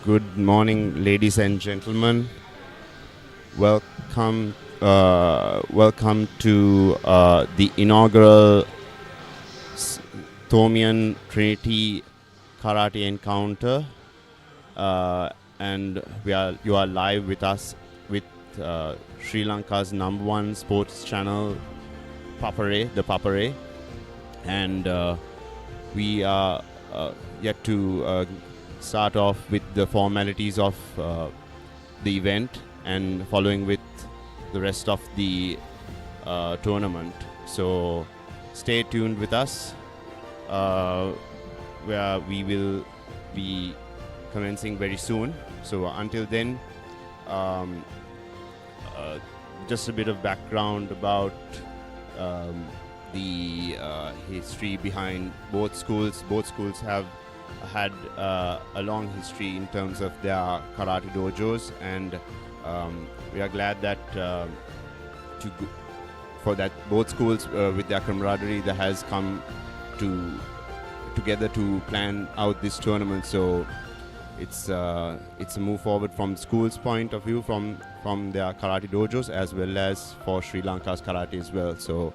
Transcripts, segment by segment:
Good morning, ladies and gentlemen. Welcome to the inaugural Thomian Trinity Karate Encounter, and you are live with us with Sri Lanka's #1 sports channel, Papare, ThePapare, and we are yet to start off with the formalities of the event and following with the rest of the tournament. So stay tuned with us, where we will be commencing very soon. So until then, just a bit of background about the history behind both schools. Both schools have had a long history in terms of their karate dojos, and we are glad that both schools with their camaraderie that has come together to plan out this tournament. So it's a move forward from school's point of view, from their karate dojos, as well as for Sri Lanka's karate as well. So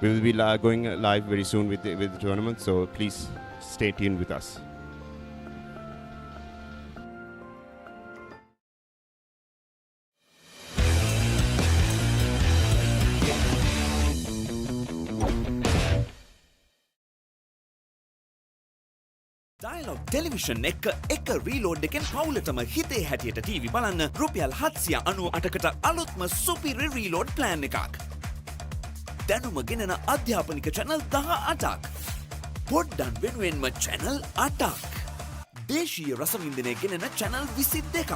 we will be going live very soon with the tournament, so please stay tuned with us. Dialog television එක reload එකෙන් පවුලටම හිතේ හැටියට TV බලන්න රුපියල් 798කට අලුත්ම සුපිරි reload plan එකක්. දැනුම ගෙනෙන අධ්‍යාපනික channel 18ක්. පොඩ්ඩන් වෙනුවෙන්ම channel 8ක්. දේශීය රසවින්දනය ගෙනෙන channel 22ක්.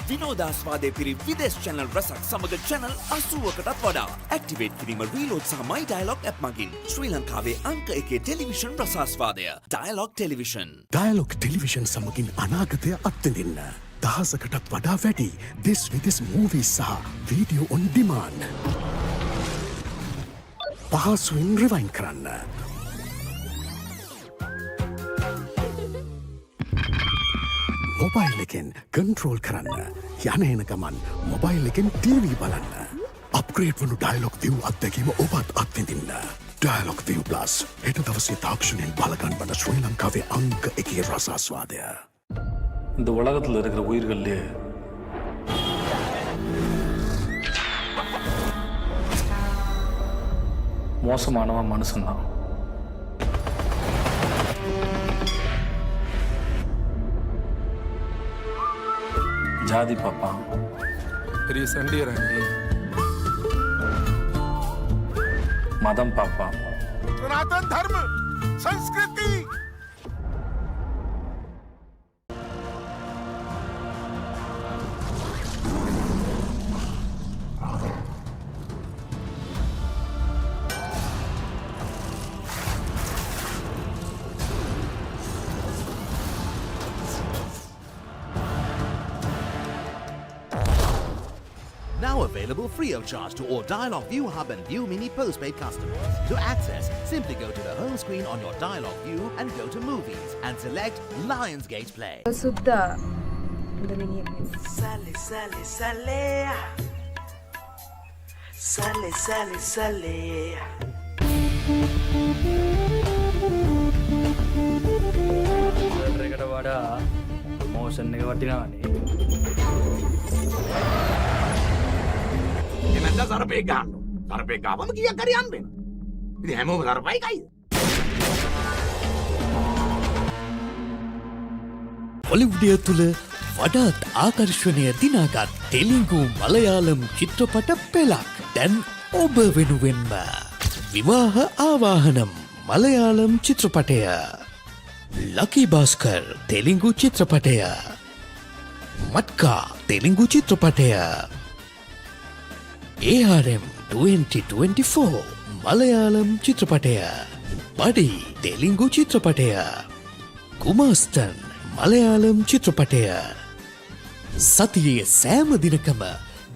විනෝදාස්වාදයේ පිරි විදේශ channel රසක් සමග channel 80කටත් වඩා. activate කිරීම reload සහ my dialog app මගින් ශ්‍රී ලංකාවේ අංක 1 television රසාස්වාදය. Dialog television. Dialog television සමගින් අනාගතය අත්විඳින්න. දහසකටත් වඩා වැඩි this විදෙස් movies සහ video on demand. පහසුවෙන් rewind කරන්න. මොබයිල් එකෙන් කන්ට්‍රෝල් කරන්න. යන එන ගමන් මොබයිල් එකෙන් TV බලන්න. අප්ග්‍රේඩ් වුණු Dialog ViU අත්දැකීම ඔබත් අත්විඳින්න. Dialog ViU Plus හෙට දවසේ තාක්ෂණයෙන් බලගන්වන ශ්‍රී ලංකාවේ අංක 1 රසාස්වාදය. இந்த உலகத்தில் இருக்கிற உயிர்கள்லே மோசமானவன் மனுஷன்தான். ஜாதி பார்ப்பான், பெரிய சண்டியராங்க, மதம் பார்ப்பான், सनातन धर्म संस्कृति Now available free of charge to all Dialog ViU Hub and ViU Mini postpaid customers. To access, simply go to the home screen on your Dialog ViU and go to Movies and select Lionsgate Play. සුද්දා Sale, sale, sale. Sale, sale, sale. එකට වඩා promotion එක වටිනවනේ. එමෙන්ද සරපේ ගන්න. සරපේ ගාවම කීයක් හරි හම්බ වෙනවා. ඉතින් හැමෝම සරපයි කයිද? හොලිවුඩය තුළ වඩාත් ආකර්ෂණය දිනාගත් තෙලිඟු මලයාලම් චිත්‍රපට පෙළක් දැන් ඔබ වෙනුවෙන්ම. විවාහ ආවාහනම් මලයාලම් චිත්‍රපටය. ලකී භාස්කර් තෙලිඟු චිත්‍රපටය. මට්කා තෙලිඟු චිත්‍රපටය. ARM 2024 මලයාලම් චිත්‍රපටය. බඩි තෙලිඟු චිත්‍රපටය. කුමාස්තන් මලයාලම් චිත්‍රපටය. සතියේ සෑම දිනකම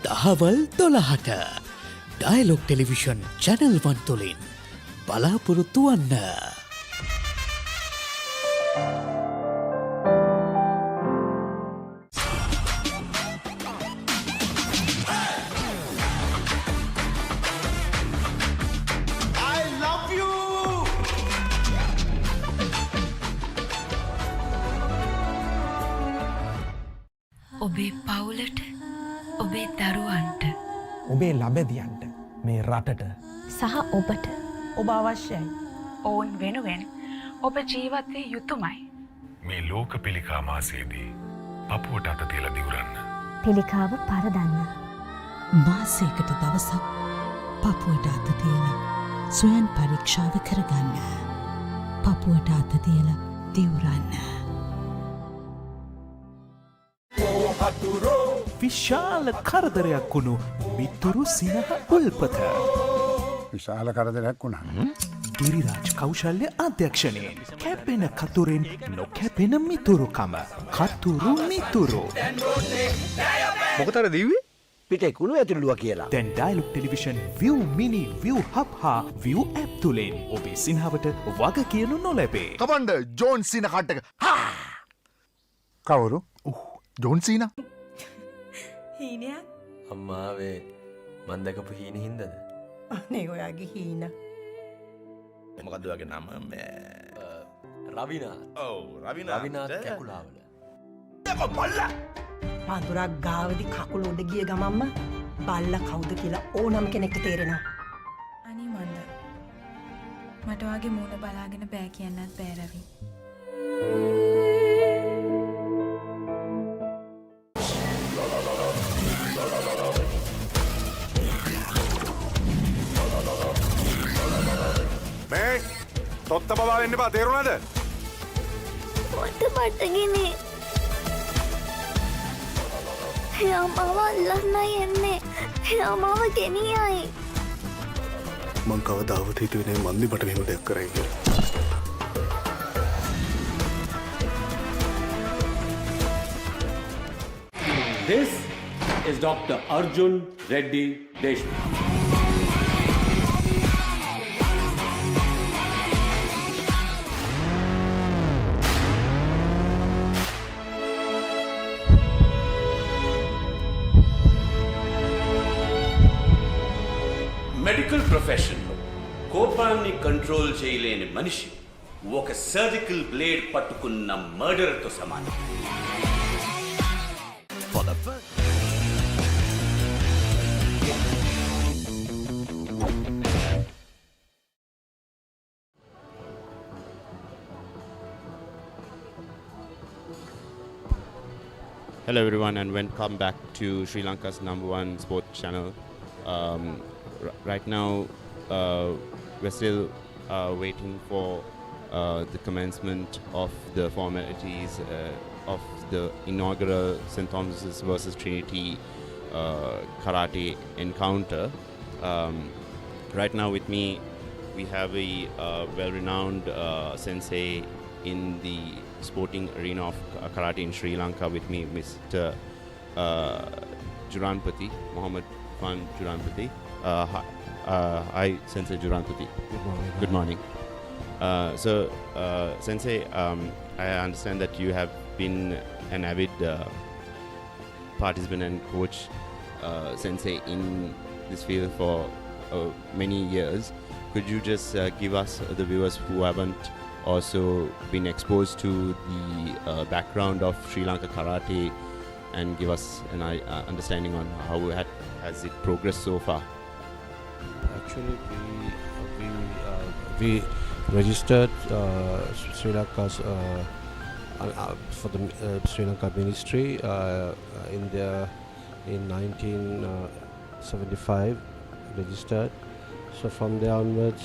දහවල් 12ට ඩයලොග් ටෙලිවිෂන් චැනල් 1 තුලින් බලාපොරොත්තු වන්න. ඔබේ පවුලට ඔබේ දරුවන්ට ඔබේ ලබැදියන්ට මේ රටට සහ ඔබට ඔබ අවශ්‍යයි. ඔවුන් වෙනුවෙන් ඔබ ජීවත් විය යුතුමයි. මේ ලෝක පිළිකා මාසයේදී පපුවට අත තියලා දිවුරන්න. පිළිකාව පරදන්න. මාසයකට දවසක් පපුවට අත තියලා සොයන් පරීක්ෂාව කරගන්න. පපුවට අත තියලා දිවුරන්න. විශාල කරදරයක් වුණු මිතුරු සිනහ උල්පත. විශාල කරදරයක් වුණා. ගිරිරාජ් කෞශල්‍ය අධ්‍යක්ෂණයෙන් කැපෙන කතුරෙන් නොකැපෙන මිතුරුකම. කතුරු මිතුරු. මොකතර දීවි? පිටේ කුණු ඇතුළුව කියලා. දැන් ඩයලොග් ටෙලිවිෂන් ViU මිනි ViU හබ් හා ViU ඇප් තුලින් ඔබේ සිනහවට වග කියනු නොලැබේ. කමන්ඩ ජෝන් සීන කට්ටක. කවුරු? ජෝන් සීන? හීනයක්? අම්මාවේ මන් දැකපු හීන හින්දද? අනේ ඔයාගේ හීන. මොකද වගේ නම රවිනා. ඔව් රවිනා. රවිනාත් කැකුලාවල. දෙකෝ පල්ලා. පඳුරක් ගාවදි කකුල උඩ ගිය ගමම්ම බල්ලා කවුද කියලා ඕනම කෙනෙක්ට තේරෙනවා. අනේ මන්ද. මට වාගේ මූණ බලාගෙන බෑ කියන්නත් බෑ රවි. මේ තොත්ත බබා වෙන්න එපා තේරුණාද? මට බඩගිනේ. එයා මාව අල්ලන්නයි එන්නේ. එයා මාව ගෙනියයි. මං කවදාවත් හිතුවේ නෑ මන්දි මට මෙහෙම දෙයක් කරයි කියලා. This is Dr. Arjun Reddy Deshmukh. Medical ప్రొఫెషన్లో కోపాన్ని కంట్రోల్ చేయలేని మనిషి ఒక సర్జికల్ బ్లేడ్ పట్టుకున్న మర్డర్తో సమానం. Hello everyone and welcome back to Sri Lanka's #1 sports channel. Right now we're still waiting for the commencement of the formalities of the inaugural St. Thomas's versus Trinity karate encounter. Right now with me we have a well-renowned sensei in the sporting arena of karate in Sri Lanka. With me, Mr. Juranpati, Mohammed Khan Juranpati. Hi, Sensei Juranpati. Good morning. So, Sensei, I understand that you have been an avid participant and coach, Sensei, in this field for many years. Could you just give us, the viewers who haven't also been exposed to the background of Sri Lanka karate and give us an understanding on how has it progressed so far? Actually, we registered Sri Lanka's for the Sri Lanka Ministry in 1975 registered. So from there onwards,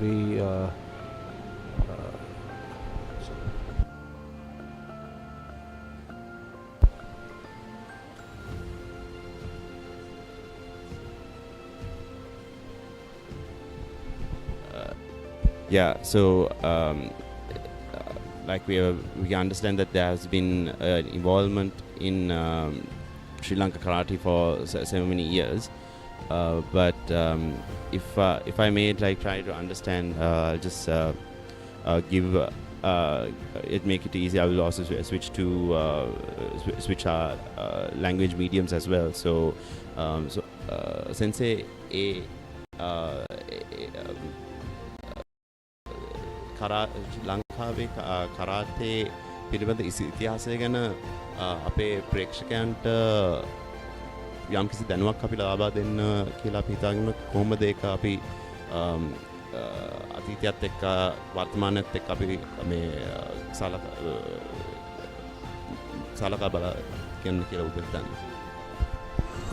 we Yeah, so like we understand that there has been involvement in Sri Lanka karate for so many years, but if I may try to understand, just give make it easy. I will also switch to switch our language mediums as well. So Sensei, ලංකාවේ කරාතේ පිළිබඳ ඉතිහාසය ගැන අපේ ප්‍රේක්ෂකයන්ට යම්කිසි දැනුවක් අපි ලබා දෙන්න කියලා අපි හිතාගෙන කොහොමද ඒක අපි අතීතයත් එක්ක වර්තමානයත් එක්ක අපි මේ සලකා බලා කියන්න කියලා උදෙස් ගන්න.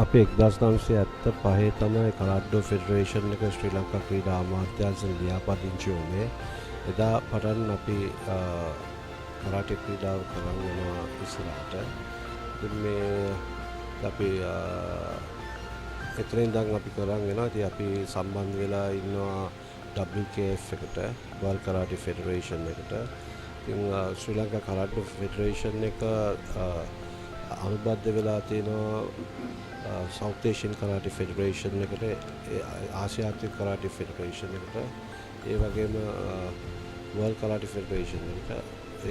අපි 1975 තමයි කරාටේ ෆෙඩරේෂන් එක ශ්‍රී ලංකා ක්‍රීඩා අමාත්‍යාංශයෙන් ලියාපදිංචි වුණේ. එදා පටන් අපි කරාටේ ක්‍රීඩාව කරන් යනවා ඉස්සරහට. ඉතින් මේ අපි එතනින් ඉඳන් අපි කරන් යනවා. ඉතින් අපි සම්බන්ධ වෙලා ඉන්නවා WKF එකට, World Karate Federation එකට. ඉතින් ශ්‍රී ලංකා කරාටේ ෆෙඩරේෂන් එක අනුබද්ධ වෙලා තියෙනවා South Asian Karate Federation එකට, ආසියාතික Karate Federation එකට, ඒ වගේම World Karate Federation එකට.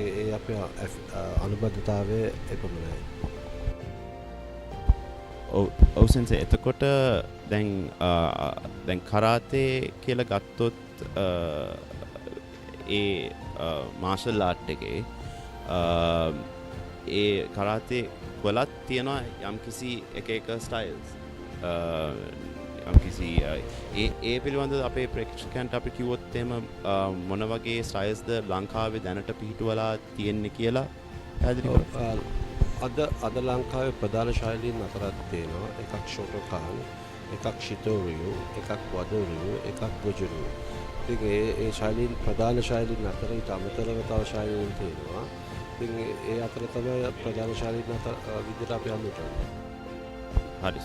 ඒ අපේ අනුබද්ධතාවය එපමණයි. ඔව් සෙන්සේ එතකොට දැන් කරාතේ කියලා ගත්තොත් ඒ මාර්ෂල් ආර්ට් එකේ ඒ කරාතේ වලත් තියෙනවා යම්කිසි එක ස්ටයිල්ස් යම්කිසි ඒ පිළිබඳ අපේ ප්‍රේක්ෂකයන්ට අපි කිව්වොත් එහෙම මොන වගේ ස්ටයිල්ස්ද ලංකාවේ දැනට පිහිටුවලා තියෙන්නේ කියලා පැහැදිලි කරන්න. අද ලංකාවේ ප්‍රධාන ශෛලීන් අතරක් තියෙනවා. එකක් ෂෝටෝකාන්, එකක් ශිතෝරියු, එකක් වදෝරියු, එකක් ගොජුරියු. ඉතින් ඒ ශෛලීන් ප්‍රධාන ශෛලීන් අතර ඊට අමතරව තව ශෛලීන් තියෙනවා. ඉතින් ඒ අතර තමයි ප්‍රධාන ශෛලීන් අතර විදිහට අපි හඳුන්වන්නේ. හරි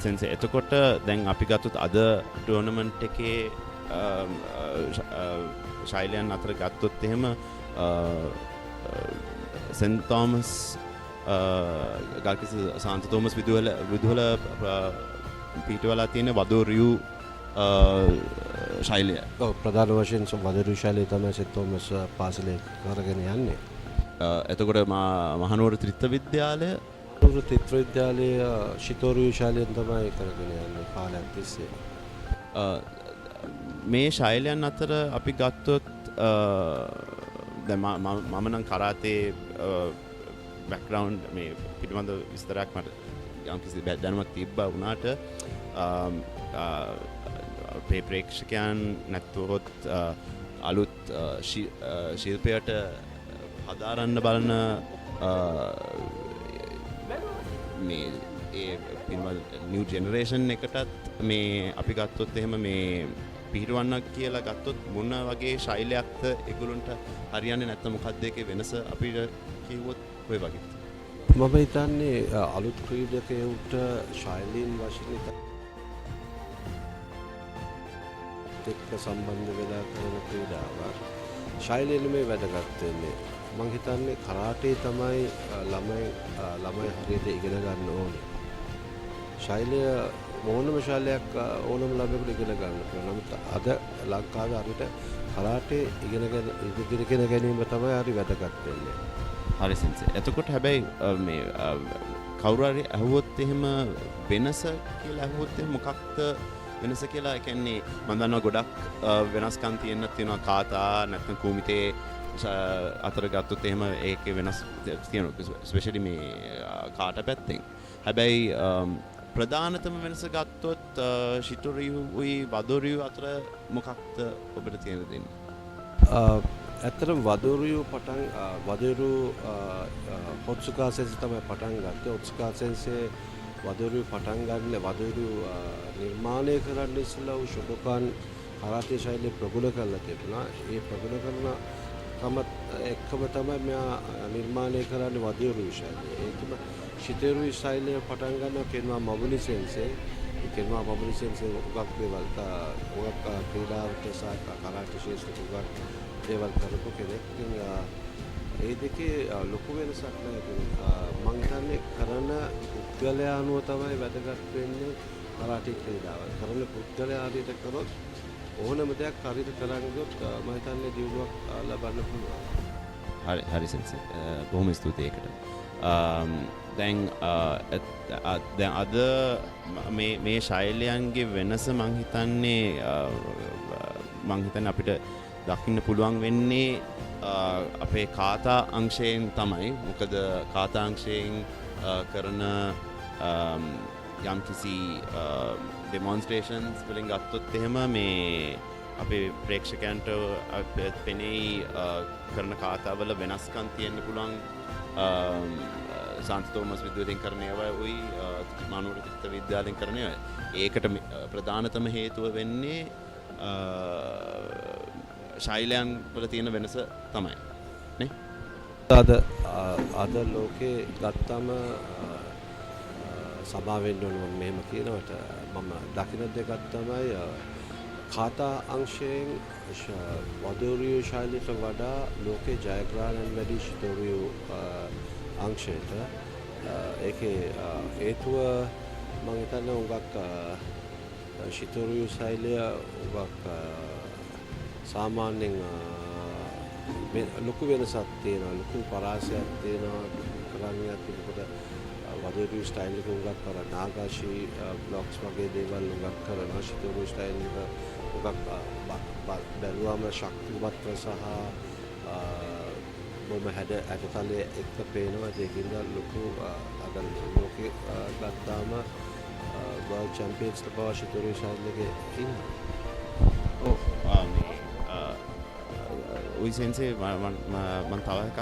සෙන්සේ එතකොට දැන් අපි ගත්තොත් අද ටෝර්නමන්ට් එකේ ශෛලයන් අතර ගත්තොත් එහෙම සෙන්ට් තෝමස් ගල්කිසි සාන්ත තෝමස් විදුහල පිටවලා තියෙන වදෝරියු ශෛලය. ප්‍රධාන වශයෙන් වදෝරියු ශෛලය තමයි සෙන්ට් තෝමස් පාසලේ කරගෙන යන්නේ. එතකොට මහනුවර ත්‍රිත්ව විද්‍යාලය ශිතෝරියු ශෛලයෙන් තමයි කරගෙන යන්නේ කාලයක් තිස්සේ. මේ ශෛලයන් අතර අපි ගත්තොත් මම නම් කරාතේ බෑග්ග්‍රවුන්ඩ් මේ පිළිබඳ විස්තරයක් මට යම්කිසි දැනුමක් තිබ්බා වුණාට අපේ ප්‍රේක්ෂකයන් නැත්වොත් අලුත් ශිල්පයට හදාරන්න බලන මේ ඒ නිව් ජෙනරේෂන් එකටත් මේ අපි ගත්තොත් එහෙම මේ පිහිටවන්නක් කියලා ගත්තොත් මොන වගේ ශෛලයක්ද ඒගොල්ලන්ට හරියන්නේ නැත්නම් මොකක්ද ඒකේ වෙනස අපිට කිව්වොත් ඔය වගේ. මම හිතන්නේ අලුත් ක්‍රීඩකයෙකුට ශෛලීන් වශයෙන් එක්ක සම්බන්ධ වෙලා කරන ක්‍රීඩාවක්. ශෛලිය නෙමෙයි වැදගත් වෙන්නේ. මම හිතන්නේ කරාටේ තමයි ළමයි හරියට ඉගෙන ගන්න ඕනේ. ශෛලිය ඕනම ශෛලියක් ඕනම ළමයෙකුට ඉගෙන ගන්න පුළුවන්. නමුත් අද ලංකාවේ හරියට කරාටේ ඉගෙන ගැනීම තමයි හරි වැදගත් වෙන්නේ. හරි සෙන්සේ. එතකොට හැබැයි මේ කවුරු හරි අහුවොත් එහෙම වෙනස කියලා අහුවොත් එහෙම මොකක්ද වෙනස කියලා? ඒ කියන්නේ මම දන්නවා ගොඩක් වෙනස්කම් තියෙනවා කාතා නැත්නම් කුමිතේ අතර ගත්තොත් එහෙම ඒකේ වෙනස් තියෙනවා ස්පෙෂලි මේ කාට පැත්තෙන්. හැබැයි ප්‍රධානතම වෙනස ගත්තොත් ශිතෝරියුයි වදෝරියු අතර මොකක්ද ඔබට තියෙන දෙන්නේ? ඇත්තටම වදෝරියු හොත්සුකා සෙන්සේ තමයි පටන් ගත්තේ. හොත්සුකා සෙන්සේ වදෝරියු පටන් ගන්න වදෝරියු නිර්මාණය කරන්න ඉස්සෙල්ලා ෂොටෝකාන් කරාටේ ශෛලිය ප්‍රගුණ කරලා තිබුණා. ඒ ප්‍රගුණ කරන එක්කම තමයි මෙයා නිර්මාණය කරන්නේ වදෝරියු ශෛලිය. ඒකම ශිතෝරියු ශෛලිය පටන් ගන්නවා කියනවා මබුලි සෙන්සේ. ඒ කියනවා මබුලි සෙන්සේ උගක් දේවල් උගක් ක්‍රීඩාවට සහ කරාටේ ශාස්ත්‍රයට උගක් දේවල් කරපු කෙනෙක්. ඒ දෙකේ ලොකු වෙනසක් නැහැ. මං හිතන්නේ කරන පුද්ගලයා අනුව තමයි වැදගත් වෙන්නේ කරාටේ ක්‍රීඩාව. කරන පුද්ගලයා හරියට කරොත් ඕනම දෙයක් හරියට කරන් ගියොත් මම හිතන්නේ දියුණුවක් ලබන්න පුළුවන්. හරි සෙන්සේ. බොහොම ස්තුතියි ඒකට. දැන් අද මේ ශෛලයන්ගේ වෙනස මං හිතන්නේ අපිට දකින්න පුළුවන් වෙන්නේ අපේ කාතා අංශයෙන් තමයි. මොකද කාතා අංශයෙන් කරන යම්කිසි ඩෙමොන්ස්ට්‍රේෂන්ස් වලින් ගත්තොත් එහෙම මේ අපේ ප්‍රේක්ෂකයන්ට පෙනෙයි කරන කාතාවල වෙනස්කම් තියෙන්න පුළුවන්. සාන්ත තෝමස් විද්‍යාලයෙන් කරන ඒවා උයි මානව චිත්ත විද්‍යාලයෙන් කරන ඒවා. ඒකට ප්‍රධානතම හේතුව වෙන්නේ ශෛලයන් වල තියෙන වෙනස තමයි නේ. අද ලෝකේ ගත්තම සභාවෙන්න ඕන මම මෙහෙම කියනවට මම දකින දෙයක් තමයි කාතා අංශයෙන් වදෝරියෝ ශෛලියට වඩා ලෝකේ ජයග්‍රහණයන් වැඩි ශිතෝරියෝ අංශයට. ඒකේ හේතුව මම හිතන්නේ උගක් ශිතෝරියෝ ශෛලිය උගක් සාමාන්‍යයෙන් ලොකු වෙනසක් තියෙනවා, ලොකු පරාසයක් තියෙනවා කරන්නේ මොකද වදෝරියෝ ස්ටයිල් එක උගක් කර නාගාෂී බ්ලොක්ස් වගේ දේවල් උගක් කරනවා. ශිතෝරියෝ ස්ටයිල් එක උගක් බැලුවම ශක්තිමත්ව සහ බොම ඇටතලයේ එක්ක පේනවා. ඒකින්ද ලොකු අද ලෝකේ ගත්තාම වර්ල්ඩ් චැම්පියන්ස් ලබා ශිතෝරියෝ ස්ටයිල් එකේ ඉන්නවා. ඔය සෙන්සේ මම තව එකක්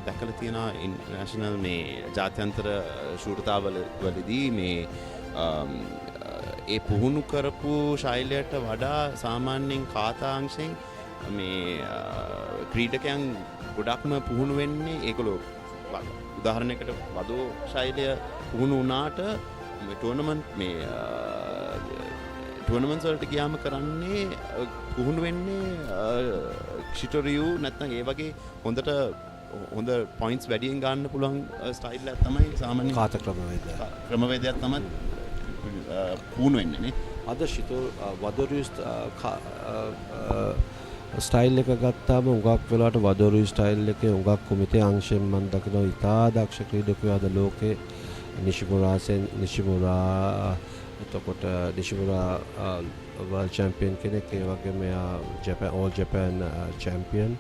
දැකලා තියෙනවා ඉන්ටර්නැෂනල් මේ ජාත්‍යන්තර ශූරතාවලදී මේ ඒ පුහුණු කරපු ශෛලයට වඩා සාමාන්‍යයෙන් කාතාංශයෙන් මේ ක්‍රීඩකයන් ගොඩක්ම පුහුණු වෙන්නේ ඒගොල්ලෝ උදාහරණයකට වදෝ ශෛලය පුහුණු වුණාට මේ ටූර්නමන්ට්ස් වලට ගියාම කරන්නේ පුහුණු වෙන්නේ ශිතෝරියෝ නැත්නම් ඒ වගේ හොඳ පොයින්ට්ස් වැඩියෙන් ගන්න පුළුවන් ස්ටයිල් එකක් තමයි සාමාන්‍ය කාත ක්‍රමවේදයක් තමයි පුහුණු වෙන්නේ නේ. අද වදෝරියෝ ස්ටයිල් එක ගත්තාම උගක් වෙලාවට වදෝරියෝ ස්ටයිල් එකේ උගක් කුමිතේ අංශයෙන් මම දකිනවා ඉතා දක්ෂ ක්‍රීඩකයෝ අද ලෝකේ නිෂිමුරා එතකොට නිෂිමුරා වර්ල්ඩ් චැම්පියන් කෙනෙක්. ඒ වගේ මෙයා ඕල් ජපාන් චැම්පියන්.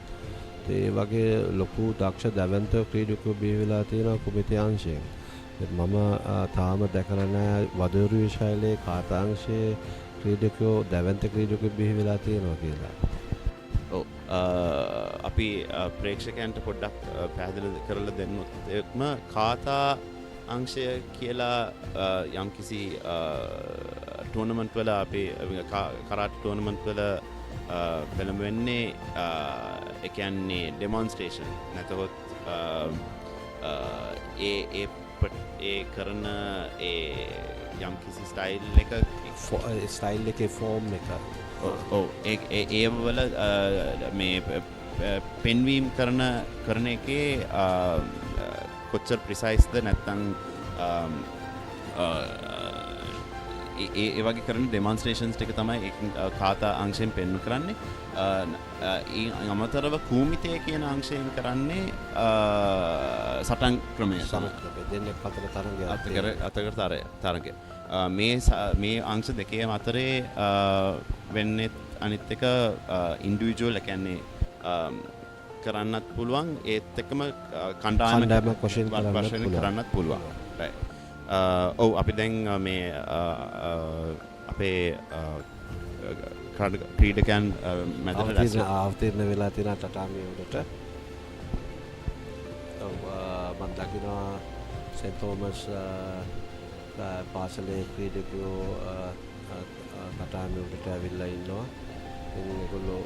ඒ වගේ ලොකු දක්ෂ දැවැන්ත ක්‍රීඩකයෝ බිහි වෙලා තියෙනවා කුමිතේ අංශයෙන්. මම තාම දැකලා නැහැ වදෝරියෝ ශෛලයේ කාතා අංශයේ ක්‍රීඩකයෝ දැවැන්ත ක්‍රීඩකයෝ බිහි වෙලා තියෙනවා කියලා. ඔව් අපි ප්‍රේක්ෂකයන්ට පොඩ්ඩක් පැහැදිලි කරලා දෙන්නොත් එක්ම කාතා අංශය කියලා යම්කිසි ටූර්නමන්ට් වල අපේ කරාටි ටූර්නමන්ට් වල පෙළඹෙන්නේ ඒ කියන්නේ ඩෙමොන්ස්ට්‍රේෂන් නැතහොත් ඒ කරන ඒ යම්කිසි ස්ටයිල් එකේ ෆෝම් එක ඔව් ඒ වල මේ පෙන්වීම් කරන එකේ කොච්චර ප්‍රිසයිස්ද නැත්නම් ඒ වගේ කරන ඩෙමොන්ස්ට්‍රේෂන්ස් ටික තමයි කාතා අංශයෙන් පෙන්වු කරන්නේ. අමතරව කූමිතේ කියන අංශයෙන් කරන්නේ සටන් ක්‍රමය දෙන්නේ පතර තරංගය අතකර තරංගය. මේ අංශ දෙකේම අතරේ වෙන්නේ අනිත් එක ඉන්ඩිවිජුවල් කියන්නේ කරන්නත් පුළුවන් ඒත් එක්කම කණ්ඩායමක් වශයෙන් කරන්නත් පුළුවන්. ඔව් අපි දැන් මේ අපේ ක්‍රීඩකයන් මැදට අවතීර්ණ වෙලා තියෙන ටටාමිය උඩට මම දකිනවා සෙන්ට් තෝමස් පාසලේ ක්‍රීඩකයෝ ටටාමිය උඩට ඇවිල්ලා ඉන්නවා. ඒගොල්ලෝ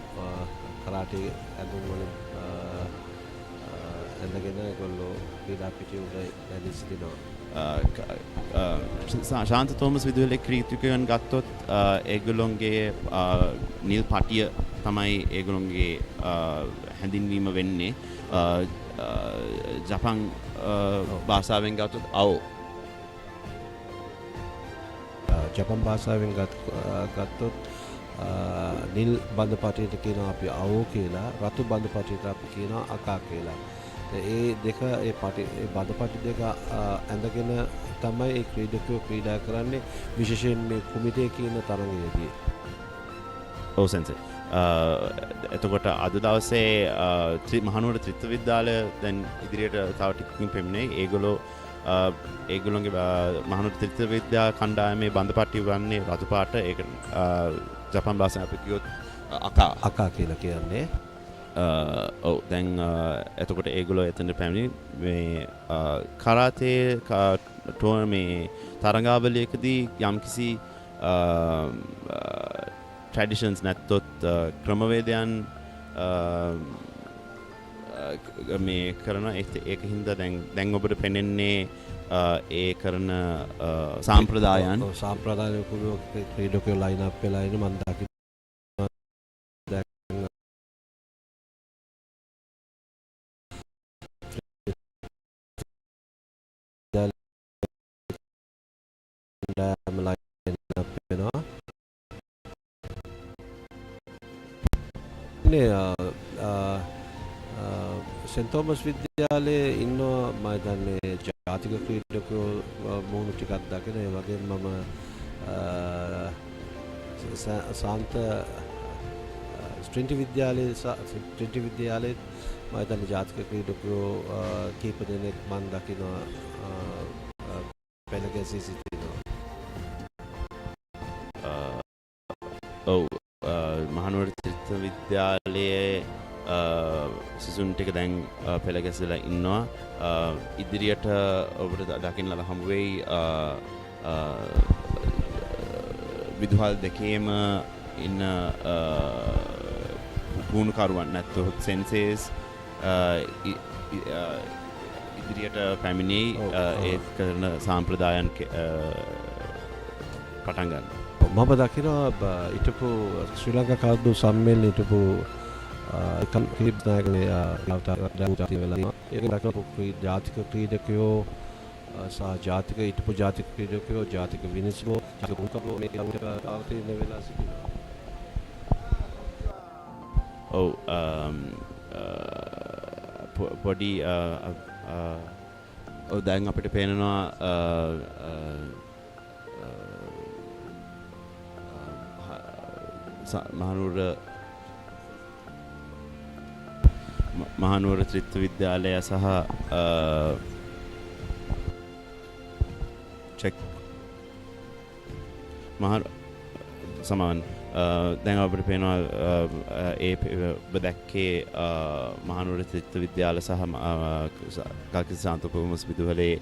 කරාටි ඇඳුම් වලින් ඇඳගෙන ඒගොල්ලෝ ක්‍රීඩා පිටිය උඩ ඇවිත් සිටිනවා. ශාන්ත තෝමස් විදුහලේ ක්‍රීඩකයන් ගත්තොත් ඒගොල්ලොන්ගේ නිල් පටිය තමයි ඒගොල්ලොන්ගේ හැඳින්වීම වෙන්නේ. ජපන් භාෂාවෙන් ගත්තොත් ජපන් භාෂාවෙන් ගත්තොත් නිල් බඳ පටියට කියනවා අපි අවෝ කියලා, රතු බඳ පටියට අපි කියනවා අකා කියලා. ඒ දෙක ඒ බඳ පටි දෙක ඇඳගෙන තමයි ඒ ක්‍රීඩකයෝ ක්‍රීඩා කරන්නේ විශේෂයෙන් මේ කුමිටේ කියන තරඟයේදී. ඔව් සෙන්සේ. එතකොට අද දවසේ මහනුවර ත්‍රිත්ව විද්‍යාලය දැන් ඉදිරියට තව ටිකකින් පෙමුණේ. ඒගොල්ලොන්ගේ මහනුවර ත්‍රිත්ව විද්‍යා කණ්ඩායමේ බඳපට්ටි වන්නේ රතු පාට. ඒක ජපාන් භාෂාවෙන් අපි කිව්වොත් අකා කියලා කියන්නේ. ඔව් දැන් එතකොට ඒගොල්ලෝ එතන පැමිණි මේ කරාතේ මේ තරඟාවලියකදී යම්කිසි ට්‍රැඩිෂන්ස් නැත්තොත් ක්‍රමවේදයන් මේ කරන ඒක හින්දා දැන් ඔබට පෙනෙන්නේ ඒ කරන සාම්ප්‍රදායන් සාම්ප්‍රදායික ක්‍රීඩකයෝ ලයින් අප් වෙලා ඉන්න මම දකින්න සෙන්ට් තෝමස් විද්‍යාලයේ ඉන්නවා මම දන්නේ ජාතික ක්‍රීඩකයෝ මොහොන ටිකක් දකින. ඒ වගේම මම සාන්ත ට්‍රිනිටි විද්‍යාලයේ මම දන්නේ ජාතික ක්‍රීඩකයෝ කීප දෙනෙක් මම දකිනවා පෙළ ගැසී සිටිනවා. ඔව් මහනුවර ත්‍රිත්ව විද්‍යාලයේ සිසුන් ටික දැන් පෙළ ගැසලා ඉන්නවා. ඉදිරියට ඔබට දකින්න හමු වෙයි විදුහල් දෙකේම ඉන්න පුහුණුකරුවන් නැත්නම් සෙන්සේස් ඉදිරියට පැමිණි ඒ කරන සාම්ප්‍රදායන් පටන් ගන්න. මම දකිනවා හිටපු ශ්‍රී ලංකා කවුරු සම්මේලනයේ හිටපු කීප නායකයෝ වෙලා ඒක දක්වපු ජාතික ක්‍රීඩකයෝ සහ ජාතික හිටපු ජාතික ක්‍රීඩකයෝ ජාතික විනිසුමෝ ජාතික උන්කප්ලෝ මේ අවතීන වෙලා සිටිනවා. ඔව් පොඩි ඔව් දැන් අපිට පේනවා මහනුවර ත්‍රිත්ව විද්‍යාලය සහ චෙක් සමාන දැන් අපිට පේනවා ඒ දැක්කේ මහනුවර ත්‍රිත්ව විද්‍යාල සහ කල්කිස්ස සාන්තෝපමස් විදුහලේ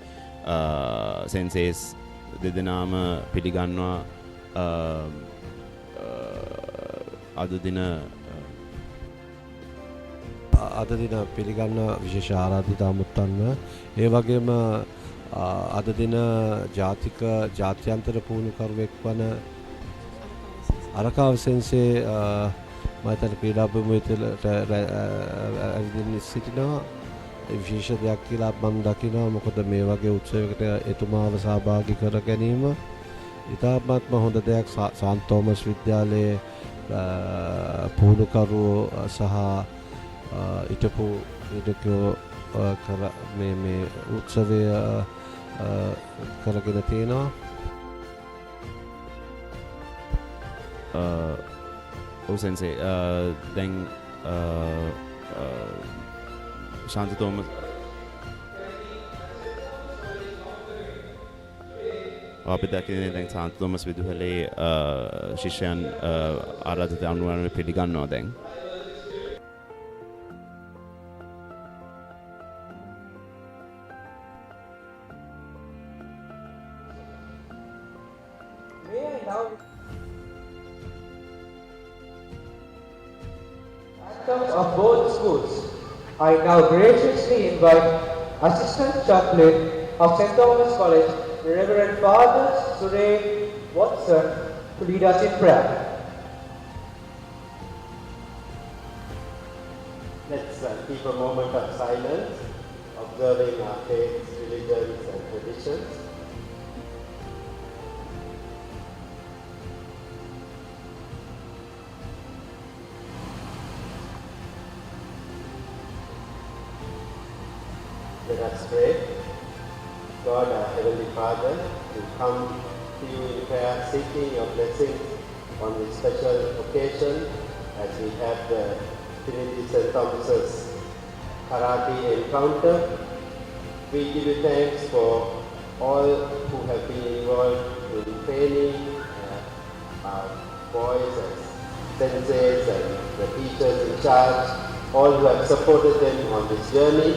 සෙන්සේස් දෙදෙනාම පිළිගන්නවා අද දින පිළිගන්න විශේෂ ආරාධිතා මුත්තන්ව. ඒ වගේම අද දින ජාත්‍යන්තර පුහුණුකරුවෙක් වන අරකාව සෙන්සේ මම හිතන්නේ ක්‍රීඩා භූමියට ඇවිදින්න සිටිනවා. විශේෂ දෙයක් කියලා මම දකිනවා. මොකද මේ වගේ උත්සවයකට එතුමාව සහභාගී කර ගැනීම ඉතාමත්ම හොඳ දෙයක්. සාන්ත් තෝමස් විද්‍යාලයේ පුහුණුකරුවෝ සහ හිටපු ක්‍රීඩකයෝ මේ උත්සවය කරගෙන තියෙනවා. ඔව් සෙන්සේ දැන් ශාන්ත තෝමස් අපි දකින්නේ දැන් ශාන්ත තෝමස් විදුහලේ ශිෂ්‍යයන් ආරාධිත අනුගමනය පිළිගන්නවා දැන්. Of both schools, I now graciously invite Assistant Chaplain of St. Thomas College, the Reverend Father Surrey Watson, to lead us in prayer. Let's keep a moment of silence, observing our faiths, religions and traditions. Let us pray. God, our Heavenly Father, we come to you in prayer seeking your blessing on this special occasion as we have the Trinity St. Thomas's karate encounter. We give you thanks for all who have been involved in training our boys as senseis and the teachers in charge, all who have supported them on this journey.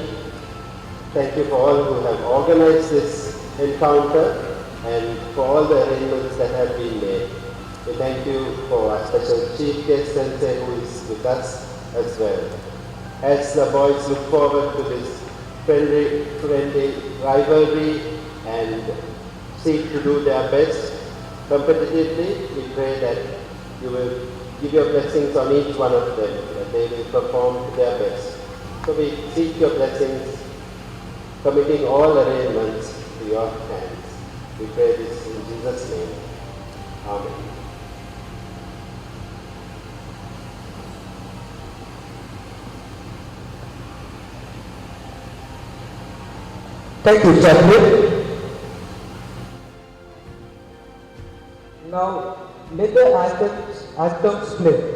Thank you for all who have organized this encounter and for all the arrangements that have been made. We thank you for our special chief guest sensei who is with us as well. As the boys look forward to this friendly rivalry and seek to do their best competitively, we pray that you will give your blessings on each one of them, that they will perform to their best. So we seek your blessings, committing all arrangements to your hands. We pray this in Jesus' name. Amen. Thank you, Chaplain. Now, let the anthems play.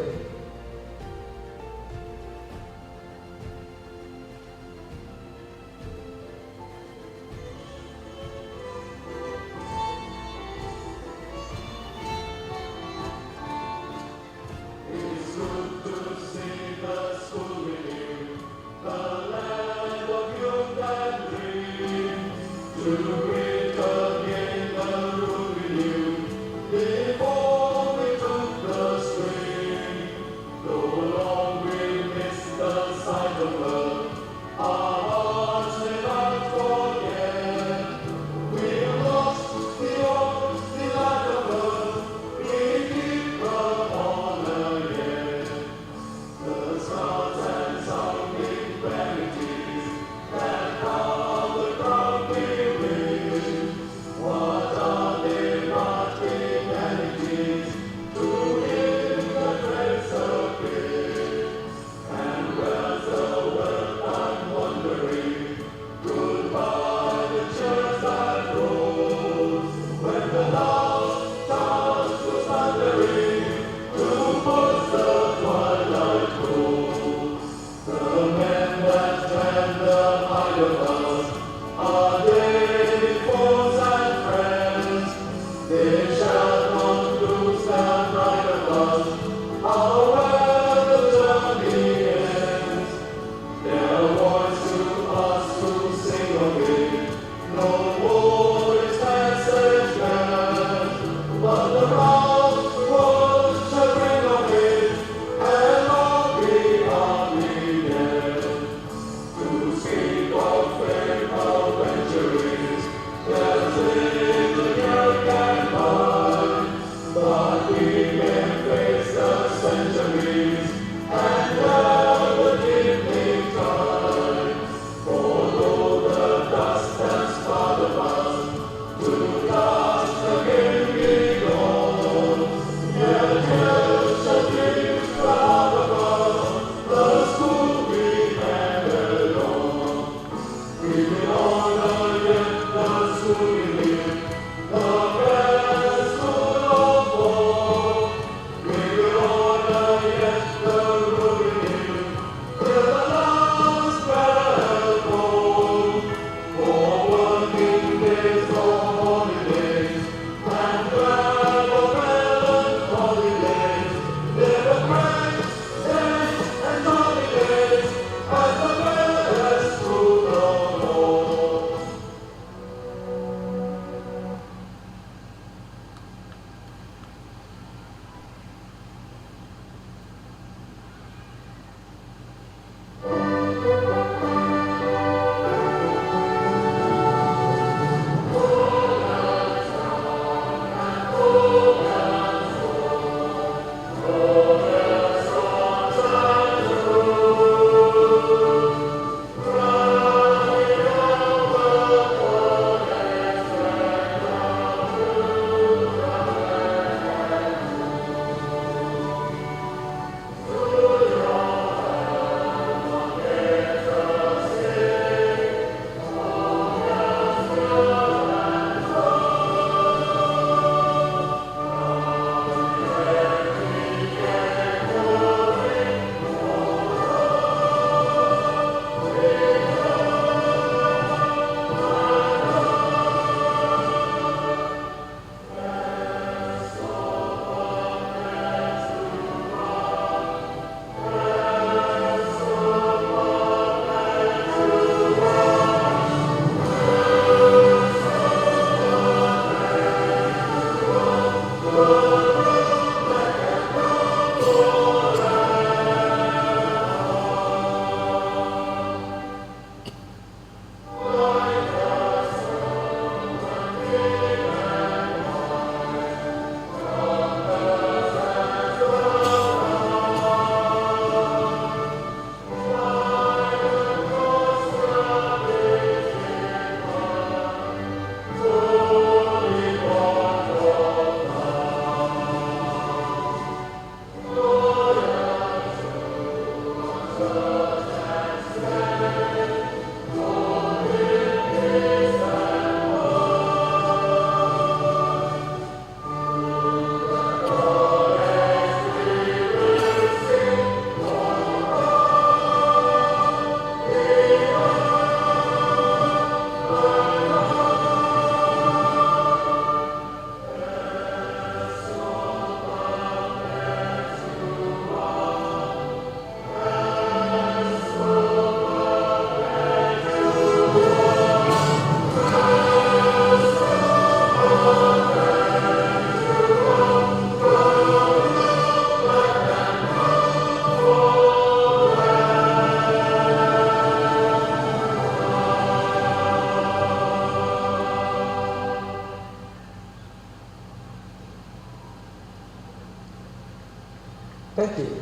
Thank you.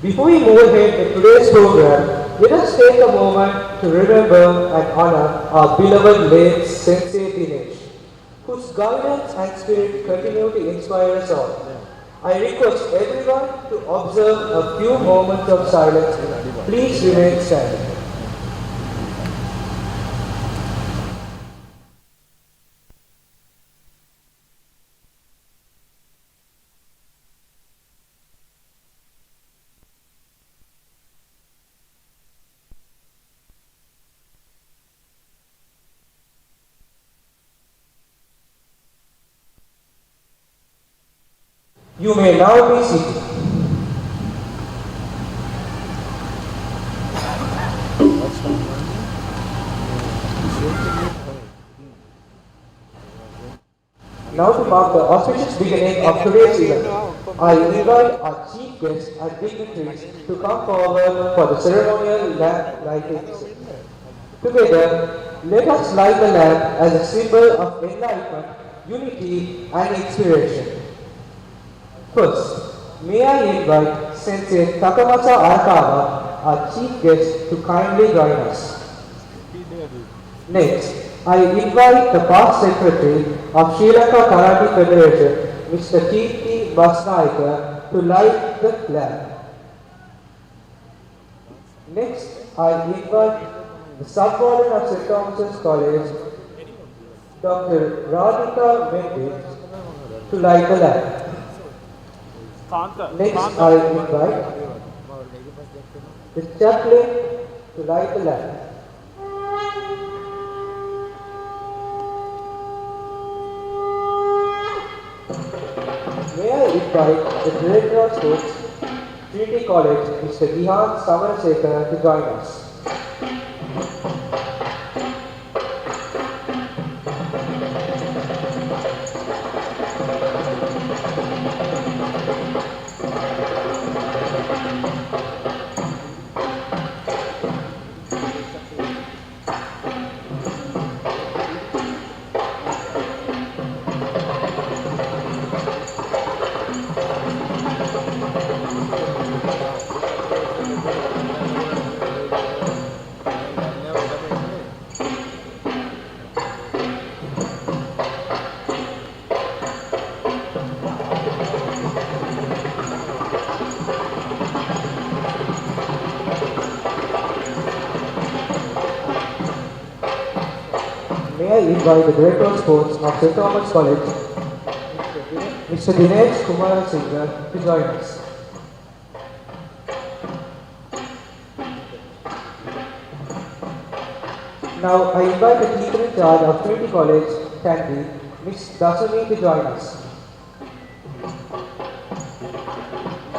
Before we move ahead in today's program, let us take a moment to remember and honor our beloved late Sensei Dinesh, whose guidance and spirit continue to inspire us all. I request everyone to observe a few moments of silence. Please remain standing. You may now be seated. Now to mark the auspicious beginning of today's event, I invite our chief guests and dignitaries to come forward for the ceremonial lamp lighting. Together, let us light the lamp as a symbol of enlightenment, unity and inspiration. First, may I invite Sensei Takamasa Arakawa, our chief guest, to kindly join us. Next, I invite the past secretary of Sri Lanka Karate Federation, Mr. T.T. Basnaika, to light the lamp. Next, I invite the Sub-Warden of St. Thomas's College, Dr. Radhika Mendes, to light the lamp. Next, I invite the chaplain to light the lamp. May I invite the Director of Sports, Trinity College, Mr. Gihan Samarasekar, to join us. May I invite the Director of Sports of St. Thomas College, Mr. Dinesh Kumar Singh, to join us. Now I invite the teacher in charge of Trinity College, Tandy, Ms. Dasani, to join us.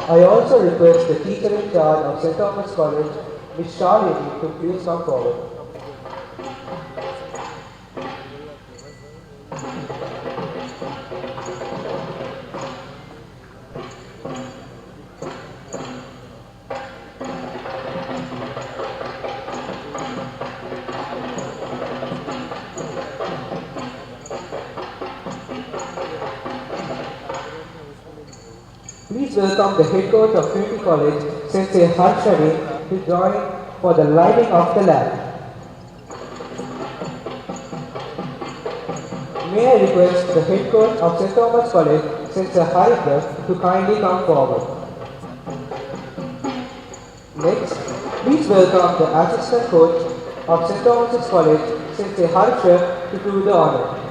I also request the teacher in charge of St. Thomas College, Ms. Shalini, to please come forward. Please welcome the head coach of Trinity College, Sensei Harshani, to join for the lighting of the lamp. May I request the head coach of St. Thomas College, Sensei Harika, to kindly come forward. Next, please welcome the assistant coach of St. Thomas College, Sensei Harsha, to do the honor.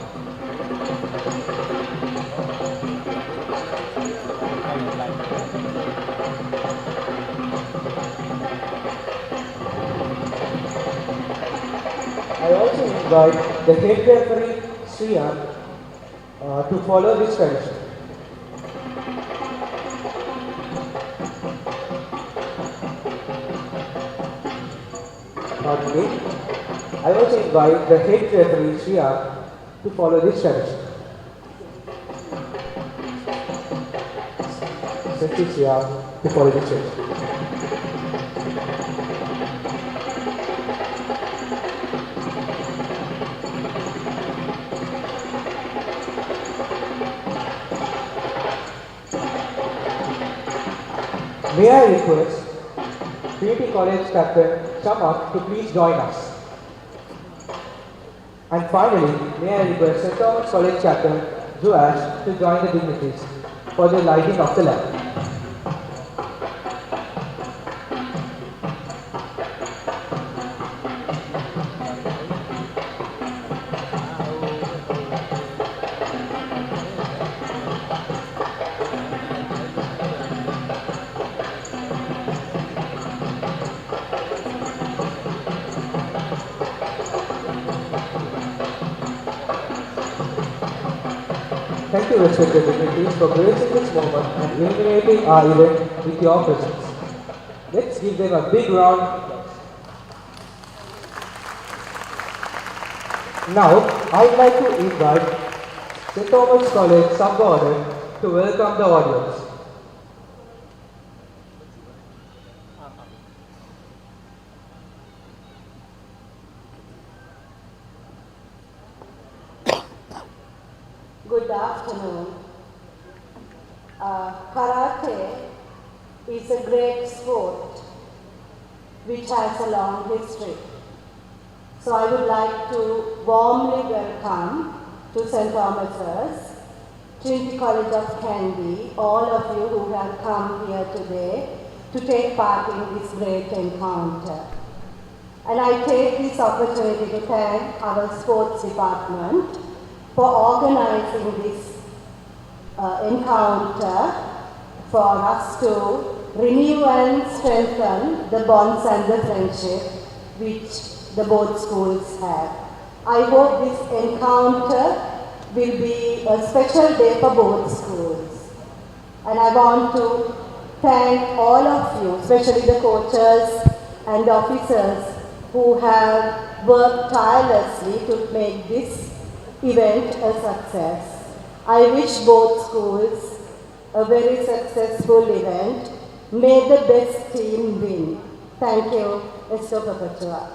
I also invite the head referee, Sriyan, to follow this tradition. Pardon me. I also invite the head referee, Sriyan, to follow this tradition. Sensei Sriyan, to follow this tradition. May I request Trinity College Captain Chamak to please join us. And finally, may I request St. Thomas College Captain Joash to join the dignitaries for the lighting of the lamp. Thank you, respected dignitaries, for gracing this moment and illuminating our event with your presence. Let's give them a big round. Now, I'd like to invite St. Thomas College Subordinate to welcome the audience. Good afternoon. Karate is a great sport which has a long history. So I would like to warmly welcome to St. Thomas's, Trinity College of Candy, all of you who have come here today to take part in this great encounter. And I take this opportunity to thank our sports department for organizing this encounter for us to renew and strengthen the bonds and the friendship which the both schools have. I hope this encounter will be a special day for both schools. And I want to thank all of you, especially the coaches and officers who have worked tirelessly to make this event a success. I wish both schools a very successful event. May the best team win. Thank you. Esto Perpetua.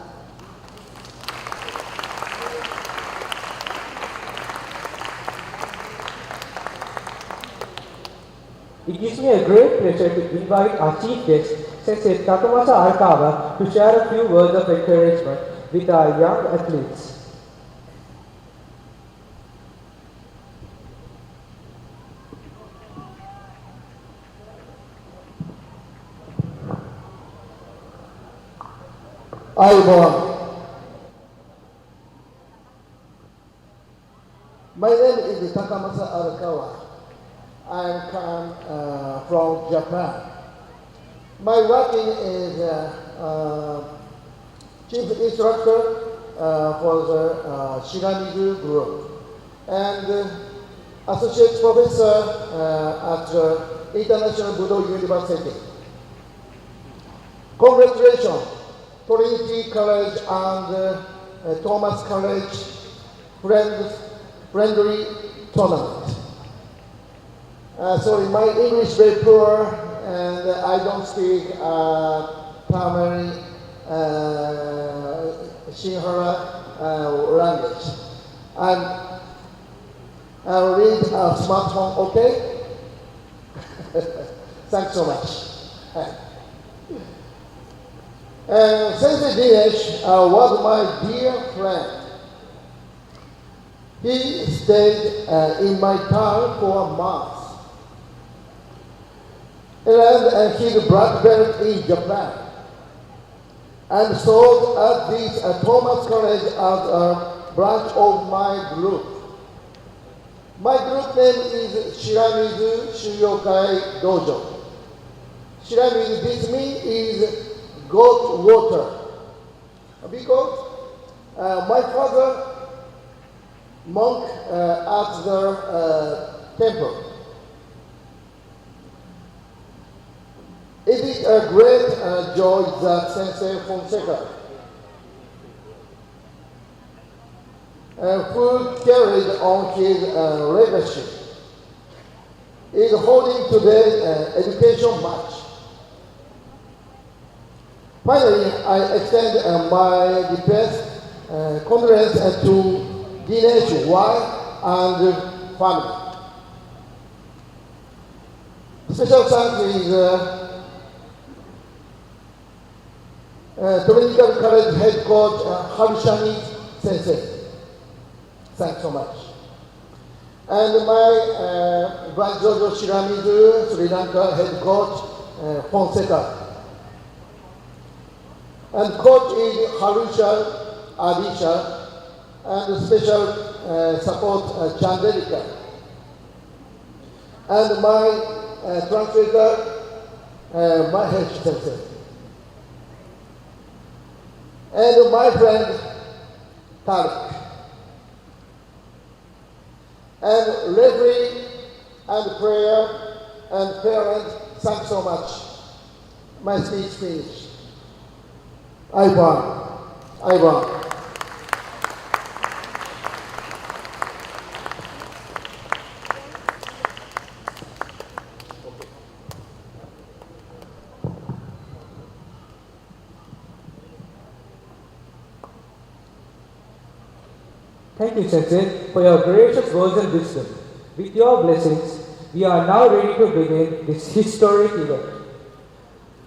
It gives me a great pleasure to invite our chief guest, Sensei Takamasa Arakawa, to share a few words of encouragement with our young athletes. My name is Takamasa Arakawa. I come from Japan. My working is chief instructor for the Shiramizu group and associate professor at the International Budo University. Congratulations, Trinity College and Thomas College friendly tournament. Sorry, my English very poor and I don't speak primary Shinhara language. I'll read a smartphone, okay? Thanks so much. Sensei Dinesh was my dear friend. He stayed in my town for a month. And he's black belt in Japan. And so at this Thomas College as a branch of my group. My group name is Shiramizu Shuryokai Dojo. Shiramizu, this means is goat water. Because my father monk at the temple. It is a great joy that Sensei Fonseca, who carried on his legacy, is holding today's education match. Finally, I extend my deepest condolences to Dinesh's wife and family. Special thanks is Trinity College head coach Harishani Sensei. Thanks so much. And my grandchildren Shiramizu, Sri Lanka head coach Fonseca. And coach is Harusha Adisha and special support Chandrika. And my translator Mahesh Sensei. And my friend Tariq. And referee and prayer and parents, thanks so much. My speech finished. I won. I won. Thank you, Sensei, for your gracious words and wisdom. With your blessings, we are now ready to begin this historic event.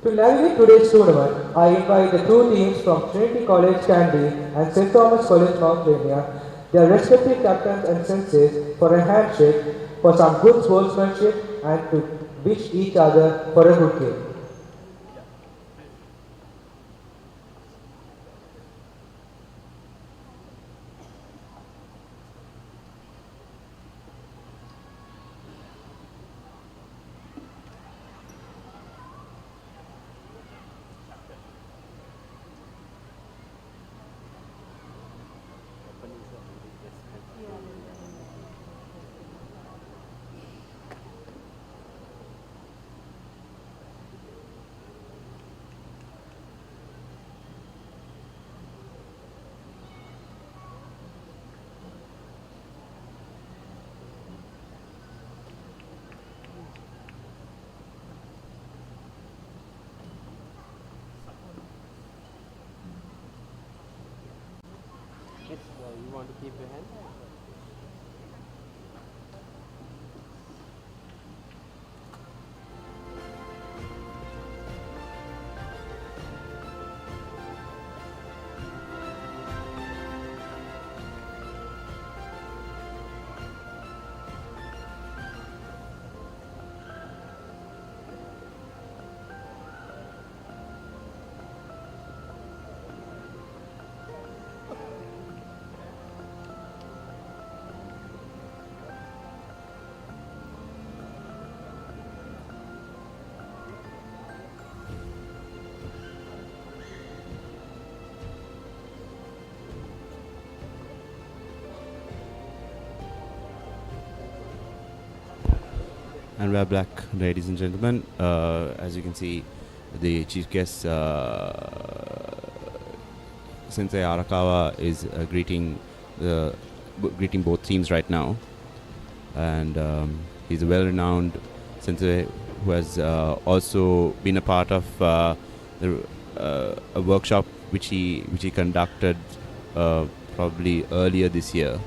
To navigate today's tournament, I invite the two teams from Trinity College Kandy and St. Thomas College Mount Lavinia, their respective captains and senseis, for a handshake, for some good sportsmanship, and to wish each other for a good game. You want to keep your hand? And we're back, ladies and gentlemen. As you can see, the chief guest, Sensei Arakawa, is greeting both teams right now. And he's a well-renowned sensei who has also been a part of a workshop which he conducted probably earlier this year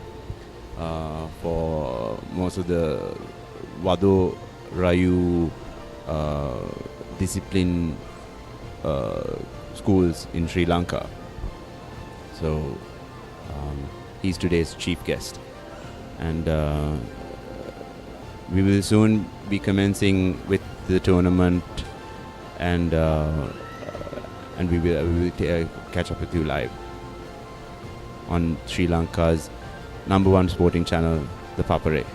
for most of the Wado Rayu discipline schools in Sri Lanka. So he's today's chief guest, and we will soon be commencing with the tournament, and we will catch up with you live on Sri Lanka's #1 sporting channel, ThePapare.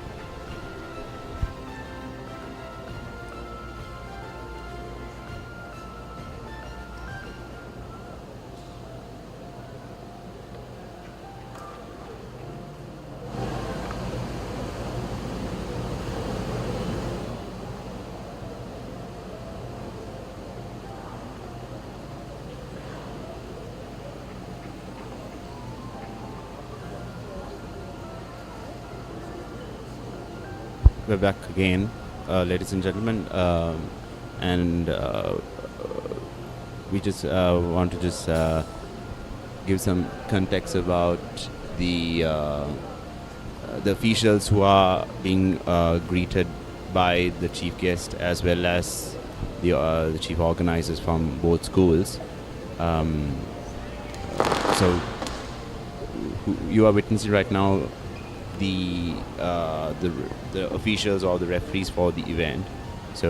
We're back again, ladies and gentlemen, and we just want to give some context about the officials who are being greeted by the chief guest, as well as the chief organizers from both schools. So you are witnessing right now the officials or the referees for the event. So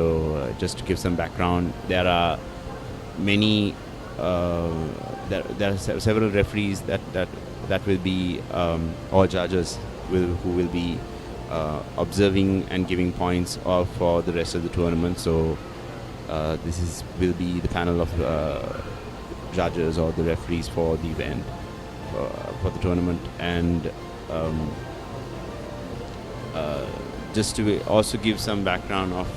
just to give some background, there are many there are several referees that will be or judges who will be observing and giving points for the rest of the tournament. So this will be the panel of judges or the referees for the event for the tournament. And just to also give some background of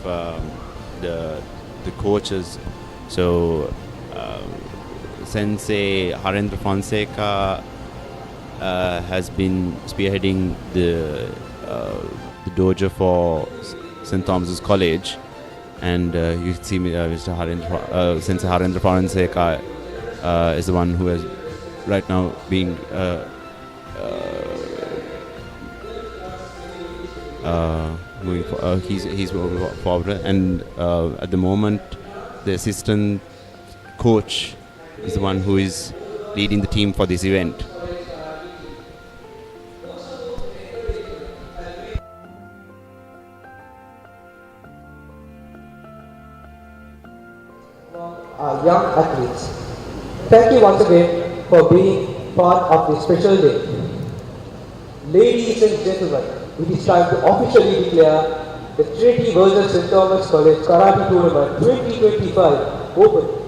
the coaches. So Sensei Harendra Fonseca has been spearheading the dojo for St. Thomas's College, and you can see Mr. Sensei Harendra Fonseca is the one who is right now being he's moving forward, and at the moment the assistant coach is the one who is leading the team for this event. Young athletes, thank you once again for being part of this special day. Ladies and gentlemen, it is time to officially declare the Trinity vs. St. Thomas College Karate Tournament 2025 open.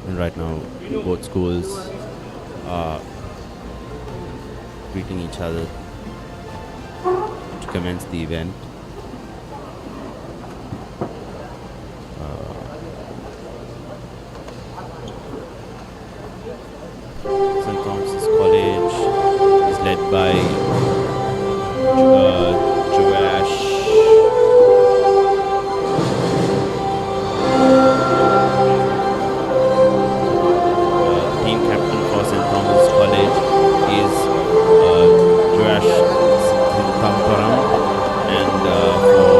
And right now, both schools are greeting each other to commence the event. St. Thomas's College is led by Joash. Team captain for St. Thomas's College is Joash Tamparam, and for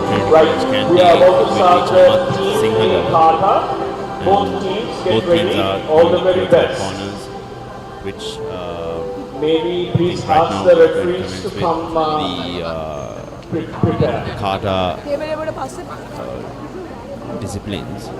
Trinity College we are about to start the team Kata. Both teams get ready. All the very best. Corners, which maybe please ask the referees to come prepare. Kata disciplines.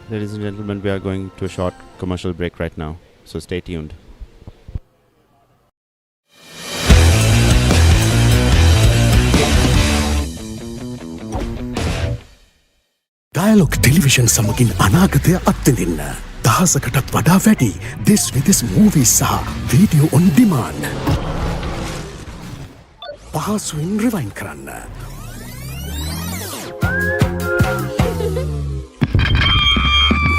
Ladies and gentlemen, we are going to a short commercial break right now, so stay tuned. Dialog Television සමගින් අනාගතය අත්විඳින්න. දහසකටත් වඩා වැඩි දෙස් විදෙස් movies සහ video on demand. පහසුවෙන් rewind කරන්න.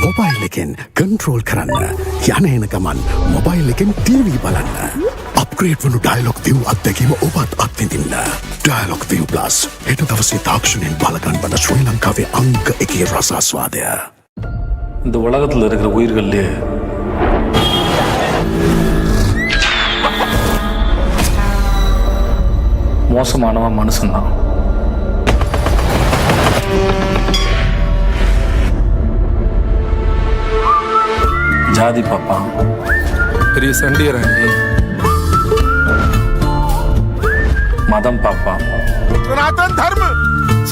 Mobile එකෙන් කන්ට්‍රෝල් කරන්න. යන එන ගමන් මොබයිල් එකෙන් TV බලන්න. අප්ග්‍රේඩ් වුණු Dialog ViU අත්දැකීම ඔබත් අත්විඳින්න. Dialog ViU Plus හෙට දවසේ තාක්ෂණයෙන් බලගන්න වන ශ්‍රී ලංකාවේ අංක 1 රසාස්වාදය. இந்த உலகத்தில் இருக்கிற உயிர்கள்லயே மோசமானவன் மனுஷன்தான். ஜாதி பார்ப்பான், பெரிய சண்டியராண்டி. மதம் பார்ப்பான், सनातन धर्म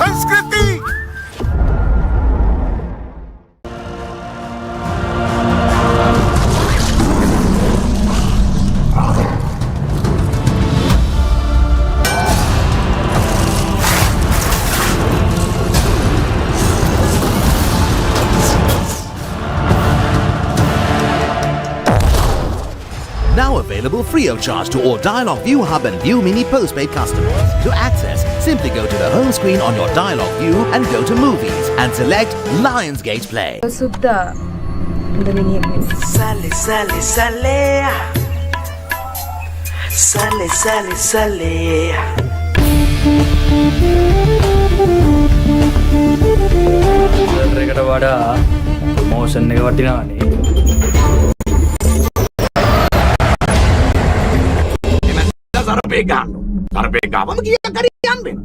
संस्कृति Now available free of charge to all Dialog ViU Hub and ViU Mini postpaid customers. To access, simply go to the home screen on your Dialog ViU and go to Movies and select Lionsgate Play. සුද්දා හොඳ මිනිහෙක් වෙන්න. Sale, sale, sale. Sale, sale, sale. එකට වඩා promotion එක වටිනානේ. සරපේ ගන්න. සරපේ ගාවම කීයක් හරි යන්න වෙන.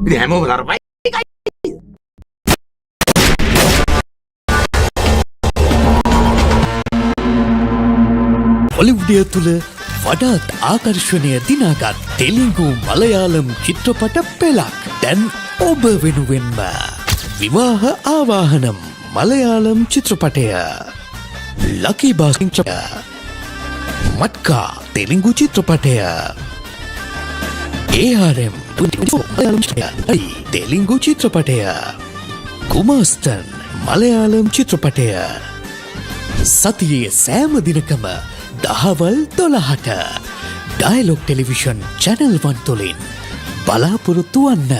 ඉතින් හැමෝම සරපයි එකයි. හොලිවුඩය තුළ වඩාත් ආකර්ෂණය දිනාගත් තෙලිඟු මලයාලම් චිත්‍රපට පෙළක් දැන් ඔබ වෙනුවෙන්ම විවාහ ආවාහනම් මලයාලම් චිත්‍රපටය ලකී බාසිංච මට්කා තෙලිඟු චිත්‍රපටය ARM තෙලිඟු චිත්‍රපටය කුමාස්තන් මලයාලම් චිත්‍රපටය සතියේ සෑම දිනකම දහවල් 12ට ඩයලොග් ටෙලිවිෂන් චැනල් 1 තුලින් බලාපොරොත්තු වන්න.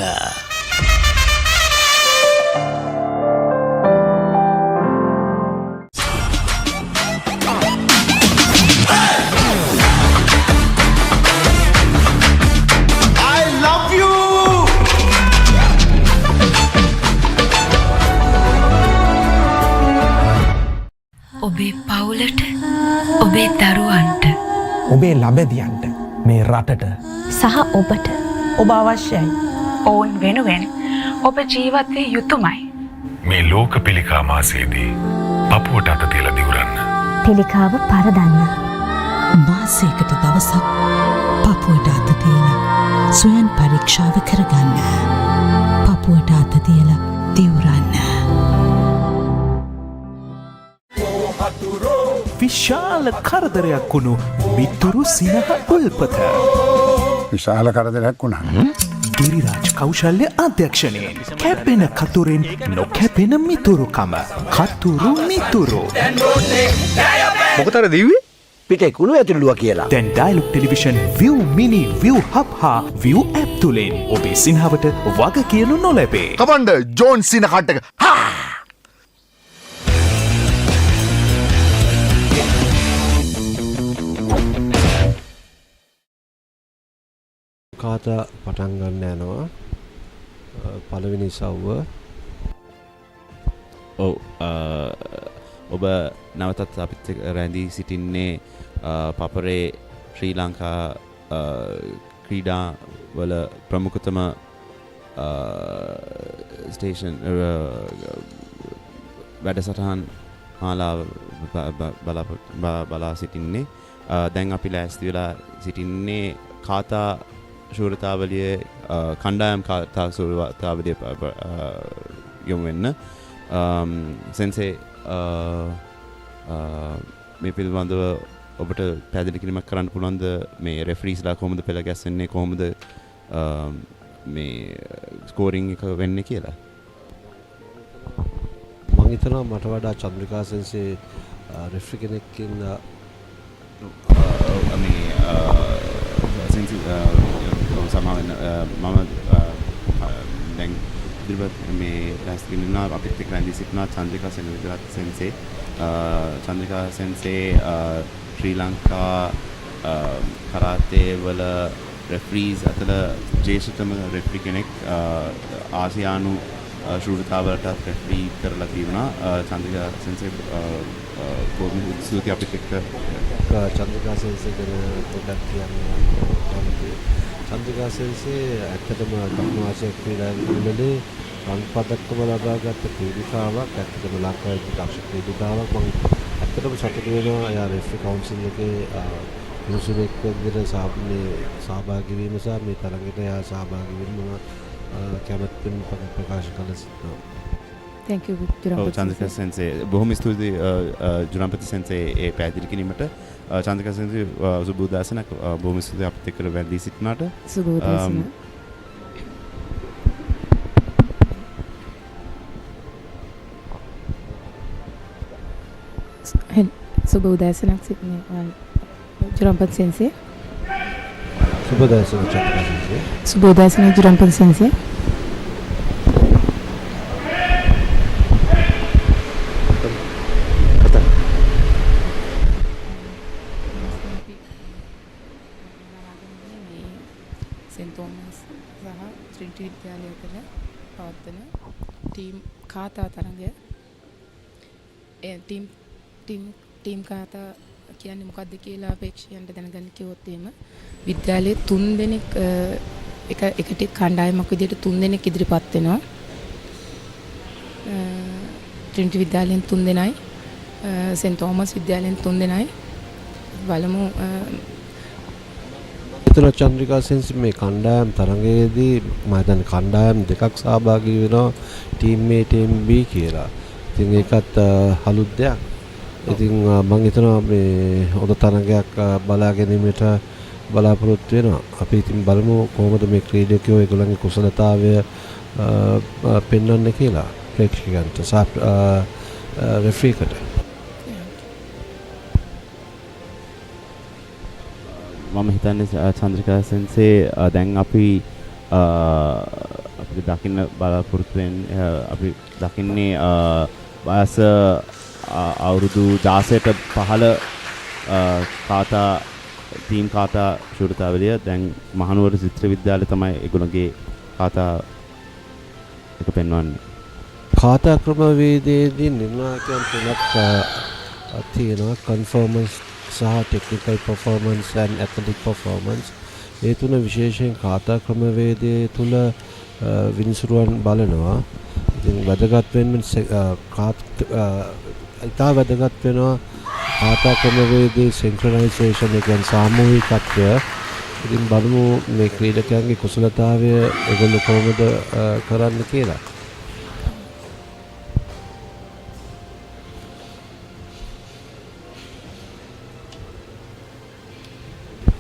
ඔබේ පවුලට ඔබේ දරුවන්ට ඔබේ ලබැදියන්ට මේ රටට සහ ඔබට ඔබ අවශ්‍යයි. ඔවුන් වෙනුවෙන් ඔබ ජීවත් විය යුතුමයි. මේ ලෝක පිළිකා මාසයේදී පපුවට අත තියලා දිවුරන්න. පිළිකාව පරදන්න. මාසයකට දවසක් පපුවට අත තියලා ස්වයන් පරීක්ෂාව කරගන්න. පපුවට අත තියලා දිවුරන්න. විශාල කරදරයක් වුණු මිතුරු සිනහ උල්පත. විශාල කරදරයක් වුණා. ගිරිරාජ් කෞශල්‍ය අධ්‍යක්ෂණයෙන් කැපෙන කතුරෙන් නොකැපෙන මිතුරුකම. කතුරු මිතුරු. මොකටද දීවි? පිටේ කුණු ඇතුළුවා කියලා. දැන් Dialog television ViU Mini ViU Hub හා ViU App තුලින් ඔබේ සිනහවට වග කියනු නොලැබේ. කමන්ඩ ජෝන් සිනහට කාතා පටන් ගන්න යනවා පළවෙනි සව්ව. ඔව් ඔබ නැවතත් අපිත් රැඳී සිටින්නේ පපරේ ශ්‍රී ලංකා ක්‍රීඩා වල ප්‍රමුඛතම ස්ටේෂන් වැඩසටහන් මාලාව බලා සිටින්නේ. දැන් අපි ලෑස්ති වෙලා සිටින්නේ කාතා ශූරතාවලිය කණ්ඩායම් කාතා ශූරතාවලිය යොමු වෙන්න. සෙන්සේ මේ පිළිබඳව ඔබට පැහැදිලි කිරීමක් කරන්න පුළුවන්ද? මේ රෙෆරීස්ලා කොහොමද පෙළ ගැස්වෙන්නේ, කොහොමද මේ ස්කෝරින් එක වෙන්නේ කියලා? මම හිතනවා මට වඩා චන්ද්‍රිකා සෙන්සේ රෙෆරි කෙනෙක් ඉන්න මේ සෙන්සි සමාවෙන්න මම දැන් ඉදිරියට මේ රැස්කින්නා අපිත් එක්ක රැඳී සිටිනවා චන්ද්‍රිකා සෙන්සේ. චන්ද්‍රිකා සෙන්සේ ශ්‍රී ලංකා කරාතේ වල රෙෆරීස් අතර ජේෂ්ඨතම රෙෆරි කෙනෙක්. ආසියානු ශූරතාවලට රෙෆරි කරලා තිබුණා. චන්ද්‍රිකා සෙන්සේ බොහොම ස්තුතියි අපිත් එක්ක චන්ද්‍රිකා සෙන්සේ ගැන පොඩ්ඩක් කියන්න. චන්ද්‍රිකා චන්ද්‍රිකා සෙන්සේ ඇත්තටම දක්ෂිණ ක්‍රීඩා විදුලේ රන් පදක්කම ලබාගත් ක්‍රීඩිකාවක් ඇත්තටම ලංකාවේ දක්ෂ ක්‍රීඩිකාවක් මම ඇත්තටම සතුටු වෙනවා එයා රෙෆරි කවුන්සිල් එකේ මුසුමෙක් විදිහට සහභාගී වීම සහ මේ තරඟයට එයා සහභාගී වෙන්න මම කැමැත්තෙන් ප්‍රකාශ කළ සිටිනවා. Thank you චන්ද්‍රිකා සෙන්සේ බොහොම ස්තුතියි ජුරම්පති සෙන්සේ ඒ පැහැදිලි කිරීමට. චන්ද්‍රිකා සෙන්සේ සුබෝදෑසනක් බොහොම ස්තුතියි අපිත් එක්ක වැඳී සිටිනාට. සුබෝදෑසන. සුබෝදෑසනක් සිටිනේ ජුරම්පති සෙන්සේ. සුබෝදෑසන චන්ද්‍රිකා සෙන්සේ. සුබෝදෑසන ජුරම්පති සෙන්සේ. Trinity විද්‍යාලය කළ පවත්වන ටීම් කාතා තරඟය ටීම් කාතා කියන්නේ මොකක්ද කියලා අපේක්ෂකයන්ට දැනගන්න කිව්වොත් එහෙම විද්‍යාලයේ 3 දෙනෙක් එකට කණ්ඩායමක් විදිහට 3 දෙනෙක් ඉදිරිපත් වෙනවා. Trinity විද්‍යාලයෙන් 3 දෙනයි සෙන්ට් තෝමස් විද්‍යාලයෙන් 3 දෙනයි බලමු. චන්ද්‍රිකා සෙන්ස් මේ කණ්ඩායම් තරඟයේදී මම හිතන්නේ කණ්ඩායම් දෙකක් සහභාගී වෙනවා ටීම් A ටීම් B කියලා. ඉතින් ඒකත් අලුත් දෙයක්. ඉතින් මම හිතනවා මේ හොඳ තරඟයක් බලා ගැනීමට බලාපොරොත්තු වෙනවා. අපි ඉතින් බලමු කොහොමද මේ ක්‍රීඩකයෝ ඒගොල්ලන්ගේ කුසලතාවය පෙන්වන්නේ කියලා ප්‍රේක්ෂකයන්ට සහ රෙෆරිකට. මම හිතන්නේ චන්ද්‍රිකා සෙන්සේ දැන් අපි අපිට දකින්න බලාපොරොත්තු වෙන්නේ අපි දකින්නේ වයස අවුරුදු 16ට පහළ කාතා ටීම් කාතා ශූරතාවලිය දැන් මහනුවර චිත්‍ර විද්‍යාලය තමයි ඒගොල්ලෝගේ කාතා එක පෙන්වන්නේ. කාතා ක්‍රමවේදයේදී නිර්ණායකයන් තුනක් තියෙනවා කන්ෆර්මන්ස් සහ technical performance and athletic performance. ඒ තුන විශේෂයෙන් කාතා ක්‍රමවේදයේ තුල විනිසුරුවන් බලනවා. ඉතින් වැදගත් වෙන්නේ ඉතා වැදගත් වෙනවා කාතා ක්‍රමවේදයේ සින්ක්‍රොනයිසේෂන් එක කියන්නේ සාමූහිකත්වය. ඉතින් බලමු මේ ක්‍රීඩකයන්ගේ කුසලතාවය ඒගොල්ලෝ කොහොමද කරන්නේ කියලා.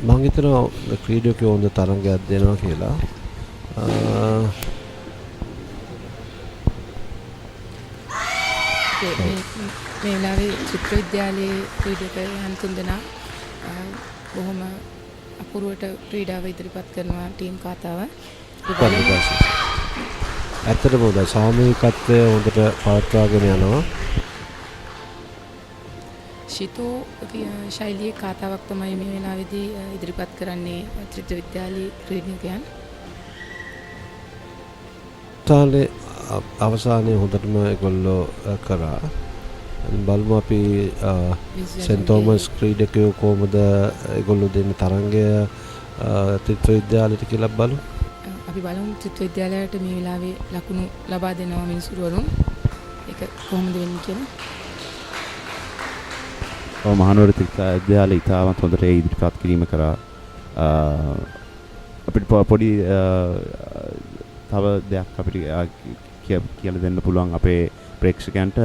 මම හිතනවා ක්‍රීඩකයෝ හොඳ තරඟයක් දෙනවා කියලා. මේ වෙලාවේ චිත්‍ර විද්‍යාලයේ ක්‍රීඩකයන් තුන්දෙනා බොහොම අපූර්වට ක්‍රීඩාව ඉදිරිපත් කරනවා ටීම් කාතාව. ඇත්තටම හොඳ සාමූහිකත්වය හොඳට පවත්වාගෙන යනවා. ශිතෝ ශෛලියේ කාතාවක් තමයි මේ වෙලාවේදී ඉදිරිපත් කරන්නේ චිත්‍ර විද්‍යාලයේ ක්‍රීඩකයන්. තාලේ අවසානයේ හොඳටම ඒගොල්ලෝ කරා. බලමු අපි සෙන්ට් තෝමස් ක්‍රීඩකයෝ කොහොමද ඒගොල්ලෝ දෙන්නේ තරඟය චිත්‍ර විද්‍යාලයට කියලා බලමු. අපි බලමු චිත්‍ර විද්‍යාලයට මේ වෙලාවේ ලකුණු ලබා දෙනවා මිනිසුරුවරුන්. ඒක කොහොමද වෙන්නේ කියලා. මහනුවර චිත්‍ර විද්‍යාලය ඉතාමත් හොඳට ඉදිරිපත් කිරීම කරා. අපිට පොඩි තව දෙයක් අපිට කියලා දෙන්න පුළුවන් අපේ ප්‍රේක්ෂකයන්ට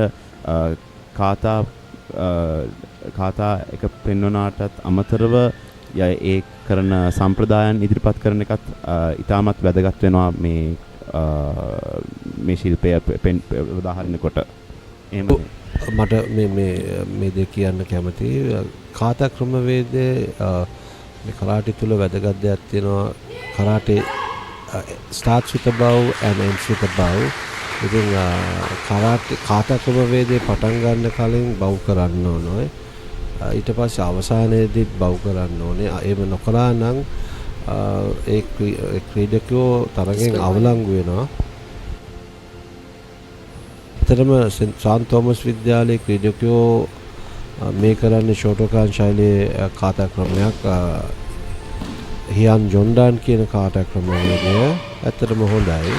කාතා එක පෙන්වනාටත් අමතරව ඒ කරන සම්ප්‍රදායන් ඉදිරිපත් කරන එකත් ඉතාමත් වැදගත් වෙනවා මේ ශිල්පය උදාහරණ කොට. එහෙම මට මේ දෙක කියන්න කැමතියි. කාතා ක්‍රමවේදයේ මේ කරාටි තුල වැදගත් දෙයක් තියෙනවා. Karate starts with a bow and ends with a bow. ඉතින් කාතා ක්‍රමවේදයේ පටන් ගන්න කලින් බව් කරන්න ඕනේ. ඊට පස්සේ අවසානයේදී බව් කරන්න ඕනේ. එහෙම නොකරා නම් ඒ ක්‍රීඩකයෝ තරගෙන් අවලංගු වෙනවා. ඇත්තටම සෙන්ට් තෝමස් විද්‍යාලයේ ක්‍රීඩකයෝ මේ කරන්නේ ෂෝටෝකාන් ශෛලියේ කාතා ක්‍රමයක්. හියන් ජොන්ඩාන් කියන කාටා ක්‍රමවේදය ඇත්තටම හොඳයි.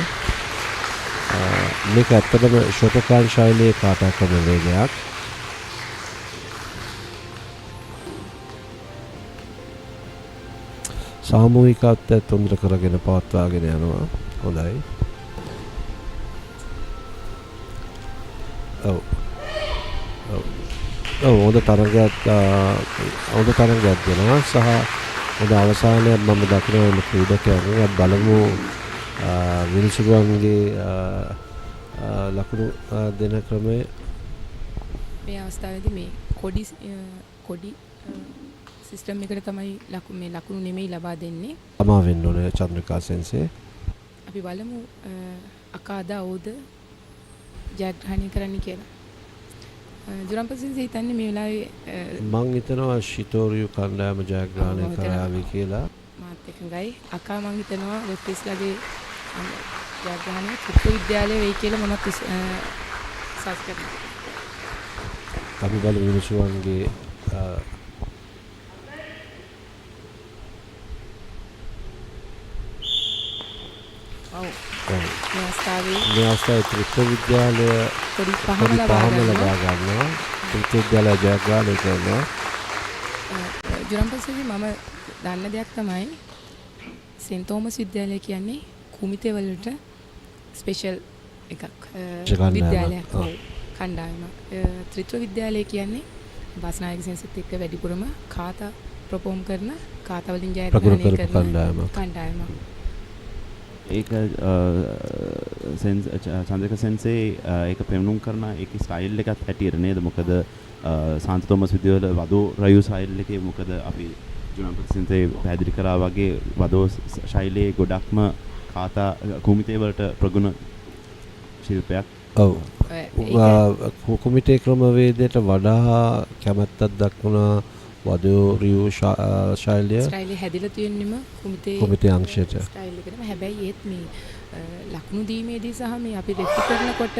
මේක ඇත්තටම ශෝටෝකාන් ශෛලියේ කාටා ක්‍රමවේදයක්. සාමූහිකත්වය තුන්දර කරගෙන පවත්වාගෙන යනවා. හොඳයි. හොඳ තරගයක් දෙනවා සහ හොඳ අවසානයක් මම දකිනවා මේ ක්‍රීඩකයන්ගේ බලමු විනිසුරුවන්ගේ ලකුණු දෙන ක්‍රමය. මේ අවස්ථාවේදී මේ කොඩි සිස්ටම් එකට තමයි ලකුණු නෙමෙයි ලබා දෙන්නේ. තමා වෙන්න ඕනේ චන්ද්‍රිකා සෙන්සේ. අපි බලමු අකාද අවුද ජයග්‍රහණය කරන්න කියලා. ජුරම්පත් සෙන්සේ හිතන්නේ මේ වෙලාවේ මං හිතනවා ශිතෝරියු කණ්ඩායම ජයග්‍රහණය කරාවි කියලා. මාත් එකඟයි. අකා මං හිතනවා වෙස්ටිස්ලාගේ ජයග්‍රහණය විශ්වවිද්‍යාලයේ වෙයි කියලා මමත් සාස් කරනවා. අපි බලමු විනිසුරුවන්ගේ මේ අවස්ථාවේ ත්‍රිත්ව විද්‍යාලය පොඩි පහම ලබා ගන්නවා. ත්‍රිත්ව විද්‍යාලය ජයග්‍රහණය කරනවා. ජුරම්පස්සේ මම දන්න දෙයක් තමයි සෙන්ට් තෝමස් විද්‍යාලය කියන්නේ කුමිතේ වලට ස්පෙෂල් එකක් විද්‍යාලයක් කණ්ඩායමක්. ත්‍රිත්ව විද්‍යාලය කියන්නේ බස්නායක සෙන්සෙත් එක්ක වැඩිපුරම කාතා ප්‍රොෆෝම් කරන කාතා වලින් ජයග්‍රහණය කරන කණ්ඩායමක්. ඒක චන්ද්‍රික සෙන්සේ ඒක පෙන්වුම් කරන ඒකේ ස්ටයිල් එකත් හැටියට නේද? මොකද සාන්ත තෝමස් විද්‍යාලය වදෝ රයු ස්ටයිල් එකේ මොකද අපි ජුනම්පත් සෙන්සේ පැහැදිලි කරා වගේ වදෝ ශෛලියේ ගොඩක්ම කාතා කුමිතේ වලට ප්‍රගුණ ශිල්පයක්. ඔව්. කුමිතේ ක්‍රමවේදයට වඩා කැමැත්තක් දක්වන වදෝ රියු ශෛලිය හැදිලා තියෙන්නම කුමිතේ අංශයට ස්ටයිල් එකටම. හැබැයි ඒත් මේ ලකුණු දීමේදී සහ මේ අපි රෙක්ටි කරනකොට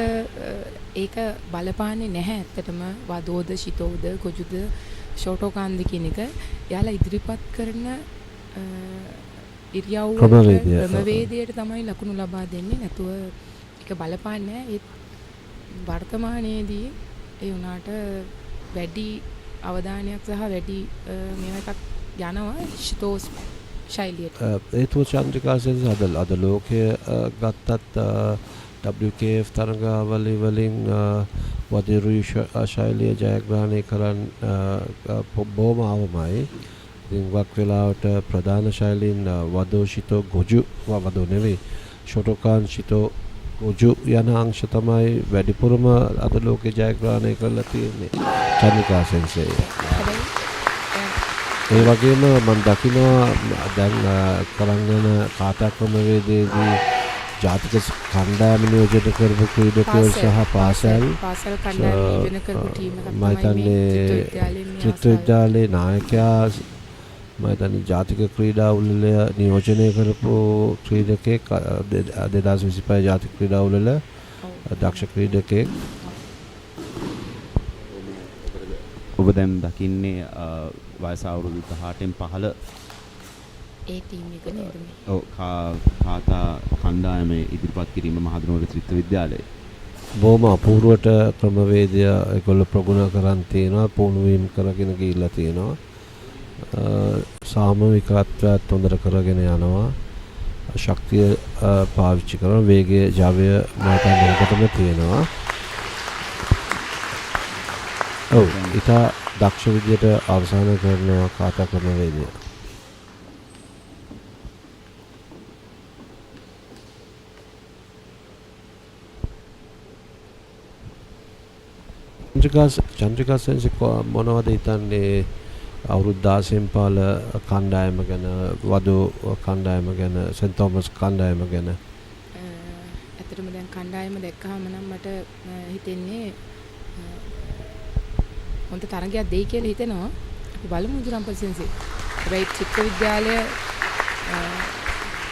ඒක බලපාන්නේ නැහැ ඇත්තටම වදෝද ශිතෝද කොජුද ෂෝටෝකාන්ද කියන එක. එයාලා ඉදිරිපත් කරන ඉරියව් ක්‍රමවේදයට තමයි ලකුණු ලබා දෙන්නේ. නැතුව ඒක බලපාන්නේ නැහැ. ඒත් වර්තමානයේදී ඒ උනාට වැඩි අවධානයක් සහ වැඩි මේවා එකක් යනවා ශිතෝස් ශෛලියට. ඒත් චන්ද්‍රිකා සෙන්සේ අද ලෝකයේ ගත්තත් WKF තරගාවලි වලින් වදිරු ශෛලිය ජයග්‍රහණය කරන් බොහොම අවමයි. ඉතින් වක් වෙලාවට ප්‍රධාන ශෛලීන් වදෝ ශිතෝ ගොජු වදෝ නෙවෙයි ෂෝටෝකාන් ශිතෝ ගොජු යන අංශ තමයි වැඩිපුරම අද ලෝකේ ජයග්‍රහණය කරලා තියෙන්නේ චන්ද්‍රිකා සෙන්සේ. ඒ වගේම මම දකිනවා දැන් කරන් යන කාටා ක්‍රමවේදයේදී ජාතික කණ්ඩායම නියෝජනය කරපු ක්‍රීඩකයෝ සහ පාසල් කණ්ඩායම නියෝජනය කරපු ටීම් එකක් තමයි ත්‍රිත්ව විද්‍යාලයේ නායකයා මම හිතන්නේ ජාතික ක්‍රීඩා උළෙල නියෝජනය කරපු ක්‍රීඩකෙක් 2025 ජාතික ක්‍රීඩා උළෙල දක්ෂ ක්‍රීඩකෙක්. ඔබ දැන් දකින්නේ වයස අවුරුදු 18න් පහළ ඒ ටීම් එක නේද මේ? ඔව් කාතා කණ්ඩායමේ ඉදිරිපත් කිරීම මහදුනුවර ත්‍රිත්ව විද්‍යාලයේ බොහොම අපූර්වට ක්‍රමවේදය ඒගොල්ලෝ ප්‍රගුණ කරන් තියෙනවා. පුහුණුවීම් කරගෙන ගිහිල්ලා තියෙනවා. සාමූහිකත්වයත් හොඳට කරගෙන යනවා. ශක්තිය පාවිච්චි කරන වේගයේ ජවය මතන් මොකටම තියෙනවා. ඔව් ඉතා දක්ෂ විදියට අවසන් කරනවා කාටා ක්‍රමවේදය. චන්ද්‍රිකා සෙන්සේ මොනවද හිතන්නේ අවුරුදු 16න් පහළ කණ්ඩායම ගැන වදෝ කණ්ඩායම ගැන සෙන්ට් තෝමස් කණ්ඩායම ගැන? ඇත්තටම දැන් කණ්ඩායම දැක්කහම නම් මට හිතෙන්නේ හොඳ තරගයක් දෙයි කියලා හිතෙනවා. අපි බලමු ජුරම්පත් සෙන්සේ. හැබැයි ත්‍රිත්ව විද්‍යාලය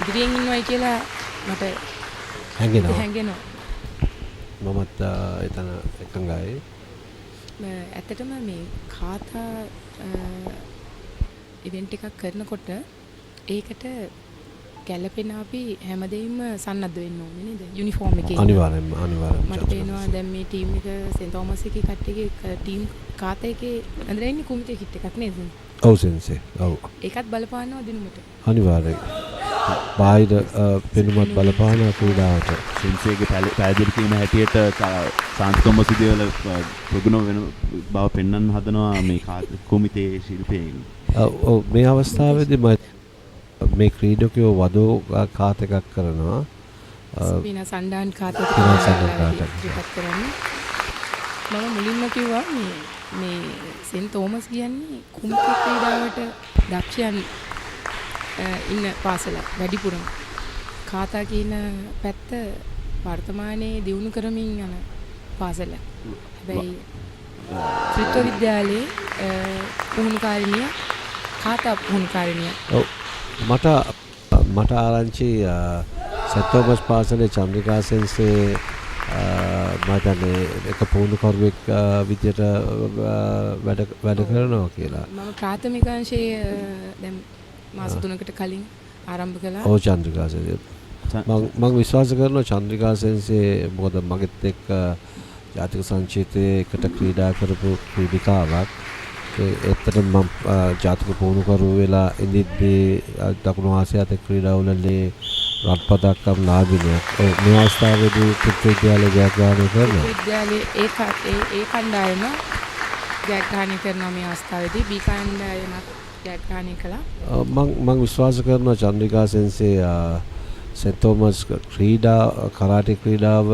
ඉදිරියෙන් ඉන්නවයි කියලා මට හැඟෙනවා. මමත් එතන එකඟයි. ඇත්තටම මේ කාතා ඉවෙන්ට් එකක් කරනකොට ඒකට ගැලපෙන අපි හැමදේම සන්නද්ධ වෙන්න ඕනේ නේද? යුනිෆෝම් එකේ. අනිවාර්යෙන්ම මට පේනවා දැන් මේ ටීම් එක සෙන්ට් තෝමස් එකේ කට්ටියගේ ටීම් කාතා එකේ අඳලා ඉන්නේ කුමිටේ කිට් එකක් නේද? ඔව් සෙන්සේ. ඔව්. ඒකත් බලපානවා දිනුමට. අනිවාර්යයෙන්. බාහිර පෙනුමත් බලපාන ක්‍රීඩාවට. සෙන්සේගේ පැහැදිලි කිරීම හැටියට සාන්ති තෝමස් විදියවල ප්‍රගුණ වෙන බව පෙන්වන්න හදනවා මේ කුමිතේ ශිල්පයෙන්. ඔව් මේ අවස්ථාවේදී මේ ක්‍රීඩකයෝ වදෝ කාත එකක් කරනවා. ස්පින සන්ඩාන් කාත එකක් කරන්නේ. මම මුලින්ම කිව්වා මේ සෙන්ට් තෝමස් කියන්නේ කුමිතේ ක්‍රීඩාවට දක්ෂයන් ඉන්න පාසල වැඩිපුරම කාතා කියන පැත්ත වර්තමානයේ දියුණු කරමින් යන පාසල. හැබැයි ත්‍රිත්ව විද්‍යාලයේ පුහුණුකාරිනිය කාතා පුහුණුකාරිනිය. ඔව් මට ආරංචි සෙන්ට් තෝමස් පාසලේ චන්ද්‍රිකා සෙන්සේ මතනේ එක පුහුණුකරුවෙක් විදියට වැඩ කරනවා කියලා. මම ප්‍රාථමික අංශයේ දැන් මාස 3කට කලින් ආරම්භ කළා. ඔව් චන්ද්‍රිකා සෙන්සේ මම විශ්වාස කරනවා චන්ද්‍රිකා සෙන්සේ මොකද මගෙත් එක්ක ජාතික සංචිතයේ එකට ක්‍රීඩා කරපු ක්‍රීඩිකාවක්. ඇත්තටම මම ජාතික පුහුණුකරුව වෙලා ඉඳිද්දී දකුණු ආසියාවේ ක්‍රීඩාවලදී රත්පතක්ම් ලාභිනියක්. මේ අවස්ථාවේදී ත්‍රිත්ව විද්‍යාලයේ ජයග්‍රහණය කරනවා. විද්‍යාලයේ ඒ කණ්ඩායම ජයග්‍රහණය කරනවා මේ අවස්ථාවේදී. බී කණ්ඩායමත් ජයග්‍රහණය කළා. මම විශ්වාස කරනවා චන්ද්‍රිකා සෙන්සේ සෙන්ට් තෝමස් කරාටි ක්‍රීඩාව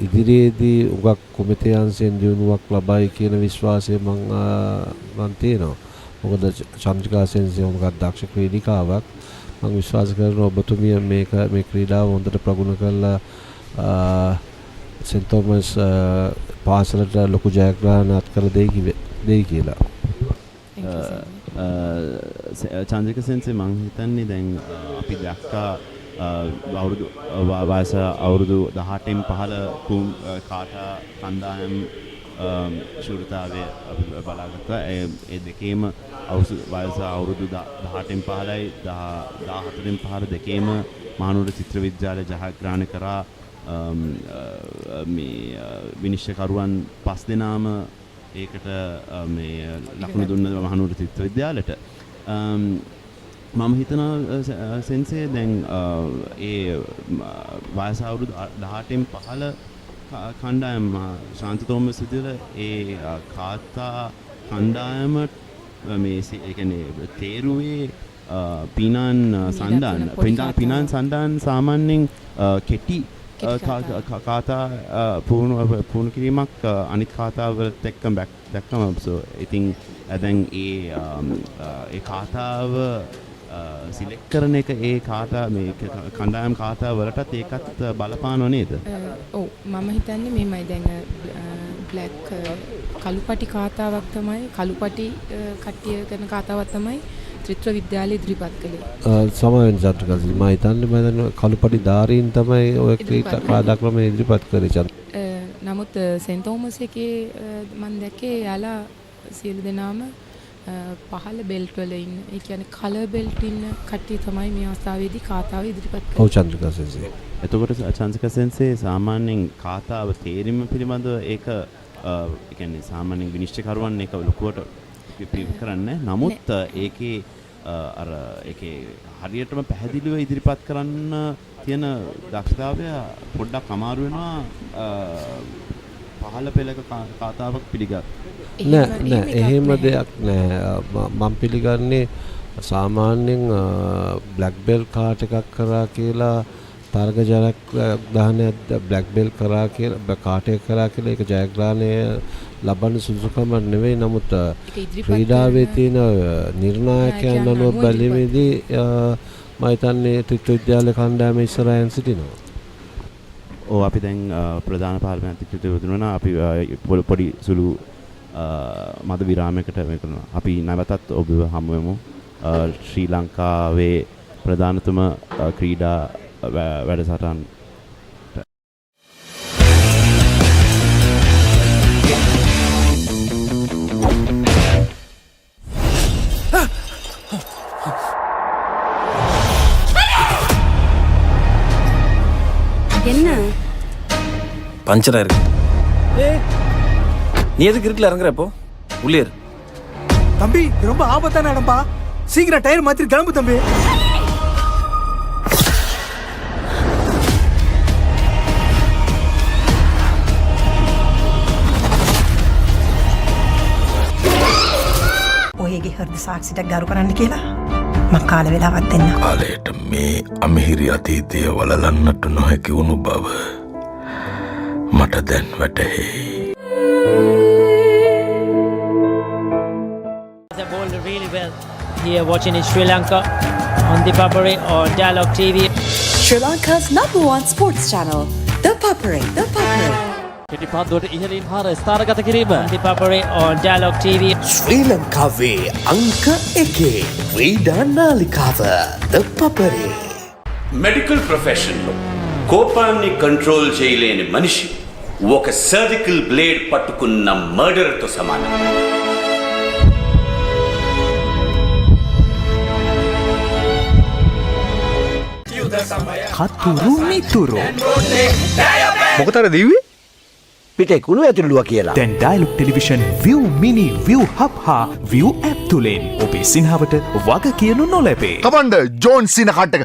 ඉදිරියේදී උගක් කුමිතේ අංශයෙන් දියුණුවක් ලබයි කියන විශ්වාසය මම තියෙනවා. මොකද චන්ද්‍රිකා සෙන්සේ උගක් දක්ෂ ක්‍රීඩිකාවක්. මම විශ්වාස කරනවා ඔබතුමිය මේ ක්‍රීඩාව හොඳට ප්‍රගුණ කරලා සෙන්ට් තෝමස් පාසලට ලොකු ජයග්‍රහණයක් කර දෙයි කියලා. චන්ද්‍රික සෙන්සේ මං හිතන්නේ දැන් අපි දැක්කා අවුරුදු 18න් පහළ කාටා කණ්ඩායම් ශූරතාවය අපි බලාගත්තා. ඒ දෙකේම වයස අවුරුදු 18න් පහළයි 14න් පහළ දෙකේම මහනුවර චිත්‍ර විද්‍යාලය ජයග්‍රහණය කරා. මේ විනිශ්චයකරුවන් 5 දෙනාම ඒකට මේ ලකුණු දුන්න මහනුවර චිත්‍ර විද්‍යාලයට. මම හිතනවා සෙන්සේ දැන් ඒ වයස අවුරුදු 18න් පහළ කණ්ඩායම ශාන්ති තෝමස් විදිහට ඒ කාතා කණ්ඩායම මේ ඒ කියන්නේ තේරුවේ පිනාන් සන්ඩාන් සාමාන්‍යයෙන් කෙටි කාතා පුහුණු කිරීමක් අනිත් කාතාවලත් එක්ක දැක්කම ඉතින් දැන් ඒ කාතාව සිලෙක්ට් කරන එක ඒ කාතා මේ කණ්ඩායම් කාතා වලටත් ඒකත් බලපානව නේද? ඔව් මම හිතන්නේ මෙහෙමයි දැන් බ්ලැක් කළුපටි කාතාවක් තමයි කළුපටි කට්ටිය කරන කාතාවක් තමයි ත්‍රිත්ව විද්‍යාලයේ ඉදිරිපත් කළේ. සමාවෙන් ජාතකල් මම හිතන්නේ මම කළුපටි ධාරීන් තමයි ඔය ක්‍රීඩා ක්‍රම ඉදිරිපත් කරේ. නමුත් සෙන්ට් තෝමස් එකේ මම දැක්කේ යාලා සියලු දෙනාම පහළ බෙල්ට් වල ඉන්න. ඒ කියන්නේ කලර් බෙල්ට් ඉන්න කට්ටිය තමයි මේ අවස්ථාවේදී කාතාව ඉදිරිපත් කරන්නේ. ඔව් චන්ද්‍රිකා සෙන්සේ. එතකොට චන්ද්‍රිකා සෙන්සේ සාමාන්‍යයෙන් කාතාව තේරීම පිළිබඳව ඒක ඒ කියන්නේ සාමාන්‍යයෙන් විනිශ්චයකරුවන් ඒක ලොකුවට පිළිපිට කරන්නේ. නමුත් ඒකේ අර ඒකේ හරියටම පැහැදිලිව ඉදිරිපත් කරන්න තියෙන දක්ෂතාවය පොඩ්ඩක් අමාරු වෙනවා පහළ පෙළක කාතාවක් පිළිගන්න. නෑ එහෙම දෙයක් නෑ. මම පිළිගන්නේ සාමාන්‍යයෙන් බ්ලැක් බෙල්ට් කාට් එකක් කරා කියලා තරග ජයග්‍රහණයක් බ්ලැක් බෙල්ට් කරා කියලා කාට් එක කරා කියලා ඒක ජයග්‍රහණය ලබන්න සුදුසුකමක් නෙවෙයි. නමුත් ක්‍රීඩාවේ තියෙන නිර්ණායකයන් අනුව බැලීමේදී මම හිතන්නේ ත්‍රිත්ව විද්‍යාල කණ්ඩායම ඉස්සරහින් සිටිනවා. ඔව් අපි දැන් ප්‍රධාන පාර්ලිමේන්තු අධිපතිතුමා දුන්නා. අපි පොඩි සුළු මද විරාමයකට මේ කරනවා. අපි නැවතත් ඔබව හමු වෙමු. ශ්‍රී ලංකාවේ ප්‍රධානතම ක්‍රීඩා වැඩසටහන් என்ன பஞ்சரா இருக்கு. நீ எதுக்கு இருட்டில் இறங்குற இப்போ? உள்ளே இரு. தம்பி ரொம்ப ஆபத்தான இடம்பா. சீக்கிரம் டயர் மாத்தி கிளம்பு தம்பி. ඔයගේ හෘද සාක්ෂියක් ගරු කරන්න කියලා මම කාල වේලාවක් දෙන්න. කාලයට මේ අමිහිරි අතීතය වලලන්නට නොහැකි වුණු බව මට දැන් වැටහෙයි. Really well here watching in Sri Lanka on ThePapare or Dialog TV. Sri Lanka's #1 sports channel, ThePapare. පිටිපන්දුවට ඉහළින් හර ස්ථානගත කිරීම ThePapare on Dialog TV. ශ්‍රී ලංකාවේ අංක 1 ක්‍රීඩා නාලිකාව ThePapare. మెడికల్ ప్రొఫెషన్లో కోపాన్ని కంట్రోల్ చేయలేని మనిషి ఒక సర్జికల్ బ్లేడ్ పట్టుకున్న మర్డర్తో సమానం. කතුරු මිතුරු මොකටද දීවි? පිටේ කුණු ඇතුළුවා කියලා. දැන් Dialog television ViU Mini ViU Hub හා ViU App තුලින් ඔබේ සිනහවට වග කියනු නොලැබේ. කමන්ඩ John සින කට්ටක.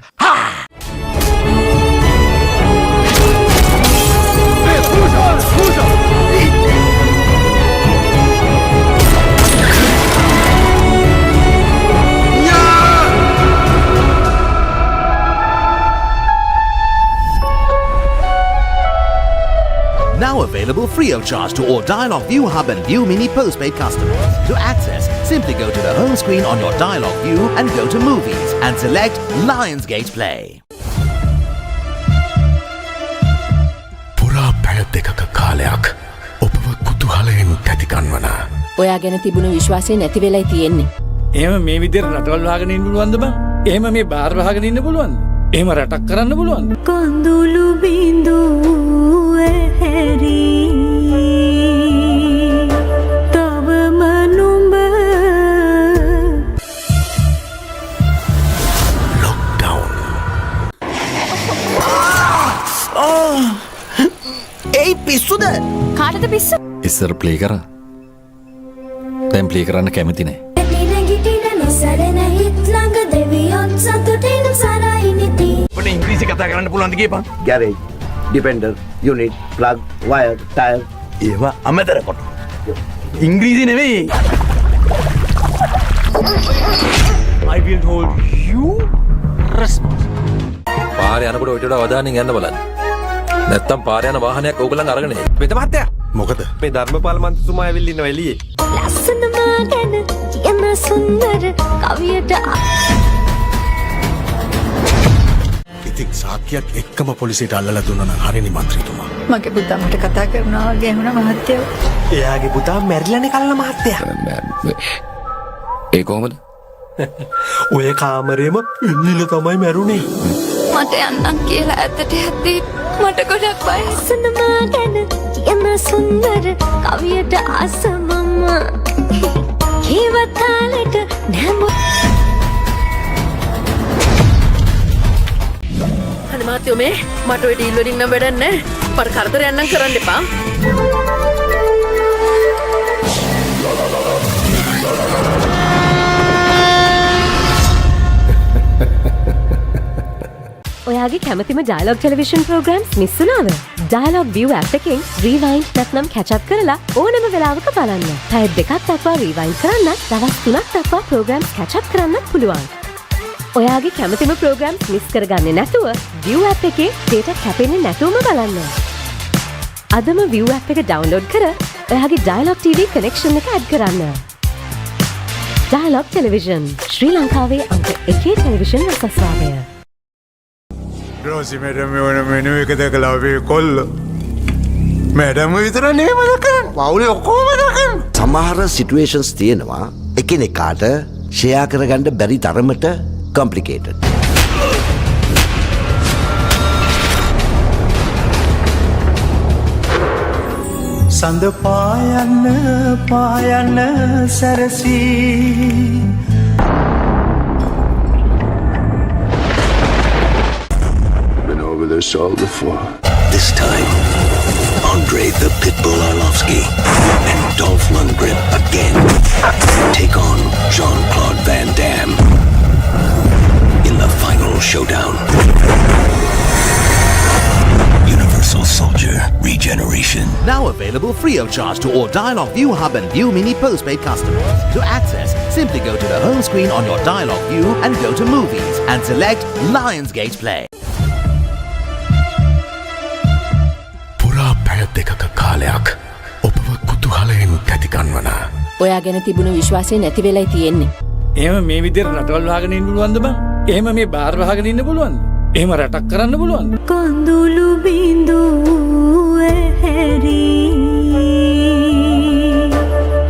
Now available free of charge to all Dialog ViU Hub and ViU Mini postpaid customers. To access, simply go to the home screen on your Dialog ViU and go to Movies and select Lionsgate Play. පුරා පැය දෙකක කාලයක් ඔබව කුතුහලයෙන් තැතිගන්වන ඔයා ගැන තිබුණු විශ්වාසය නැති වෙලයි තියෙන්නේ. එහෙම මේ විදිහට රටවල් වහගෙන ඉන්න පුළුවන්ද බං? එහෙම මේ බාර් වහගෙන ඉන්න පුළුවන්ද? එහෙම රටක් කරන්න පුළුවන්ද? කොඳුළු බිඳුව හැරි තවම නුඹ ලොක්ඩවුන්. ඒයි පිස්සුද? කාටද පිස්සු? ඉස්සර ප්ලේ කරා. දැන් ප්ලේ කරන්න කැමති නෑ. ඔබට ඉංග්‍රීසි කතා කරන්න පුළුවන්ද කියපන්? Garage, defender, unit, plug, wire, tyre. ඒවා අමතර කොට. ඉංග්‍රීසි නෙවෙයි. I will hold you responsible. පාරේ යනකොට ඔයිට වඩා අවධානයෙන් යන්න බලන්න. නැත්තම් පාරේ යන වාහනයක් ඕගොල්ලන් අරගෙන එයි. වෙත මහත්තයා මොකද? මේ ධර්මපාල මන්ත්‍රීතුමා ඇවිල්ලා ඉන්නවා එළියේ. ලස්සන මා ගැන කියන සුන්දර කවියට ඉතින් සාක්කියක් එක්කම පොලිසියට අල්ලලා දුන්නා නම් හරිනේ මන්ත්‍රීතුමා. මගේ පුතා මට කතා කරනවා වගේ වුණා මහත්තයෝ. එයාගේ පුතා මැරිලානේ කල්ල මහත්තයා. ඒ කොහමද? ඔය කාමරේම ඉන්නල තමයි මැරුණේ. මට යන්නම් කියලා ඇත්තට යද්දී මට ගොඩක් බයයි. ලස්සන මා ගැන කියන සුන්දර කවියට ආස මම කීවතාලට නැම අනේ මාත්‍යෝ මේ මට ඔය ඩීල් වලින් නම් වැඩක් නැහැ. මට කරදරයක් නම් කරන්න එපා. ඔයාගේ කැමතිම ඩයලොග් ටෙලිවිෂන් ප්‍රෝග්‍රෑම්ස් මිස් වුණාද? ඩයලොග් ViU app එකෙන් රීවයින්ඩ් නැත්නම් කැච් අප් කරලා ඕනම වෙලාවක බලන්න. පැය දෙකක් දක්වා රීවයින්ඩ් කරන්නත්, දවස් 3ක් දක්වා ප්‍රෝග්‍රෑම්ස් කැච් අප් කරන්නත් පුළුවන්. ඔයාගේ කැමතිම ප්‍රෝග්‍රෑම්ස් මිස් කරගන්නේ නැතුව ViU app එකේ data කැපෙන්නේ නැතුවම බලන්න. අදම ViU app එක ඩවුන්ලෝඩ් කර ඔයාගේ ඩයලොග් TV කනෙක්ෂන් එක ඇඩ් කරන්න. ඩයලොග් ටෙලිවිෂන් ශ්‍රී ලංකාවේ අංක 1 ටෙලිවිෂන් රසස්වාදය. රෝසි මැඩම් මේ මෙනු එක දැකලා අපි කොල්ල. මැඩම් විතර නේම දකන්. පවුලේ ඔක්කොම දකන්. සමහර සිටුේෂන්ස් තියෙනවා එකිනෙකාට ෂෙයා කරගන්න බැරි තරමට කොම්ප්ලිකේටඩ්. සඳ පායන්න සැරසී Been over this all before. This time, Andre the Pitbull Arlovsky and Dolph Lundgren again take on Jean-Claude Van Damme in the final showdown. Universal Soldier Regeneration. Now available free of charge to all Dialog ViU Hub and ViU Mini postpaid customers. To access, simply go to the home screen on your Dialog ViU and go to Movies and select Lionsgate Play. පුරා පැය දෙකක කාලයක් ඔබව කුතුහලයෙන් තැතිගන්වන ඔයා ගැන තිබුණු විශ්වාසය නැති වෙලයි තියෙන්නේ. එහෙම මේ විදිහට රටවල් වහගෙන ඉන්න පුළුවන්ද බං? එහෙම මේ බාර් වහගෙන ඉන්න පුළුවන්ද? එහෙම රටක් කරන්න පුළුවන්ද? කොඳුළු බිඳුව හැරි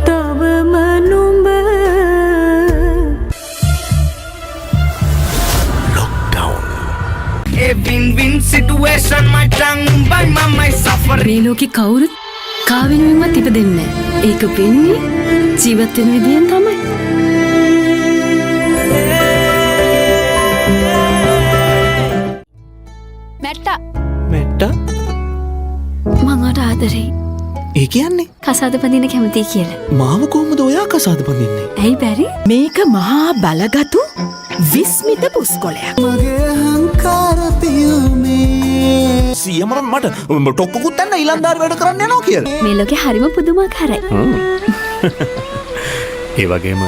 තවම නුඹ lockdown. A win-win situation my tongue by my suffer. මේ ලෝකේ කවුරුත් කාවෙනුවෙන්වත් ඉපදෙන්නේ නැහැ. ඒක වෙන්නේ ජීවත් වෙන විදියෙන් තමයි. මැට්ටා මං ඔයාට ආදරෙයි. ඒ කියන්නේ කසාද බඳින්න කැමතියි කියලා. මාව කොහොමද ඔයා කසාද බඳින්නේ? ඇයි බැරි? මේක මහා බලගතු විස්මිත පුස්කොලයක්. මගේ අහංකාර පියුමේ සියමර මට ටොක්කුකුත් දැන්න ඊලන්දාරි වැඩ කරන්න යනවා කියලා. මේ ලෝකේ හරිම පුදුමාකාරයි. ඒ වගේම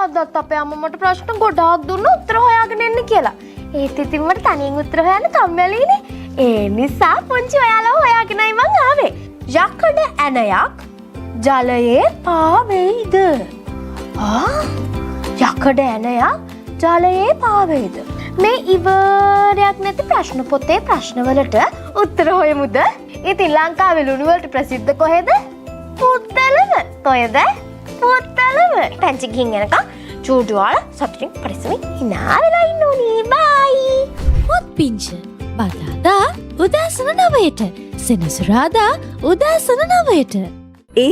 අදත් අපේ අම්මට ප්‍රශ්න ගොඩාක් දුන්න උත්තර හොයාගෙන එන්න කියලා. ඒත් ඉතින් මට තනියෙන් උත්තර හොයන්න කම්මැලිනේ. ඒ නිසා පුංචි ඔයාලව හොයාගෙනයි මං ආවේ. යකඩ ඇණයක් ජලයේ පාවෙයිද? යකඩ ඇණයක් ජලයේ පාවෙයිද? මේ ඉවරයක් නැති ප්‍රශ්න පොතේ ප්‍රශ්නවලට උත්තර හොයමුද? ඉතින් ලංකාවේ ලුණු වලට ප්‍රසිද්ධ කොහෙද? පුත්තලම. කොහෙද? පුත්තලම. පැංචි ගිහින් එනකම් චූඩුවාල සතුටින් පරිස්සමින් hina වෙලා ඉන්න ඕනේ. බයි. මොත් පිංච. බදාදා උදෑසන 9ට. සෙනසුරාදා උදෑසන 9ට. A+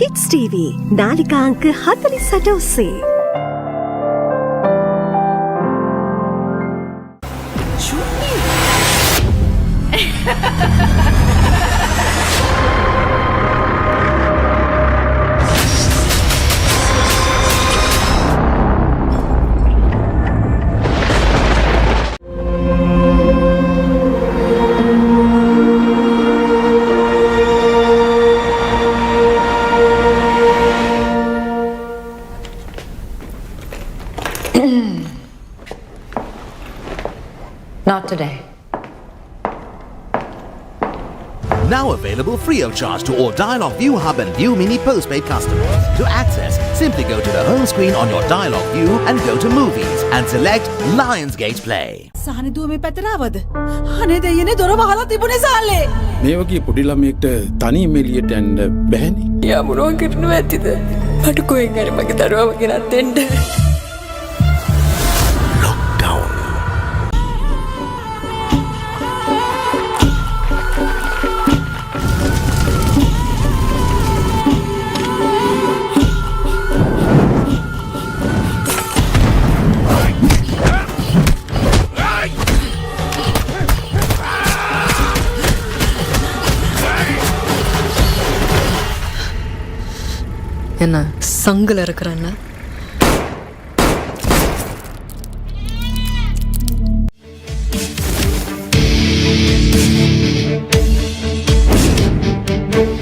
Kids TV නාලිකා අංක 48 ඔස්සේ. Not today. Now available free of charge to all Dialog ViU Hub and ViU Mini postpaid customers. To access, simply go to the home screen on your Dialog ViU and go to Movies and select Lionsgate Play. සහනි දුව මේ පැත්තට ආවද? අනේ දෙයනේ දොර වහලා තිබුණේ සාලේ. මේ වගේ පොඩි ළමයෙක්ට තනියම එළියට යන්න බැහැනේ. යා මොනවා කරනව ඇතිද? මට කොහෙන් හරි මගේ දරුවව ගෙනත් දෙන්න. එන සංගලර කරන්න.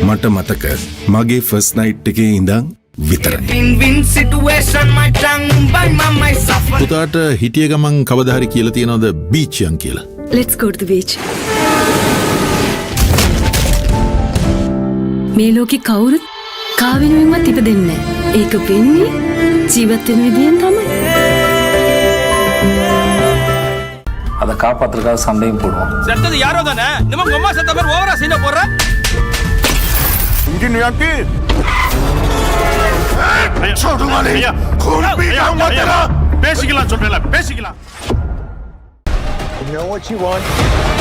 මට මතක මගේ ෆස්ට් නයිට් එකේ ඉඳන් විතරයි. Win-win situation my tongue by my suffer. පුතාට හිටිය ගමන් කවදා හරි කියලා තියනවද බීච් යන් කියලා? Let's go to the beach. මේ ලෝකේ කවුරුත් කාවෙනුවෙන්වත් ඉපදෙන්නේ නැහැ. ඒක වෙන්නේ ජීවත් වෙන විදියෙන් තමයි. அதை காப்பாத்துறதுக்காக சண்டையும் போடுவோம். செத்தது யாரோ தானே? நம்ம அம்மா செத்த மாதிரி ஓவரா சீனை போடுற? இன்ஜின் யாக்கி छोड़ू वाले खून पी जाऊंगा तेरा பேசிக்கலாம் சொல்றேல பேசிக்கலாம். You know what you want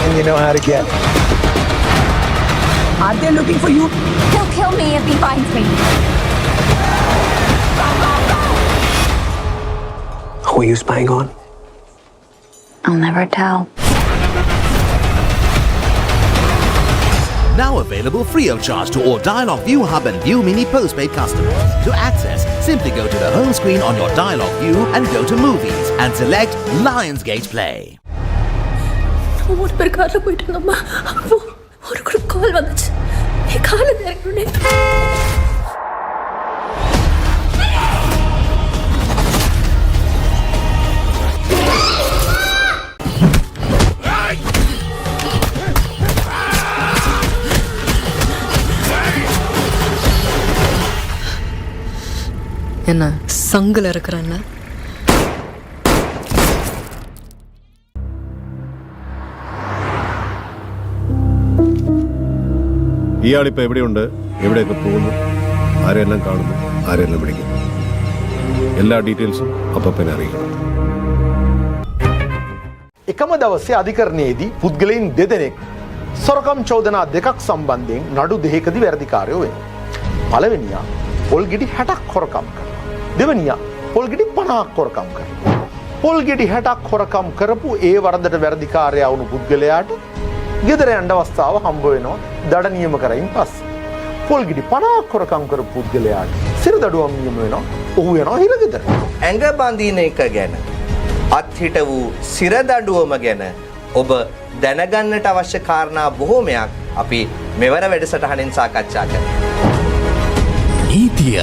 and you know how to get it. Are they looking for you? He'll kill me if he finds me. Who are you spying on? I'll never tell. Now available free of charge to all Dialog ViU Hub and ViU Mini postpaid customers. To access, simply go to the home screen on your Dialog ViU and go to Movies and select Lionsgate Play. ஒரு பேர் கார்ல போயிட்டு இருந்தோம்மா அப்போ ஒரு group call வந்துச்சு நீ காலை இறங்கணுனே என்ன சங்கில் இருக்கிறேன்னு ഇയാളിപ്പോൾ എവിടെയുണ്ട് എവിടെയൊക്കെ പോകുന്നു ആരെല്ലാം കാണുന്നു ആരെല്ലാം വിളിക്കുന്നു എല്ലാ ഡീറ്റെയിൽസും അപ്പം അറിയിക്കണം එකම දවසේ අධිකරණයේදී පුද්ගලයන් දෙදෙනෙක් සොරකම් චෝදනා දෙකක් සම්බන්ධයෙන් නඩු දෙකකදී වැරදිකාරයෝ වෙනවා. පළවෙනියා පොල්ගෙඩි 60ක් හොරකම් කරනවා. දෙවෙනියා පොල්ගෙඩි 50ක් හොරකම් කරනවා. පොල්ගෙඩි 60ක් හොරකම් කරපු ඒ වරදට වැරදිකාරයා වුණු පුද්ගලයාට ගෙදර යන්න අවස්ථාව හම්බ වෙනවා දඩ නියම කරයින් පස්සේ. පොල්ගෙඩි 50ක් හොරකම් කරපු පුද්ගලයාට සිර දඩුවම් නියම වෙනවා. ඔහු යනවා හිර ගෙදර. ඇඟ බඳින එක ගැන අත්හිට වූ සිරදඩුවම ගැන ඔබ දැනගන්නට අවශ්‍ය කාරණා බොහෝමයක් අපි මෙවර වැඩසටහනෙන් සාකච්ඡා කරමු. නීතිය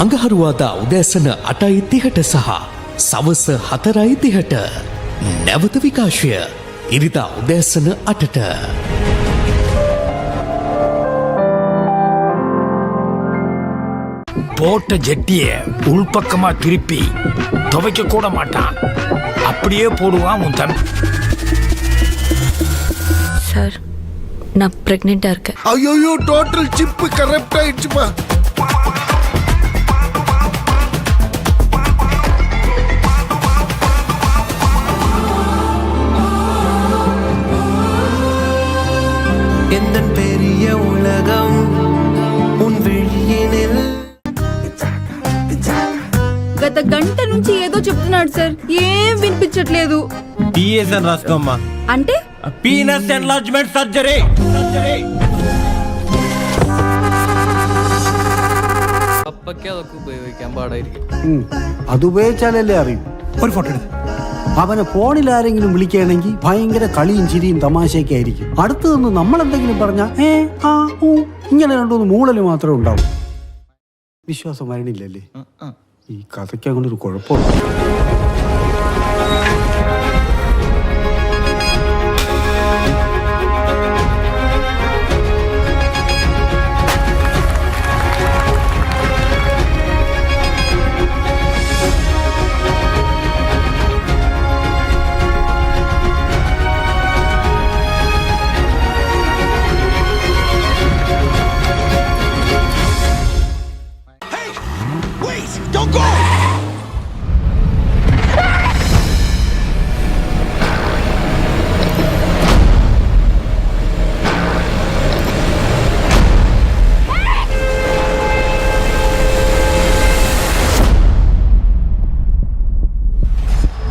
අඟහරුවාදා උදෑසන 8:30ට සහ සවස 4:30ට නැවත විකාශය ඉරිදා උදෑසන 8ට. போட்ட ஜெட்டிய உள்பக்கமா திருப்பி துவைக்க கூட மாட்டான் அப்படியே போடுவான் உன் தம்பி. சார் நான் பிரெக்னெண்டா இருக்கேன். ஐயோ டோட்டல் சிப் கரெக்ட் ஆயிடுச்சுமா. எந்தன் பெரிய உலகம் உன் வெளியினில் గత గంట నుంచి ఏదో చెప్తున్నాడు సార్ ఏం వినిపించట్లేదు. పిఎస్ఎన్ రాసుకోమ్మా. అంటే పీనస్ ఎన్లార్జ్మెంట్ సర్జరీ. അപ്പൊക്കെ അതൊക്കെ ഉപയോഗിക്കാൻ പാടായിരിക്കും. അത് ഉപയോഗിച്ചാലല്ലേ അറിയൂ. ഒരു ഫോട്ടോ എടുത്ത് അവനെ ഫോണിൽ ആരെങ്കിലും വിളിക്കുകയാണെങ്കിൽ ഭയങ്കര കളിയും ചിരിയും തമാശയൊക്കെ ആയിരിക്കും. അടുത്ത് നിന്ന് നമ്മളെന്തെങ്കിലും പറഞ്ഞാൽ ഇങ്ങനെ രണ്ടൊന്ന് മൂളല് മാത്രമേ ഉണ്ടാവൂ. വിശ്വാസം വരണില്ലല്ലേ? ഈ കഥയ്ക്ക് അങ്ങനെ ഒരു കുഴപ്പമില്ല. Don't go!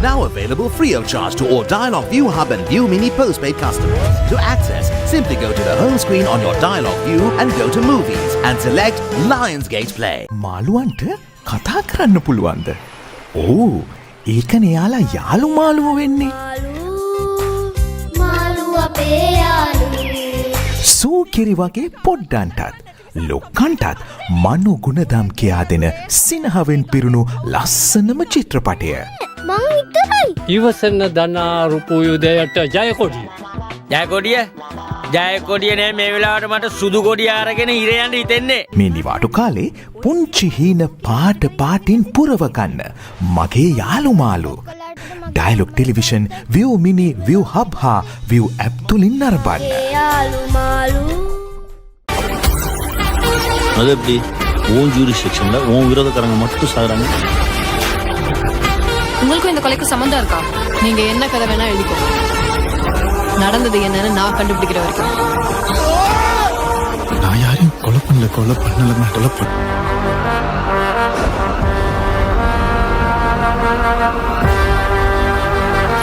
Now available free of charge to all Dialog ViU Hub and ViU Mini postpaid customers. To access, simply go to the home screen on your Dialog ViU and go to Movies and select Lionsgate Play. මාළුවන්ට කතා කරන්න පුළුවන්ද? ඕ ඒකනේ යාලා යාළු මාළුව වෙන්නේ. මාළු අපේ යාළු. සූකිරි වගේ පොඩ්ඩන්ටත් ලොක්කන්ටත් මනු ගුණදම් කියා දෙන සිනහවෙන් පිරුණු ලස්සනම චිත්‍රපටය. මං හිතයි. ඉවසන්න දන්නා රුපුයුදයට ජයකොඩිය. ජයකොඩිය? ජයකොඩිය නෑ මේ වෙලාවට මට සුදු කොඩිය අරගෙන ඉර යන්න හිතෙන්නේ. මේ නිවාඩු කාලේ පුංචි හීන පාට පාටින් පුරවගන්න මගේ යාළු මාළු. Dialog television ViU Mini ViU Hub හා ViU App තුලින් නරඹන්න. යාළු මාළු. அது எப்படி ஓன் ஜூரிஸ்டிக்ஷன்ல ஓன் விரோதக்காரங்க மட்டும் சாகுறாங்க. உங்களுக்கும் இந்த கொலைக்கு சம்மந்தம் இருக்கா? நீங்க என்ன கதை வேணா எழுதிக்கோங்க. நடந்தது என்னன்னு நான் கண்டுபிடிக்கிற வரைக்கும். நான் யாரையும் கொலை பண்ணல நான் கொலை பண்ண.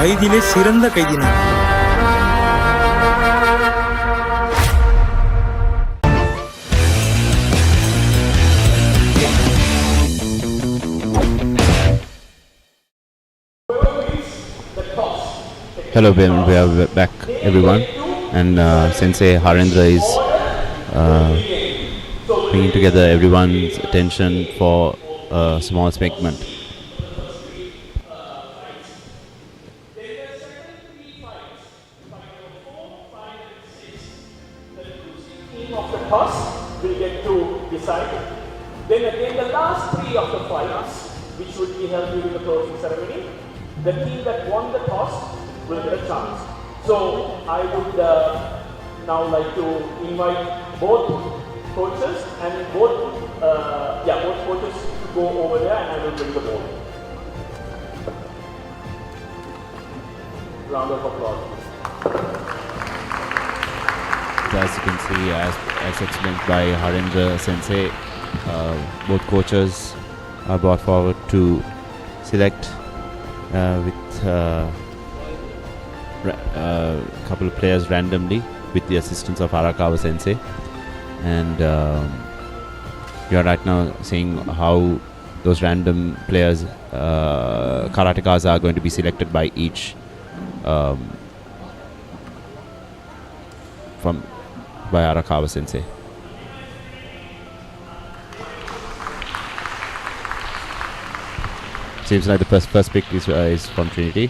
கைதிலே சிறந்த கைதி நான். Hello, we are back, everyone, and Sensei Harendra is bringing together everyone's attention for a small segment. Of the toss will get to decide. Then again the last 3 of the fights, which would be held during the closing ceremony, the team that won the toss will get a chance. So I would now like to invite both coaches and both coaches to go over there, and I will bring the ball. Round of applause. As you can see, as explained by Harendra Sensei, both coaches are brought forward to select with a couple of players randomly with the assistance of Arakawa Sensei, and you are right now seeing how those random players, karatekas, are going to be selected by each by Arakawa Sensei. Seems like the first pick is from Trinity.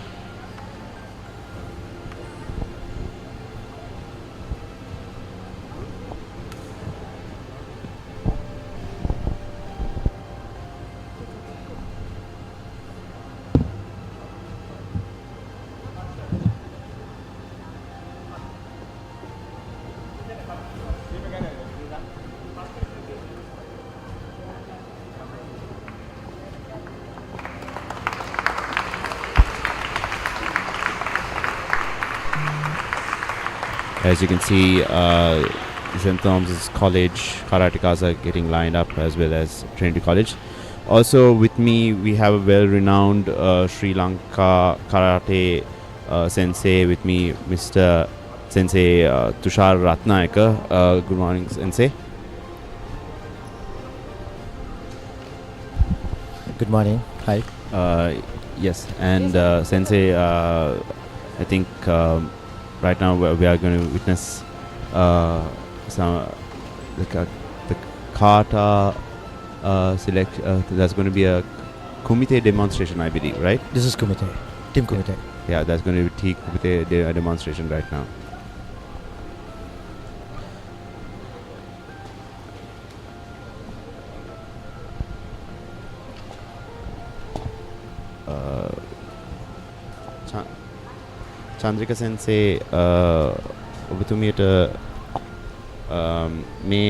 As you can see, St. Thomas's College karatekas are getting lined up, as well as Trinity College. Also with me, we have a well-renowned Sri Lanka karate sensei with me, Mr. Sensei Tushar Ratnayaka. Good morning, Sensei. Good morning. Hi. Yes, and Sensei, I think right now we are going to witness the Kata select. There's going to be a Kumite demonstration, I believe, right? This is Kumite. Team Kumite. Yeah, that's going to be Team Kumite demonstration right now. චන්ද්‍රික සෙන්සේ ඔබතුමියට මේ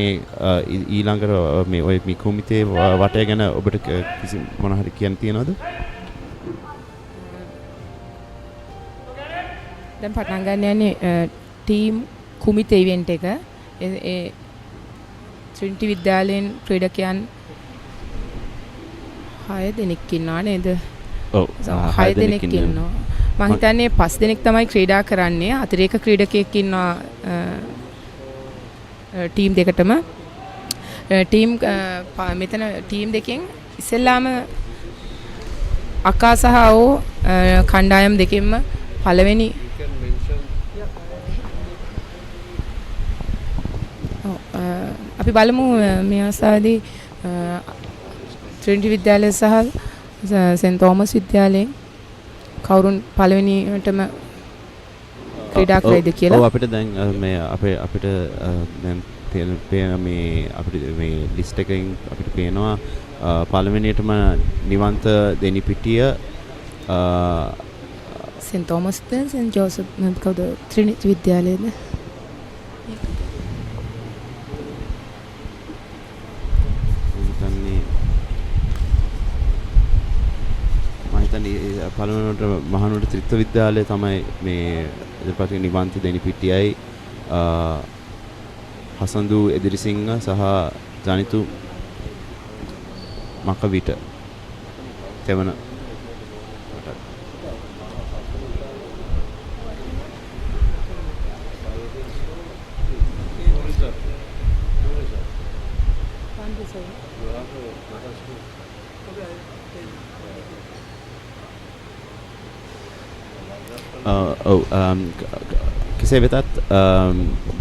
ඊළඟට මේ ඔය මේ කුමිතේ වටය ගැන ඔබට කිසි මොන හරි කියන්න තියනවද? දැන් පටන් ගන්න යන්නේ ටීම් කුමිතේ ඉවෙන්ට් එක. ඒ ත්‍රිනිටි විද්‍යාලයෙන් ಕ್ರೀಡකයන් 6 දෙනෙක් ඉන්නවා නේද? ඔව් 6 දෙනෙක් ඉන්නවා. මම හිතන්නේ 5 දෙනෙක් තමයි ක්‍රීඩා කරන්නේ. අතිරේක ක්‍රීඩකයෙක් ඉන්නවා ටීම් දෙකටම. ටීම් මෙතන ටීම් දෙකෙන් ඉස්සෙල්ලාම අකා සහ ඕ කණ්ඩායම් දෙකෙන්ම පළවෙනි අපි බලමු මේ අවස්ථාවේදී ට්‍රිනිටි විද්‍යාලය සහ සෙන්ට් තෝමස් විද්‍යාලයෙන් කවුරුන් පළවෙනිටම ක්‍රීඩා කරයිද කියලා. ඔව් අපිට දැන් මේ අපිට දැන් තියෙන මේ අපිට මේ ලිස්ට් එකකින් අපිට පේනවා පළවෙනියටම Nivantha Denipitiya Saint Thomas Saint Joseph කවුද ත්‍රිනිටි විද්‍යාලයේද? පළවෙනිට මහනුවර ත්‍රිත්ව විද්‍යාලය තමයි මේ දෙපැත්තේ නිවන්ත දෙනිපිටියයි හසන්දු එදිරිසිංහ සහ ජනිතු මකවිට තෙවන කෙසේ වෙතත්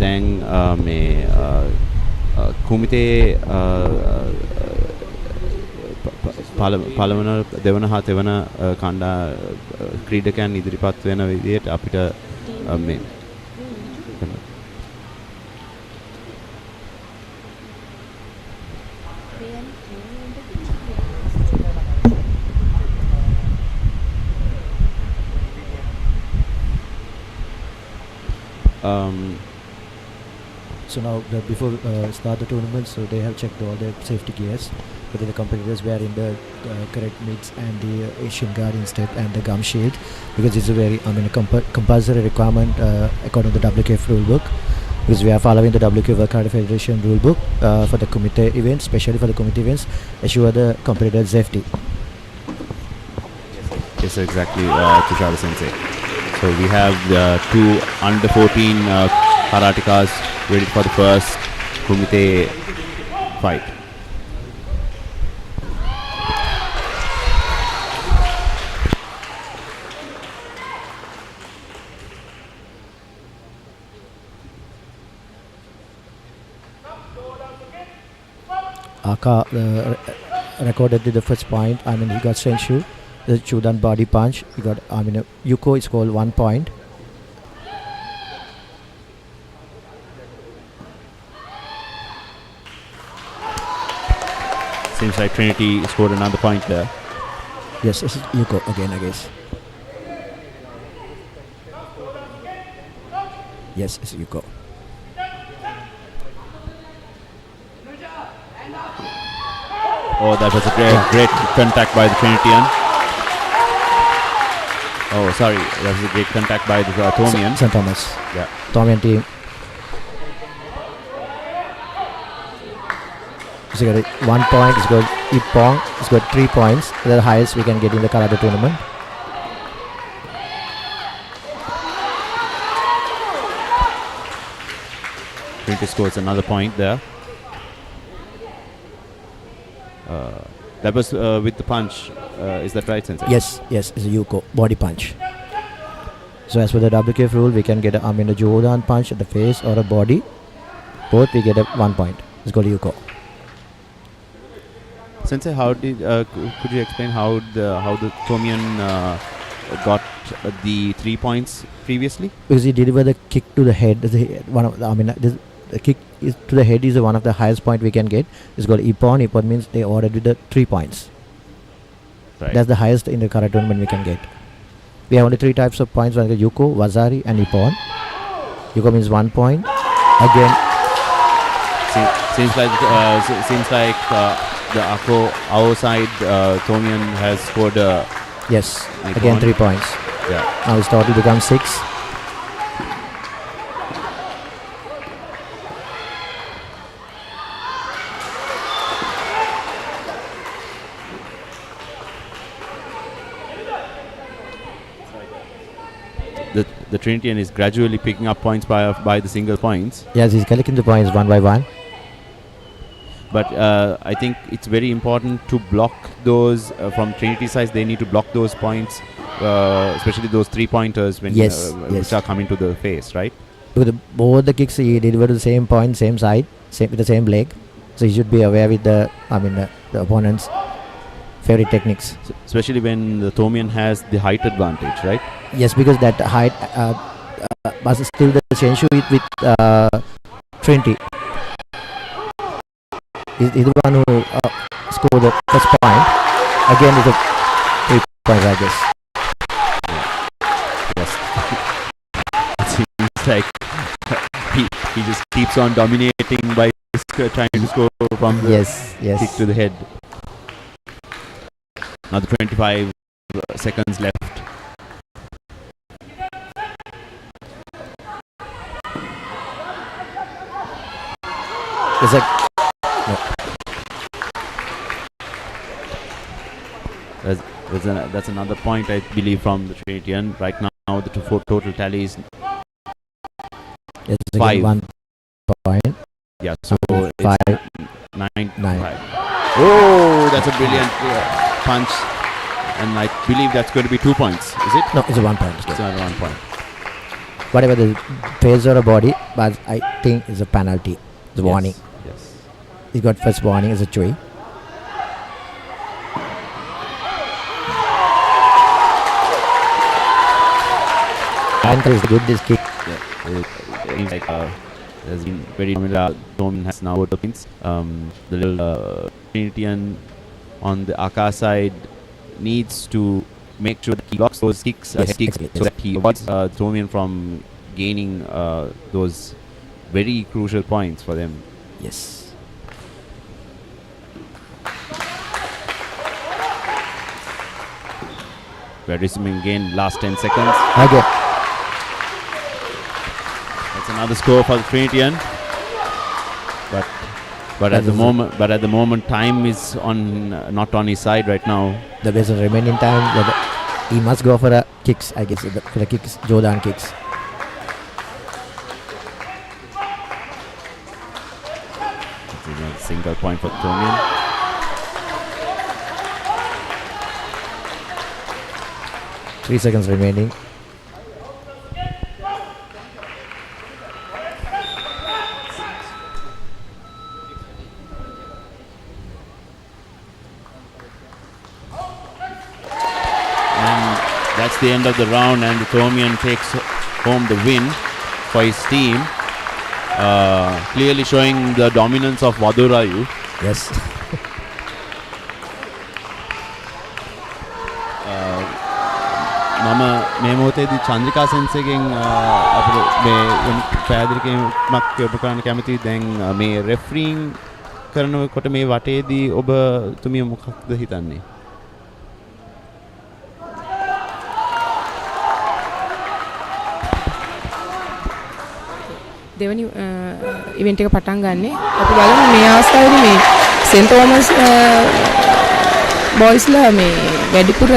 දැන් මේ කුමිතේ පළවන දෙවන හා තෙවන කණ්ඩා ක්‍රීඩකයන් ඉදිරිපත් වෙන විදිහට අපිට මේ So now, before start the tournament, so they have checked all their safety gears. Whether the competitors were in the correct mitts and the Asian guard instead and the gum shield, because it's a very, compulsory requirement according to the WKF rule book. Because we are following the WKF World Karate Federation rule book for the Kumite events, especially for the Kumite events, assure the competitors' safety. Yes, exactly, Tushara Sensei. So we have two under 14 karatekas ready for the first Kumite fight. Aka recorded the first point. He got Senshu, the Chudan body punch. He got, Yuko is called 1 point. Seems like Trinity scored another point there. Yes, this is Yuko again, I guess. Yes, it's Yuko. Oh, that was a great contact by the Trinitian. Oh, sorry, that was a great contact by the Thomian. St. Thomas. Yeah. Thomian team. So he got 1 point, he's got Ipong, he's got 3 points. They're the highest we can get in the karate tournament. Trinity scores another point there. That was with the punch. Is that right, Sensei? Yes, it's a Yuko, body punch. So as per the WKF rule, we can get a Jordan punch at the face or a body. Both we get a 1 point. It's called Yuko. Sensei, could you explain how the Thomian got the 3 points previously? Because he delivered the kick to the head. The kick to the head is one of the highest point we can get. It's called Ippon. Ippon means they ordered with the 3 points. Right. That's the highest in the karate tournament we can get. We have only 3 types of points: like Yuko, Wazari, and Ippon. Yuko means 1 point. Again, seems like the our side Thomian has scored. Yes, again 3 points. Yeah. Now his total becomes 6. The Trinitian is gradually picking up points by the single points. Yes, he's collecting the points one by one. But I think it's very important to block those from Trinity side. They need to block those points, especially those 3-pointers when which are coming to the face, right? Because both the kicks he delivered to the same point, same side, with the same leg. So he should be aware with the opponent's favorite techniques. Especially when the Thomian has the height advantage, right? Yes, because that height was still the Shenshu with Trinity. He's the one who scored the first point. Again, it's a 3 points, I guess. Yes. It seems like he just keeps on dominating by trying to score from the kick to the head. Another 25 seconds left. It's like That's another point, I believe, from the Trinitian. Right now, the total tally is 5. 1 point. Yeah, so 5, it's 9. 9. 5. Oh, that's a brilliant punch, and I believe that's going to be 2 points. Is it? No, it's a 1 point. It's not 1 point. Whatever the face or a body, but I think it's a penalty. The warning. Yes. He got first warning as a chui. And is good this kick. Yeah, it seems like has been very similar. Thomian has now the points. The little Trinityan on the Aka side needs to make sure that he blocks those kicks, so that he avoids Thomian from gaining those very crucial points for them. Yes. We're resuming again last 10 seconds. Okay. That's another score for the Trinityan. But at the moment time is on not on his side right now. The best remaining time, he must go for a kicks, I guess, for the kicks, Jordan kicks. Single point for Thomian. Three seconds remaining. And that's the end of the round, and the Thomian takes home the win for his team. Clearly showing the dominance of Vadurayu. Yes. මම මේ මොහොතේදී චන්ද්‍රිකා සෙන්සේගෙන් අපිට මේ පැහැදිලිකමක් යොමු කරන්න කැමතියි. දැන් මේ රෙෆරින් කරනකොට මේ වටේදී ඔබ තුමිය මොකක්ද හිතන්නේ? දෙවනි ඉවෙන්ට් එක පටන් ගන්නෙ. අපි බලමු මේ අවස්ථාවේදී මේ සෙන්ට් තෝමස් බොයිස්ලා මේ වැඩිපුර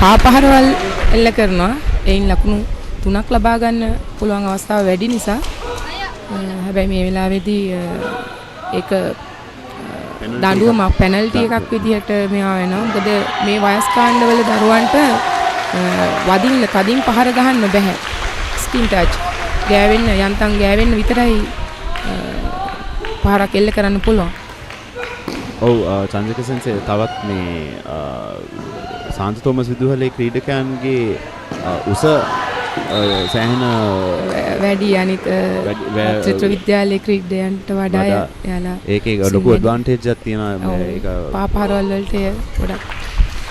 පාපහරවල් එල්ල කරනවා. එයින් ලකුණු 3ක් ලබා ගන්න පුළුවන් අවස්ථාව වැඩි නිසා. හැබැයි මේ වෙලාවේදී ඒක දඬුවමක් පැනල්ටි එකක් විදිහට මේවා වෙනවා. මොකද මේ වයස් කාණ්ඩවල දරුවන්ට වදින්න කදින් පහර ගහන්න බෑ. ස්කින් ටච් ගෑවෙන්න යන්තම් ගෑවෙන්න විතරයි පහරක් එල්ල කරන්න පුළුවන්. ඔව් චන්ද්‍රික සෙන්සේ තවත් මේ සාන්ත තෝමස් විදුහලේ ක්‍රීඩකයන්ගේ උස සෑහෙන වැඩි අනිත් චිත්‍ර විද්‍යාලයේ ක්‍රීඩකයන්ට වඩා එයාලා ඒකේ ලොකු ඇඩ්වාන්ටේජ් එකක් තියෙනවා. ඒක පාපහරවල් වලට ගොඩක්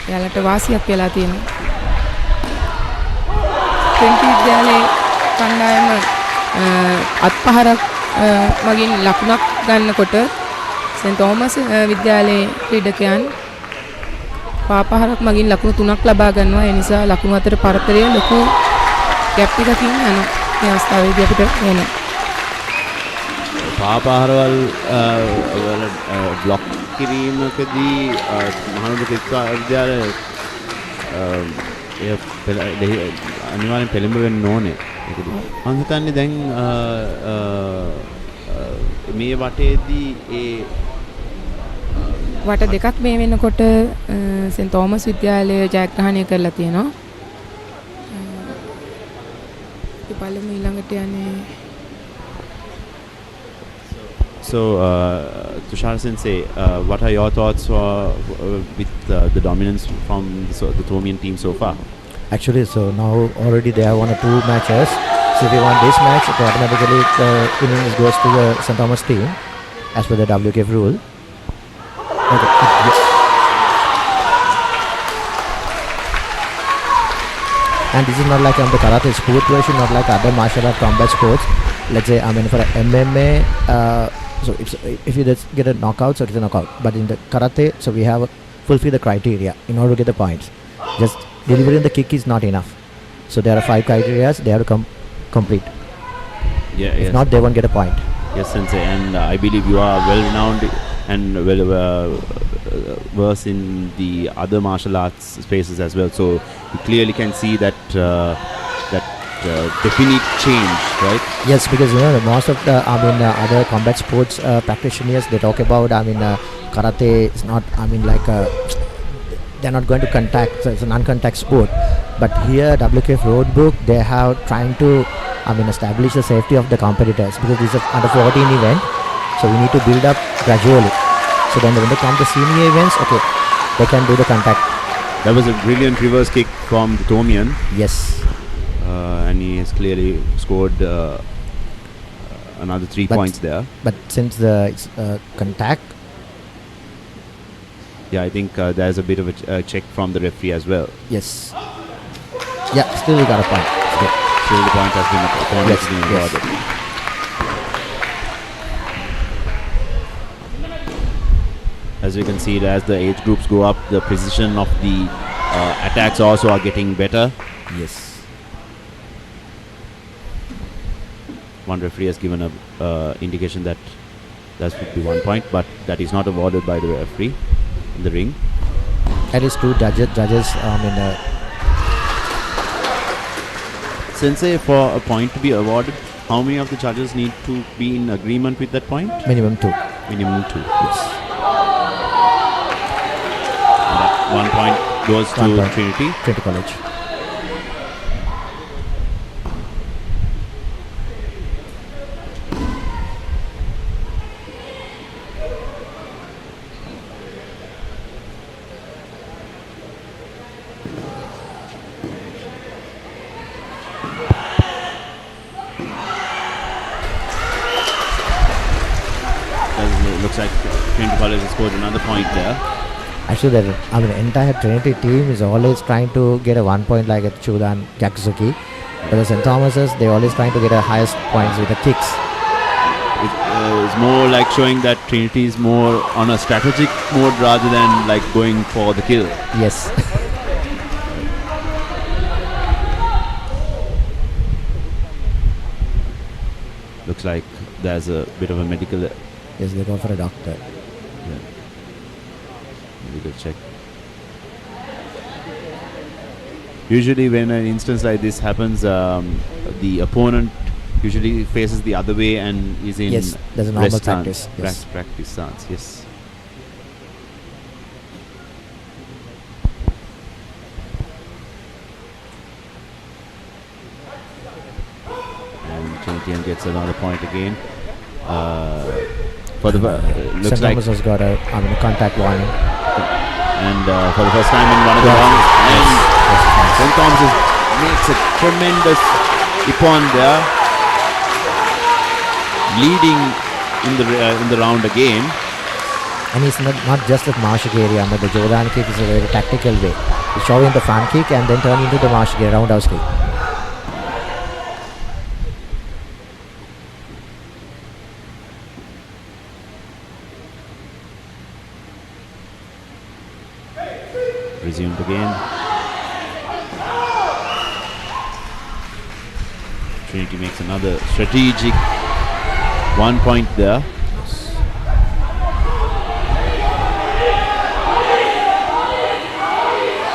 එයාලට වාසියක් වෙලා තියෙනවා. ට්‍රිනිටි විද්‍යාලයේ කණ්ඩායම අත්පහරක් මගින් ලකුණක් ගන්නකොට සෙන්ට් තෝමස් විද්‍යාලයේ ක්‍රීඩකයන් පාපහරක් මගින් ලකුණු 3ක් ලබා ගන්නවා. ඒ නිසා ලකුණු අතර පරතරය ලොකු ගැප් එකකින් යනවා. මේ අවස්ථාවේදී අපිට වෙන පාපහරවල් වල බ්ලොක් කිරීමකදී මහනුවර ක්‍රීඩා විද්‍යාලය අනිවාර්යෙන් පෙළඹ වෙන්න ඕනේ. මම හිතන්නේ දැන් මේ වටේදී ඒ වට දෙකක් මේ වෙනකොට සෙන්ට් තෝමස් විද්‍යාලය ජයග්‍රහණය කරලා තියෙනවා. අපි බලමු ඊළඟට යන්නේ. So, Tushar Sensei, what are your thoughts with the dominance from the Thomian team so far? Actually, so now already they have won 2 matches. So if we won this match, so automatically the innings goes to the St. Thomas team as per the WKF rule. Okay. Yes. And this is not like the karate sport version, not like other martial art combat sports. Let's say, I mean, for MMA, so if you just get a knockout, so it's a knockout. But in the karate, so we have fulfill the criteria in order to get the points. Just delivering the kick is not enough. So there are 5 criteria they have to complete. Yeah, if not, they won't get a point. Yes, Sensei, and I believe you are well renowned and well versed in the other martial arts spaces as well. So you clearly can see that definite change, right? Yes, because most of the other combat sports practitioners, they talk about karate is not like they're not going to contact, so it's a non-contact sport. But here WKF roadbook, they have trying to establish the safety of the competitors, because this is an under 14 event, so we need to build up gradually. So then when they come to senior events, okay, they can do the contact. That was a brilliant reverse kick from Thomian. Yes. And he has clearly scored another 3 points there. But since it's contact, yeah, I think there's a bit of a check from the referee as well. Yes. Yeah, still we got a point. Still the point has been awarded. As you can see, as the age groups go up, the precision of the attacks also are getting better. Yes. One referee has given a indication that would be 1 point, but that is not awarded by the referee in the ring. That is two judges Sensei, for a point to be awarded, how many of the judges need to be in agreement with that point? Minimum 2. Minimum 2. Yes. And that 1 point goes to Trinity College. Looks like Trinity College has scored another point there. Actually, the entire Trinity team is always trying to get a 1 point like at Chuda and Yakuzuki. But the St. Thomas's, they're always trying to get the highest points with the kicks. It's more like showing that Trinity is more on a strategic mode rather than like going for the kill. Yes. Looks like there's a bit of a medical. Yes, they go for a doctor. Yeah. Medical check. Usually when an instance like this happens, the opponent usually faces the other way and is in yes, there's a normal rest practice. Stance, yes. Practice stance, yes. And Trinity gets another point again. For the looks St. like Thomas has got a contact warning. And for the first time in one of the rounds, St. Thomas makes a tremendous ippon there, leading in the round again. And it's not just the Marshall area, but the Jordan kick is a very tactical way. He's showing the front kick and then turn into the Marshall area, roundhouse kick. Resumed again. Trinity makes another strategic 1 point there. Yes.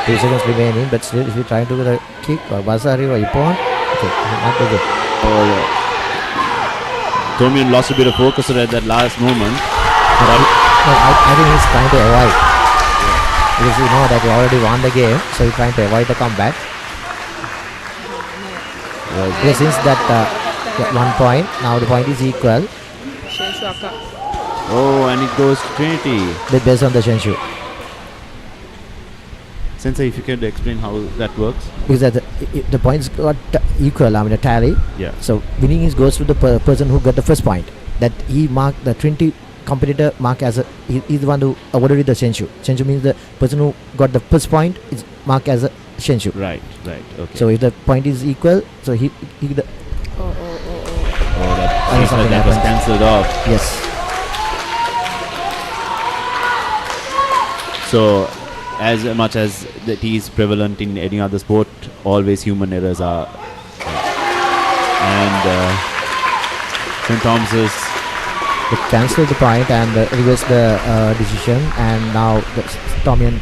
2 seconds remaining, but still if you try to do the kick or Basari or Ippon, okay, not too good. Thomian lost a bit of focus at that last moment. I think he's trying to avoid. Because you know that he already won the game, so he's trying to avoid the comeback. Because since that 1 point, now the point is equal. Oh, and it goes to Trinity. Based on the Shenshu. Sensei, if you could explain how that works. Because the points got equal, a tally. Yeah. So winning goes to the person who got the first point. That he marked the Trinity competitor mark as he's the one who awarded with the Shenshu. Shenshu means the person who got the first point is marked as a Shenshu. Right, okay. So if the point is equal, so he the that was cancelled off. Yes. So as much as that is prevalent in any other sport, always human errors are. And St. Thomas's cancelled the point and reversed the decision, and now the Thomian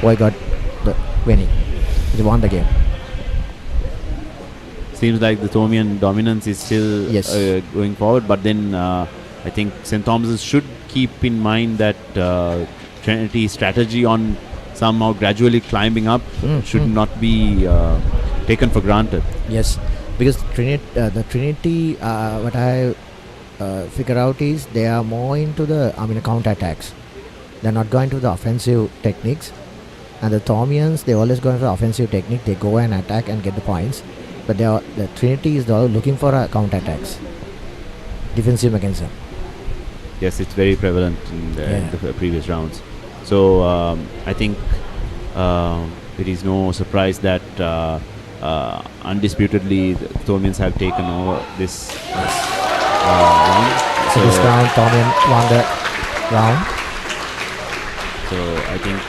boy got the winning. He won the game. Seems like the Thomian dominance is still going forward, but then I think St. Thomas's should keep in mind that Trinity's strategy on somehow gradually climbing up should not be taken for granted. Yes, because the Trinity, what I figure out is they are more into the counter attacks. They're not going to the offensive techniques. And the Thomians, they always go into the offensive technique. They go and attack and get the points. But the Trinity is looking for counter attacks, defensive mechanism. Yes, it's very prevalent in the previous rounds. So I think it is no surprise that undisputedly the Thomians have taken over this round. So this round, Thomian won the round. So I think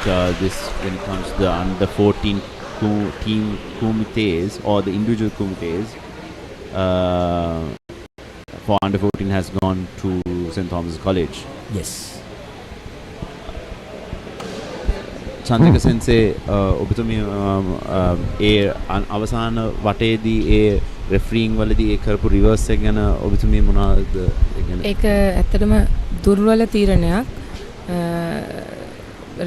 this, when it comes to the under 14 team Kumites or the individual Kumites, for under 14 has gone to St. Thomas College. Yes. චන්ද්‍රික සෙන්සේ ඔබතුමිය ඒ අවසාන වටේදී ඒ රෙෆරිං වලදී ඒ කරපු reverse එක ගැන ඔබතුමිය මොනවද ඒක ඇත්තටම දුර්වල තීරණයක්.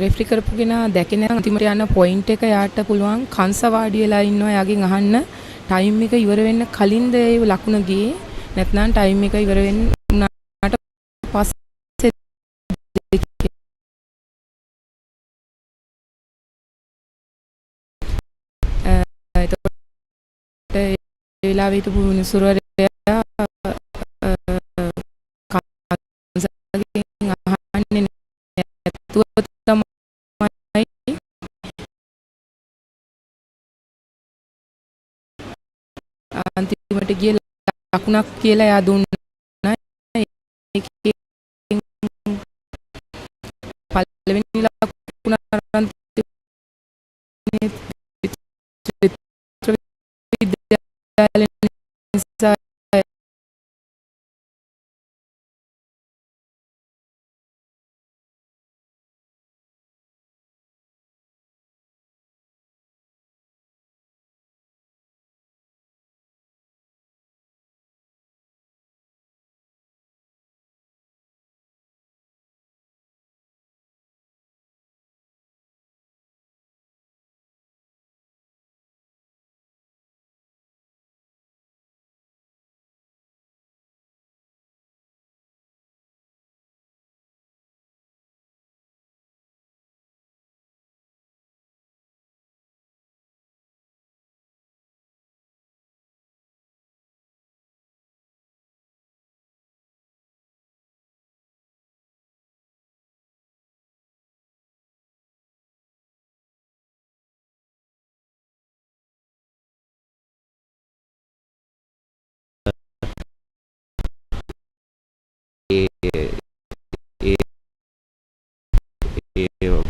රෙෆරි කරපු කෙනා දැකේ නම් අන්තිමට යන පොයින්ට් එක යාට පුළුවන් කංශවාඩි වෙලා ඉන්නවා යාගෙන් අහන්න ටයිම් එක ඉවර වෙන්න කලින්ද ඒ ලකුණ ගියේ නැත්නම් ටයිම් එක ඉවර වෙන්න උනාට පස්සේ එතකොට ඒ වෙලාවේ හිටපු මිනිසුරයා කංශගෙන් අහන්නේ නැතුව අන්තිමට ගිය ලකුණක් කියලා එයා දුන්නා. ඒකේ පළවෙනි ලකුණ අරන් තිබුණේ විද්‍යාලය නිසා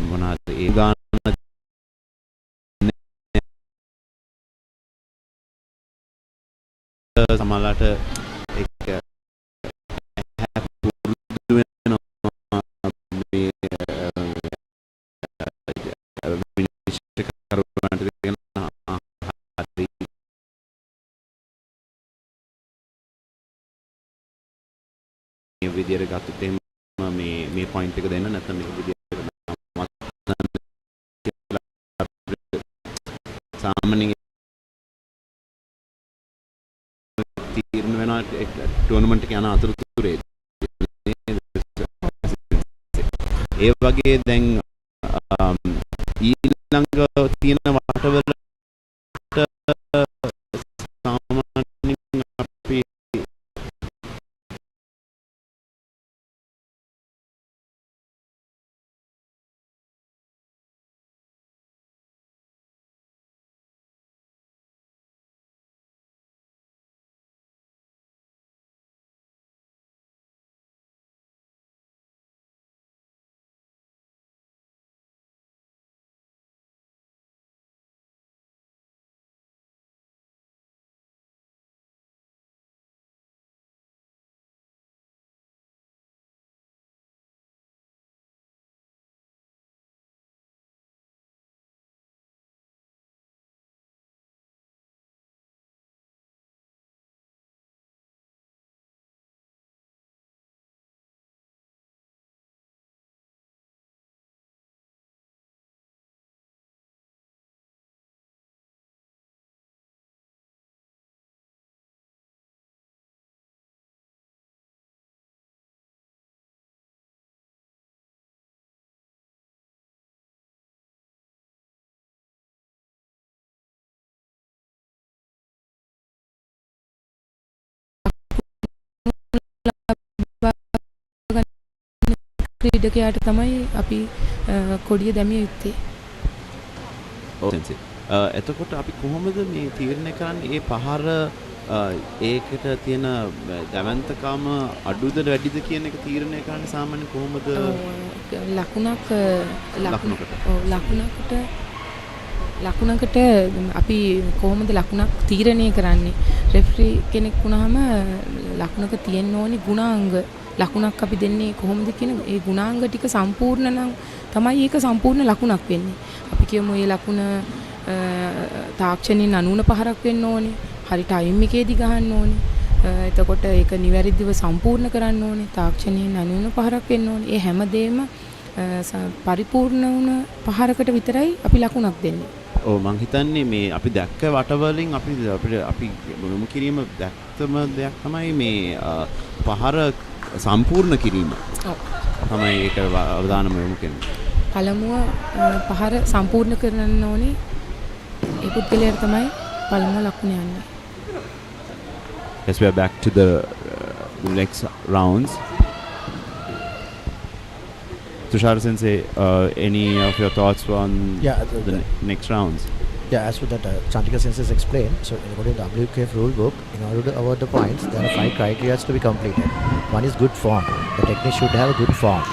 මොනවද ඒ ගාන සමහරවිට ඒක පුරුදු වෙනවා මේ විනිශ්චයකරුවන්ට දෙන හරි මේ විදියට ගත්තොත් එහෙම මේ පොයින්ට් එක දෙන්න නැත්නම් මේ විදියට සාමාන්‍යයෙන් තීරණ වෙනවා ටූර්නමන්ට් එක යන අතරතුරේ ඒ වගේ දැන් ඊළඟ තියෙන වටවල ක්‍රීඩකයාට තමයි අපි කොඩිය දැමිය යුත්තේ. සෙන්සේ. එතකොට අපි කොහොමද මේ තීරණය කරන්නේ ඒ පහර ඒකට තියෙන දැවැන්තකම අඩුද වැඩිද කියන එක තීරණය කරන්නේ සාමාන්‍යයෙන් කොහොමද? ලකුණකට අපි කොහොමද ලකුණක් තීරණය කරන්නේ? රෙෆරි කෙනෙක් වුණාම ලකුණක තියෙන්න ඕනි ගුණාංග. ලකුණක් අපි දෙන්නේ කොහොමද කියන ඒ ගුණාංග ටික සම්පූර්ණ නම් තමයි ඒක සම්පූර්ණ ලකුණක් වෙන්නේ. අපි කියමු මේ ලකුණ තාක්ෂණයෙන් 95ක් වෙන්න ඕනේ. හරි ටයිම් එකේදී ගහන්න ඕනේ. එතකොට ඒක නිවැරදිව සම්පූර්ණ කරන්න ඕනේ. තාක්ෂණයෙන් 95ක් වෙන්න ඕනේ. ඒ හැමදේම පරිපූර්ණ වුණ පහරකට විතරයි අපි ලකුණක් දෙන්නේ. ඔව් මං හිතන්නේ මේ අපි දැක්ක වටවලින් අපි යොමු කිරීම දැක්කම දෙයක් තමයි මේ පහර සම්පූර්ණ කිරීම. ඔව්. තමයි ඒක අවධානම යොමු කරන්නේ. පළමුව පහර සම්පූර්ණ කරන්න ඕනේ. ඒ පුද්ගලයාට තමයි පළමුව ලකුණ යන්නේ. Yes, we are back to the next rounds. Tushar Sensei, any of your thoughts on the next rounds? Yeah, as for that, Chandrika Sensei has explained. So, according to the WKF rule book, in order to award the points, there are 5 criteria to be completed. One is good form. The technique should have a good form.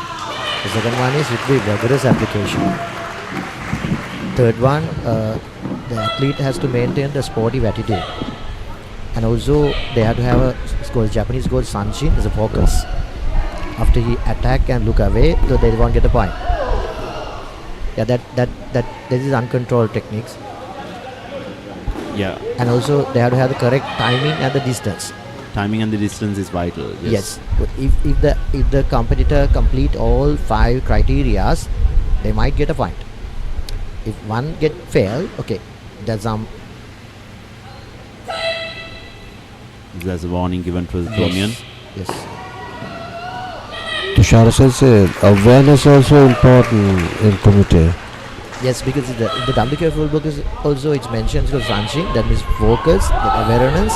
The second one is it should be rigorous application. Third one, the athlete has to maintain the sportive attitude. And also, they have to have Japanese called sanshin as a focus. After he attack and look away, so they won't get the point. Yeah, that this is uncontrolled techniques. Yeah. And also they have to have the correct timing and the distance. Timing and the distance is vital. Yes. But if the competitor complete all 5 criterias, they might get a point. If one get fail, okay, there's a warning given to the Thomian. Yes. Tushar Sensei, awareness also important in Kumite. Yes, because in the WKF rule book is also it's mentioned as sanshin, that means focus, awareness.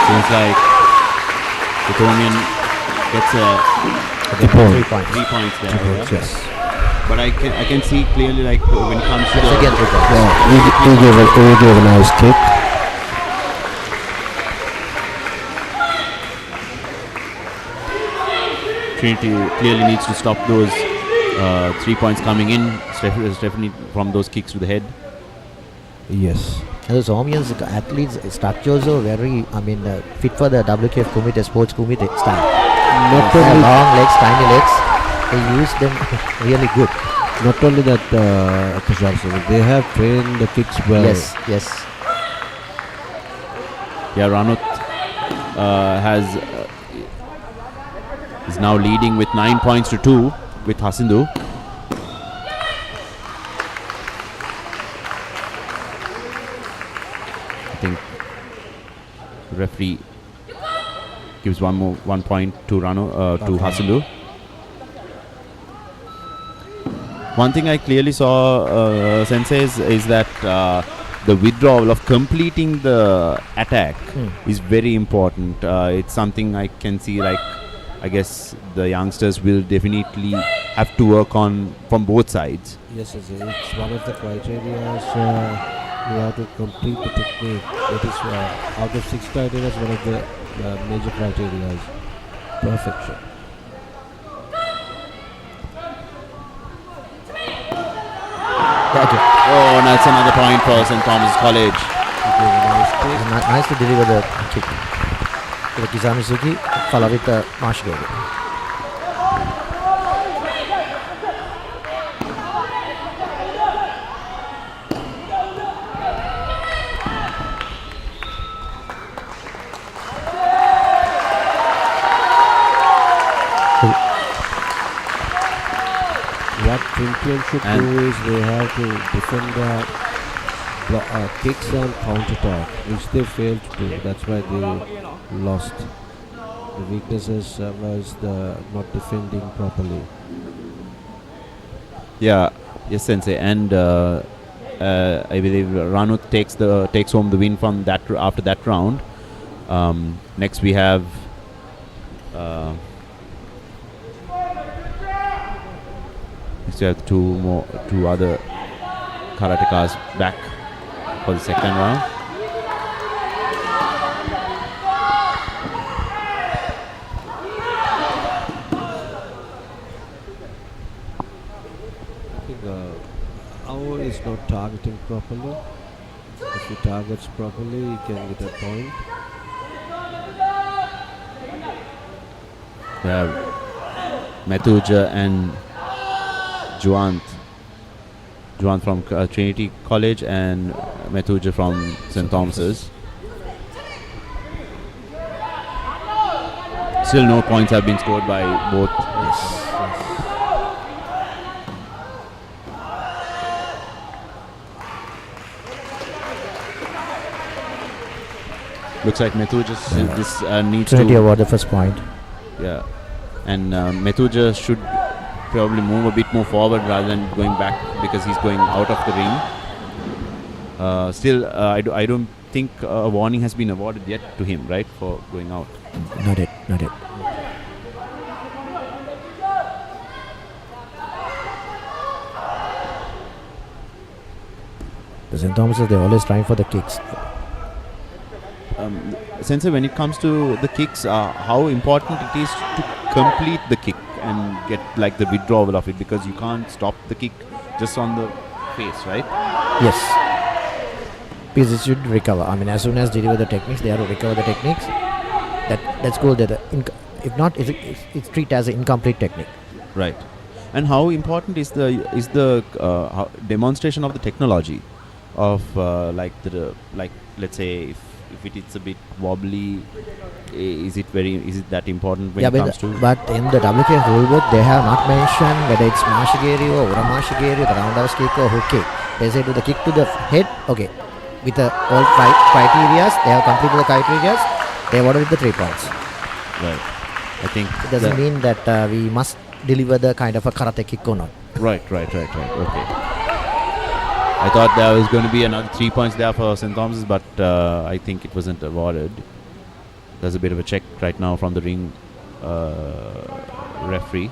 Seems like the Thomian gets the 3 points. 3 points there. Yes. But I can see clearly, like when it comes to he gave a nice kick. Trinity clearly needs to stop those 3 points coming in, Stephanie, from those kicks to the head. Yes. And the Thomian's athletes structures are very, fit for the WKF Kumite, sports Kumite style. Not they only have long legs, tiny legs. They use them really good. Not only that, they have trained the kicks well. Yes. Yeah, Ranut is now leading with 9 points to 2 with Hasindu. I think the referee gives one point to to Hasindu. One thing I clearly saw, Sensei, is that the withdrawal of completing the attack is very important. It's something I can see, like, I guess the youngsters will definitely have to work on from both sides. Yes, it's one of the criteria. You have to complete the technique. That is out of 6 criteria, one of the major criteria. Perfection. Okay. Oh, and that's another point for St. Thomas College. Nice to deliver the kick. Kizamizuki follow with the Mashigari. What Trinity should do is they have to defend the kicks and counter-attack, which they failed to do. That's why they lost. The weaknesses was the not defending properly. Yeah, yes, Sensei. And I believe Ranut takes home the win from that after that round. Next we have two other karatekas back for the second round. I think Ao is not targeting properly. If he targets properly, he can get a point. We have Methuja and Juant from Trinity College and Methuja from St. Thomas's. Still no points have been scored by both. Looks like Methuja needs Trinity to award the first point. Yeah, and Methuja should probably move a bit more forward rather than going back because he's going out of the ring. Still, I don't think a warning has been awarded yet to him, right, for going out. Not yet. The St. Thomas's, they're always trying for the kicks. Sensei, when it comes to the kicks, how important it is to complete the kick and get like the withdrawal of it, because you can't stop the kick just on the face, right? Yes. Because it should recover. I mean, as soon as they deliver the techniques, they have to recover the techniques. That's cool. If not, it's treated as an incomplete technique. Right. And how important is the demonstration of the technology of like let's say if it is a bit wobbly, is it that important when it comes to? But in the WKF rulebook, they have not mentioned whether it's Mashigiri or Uramashigiri, the roundhouse kick or hook kick. They say do the kick to the head, okay. With all criteria, they have completed the criteria, they have awarded the 3 points. Right. I think it doesn't mean that we must deliver the kind of a karate kick or not. Right. Okay. I thought there was going to be another 3 points there for St. Thomas's, but I think it wasn't awarded. There's a bit of a check right now from the ring referee.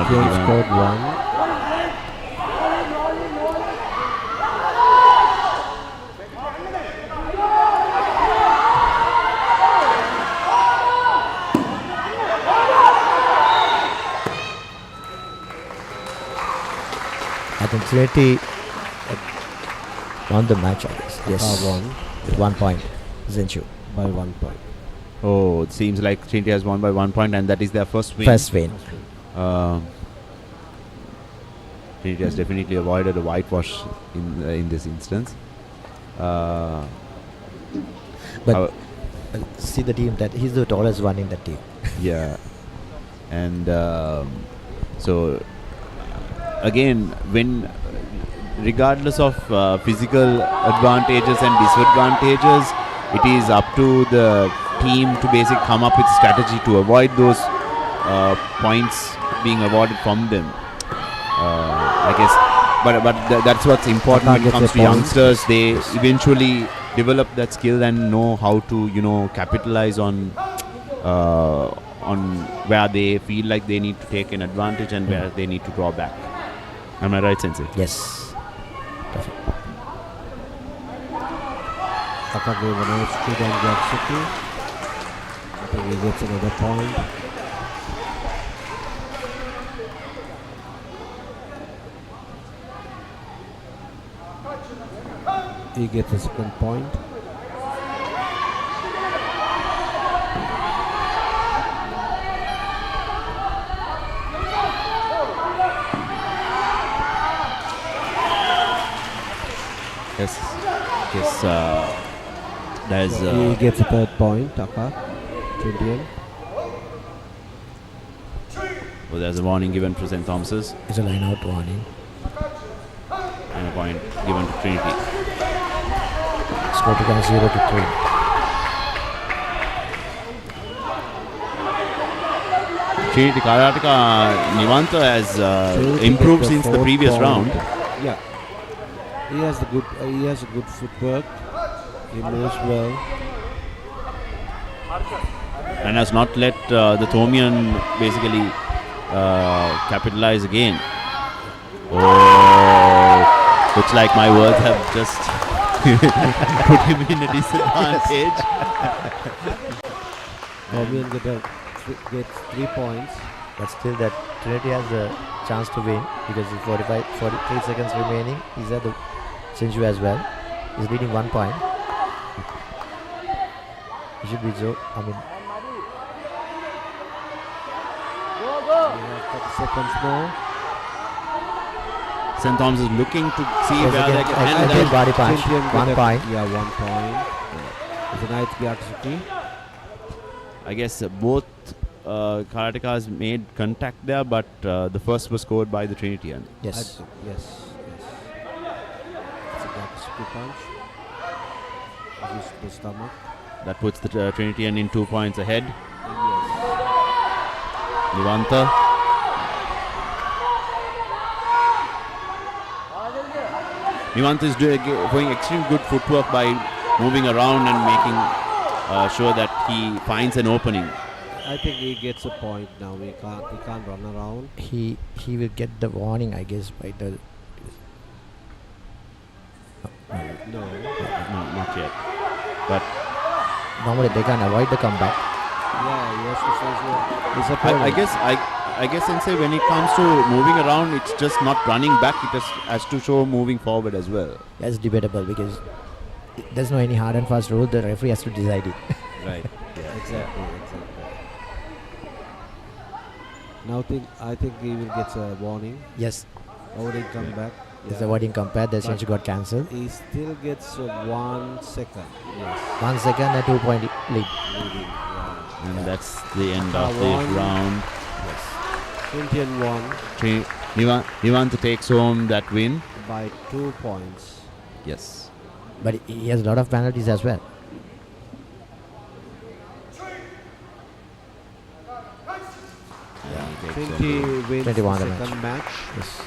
Scored 1. I think Trinity won the match, I guess. Yes. Won. With 1 point. Zenchu. By 1 point. Oh, it seems like Trinity has won by 1 point, and that is their first win. First win. Trinity has definitely avoided a whitewash in this instance. But see the team that he's the tallest one in the team. Yeah, and so again, when regardless of physical advantages and disadvantages, it is up to the team to basically come up with strategy to avoid those points being awarded from them. I guess, but that's what's important when it comes to youngsters. They eventually develop that skill and know how to, capitalize on where they feel like they need to take an advantage and where they need to draw back. Am I right, Sensei? Yes. Perfect. Kata gave an edge to Ganjak City. I think he gets another point. He gets a second point. Yes. There's. He gets a third point. Taka, Indian. Well, there's a warning given for St. Thomas's. It's a line-out warning. And a point given to Trinity. Score becomes 0-3. Trinity Karateka Nivanta has improved since the previous round. Yeah, he has a good footwork. He moves well, and has not let the Thomian basically capitalize again. Oh, looks like my words have just put him in a disadvantage. Thomian gets 3 points. But still that Trinity has a chance to win because with 43 seconds remaining, he's at the century as well. He's leading 1 point. He should be so, I mean... Yeah, 30 seconds more. St. Thomas is looking to see Yes, where again, they can I end think that. body punch. 1 point. Yeah, 1 point. It's a nice Gyatsuki. I guess both Karatekas made contact there, but the first was scored by the Trinitian. Yes. Yes. It's a Gyatsuki punch. Against the stomach. That puts the Trinitian in 2 points ahead. Yes. Nivanta. Nivanta is going extremely good footwork by moving around and making sure that he finds an opening. I think he gets a point now. He can't run around. He will get the warning, I guess, by the... No, not yet. But normally they can avoid the comeback. Yeah, he has to face the I guess Sensei, when it comes to moving around, it's just not running back. It has to show moving forward as well. That's debatable because there's no any hard and fast rule. The referee has to decide it. Right. Yeah, exactly. Now I think he will get a warning. Yes. Avoiding comeback. It's avoiding comeback. The change got cancelled. He still gets 1 second. Yes. 1 second and 2 point lead. And that's the end of the round. Yes. Trinitian won. Nivanta takes home that win by 2 points. Yes. But he has a lot of penalties as well. Trinity wins the second match. Yes.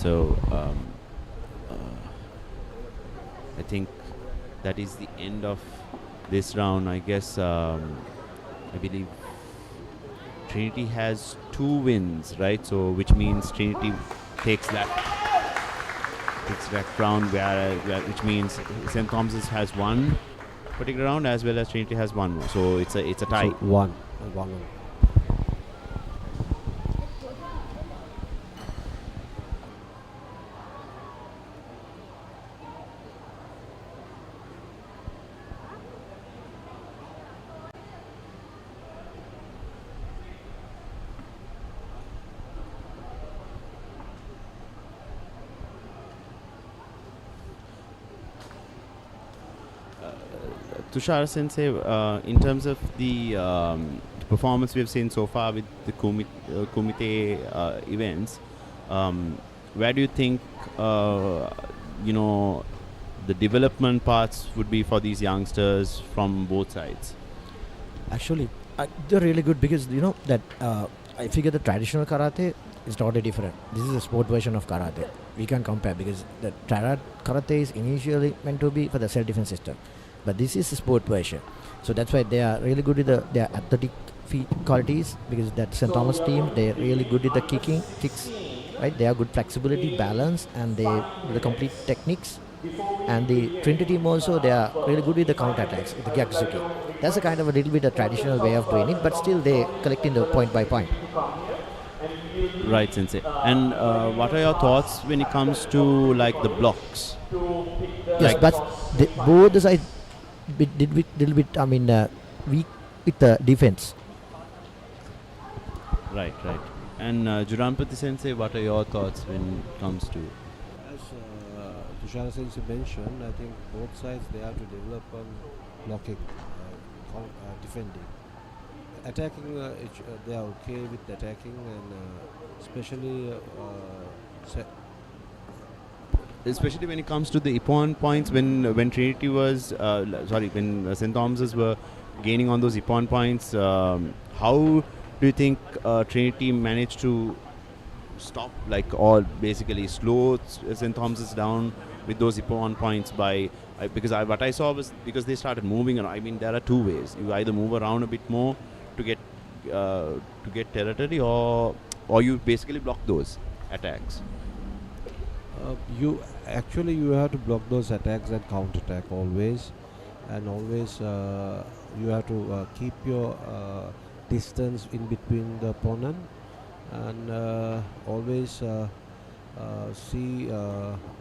So I think that is the end of this round. I guess I believe Trinity has 2 wins, right? So which means Trinity takes that round, which means St. Thomas's has 1 particular round as well as Trinity has 1 more. So it's a tie. So 1. Tushar Sensei, in terms of the performance we have seen so far with the Kumite events, where do you think the development paths would be for these youngsters from both sides? Actually, they're really good because that I figure the traditional karate is totally different. This is a sport version of karate. We can compare because the karate is initially meant to be for the self-defense system. But this is a sport version. So that's why they are really good with their athletic qualities because that St. Thomas team, they're really good with the kicks, right? They have good flexibility, balance, and the complete techniques. And the Trinity team also, they are really good with the counter-attacks, the Gyakuzuki. That's a kind of a little bit a traditional way of doing it, but still they collecting the point by point. Right, Sensei. And what are your thoughts when it comes to like the blocks? Yes, but both the sides little bit weak with the defense. Right. And Juranpati Sensei, what are your thoughts when it comes to? As Tushar Sensei mentioned, I think both sides they have to develop on blocking. defending. Attacking, they are okay with attacking, and especially especially when it comes to the Ippon points, when Trinity was when St. Thomas's were gaining on those Ippon points, how do you think Trinity managed to stop, or basically slow St. Thomas's down with those Ippon points by because what I saw was because they started moving around. I mean, there are two ways: you either move around a bit more to get territory, or you basically block those attacks. You have to block those attacks and counter-attack always, and always you have to keep your distance in between the opponent, and always see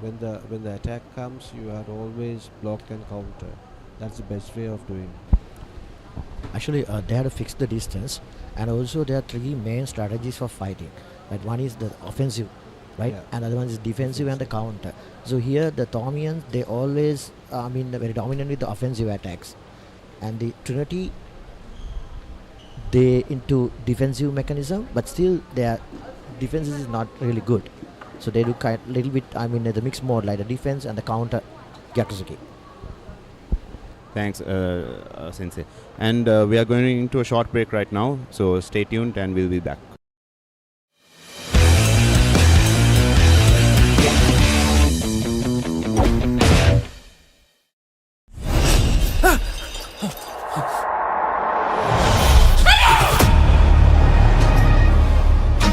when the attack comes, you have to always block and counter. That's the best way of doing. Actually, they have to fix the distance, and also there are three main strategies for fighting. Right, one is the offensive, right, and the other one is defensive and the counter. So here the Thomians, they always very dominant with the offensive attacks, and the Trinity, they into defensive mechanism, but still their defenses is not really good. So they do little bit the mixed mode, like the defense and the counter Gyatsuki. Thanks, Sensei. And we are going into a short break right now, so stay tuned and we'll be back.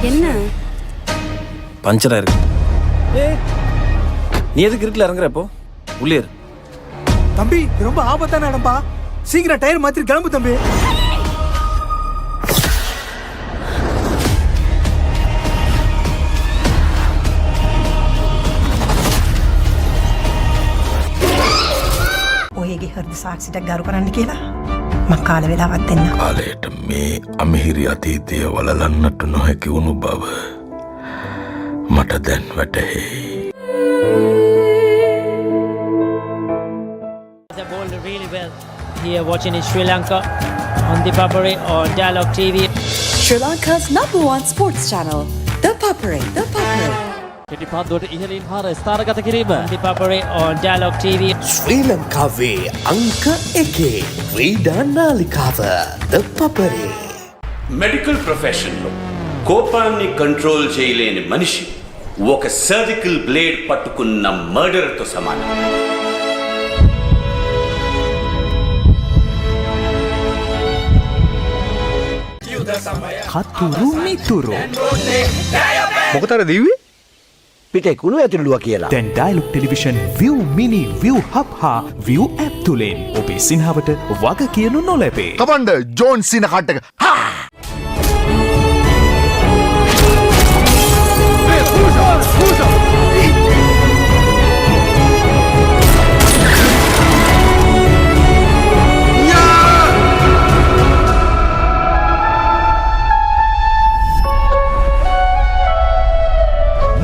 என்ன பஞ்சரா இருக்கு. நீ எதுக்கு இருட்டில் இறங்குற இப்போ? உள்ளே இரு. தம்பி இது ரொம்ப ஆபத்தான இடம்பா. சீக்கிரம் டயர் மாத்தி கிளம்பு தம்பி. ඔයගේ හෘද සාක්ෂියට ගරු කරන්න කියලා මං කාල වෙලාවක් දෙන්න. කාලයට මේ අමිහිරි අතීතය වලලන්නට නොහැකි වුණු බව මට දැන් වැටහෙයි. They bowled really well here watching in Sri Lanka on ThePapare on Dialog TV. Sri Lanka's #1 sports channel, ThePapare. පිටිපන්දුවට ඉහළින් හර ස්ථානගත කිරීම ThePapare on Dialog TV. ශ්‍රී ලංකාවේ අංක 1 ක්‍රීඩා නාලිකාව ThePapare. మెడికల్ ప్రొఫెషన్లో కోపాన్ని కంట్రోల్ చేయలేని మనిషి ఒక సర్జికల్ బ్లేడ్ పట్టుకున్న మర్డర్తో సమానం. කතුරු මිතුරු මොකටද දීවි? පිටේ කුණු ඇතුළුවා කියලා. දැන් Dialog television ViU Mini ViU Hub හා ViU App තුලින් ඔබේ සිනහවට වග කියනු නොලැබේ. කමන්ඩ John සින කට්ටක.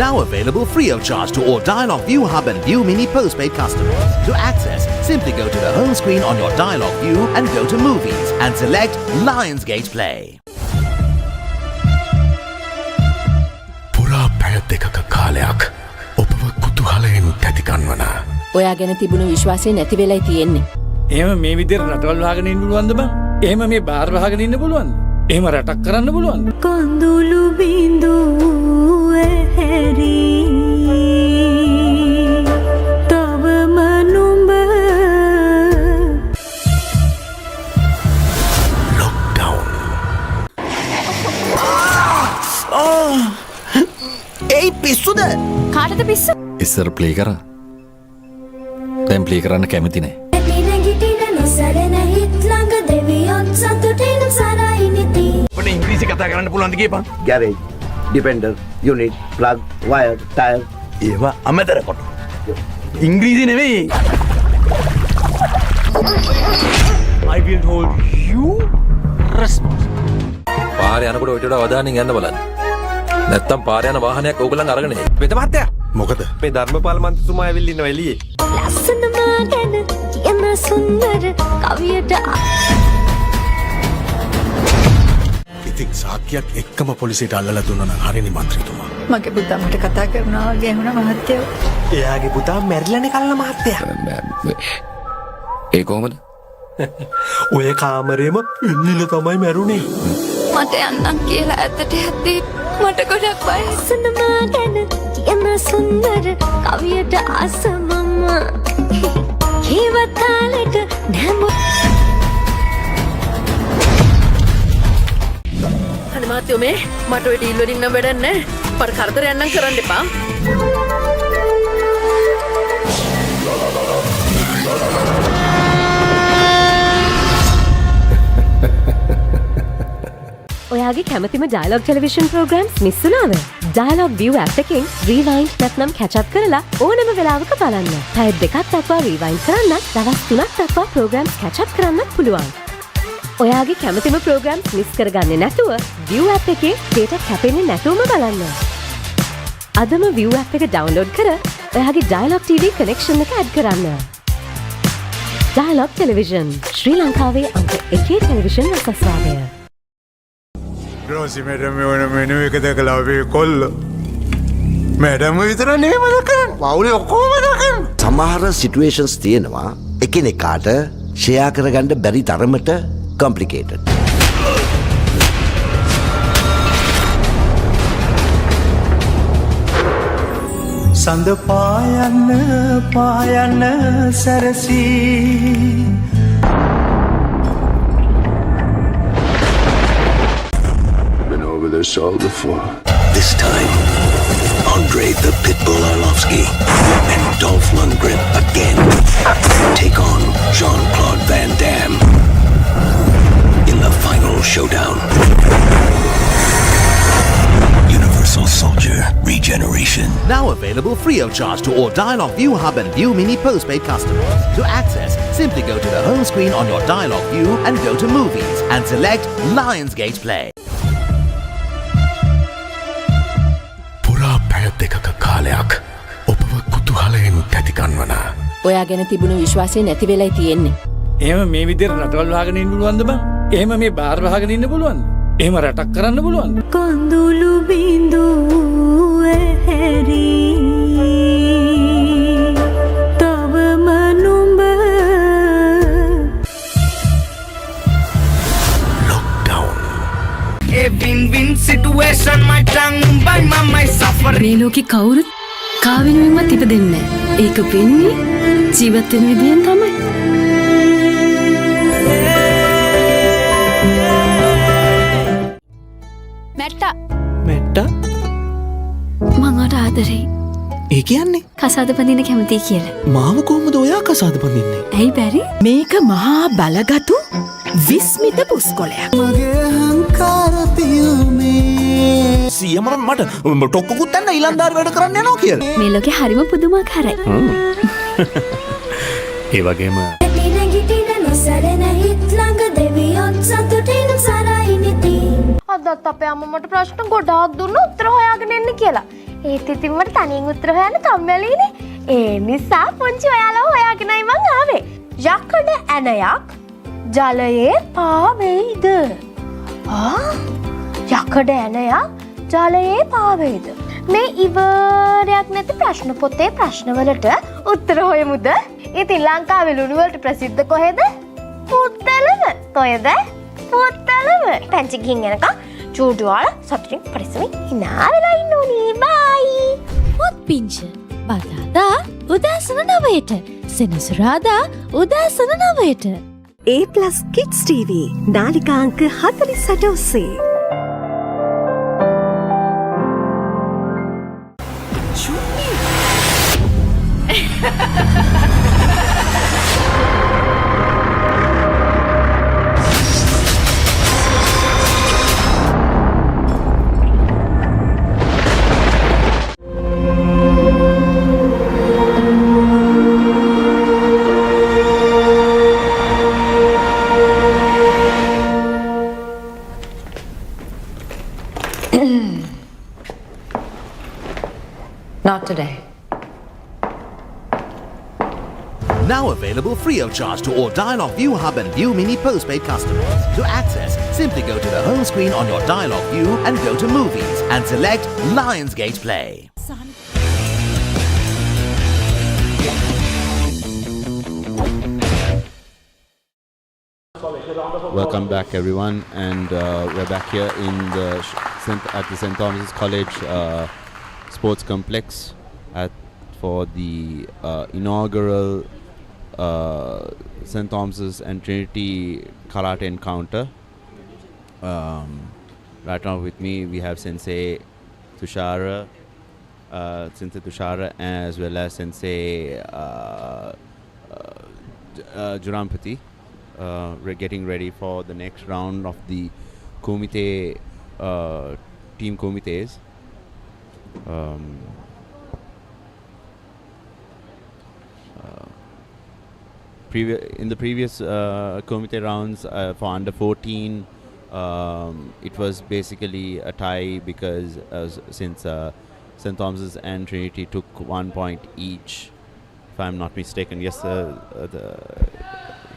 Now available free of charge to all Dialog ViU Hub and ViU Mini postpaid customers. To access, simply go to the home screen on your Dialog ViU and go to Movies and select Lionsgate Play. පුරා පැය දෙකක කාලයක් ඔබව කුතුහලයෙන් තැතිගන්වන ඔයා ගැන තිබුණු විශ්වාසය නැති වෙලයි තියෙන්නේ. එහෙම මේ විදිහට රටවල් වහගෙන ඉන්න පුළුවන්ද බං? එහෙම මේ බාර් වහගෙන ඉන්න පුළුවන්ද? එහෙම රටක් කරන්න පුළුවන්ද? කොඳුළු බිඳුව හැරි තවම නුඹ ඒයි පිස්සුද? කාටද පිස්සු? ඉස්සර ප්ලේ කරා. දැන් ප්ලේ කරන්න කැමති නෑ. අපිට ඉංග්‍රීසි කතා කරන්න පුළුවන්ද කියපන්? Garage, defender, unit, plug, wire, tyre. ඒවා අමතර කොට. ඉංග්‍රීසි නෙවෙයි. I will hold you responsible. පාරේ යනකොට ඔයිට වඩා අවධානයෙන් යන්න බලන්න. නැත්තම් පාරේ යන වාහනයක් ඕගොල්ලන් අරගෙන එයි. වෙත මහත්තයා. මොකද? මේ ධර්මපාල මන්ත්‍රීතුමා ඇවිල්ලා ඉන්නවා එළියේ. ලස්සනම ගැන කියන සුන්දර කවියට ඉතින් සාක්කියක් එක්කම පොලිසියට අල්ලලා දුන්නා නම් හරිනේ මන්ත්‍රීතුමා. මගේ පුතා මට කතා කරනවා වගේ වුණා මහත්තයෝ. එයාගේ පුතා මැරිලානේ කල්ලා මහත්තයා. ඒ කොහමද? ඔය කාමරේම පිල්ලිල තමයි මැරුණේ. මට යන්නම් කියලා ඇත්තට හැද්දී මට ගොඩක් බයසනවා ගැන කියන සුන්දර කවියට ආසමම කීවතාලට නැම අනේ මාත්‍යෝ මේ මට ඔය ඩීල් වලින් නම් වැඩක් නැහැ. මට කරදරයක් නම් කරන්න එපා. ඔයාගේ කැමතිම ඩයලොග් ටෙලිවිෂන් ප්‍රෝග්‍රෑම්ස් මිස් වුණාද? ඩයලොග් ViU ඇප් එකෙන් රීවයින්ඩ් නැත්නම් කැච් අප් කරලා ඕනම වෙලාවක බලන්න. පැය 2ක් දක්වා රීවයින්ඩ් කරන්නත්, දවස් 3ක් දක්වා ප්‍රෝග්‍රෑම්ස් කැච් අප් කරන්නත් පුළුවන්. ඔයාගේ කැමතිම ප්‍රෝග්‍රෑම්ස් මිස් කරගන්නේ නැතුව ViU ඇප් එකේ data කැපෙන්නේ නැතුවම බලන්න. අදම ViU ඇප් එක ඩවුන්ලෝඩ් කර ඔයාගේ ඩයලොග් TV කනෙක්ෂන් එක ඇඩ් කරන්න. ඩයලොග් ටෙලිවිෂන් ශ්‍රී ලංකාවේ අංක 1 ටෙලිවිෂන් රසස්වාදය. රෝසි මැඩම් මේ මෙනු එක දැකලා අපි කොල්ල. මැඩම් විතර නෙමෙයි මලකන්. වවුලේ ඔක්කොම මලකන්. සමහර සිටුේෂන්ස් තියෙනවා එකිනෙකාට ෂෙයා කරගන්න බැරි තරමට කොම්ප්ලිකේටඩ්. සඳ පායන්න සැරසී this all before. This time, Andre the Pitbull Arlovsky and Dolph Lundgren again take on Jean-Claude Van Damme in the final showdown. Universal Soldier Regeneration. Now available free of charge to all Dialog ViU Hub and ViU Mini postpaid customers. To access, simply go to the home screen on your Dialog ViU and go to Movies and select Lionsgate Play. දෙකක කාලයක් ඔබව කුතුහලයෙන් තැතිගන්වන ඔයා ගැන තිබුණු විශ්වාසය නැති වෙලයි තියෙන්නේ. එහෙම මේ විදිහට රටවල් වහගෙන ඉන්න පුළුවන්ද බං? එහෙම මේ බාර් වහගෙන ඉන්න පුළුවන්ද? එහෙම රටක් කරන්න පුළුවන්ද? කොඳුළු බිඳුව හැරි තවම නුඹ මේ ලෝකේ කවුරුත් කා වෙනුවෙන්වත් ඉපදෙන්නේ නැහැ. ඒක වෙන්නේ ජීවත් වෙන විදියෙන් තමයි. මැට්ටා මම ඔයාට ආදරෙයි. ඒ කියන්නේ කසාද බඳින්න කැමතියි කියලා. මාව කොහොමද ඔයා කසාද බඳින්නේ? ඇයි බැරි? මේක මහා බලගතු විස්මිත පුස්කොලයක්. මගේ අහංකාර පියුමේ සියම මට ටොක්කුකුත් දැන්න ඊලන්දාරි වැඩ කරන්න යනවා කියලා. මේ ලෝකේ හරිම පුදුමාකාරයි. ඒ වගේම අදත් අපේ අම්මා මට ප්‍රශ්න ගොඩාක් දුන්නා උත්තර හොයාගෙන එන්න කියලා. ඒත් ඉතින් මට තනියෙන් උත්තර හොයන්න කම්මැලිනේ. ඒ නිසා පුංචි ඔයාලව හොයාගෙනයි මං ආවේ. යකඩ ඇණයක් ජලයේ පාවෙයිද? යකඩ ඇණයක් ජලයේ පාවෙයිද? මේ ඉවරයක් නැති ප්‍රශ්න පොතේ ප්‍රශ්නවලට උත්තර හොයමුද? ඉතින් ලංකාවේ ලුණු වලට ප්‍රසිද්ධ කොහෙද? පුත්තලම. කොහෙද? පුත්තලම. පැංචි ගිහින් එනකම් චූඩුවාල සතුටින් පරිස්සමින් hina වෙලා ඉන්න ඕනේ. බයි. පොත් පිංච බදාදා උදෑසන 9ට සෙනසුරාදා උදෑසන 9ට A+ Kids TV නාලිකා අංක 48 ඔස්සේ. Not today. Now available free of charge to all Dialog ViU Hub and ViU Mini postpaid customers. To access, simply go to the home screen on your Dialog ViU and go to Movies and select Lionsgate Play. Welcome back, everyone, and we're back here in at the St. Thomas's College Sports Complex for the inaugural St. Thomas's and Trinity Karate Encounter. Right now with me we have Sensei Tushara, as well as Sensei Jurampati. We're getting ready for the next round of the Kumite team Kumites. In the previous Kumite rounds for under 14, it was basically a tie because since St. Thomas's and Trinity took 1 point each, if I'm not mistaken. Yes,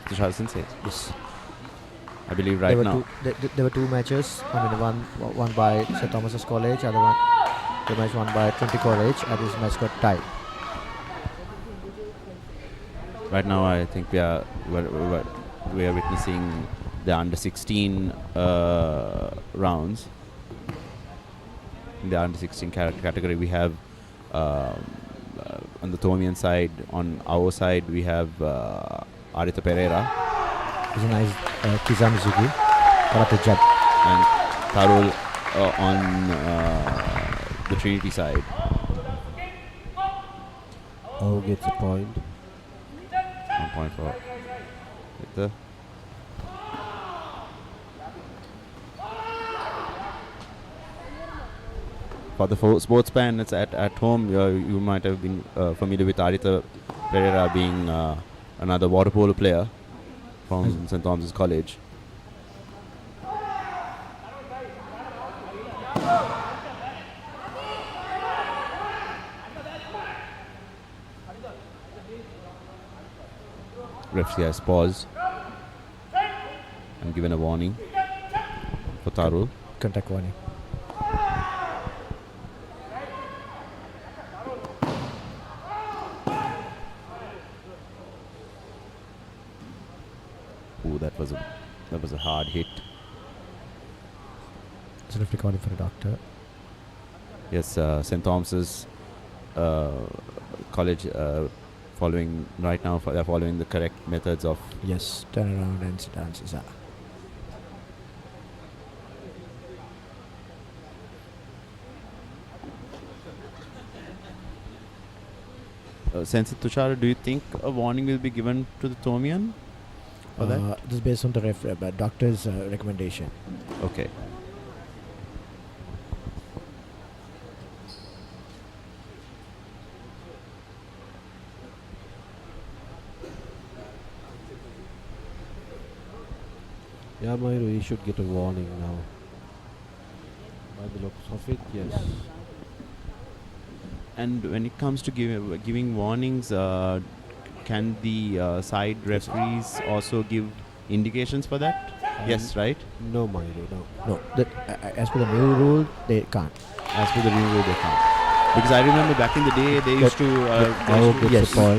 Tushar Sensei. Yes. I believe right now. There were two matches. I mean, one by St. Thomas's College, the match won by Trinity College, and this match got tied. Right now, I think we are witnessing the under 16 rounds. In the under 16 category, we have on the Thomian side. On our side, we have Arita Pereira. It's a nice Kizamizuki karate jab. And Tarul on the Trinity side. Oh, gets a point. 1 point for Arita. For the sports fan that's at home, you might have been familiar with Arita Pereira being another water polo player from St. Thomas's College. Referee has paused and given a warning for Tarul. Contact warning. Ooh, that was a hard hit. It's a recording for the doctor. Yes, St. Thomas's College following right now. They're following the correct methods of turn around and stances. Sensei Tushara, do you think a warning will be given to the Thomian for that? This is based on the doctor's recommendation. Okay. Yeah, Mayuru, he should get a warning now. By the looks of it, yes. And when it comes to giving warnings, can the side referees also give indications for that? Yes, right? No, Mayuru, No. As per the new rule, they can't. As per the new rule, they can't. Because I remember back in the day, they used to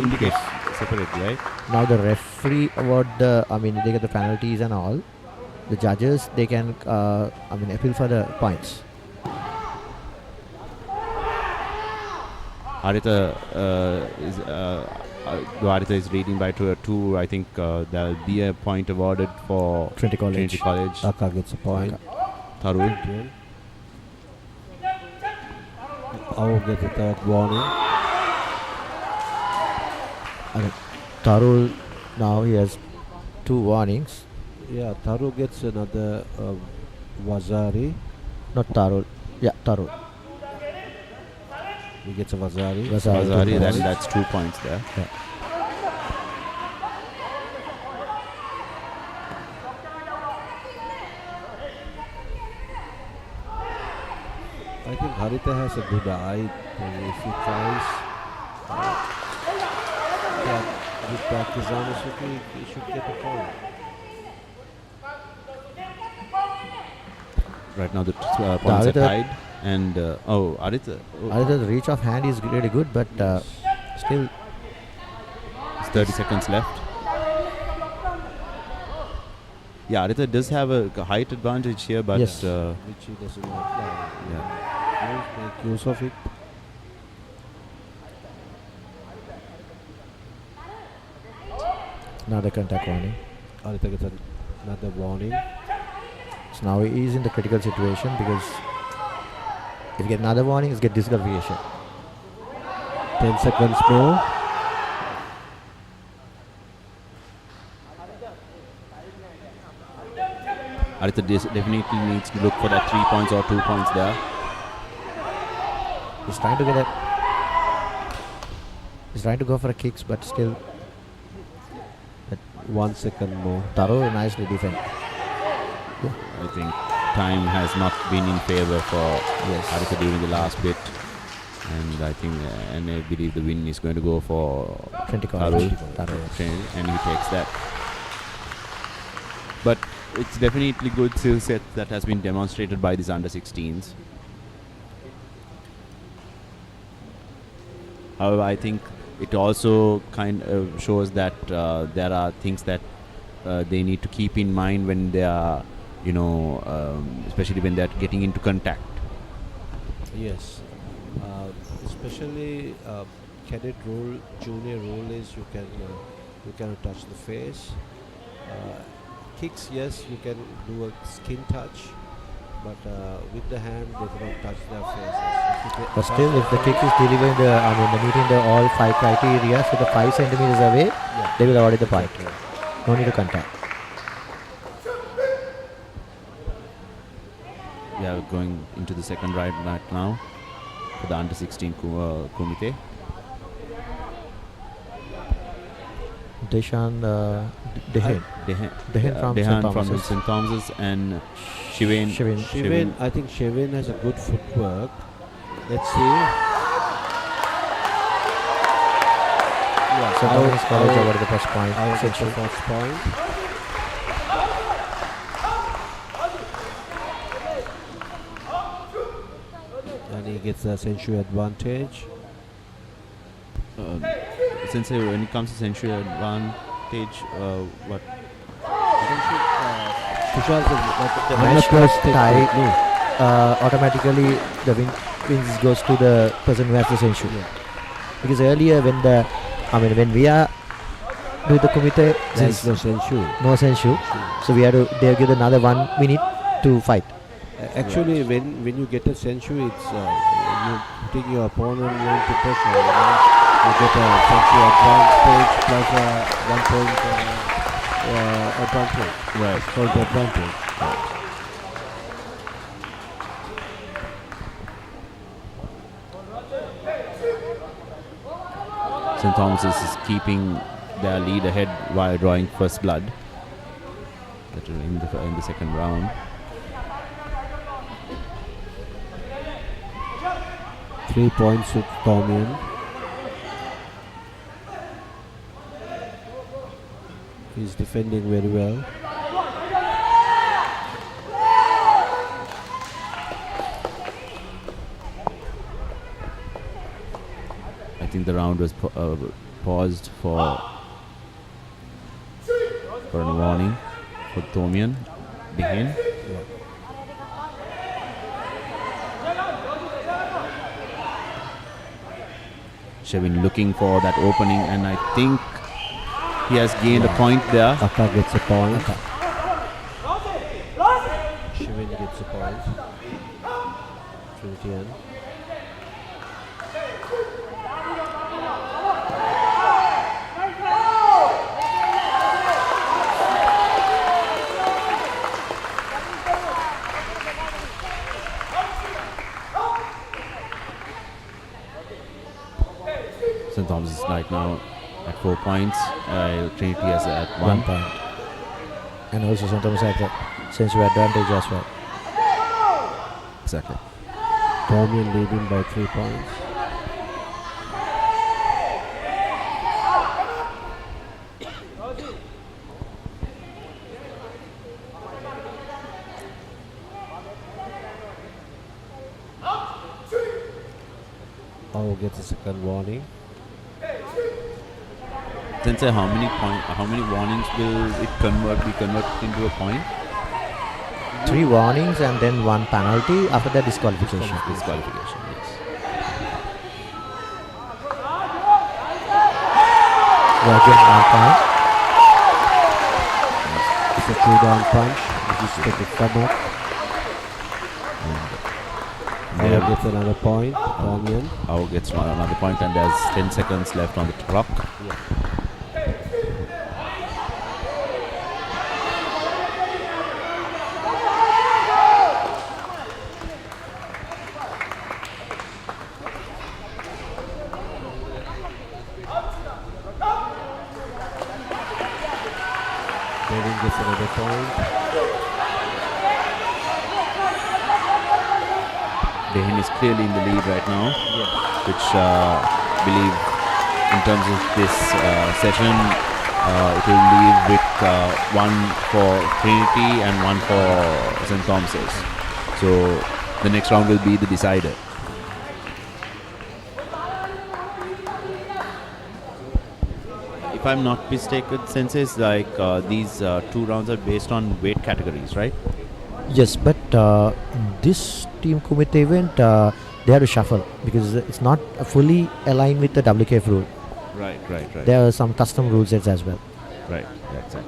indicate separately, right? Now the referee award they get the penalties and all. The judges, they can appeal for the points. Arita is leading by 2. I think there'll be a point awarded for Trinity College. Aka gets a point. Tarul. I'll get a third warning. Tarul, now he has 2 warnings. Yeah, Tarul gets another Wazari. Not Tarul. Yeah, Tarul. He gets a Wazari. Wazari, that's 2 points there. Yeah. I think Harita has a good eye. If he tries, good practice, honestly, he should get a point. Right now the points are tied. And Aditya. Aditya's reach of hand is really good, but still. It's 30 seconds left. Yeah, Aditya does have a height advantage here, but yes, which he doesn't apply. Yeah, won't make use of it. Another contact warning. Aditya gets another warning. So now he is in the critical situation because if you get another warning, it's get disqualification. 10 seconds more. Aditya definitely needs to look for that 3 points or 2 points there. He's trying to get it. He's trying to go for a kicks, but still. 1 second more. Thorough nicely defend. I think time has not been in favor for Aditya during the last bit. And I think, and I believe the win is going to go for Trinity and he takes that. But it's definitely good skill set that has been demonstrated by these under-16s. However, I think it also kind of shows that there are things that they need to keep in mind when they are, especially when they are getting into contact. Yes. Especially cadet rule, junior rule is you cannot touch the face. Kicks, yes, you can do a skin touch, but with the hand they cannot touch their faces. But still, if the kick is delivered, meeting the all 5 criteria, so the 5 centimeters away, they will award the point. No need to contact. We are going into the second right now for the under-16 Kumite. Dehan from St. Thomas's and Shivin. I think Shivin has a good footwork. Let's see. St. Thomas's College awarded the first point. The first point. And he gets a century advantage. Sensei, when it comes to century advantage, what? The match was tie. Automatically, the wins goes to the person who has the century. Because earlier, when we are doing the Kumite, there's no century. No century. So they give another 1 minute to fight. Actually, when you get a century, it's you putting your opponent into pressure. You get a century advantage plus 1 point advantage. Right. Point advantage. St. Thomas's is keeping their lead ahead while drawing first blood. That in the second round. 3 points with Thomian. He's defending very well. I think the round was paused for a warning for Thomian. Begin. Shevin looking for that opening, and I think he has gained a point there. Kata gets a point. Shevin gets a point. Trinity. St. Thomas is right now at 4 points. Trinity has at 1 point. And also St. Thomas has a century advantage as well. Exactly. Thomian leading by 3 points. gets a second warning. Sensei, how many warnings will it be converted into a point? 3 warnings and then 1 penalty. After that, disqualification. Disqualification, yes. Again, 1 point. It's a 2-down punch. This is the cover. Our gets another point. Thomian. Our gets another point, and there's 10 seconds left on the clock. Yeah. Devin gets another point. Dehin is clearly in the lead right now, yes. Which believe in terms of this session, it will leave with 1 for Trinity and 1 for St. Thomas's. So the next round will be the decider. If I'm not mistaken, Sensei's like these 2 rounds are based on weight categories, right? Yes, but in this Team Kumite event, they have to shuffle because it's not fully aligned with the WKF rule. Right. There are some custom rule sets as well. Right, exactly.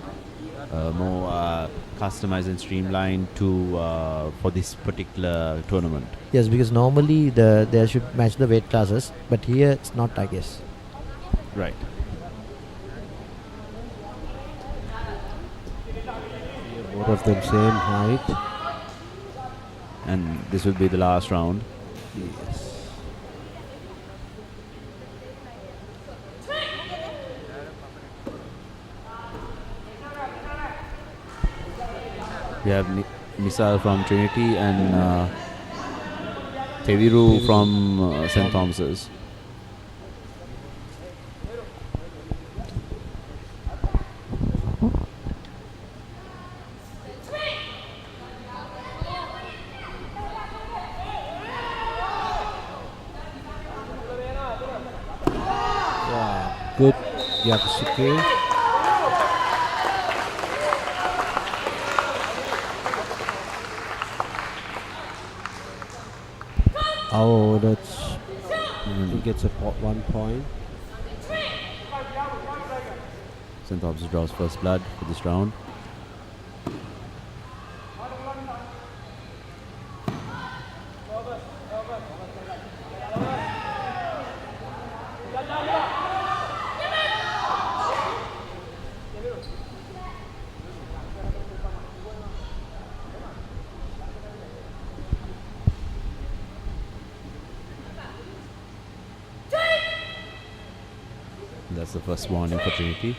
More customized and streamlined for this particular tournament. Yes, because normally they should match the weight classes, but here it's not, I guess. Right. Both of them same height. And this will be the last round. Yes. We have Misal from Trinity and Teviru from St. Thomas's. Good Yakusuke. Oh, that's he gets a 1 point. St. Thomas draws first blood for this round. That's the first warning for Trinity.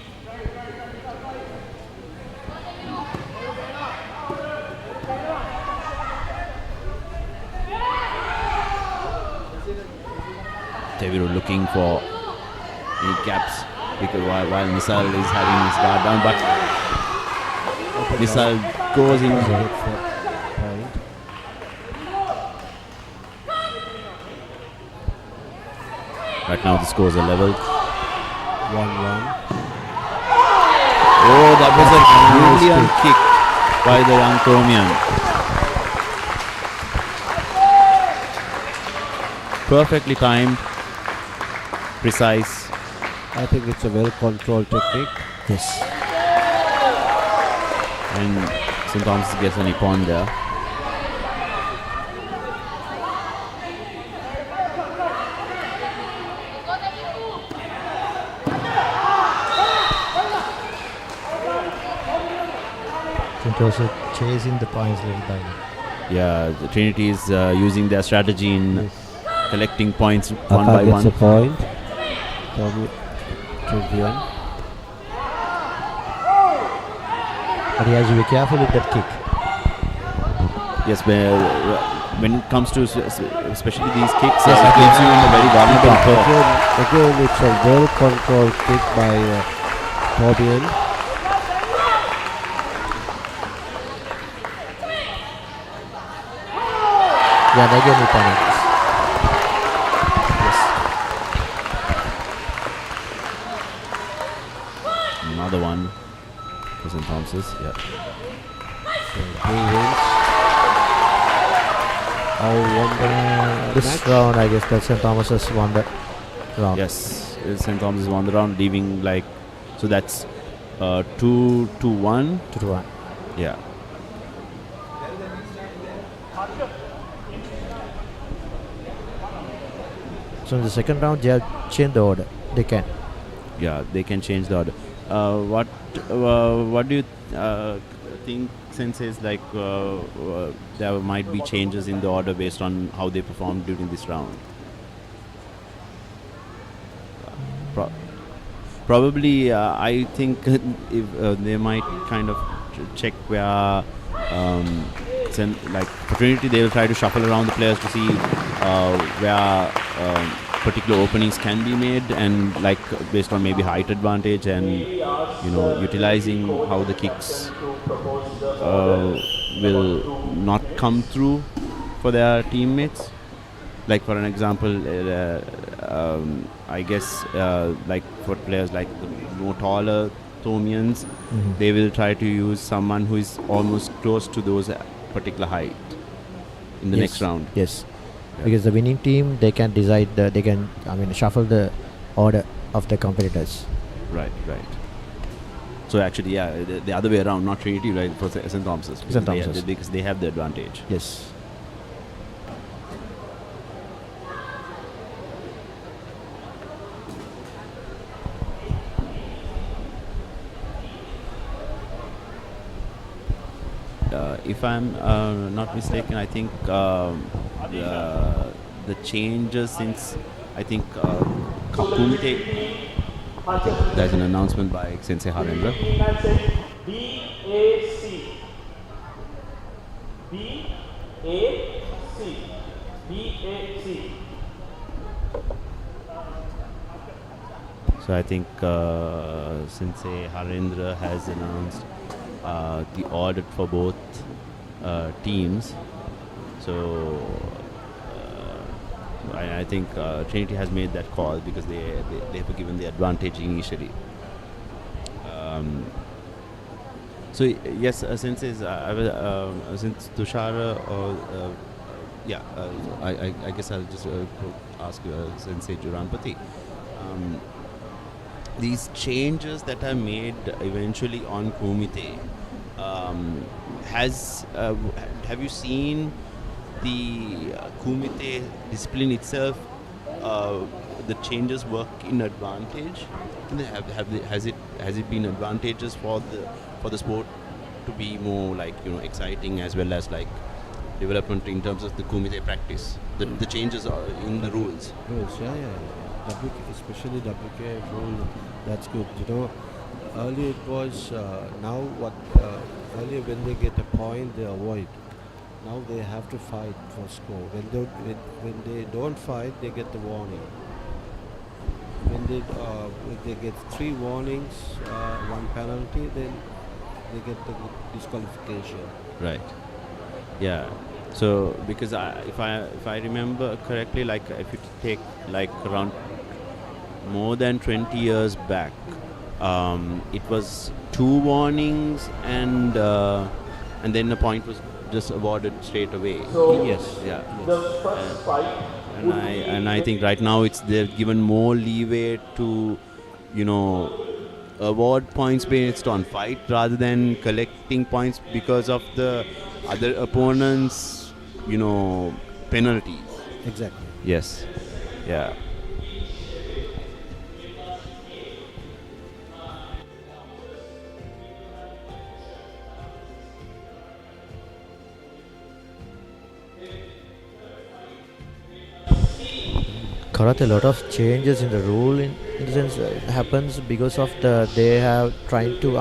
Teviru looking for any gaps because while Misal is having his guard down, but Misal goes in. Right now the scores are level. 1-1. Oh, that was a brilliant kick by the young Thomian. Perfectly timed, precise. I think it's a well-controlled technique. Yes. And St. Thomas gets an ippon there. Also chasing the points little by little. Yeah, the Trinity is using their strategy in collecting points one Kata by gets one. a point. Thomian. But he has to be careful with that kick. Yes, when it comes to especially these kicks, it gives you in a very vulnerable spot. Again, it's a well-controlled kick by Thomian. Yeah, again opponents. Yes. another one for St. Thomas's. Yeah. So blue wins. This round, I guess that St. Thomas's won the round. Yes, St. Thomas's won the round, leaving like, so that's 2-1. 2-1. Yeah. So in the second round, they have changed the order. They can. Yeah, they can change the order. What do you think, Sensei's, like there might be changes in the order based on how they performed during this round? Probably, I think if they might kind of check where, like for Trinity, they will try to shuffle around the players to see where particular openings can be made, and like based on maybe height advantage and utilizing how the kicks will not come through for their teammates. Like for an example, I guess like for players like the more taller Thomians, they will try to use someone who is almost close to those particular height in the next round. Yes, because the winning team, they can decide they can shuffle the order of the competitors. Right. So actually, yeah, the other way around, not Trinity, right? For St. Thomas's, because they have the advantage. Yes. If I'm not mistaken, I think the changes since I think Kumite, there's an announcement by Sensei Harendra. So I think Sensei Harendra has announced the audit for both teams. So I think Trinity has made that call because they were given the advantage initially. So yes, since Tushar, I guess I'll just ask Sensei Juranpati. These changes that are made eventually on Kumite, have you seen the Kumite discipline itself, the changes work in advantage? Has it been advantageous for the sport to be more like exciting, as well as like development in terms of the Kumite practice? The changes are in the rules. Especially WK rule, that's good. Earlier it was now what earlier when they get a point they avoid. Now they have to fight for score. When they don't fight, they get the warning. When they get 3 warnings, 1 penalty, then they get the disqualification. Right. Yeah. So because if I remember correctly, like if you take like around more than 20 years back, it was 2 warnings and then the point was just awarded straight away. So yes. Yeah. The first fight. And I think right now they're given more leeway to award points based on fight rather than collecting points because of the other opponents' penalties. Exactly. Yes. Yeah. Karate, a lot of changes in the rule in the sense happens because of they have trying to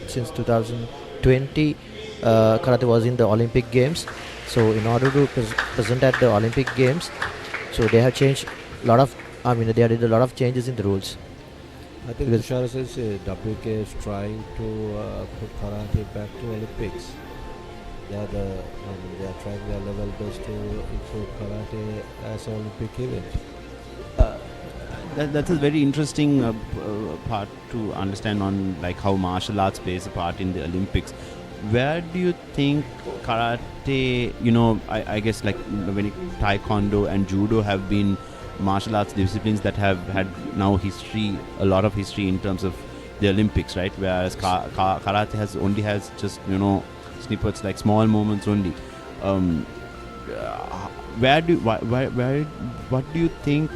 since 2020 Karate was in the Olympic Games, so in order to present at the Olympic Games, so they have changed a lot of they did a lot of changes in the rules. I think Tushar says WK is trying to put Karate back to Olympics. They are trying their level best to improve Karate as an Olympic event. that's a very interesting part to understand on like how martial arts plays a part in the Olympics. Where do you think karate, I guess like when taekwondo and judo have been martial arts disciplines that have had now a lot of history in terms of the Olympics, right? Whereas karate has just snippets, like small moments only. What do you think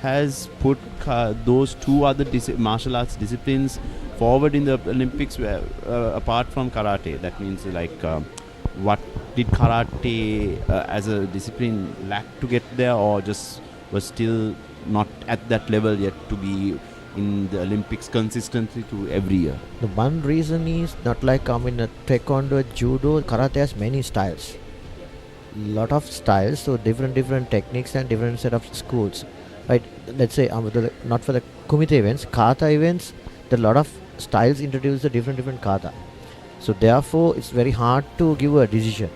has put those two other martial arts disciplines forward in the Olympics, apart from karate? That means like what did karate as a discipline lack to get there, or just was still not at that level yet to be in the Olympics consistently to every year? The one reason is not like taekwondo, judo, karate has many styles. Lot of styles, so different techniques and different set of schools. Right? Let's say not for the Kumite events, Kata events, there are a lot of styles introduce the different kata. So therefore, it's very hard to give a decision.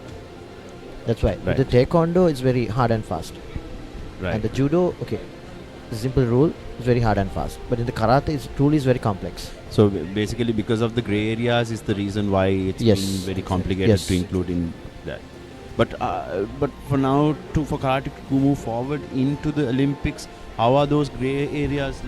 That's why. Right. With the taekwondo, it's very hard and fast. Right. And the judo, the simple rule is very hard and fast. But in the karate, its rule is very complex. So basically, because of the grey areas, is the reason why it's been very complicated to include in that. But for now, for karate to move forward into the Olympics, how are those grey areas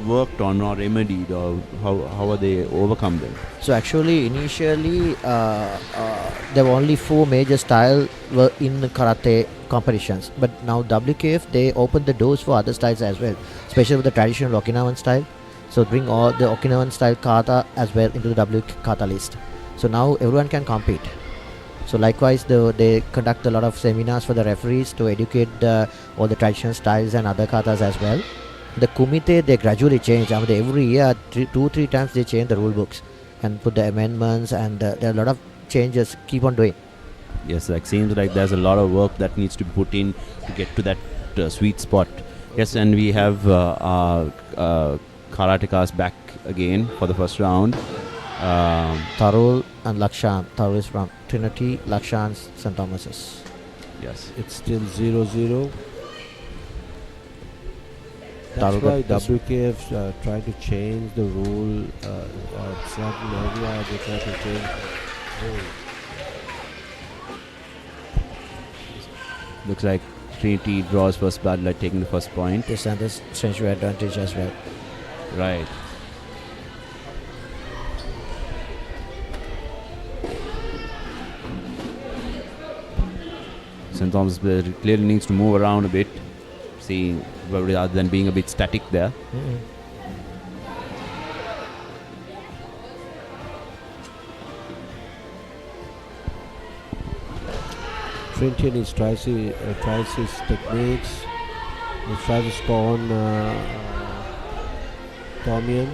worked on or remedied, or how are they overcome them? So actually, initially, there were only 4 major styles were in karate competitions. But now WKF, they opened the doors for other styles as well, especially with the traditional Okinawan style. So bring all the Okinawan style kata as well into the W kata list. So now everyone can compete. So likewise, they conduct a lot of seminars for the referees to educate all the traditional styles and other katas as well. The Kumite, they gradually change. Every year, 2-3 times they change the rule books and put the amendments, and there are a lot of changes keep on doing. Yes, seems like there's a lot of work that needs to be put in to get to that sweet spot. Yes, and we have our karatekas back again for the first round. Tarul and Lakshan. Tarul is from Trinity, Lakshan's St. Thomas's. Yes. It's still 0-0. That's why WKF tried to change the rule. Certain area they tried to change the rule. Looks like Trinity draws first blood, like taking the first point. Yes, and this strength advantage as well. Right. St. Thomas clearly needs to move around a bit, rather than being a bit static there. Trinity tries his techniques. He tries to score on Thomian.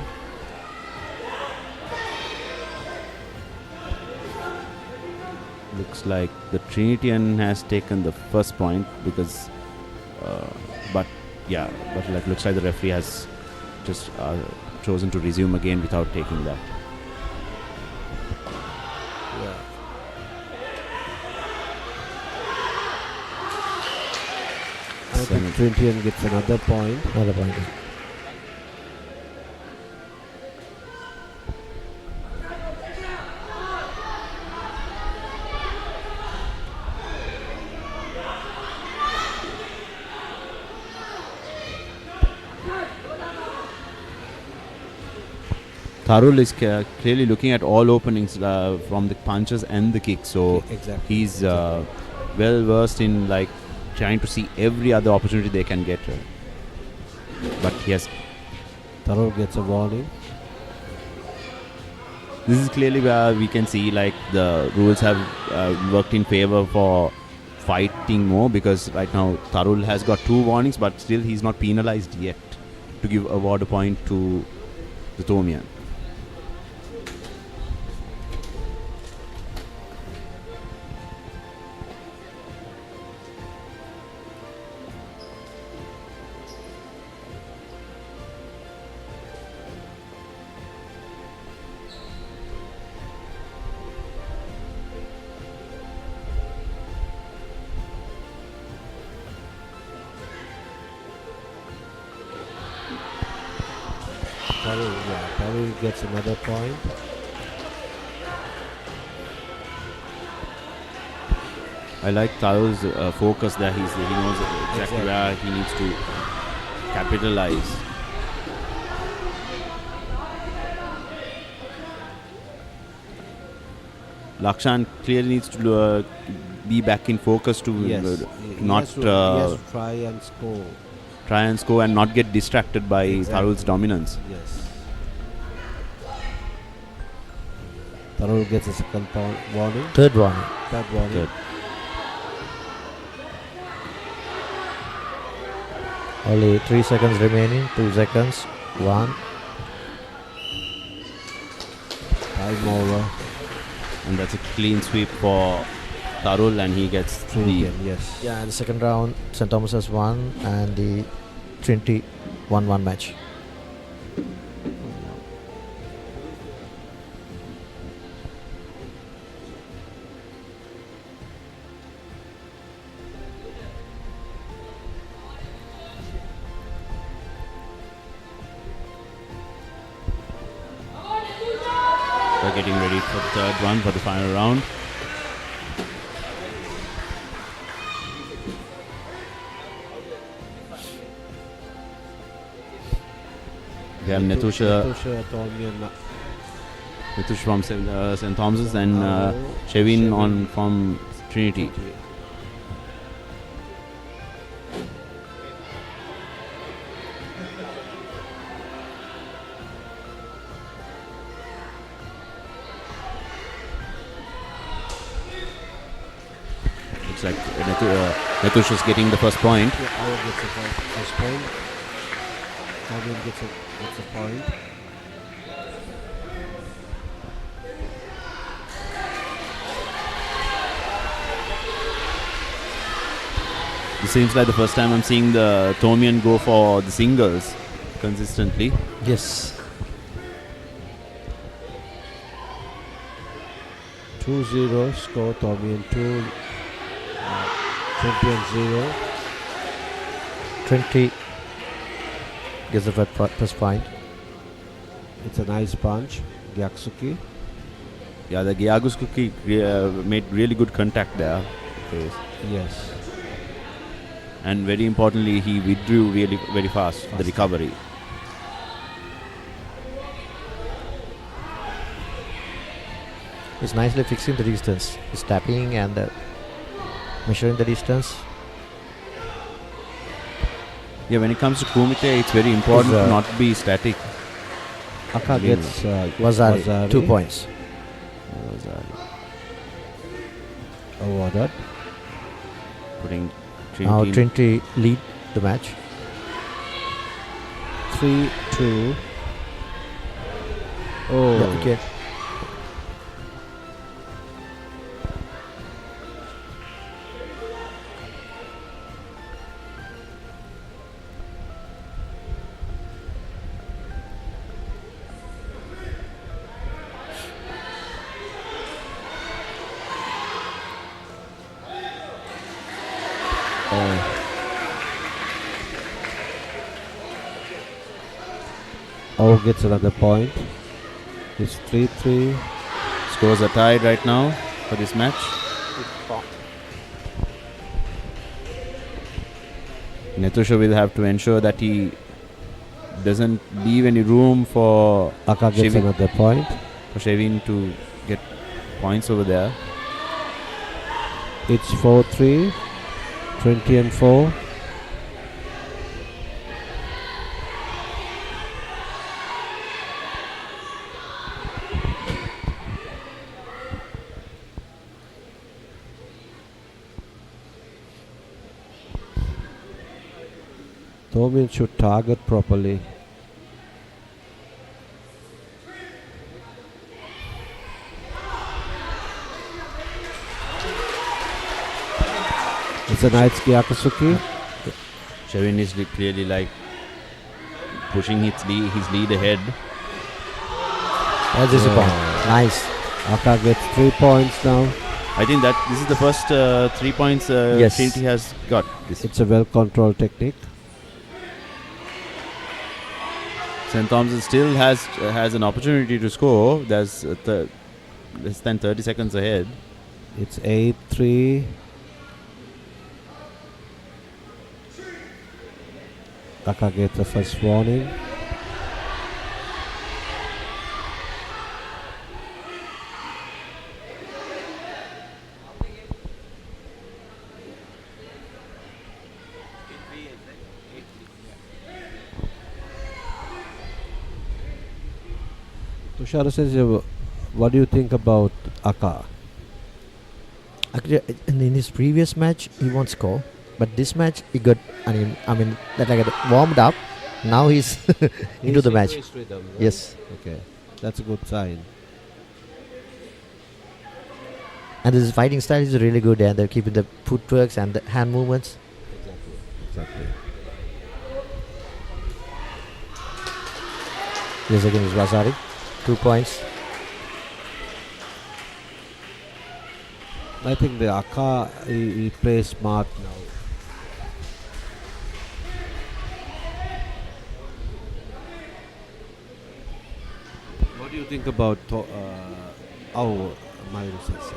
Looks like the Trinitian has taken the first point because, looks like the referee has just chosen to resume again without taking that. Yeah. I think Trinitian gets another point. Tarul is clearly looking at all openings from the punches and the kicks, so he's well versed in trying to see every other opportunity they can get. But Tarul gets a warning. This is clearly where we can see the rules have worked in favor for fighting more, because right now Tarul has got 2 warnings, but still he's not penalized yet to award a point to the Thomian. Tarul gets another point. I like Tarul's focus there. He knows exactly where he needs to capitalize. Lakshan clearly needs to be back in focus to not he has to try and score. Try and score and not get distracted by Tarul's dominance. Yes. Tarul gets a second warning. Third warning. Third warning. Third. Only 3 seconds remaining. 2 seconds. 1. Time over. And that's a clean sweep for Tarul, and he gets the yes. Yeah, and the second round, St. Thomas has won, and the Trinity 1-1 match. They're getting ready for the third one, for the final round. We have Netusha from St. Thomas's and Shevin from Trinity. Looks like Netusha's getting the first point. Yeah, Our gets the first point. Thomian gets a point. It seems like the first time I'm seeing the Thomian go for the singles consistently. Yes. 2-0 score. Thomian 2. Champion 0. Trinity gets the first point. It's a nice punch. Gyaksuki. Yeah, the Gyaksuki made really good contact there. Yes. And very importantly, he withdrew really very fast for the recovery. He's nicely fixing the distance. He's tapping and measuring the distance. Yeah, when it comes to Kumite, it's very important to not be static. Aka gets Wazari 2 points. Awarded. Putting Now Trinity lead the match. 3-2. Oh. Yeah, okay. Oh, gets another point. It's 3-3. Scores are tied right now for this match. Netusha will have to ensure that he doesn't leave any room for Aka gets another point. For Shevin to get points over there. It's 4-3. 20-4. Thomian should target properly. It's a nice Gyaksuki. Shevin is clearly like pushing his lead ahead. That's just a point. Nice. Aka gets 3 points now. I think that this is the first 3 points Yes. Trinity has got. It's a well-controlled technique. St. Thomas's still has an opportunity to score. There's less than 30 seconds ahead. It's 8-3. Kata gets the first warning. Tushar says, what do you think about Aka? Actually, in his previous match, he won't score. But this match, he got, that like warmed up. Now he's into the match. Rhythm, right? Yes. Okay. That's a good sign. And his fighting style is really good. And they're keeping the footworks and the hand movements. Exactly. Yes, again is Vasari. 2 points. I think the Aka, he plays smart now. What do you think about Mayuru Sensei?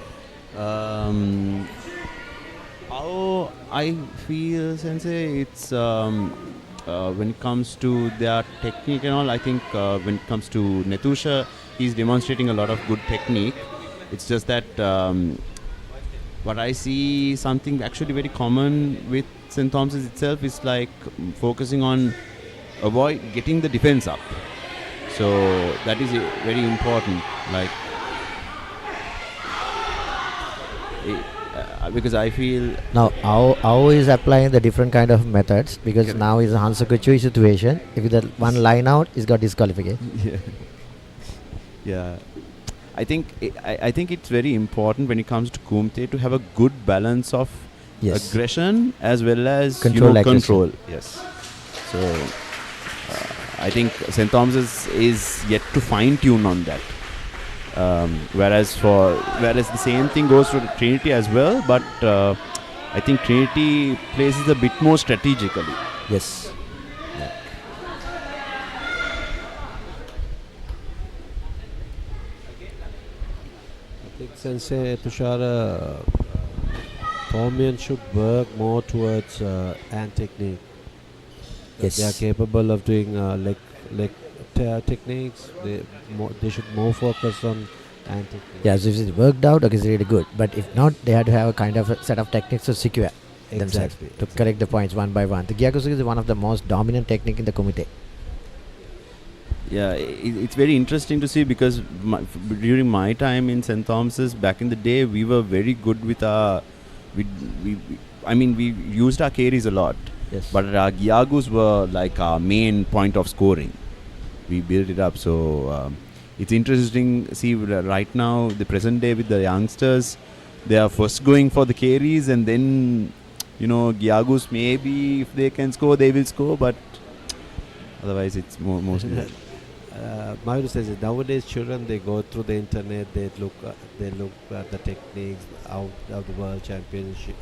How I feel, Sensei, it's when it comes to their technique and all, I think when it comes to Netusha, he's demonstrating a lot of good technique. It's just that what I see something actually very common with St. Thomas's itself is like focusing on getting the defense up. So that is very important. Like because I feel now Ao is applying the different kind of methods because now is a Hansakuchui situation. If that one line out, he's got disqualification. Yeah. I think it's very important when it comes to Kumite to have a good balance of aggression as well as control. Yes. So I think St. Thomas's is yet to fine tune on that. Whereas the same thing goes to Trinity as well, but I think Trinity plays it a bit more strategically. Yes. I think Sensei Tushara Thomian should work more towards hand technique. Yes. They are capable of doing leg techniques. They should more focus on hand technique. Yeah, so if it's worked out, okay, it's really good. But if not, they had to have a kind of a set of techniques to secure themselves to correct the points one by one. The Gyakusugi is one of the most dominant technique in the Kumite. Yeah, it's very interesting to see because during my time in St. Thomas's back in the day, we were very good with our. We used our carries a lot. Yes. But our Gyagus were like our main point of scoring. We built it up. So it's interesting to see right now, the present day with the youngsters, they are first going for the carries and then, Gyagus maybe if they can score, they will score. But otherwise, it's mostly. Mayuru says nowadays children, they go through the internet, they look at the techniques out of the world championship,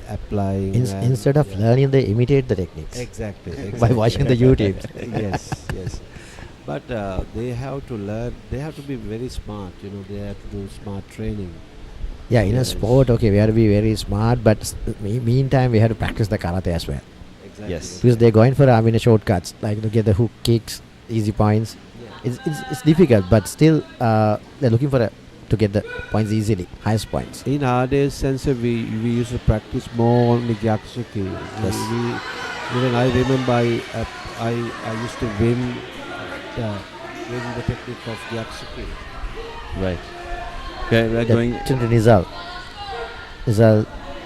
applying. Instead of learning, they imitate the techniques. Exactly. By watching the YouTube. Yes. But they have to learn. They have to be very smart. They have to do smart training. Yeah, in a sport, okay, we have to be very smart. But meantime, we have to practice the karate as well. Exactly. Yes. Because they're going for shortcuts, like to get the hook kicks, easy points. Yeah. It's difficult, but still they're looking for to get the points easily, highest points. In our days, Sensei, we used to practice more on the Gyakusuki. Yes. Even I remember I used to win the technique of Gyakusuki. Right. We're going. Nizal.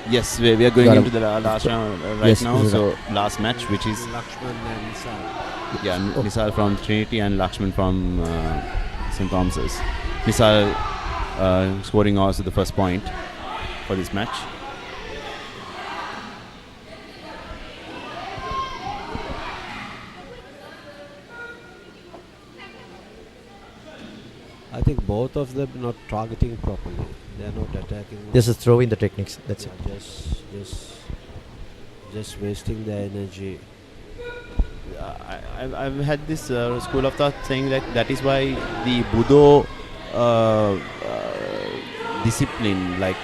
Yes, we are going into the last round right now. So last match, which is Lakshman and Nisal. Yeah, Nisal from Trinity and Lakshman from St. Thomas's. Nisal scoring also the first point for this match. I think both of them not targeting properly. They are not attacking. Just throwing the techniques. That's it. Just wasting their energy. I've had this school of thought saying that is why the Budo discipline, like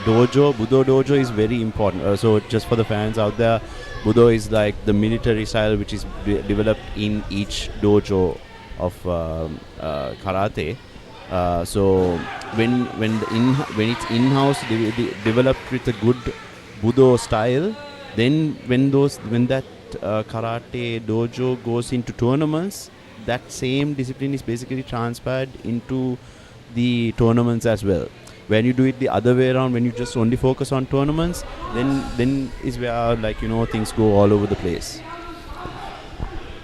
Budo dojo is very important. So just for the fans out there, Budo is like the military style which is developed in each dojo of karate. So when it's in-house developed with a good Budo style, then when that karate dojo goes into tournaments, that same discipline is basically transferred into the tournaments as well. When you do it the other way around, when you just only focus on tournaments, then is where things go all over the place.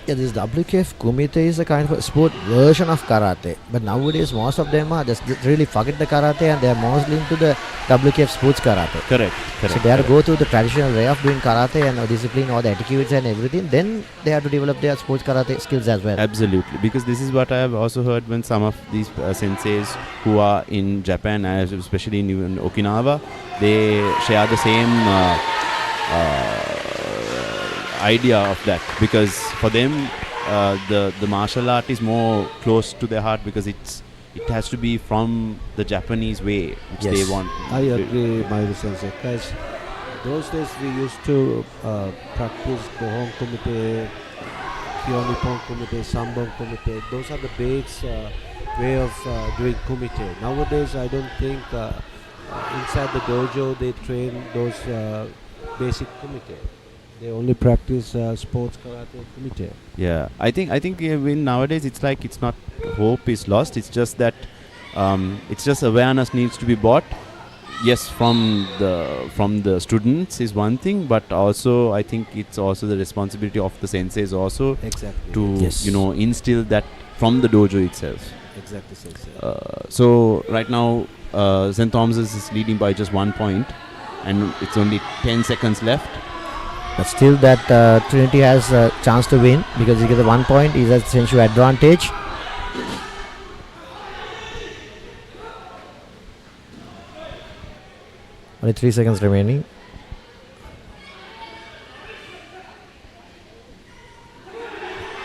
Yeah, this WKF Kumite is a kind of a sport version of karate, but nowadays most of them are just really forget the karate and they are mostly into the WKF sports karate. Correct. So they have to go through the traditional way of doing karate and discipline, all the etiquettes and everything. Then they have to develop their sports karate skills as well. Absolutely, because this is what I have also heard when some of these senseis who are in Japan, especially in Okinawa, they share the same idea of that, because for them the martial art is more close to their heart, because it has to be from the Japanese way which they want. I agree, Mayuru Sensei, because those days we used to practice Gohon Kumite, Kyonippon Kumite, Sambon Kumite. Those are the base way of doing Kumite. Nowadays I don't think inside the dojo they train those basic Kumite. They only practice sports karate Kumite. Yeah, I think nowadays it's like it's not hope is lost. It's just that it's just awareness needs to be brought. Yes, from the students is one thing, but also I think it's also the responsibility of the senseis also to instill that from the dojo itself. Exactly, sensei. So right now St. Thomas's is leading by just 1 point, and it's only 10 seconds left. But still that Trinity has a chance to win, because he gets the 1 point, is a Senshu advantage. Only 3 seconds remaining.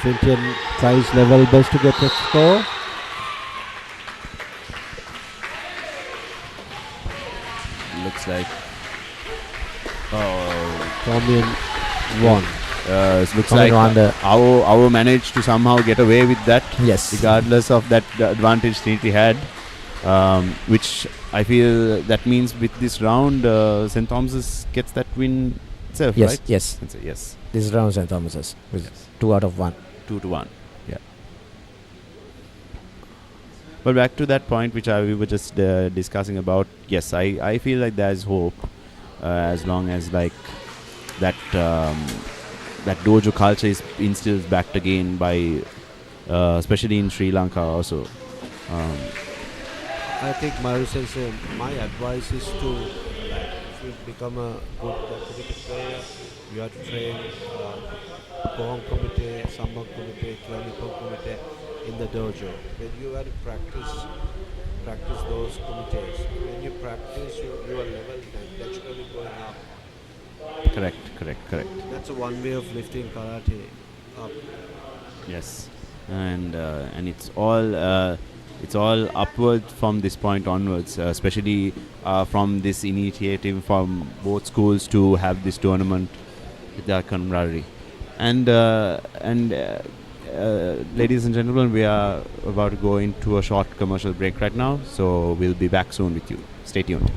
Trinity tries level best to get the score. Looks like Thomian won. It looks Thomian like won our managed to somehow get away with that. Yes. Regardless of that advantage Trinity had, which I feel that means with this round, St. Thomas's gets that win itself, Yes, right? yes. Yes. This round St. Thomas's with 2 out of 1. 2-1. Yeah. But back to that point which we were just discussing about. Yes, I feel like there's hope as long as like that dojo culture is instilled back again by especially in Sri Lanka also. I think Mayuru Sensei, my advice is to, if you become a good Kumite player, you have to train Gohon Kumite, Sambon Kumite, Kyonippon Kumite in the dojo. When you have to practice those Kumites. When you practice, your level is naturally going up. Correct. That's one way of lifting karate up. Yes, and it's all upward from this point onwards, especially from this initiative from both schools to have this tournament with their camaraderie. And ladies and gentlemen, we are about to go into a short commercial break right now, so we'll be back soon with you. Stay tuned.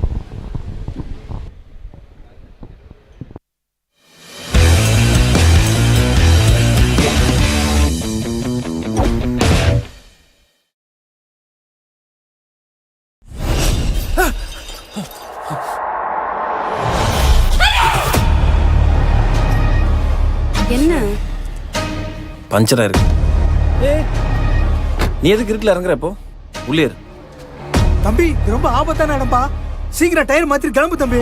பஞ்சரா இருக்கு. நீ எதுக்கு இருக்குல இறங்குறப்போ உள்ளே இரு. தம்பி இது ரொம்ப ஆபத்தான இடம்பா, சீக்கிரம் டயர் மாத்தி கிளம்பு தம்பி.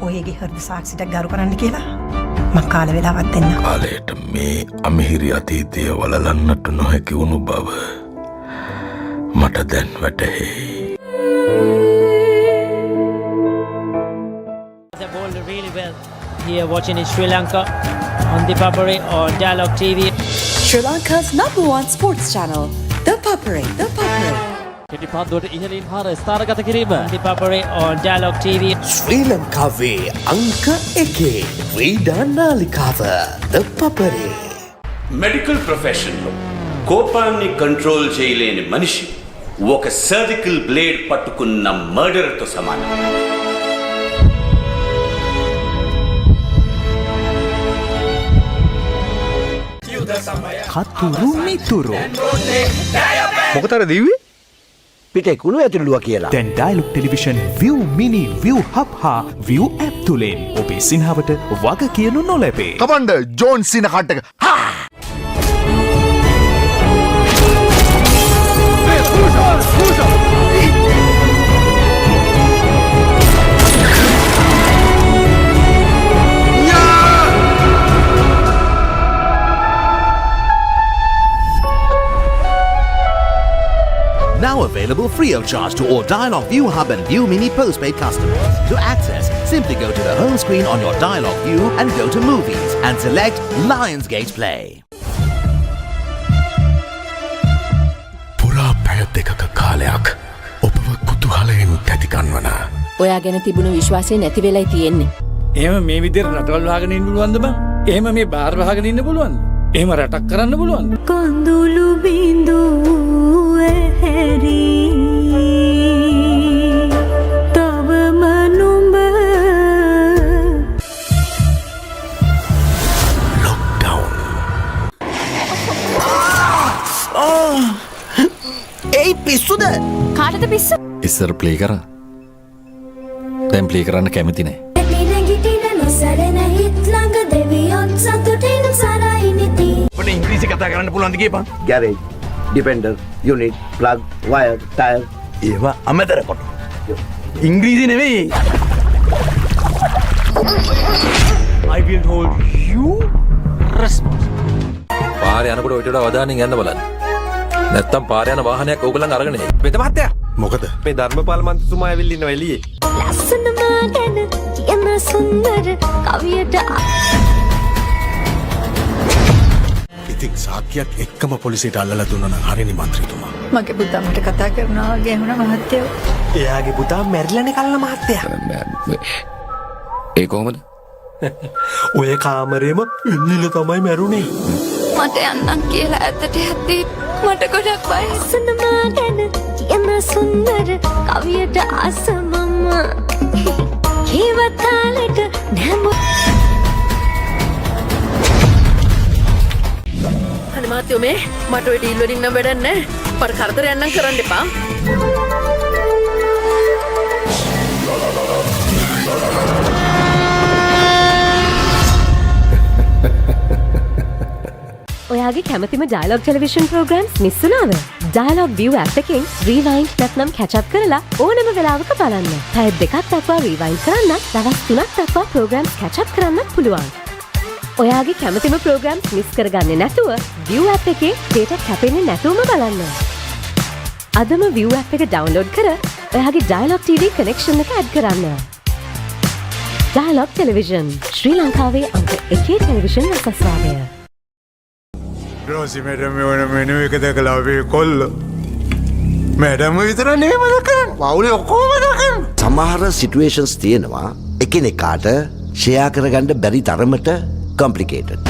ඔයගේ හෘද සාක්ෂියට ගරු කරන්න කියලා මං කාල වෙලාවක් දෙන්න. කාලයට මේ අමිහිරි අතීතය වලලන්නට නොහැකි වුණු බව මට දැන් වැටහේ. They bowled really well here watching in Sri Lanka on ThePapare on Dialog TV. Sri Lanka's #1 sports channel, ThePapare. කෙටිපන්දුවට ඉහළින් හර ස්ථානගත කිරීම ThePapare on Dialog TV. ශ්‍රී ලංකාවේ අංක 1 ක්‍රීඩා නාලිකාව ThePapare. మెడికల్ ప్రొఫెషన్లో కోపాన్ని కంట్రోల్ చేయలేని మనిషి ఒక సర్జికల్ బ్లేడ్ పట్టుకున్న మర్డర్తో సమానం. කතුරු මිතුරු මොකතර දීවේ පිටේ කුණු ඇතුළුව කියලා. දැන් Dialog television view mini view hub හා view app තුලින් ඔබේ සිනහවට වග කියනු නොලැබේ. කමන්ඩ John සින කට්ටක. Now available free of charge to all Dialog ViU Hub and ViU Mini postpaid customers. To access, simply go to the home screen on your Dialog ViU and go to Movies and select Lionsgate Play. පුරා පැය දෙකක කාලයක් ඔබව කුතුහලයෙන් තැතිකන්වන. ඔයා ගැන තිබුණු විශ්වාසය නැති වෙලයි තියෙන්නේ. එහෙම මේ විදිහට රටවල් වහගෙන ඉන්න පුළුවන්ද බං? එහෙම මේ බාර් වහගෙන ඉන්න පුළුවන්ද? එහෙම රටක් කරන්න පුළුවන්ද? කොඳුළු බිඳුවේ හැරි තවම නුඹ ඒයි පිස්සුද? කාටද පිස්සු? ඉස්සර ප්ලේ කරා. දැන් ප්ලේ කරන්න කැමති නෑ. අපිට ඉංග්‍රීසි කතා කරන්න පුළුවන්ද කියපන්? Garage, defender, unit, plug, wire, tyre. ඒවා අමතර කොට. ඉංග්‍රීසි නෙවෙයි. I will hold you responsible. පාරේ යනකොට ඔයිට වඩා අවධානයෙන් යන්න බලන්න. නැත්තම් පාරේ යන වාහනයක් ඕගොල්ලන් අරගෙන එයි. වෙද මහත්තයා. මොකද? මේ ධර්මපාල මන්ත්‍රීතුමා ඇවිල්ලා ඉන්නවා එළියේ. ලස්සන මාගෙන කියන සුන්දර කවියට ඉතින් සාක්කියක් එක්කම පොලිසියට අල්ලලා දුන්නා නම් හරිනේ මන්ත්‍රීතුමා. මගේ පුතා මට කතා කරනවා වගේ වුණා මහත්තයෝ. එයාගේ පුතා මැරිලානේ කල්ලා මහත්තයා. ඒ කොහමද? ඔය කාමරේම ඉන්නල තමයි මැරුණේ. මට යන්නම් කියලා ඇත්තට යද්දී මට ගොඩක් වයසන මාගෙන කියන සුන්දර කවියට ආස මම කීවතාලෙට නැම අනේ මහත්තයෝ මේ මට ඔය ඩීල් වලින් නම් වැඩක් නැහැ. මට කරදරයක් නම් කරන්න එපා. ඔයාගේ කැමතිම ඩයලොග් ටෙලිවිෂන් ප්‍රෝග්‍රම්ස් මිස් වුණාද? ඩයලොග් ViU app එකෙන් රීවයින්ඩ් නැත්නම් කැච් අප් කරලා ඕනම වෙලාවක බලන්න. පැය දෙකක් දක්වා රීවයින්ඩ් කරන්නත්, දවස් 3ක් දක්වා ප්‍රෝග්‍රම්ස් කැච් අප් කරන්නත් පුළුවන්. ඔයාගේ කැමතිම ප්‍රෝග්‍රම්ස් මිස් කරගන්නේ නැතුව ViU app එකේ data කැපෙන්නේ නැතුවම බලන්න. අදම ViU app එක ඩවුන්ලෝඩ් කර ඔයාගේ ඩයලොග් TV කනෙක්ෂන් එක ඇඩ් කරන්න. ඩයලොග් ටෙලිවිෂන් ශ්‍රී ලංකාවේ අංක 1 ටෙලිවිෂන් රසස්වාදය. රෝසි මැඩම් මේ මෙනු එක දැකලා අපි කොල්ල. මැඩම් විතර නේම දකන්. වවුලේ ඔක්කොම දකන්. සමහර සිටුේෂන්ස් තියෙනවා එකිනෙකාට ෂෙයා කරගන්න බැරි තරමට කොම්ප්ලිකේටඩ්.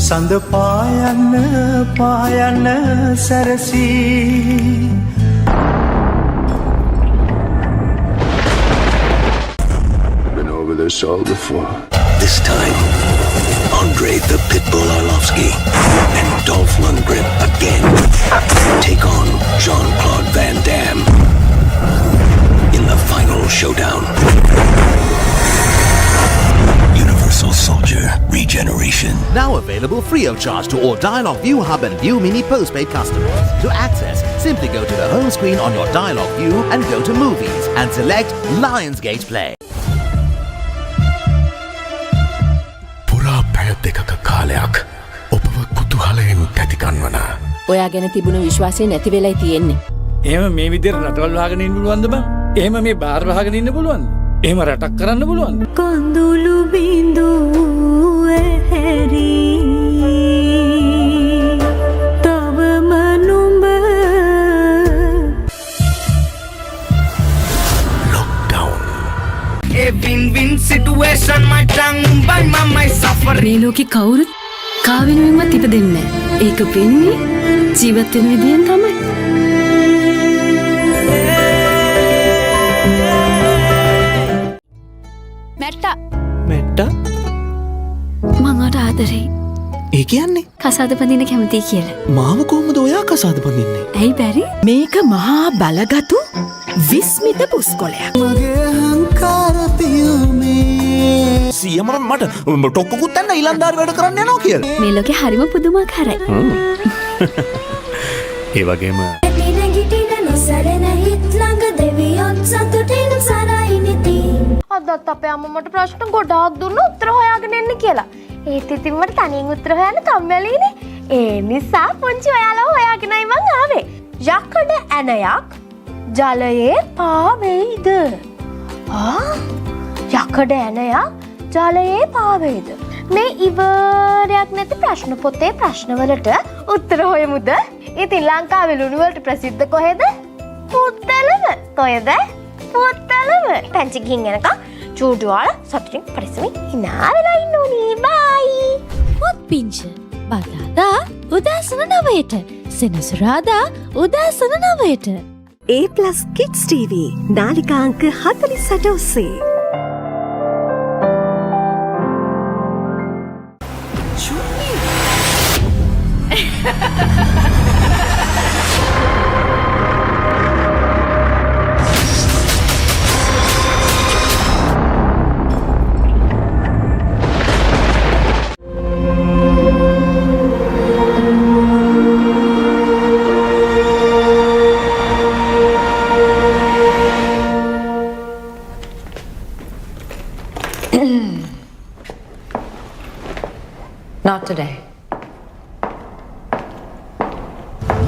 සඳ පායන්න සැරසී this all before. This time, Andre the Pitbull Arlovsky and Dolph Lundgren again take on Jean-Claude Van Damme in the final showdown. Universal Soldier Regeneration. Now available free of charge to all Dialog ViU Hub and ViU Mini postpaid customers. To access, simply go to the home screen on your Dialog ViU and go to Movies and select Lionsgate Play. පුරා පැය දෙකක ගන්වන. ඔයා ගැන තිබුණු විශ්වාසය නැති වෙලයි තියෙන්නේ. එහෙම මේ විදිහට රටවල් වහගෙන ඉන්න පුළුවන්ද බං? එහෙම මේ බාර් වහගෙන ඉන්න පුළුවන්ද? එහෙම රටක් කරන්න පුළුවන්ද? කොඳුළු බිඳුව හැරි තවම නුඹ මේ ලෝකෙ කවුරුත් කාවෙනුවෙන්වත් ඉපදෙන්නේ නැහැ. ඒක වෙන්නේ ජීවත් වෙන විදියෙන් තමයි. මැට්ටා මං ඔයාට ආදරෙයි. ඒ කියන්නේ කසාද බඳින්න කැමතියි කියලා. මාව කොහොමද ඔයා කසාද බඳින්නේ? ඇයි බැරි? මේක මහා බලගතු විස්මිත පුස්කොලයක්. මගේ අහංකාර පියුමේ සියම මට ටොක්කුකුත් තැන්න ඊලන්දාරි වැඩ කරන්න යනවා කියලා. මේ ලෝකෙ හරිම පුදුමාකාරයි. ඒ වගේම අදත් අපේ අම්මට ප්‍රශ්න ගොඩාක් දුන්න උත්තර හොයාගෙන එන්න කියලා. ඒත් ඉතින් මට තනියෙන් උත්තර හොයන්න කම්මැලිනේ. ඒ නිසා පුංචි ඔයාලව හොයාගෙනයි මං ආවේ. යකඩ ඇණයක් ජලයේ පාවෙයිද? යකඩ ඇණයක් ජලයේ පාවෙයිද? මේ ඉවරයක් නැති ප්‍රශ්න පොතේ ප්‍රශ්නවලට උත්තර හොයමුද? ඉතින් ලංකාවේ ලුණු වලට ප්‍රසිද්ධ කොහෙද? පුත්තලම. කොහෙද? පුත්තලම. පැංචි ගිහින් එනකම් චූඩුවාල සතුටින් පරිස්සමින් hina වෙලා ඉන්න ඕනේ. බයි. පොත් පිංච බදාදා උදෑසන 9ට සෙනසුරාදා උදෑසන 9ට A+ Kids TV නාලිකා අංක 48 ඔස්සේ. Not today.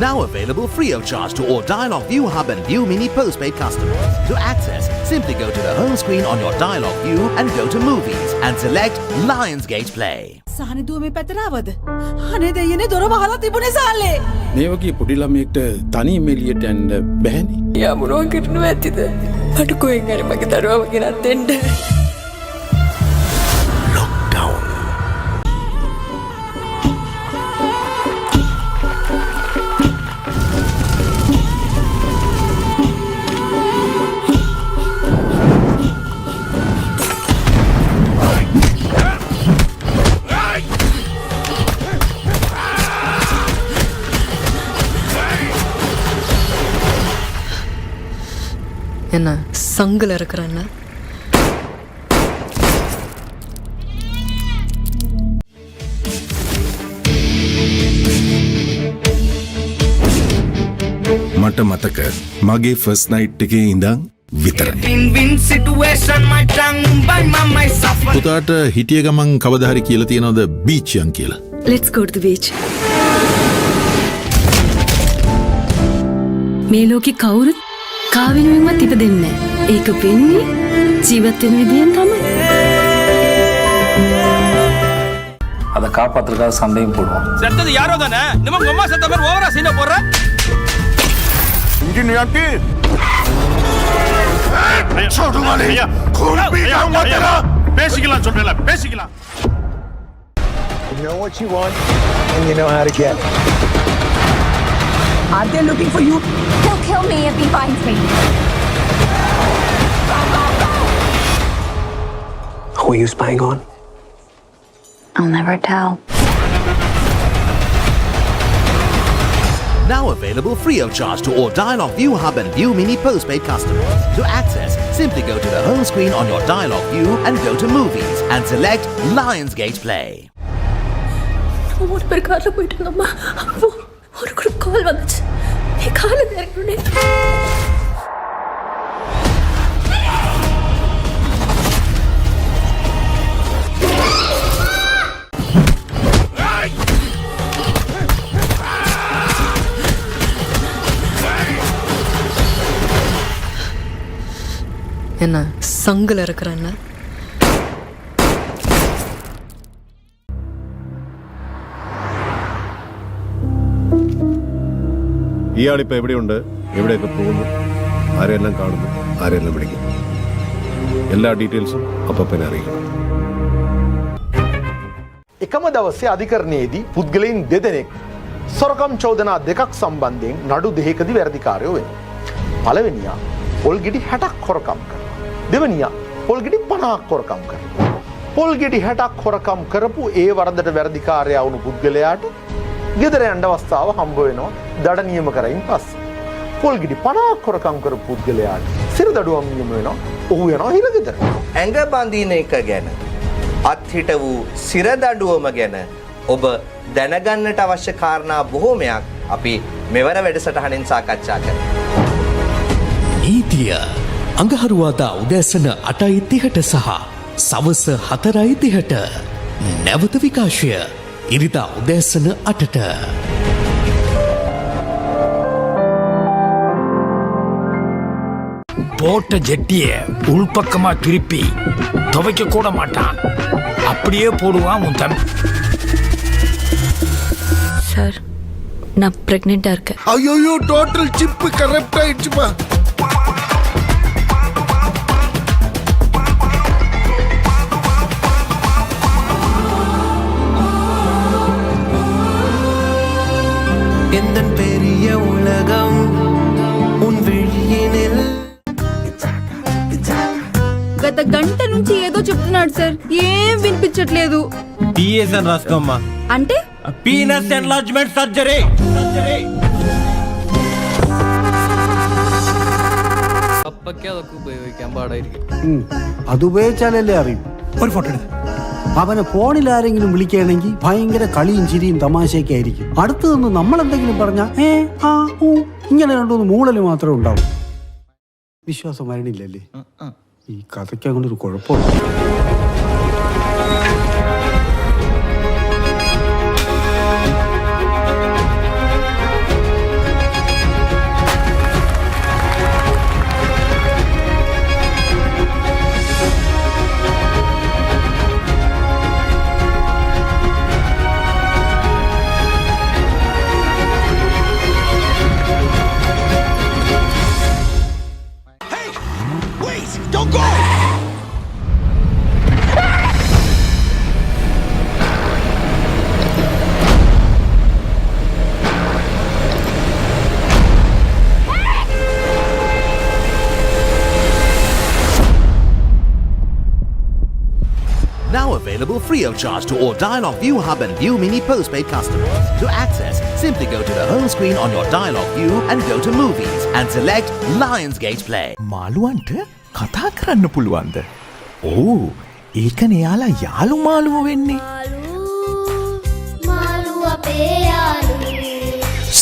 Now available free of charge to all Dialog ViU Hub and ViU Mini postpaid customers. To access, simply go to the home screen on your Dialog ViU and go to Movies and select Lionsgate Play. සහනි දුව මේ පැත්තට ආවද? අනේ දෙයනේ දොර වහලා තිබුණේ සාලේ. මේ වගේ පොඩි ළමයෙක්ට තනියම එළියට යන්න බැහැනේ. යා මොනවා කරනව ඇතිද? මට කොහෙන් හරි මගේ දරුවව ගෙනත් දෙන්න. එන සංගලර කරන්න. මට මතක මගේ ෆස්ට් නයිට් එකේ ඉඳන් විතරයි. පුතාට හිටිය ගමන් කවදා හරි කියලා තියනවද බීච් යන් කියලා? Let's go to the beach. මේ ලෝකෙ කවුරුත් කාවෙනුවෙන්වත් ඉපදෙන්නේ නැහැ. ඒක වෙන්නේ ජීවත් වෙන විදියෙන් තමයි. அத காப்பாத்துறதுக்காக சண்டையும் போடுவோம். செத்தது யாரோ தானே? நம்ம அம்மா செத்த மாதிரி ஓவரா சீனை போடுற? इंजन याकी छोटू वाले खून पी जाऊंगा तेरा. பேசிக்கலாம் சொல்றல பேசிக்கலாம். You know what you want and you know how to get it. Are they looking for you? He'll kill me if he finds me. Who are you spying on? I'll never tell. Now available free of charge to all Dialog ViU Hub and ViU Mini postpaid customers. To access, simply go to the home screen on your Dialog ViU and go to Movies and select Lionsgate Play. ஒரு பேர் கார்ல போயிட்டு இருந்தோம்மா. ஒரு group call வந்துச்சு. நீ கால இறங்கணுனே. என்ன சங்கில் இருக்கிறேன்ன ഇയാളിപ്പോൾ എവിടെയുണ്ട്, എവിടെയൊക്കെ പോകുന്നു, ആരെല്ലാം കാണുന്നു, ആരെല്ലാം വിളിക്കുന്നു, എല്ലാ ഡീറ്റെയിൽസും അപ്പം അറിയിക്കണം. එකම දවසේ අධිකරණයේදී පුද්ගලයන් දෙදෙනෙක් සොරකම් චෝදනා දෙකක් සම්බන්ධයෙන් නඩු දෙකකදී වැරදිකාරයෝ වෙනවා. පළවෙනියා පොල්ගෙඩි 60ක් හොරකම් කරනවා. දෙවෙනියා පොල්ගෙඩි 50ක් හොරකම් කරනවා. පොල්ගෙඩි 60ක් හොරකම් කරපු ඒ වරදට වැරදිකාරයා වුණු පුද්ගලයාට ගෙදර යන්න අවස්ථාව හම්බ වෙනවා දඩ නියම කරයින් පස්සේ. පොල්ගෙඩි 50ක් හොරකම් කරපු පුද්ගලයාට සිර දඩුවම් නියම වෙනවා. ඔහු යනවා හිර ගෙදර. ඇඟ බඳින එක ගැන අත්හිට වූ සිරදඩුවම ගැන ඔබ දැනගන්නට අවශ්‍ය කාරණා බොහෝමයක් අපි මෙවර වැඩසටහනෙන් සාකච්ඡා කරනවා. නීතිය අඟහරුවාදා උදෑසන 8:30ට සහ සවස 4:30ට. නැවත විකාශය ඉරිදා උදෑසන 8ට. போட்ட ஜெட்டிய உள்பக்கமா திருப்பி துவைக்க கூட மாட்டான், அப்படியே போடுவான் உன் தம்பி. சார், நான் பிரெக்னெண்டா இருக்கேன். ஐயோ, டோட்டல் சிப் கரெக்ட் ஆயிடுச்சுப்பா. எந்த பெரிய உலகம் உன் வெளியினில். గత గంట నుంచి ఏదో చెప్తున్నాడు సార్, ఏం వినిపించట్లేదు. పిఎస్ఎన్ రాసుకోమ్మా. అంటే పీనస్ ఎన్లార్జ్మెంట్ సర్జరీ. അപ്പൊക്കെ അതൊക്കെ ഉപയോഗിക്കാൻ പാടായിരിക്കും. അത് ഉപയോഗിച്ചാലല്ലേ അറിയും. ഒരു ഫോട്ടോ എടുത്ത് അവനെ ഫോണിൽ ആരെങ്കിലും വിളിക്കുകയാണെങ്കിൽ ഭയങ്കര കളിയും ചിരിയും തമാശയൊക്കെ ആയിരിക്കും. അടുത്ത് നിന്ന് നമ്മളെന്തെങ്കിലും പറഞ്ഞാൽ ഇങ്ങനെ രണ്ടൊന്ന് മൂളല് മാത്രമേ ഉണ്ടാവൂ. വിശ്വാസം വരണില്ലല്ലേ? ഈ കഥയ്ക്ക് അങ്ങോട്ടൊരു കുഴപ്പമില്ല. Don't go! Now available free of charge to all Dialog ViU Hub and ViU Mini postpaid customers. To access, simply go to the home screen on your Dialog ViU and go to Movies and select Lionsgate Play. මාළුවන්ට කතා කරන්න පුළුවන්ද? ඕ, ඒකනේ යාලා යාළු මාළුව වෙන්නේ.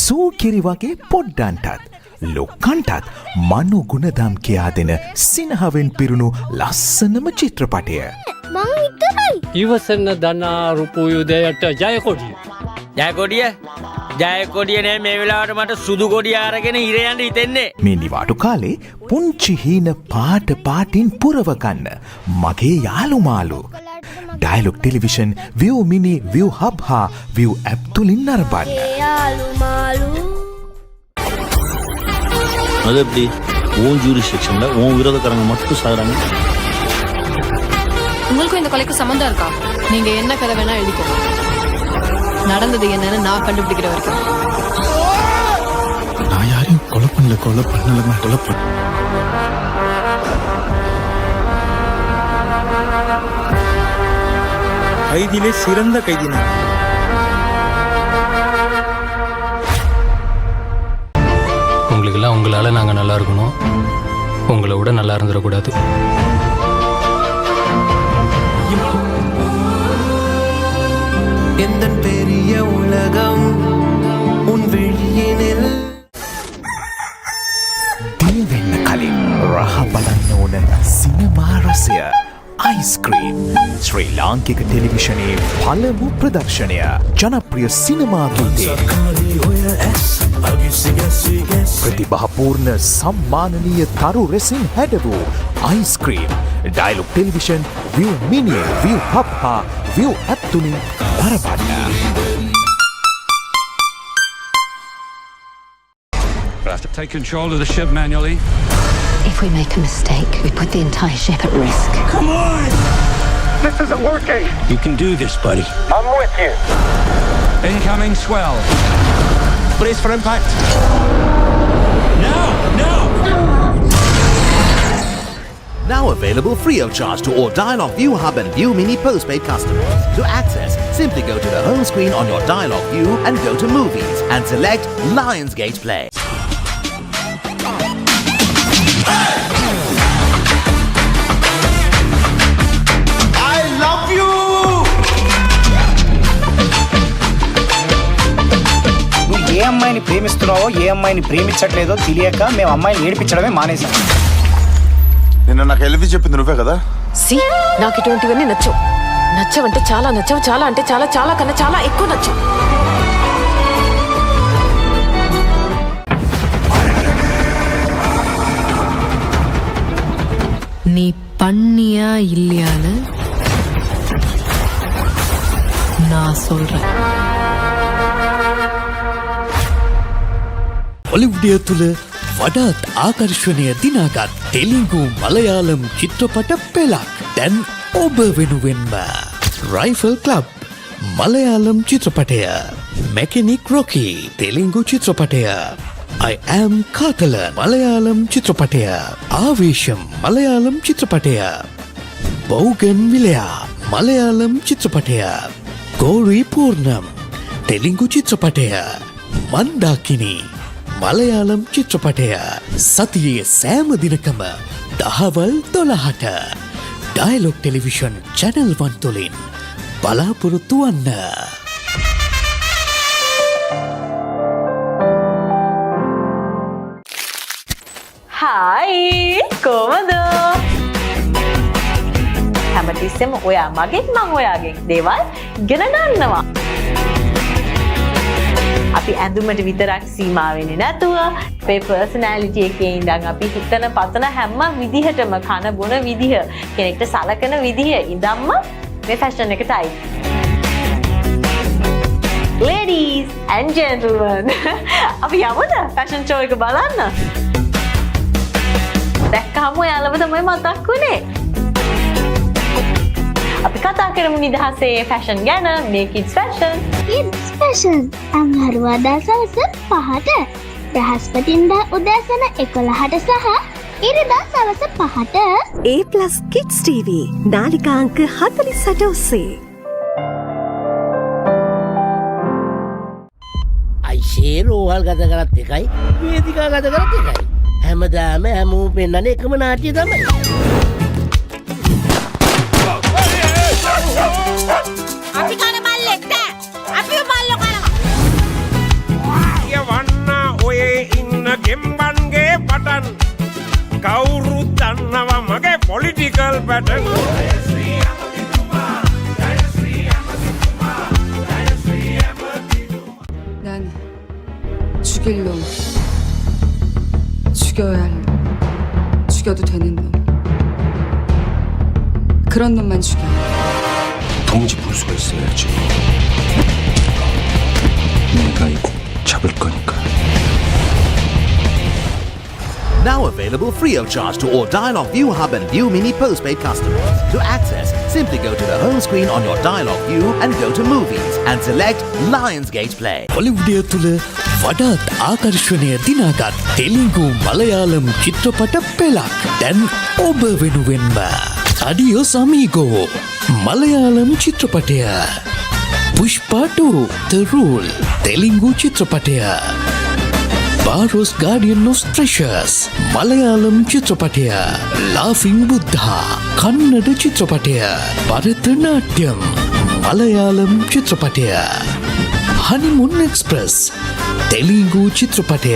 සූකිරි වගේ පොඩ්ඩන්ටත් ලොක්කන්ටත් මනු ගුණදම් කියා දෙන සිනහවෙන් පිරුණු ලස්සනම චිත්‍රපටය. ඉවසන්න දන්නා රුපුයුදයට ජයකොඩිය. ජයකොඩිය? ජයකොඩිය නෑ, මේ වෙලාවට මට සුදු කොඩිය අරගෙන ඉර යන්න හිතෙන්නේ. මේ නිවාඩු කාලේ පුංචි හීන පාට පාටින් පුරවගන්න මගේ යාළු මාළු. Dialog television ViU Mini, ViU Hub හා ViU App තුලින් නරඹන්න. அது எப்படி ஓன் ஜூரிஸ்டிக்ஷன்ல ஓன் விரோதக்காரங்க மட்டும் சாகுறாங்க? உங்களுக்கும் இந்த கொலைக்கு சம்மந்தம் இருக்கா? நீங்க என்ன கதை வேணா எழுதிக்கோங்க. நடந்தது என்னன்னு நான் கண்டுபிடிக்கிற வரைக்கும். நான் யாரையும் கொலை பண்ணல. கைதியிலே சிறந்த கைதி நான். உங்களுக்கெல்லாம் உங்களால நாங்க நல்லா இருக்கணும், உங்களை விட நல்லா இருந்துடக்கூடாது. எந்த பெரிய உலகம் உன் வெளியினில். දිය වෙන්න කලින් රහ බලන්න ඕන සිනමා රසය. අයිස්ක්‍රීම් ශ්‍රී ලාංකික ටෙලිවිෂනයේ පළමු ප්‍රදර්ශනය. ජනප්‍රිය සිනමා ගීතේ ප්‍රතිභාපූර්ණ සම්මානනීය තරු රෙසින් හැඩවූ ice cream dialogue television view mini view hub හා view app තුලින් නරඹන්න. We'll have to take control of the ship manually. If we make a mistake, we put the entire ship at risk. Come on! This isn't working. You can do this, buddy. I'm with you. Incoming swell. Brace for impact. Now available free of charge to all Dialog ViU Hub and ViU Mini postpaid customers. To access, simply go to the home screen on your Dialog ViU and go to Movies and select Lionsgate Play. I love you. నువ్వు ఏ అమ్మాయిని ప్రేమిస్తున్నావో ఏ అమ్మాయిని ప్రేమించట్లేదో తెలియక మేము అమ్మాయిని ఏడిపించడమే మానేశాం. నిన్న నాకు LV చెప్పింది నువ్వే కదా? సి నాకు ఇటువంటివన్నీ నచ్చవు. నచ్చవంటే చాలా నచ్చవు, చాలా అంటే చాలా చాలా కన్నా చాలా ఎక్కువ నచ్చవు. நீ பண்ணியா இல்லையான்னு நான் சொல்றேன். ඔලිව්ඩිය තුළ වඩාත් ආකර්ශණය දිනාගත් තෙලිංගු මලයාලම් චිත්‍රපට පෙළක් දැන් ඔබ වෙනුවෙන්ම රයිෆල් ක්ලබ් මලයාලම් චිත්‍රපටය මැකෙනික් රොකී තෙලිංගු චිත්‍රපටය I am කාතල මලයාලම් චිත්‍රපටය ආවේශම් මලයාලම් චිත්‍රපටය බෞගන් විලයා මලයාලම් චිත්‍රපටය ගෝරී පූර්ණම් තෙලිංගු චිත්‍රපටය මන්දාකිනි මලයාලම් චිත්‍රපටය සතියේ සෑම දිනකම දහවල් 12ට ඩයලොග් ටෙලිවිෂන් චැනල් 1 තුලින් බලාපොරොත්තු වන්න. හායි කොහමද? හැමතිස්සෙම ඔයා මගෙත් මං ඔයාගෙන් දේවල් ඉගෙන ගන්නවා. අපි ඇඳුමට විතරක් සීමා වෙන්නේ නැතුව අපේ පර්සනැලිටි එකේ ඉඳන් අපි හිතන පතන හැම විදිහටම කන බොන විදිහ කෙනෙක්ට සලකන විදිහ ඉඳන්ම මේ ෆැෂන් එකටයි. Ladies and gentlemen අපි යමුද ෆැෂන් ෂෝ එක බලන්න? දැක්කම ඔයාලව තමයි මතක් වුනේ. අපි කතා කරමු නිදහසේ ෆැෂන් ගැන. Make it fashion. Kids fashion. අඟහරුවාදා සවස 5ට, බ්‍රහස්පතින්දා උදෑසන 11ට සහ ඉරිදා සවස 5ට. A+ Kids TV නාලිකා අංක 48 ඔස්සේ. අයිෂේ රෝහල් ගත කරත් එකයි, වේදිකා ගත කරත් එකයි. හැමදාම හැමෝම පෙන්නන්නේ එකම නාට්‍ය තමයි. අපි කන බල්ලෙක් නෑ. අපි බල්ලෝ කනවා. යවන්න ඔය ඉන්න ගෙම්බන්ගේ පටන් කවුරුත් දන්නවා මගේ political pattern. 난 죽일 놈, 죽여야 할 놈, 죽여도 되는 놈, 그런 놈만 죽여. 동지 불수가 있어야지. 내가 이거 잡을 거니까. Now available free of charge to all Dialog ViU Hub and ViU Mini postpaid customers. To access, simply go to the home screen on your Dialog ViU and go to Movies and select Lionsgate Play. ඔලිව්ඩිය තුළ වඩාත් ආකර්ශණය දිනාගත් තෙලිංගු මලයාලම් චිත්‍රපට පෙළක් දැන් ඔබ වෙනුවෙන්ම අඩියෝස් අමීගෝ මලයාලම් චිත්‍රපටය පුෂ්පාටු The Rule තෙලිංගු චිත්‍රපටය Baros Guardian of Treasures Malayalam චිත්‍රපටය Laughing Buddha කන්නඩ චිත්‍රපටය භරතනාට්‍යම් මලයාලම් චිත්‍රපටය Honeymoon Express තෙලිංගු චිත්‍රපටය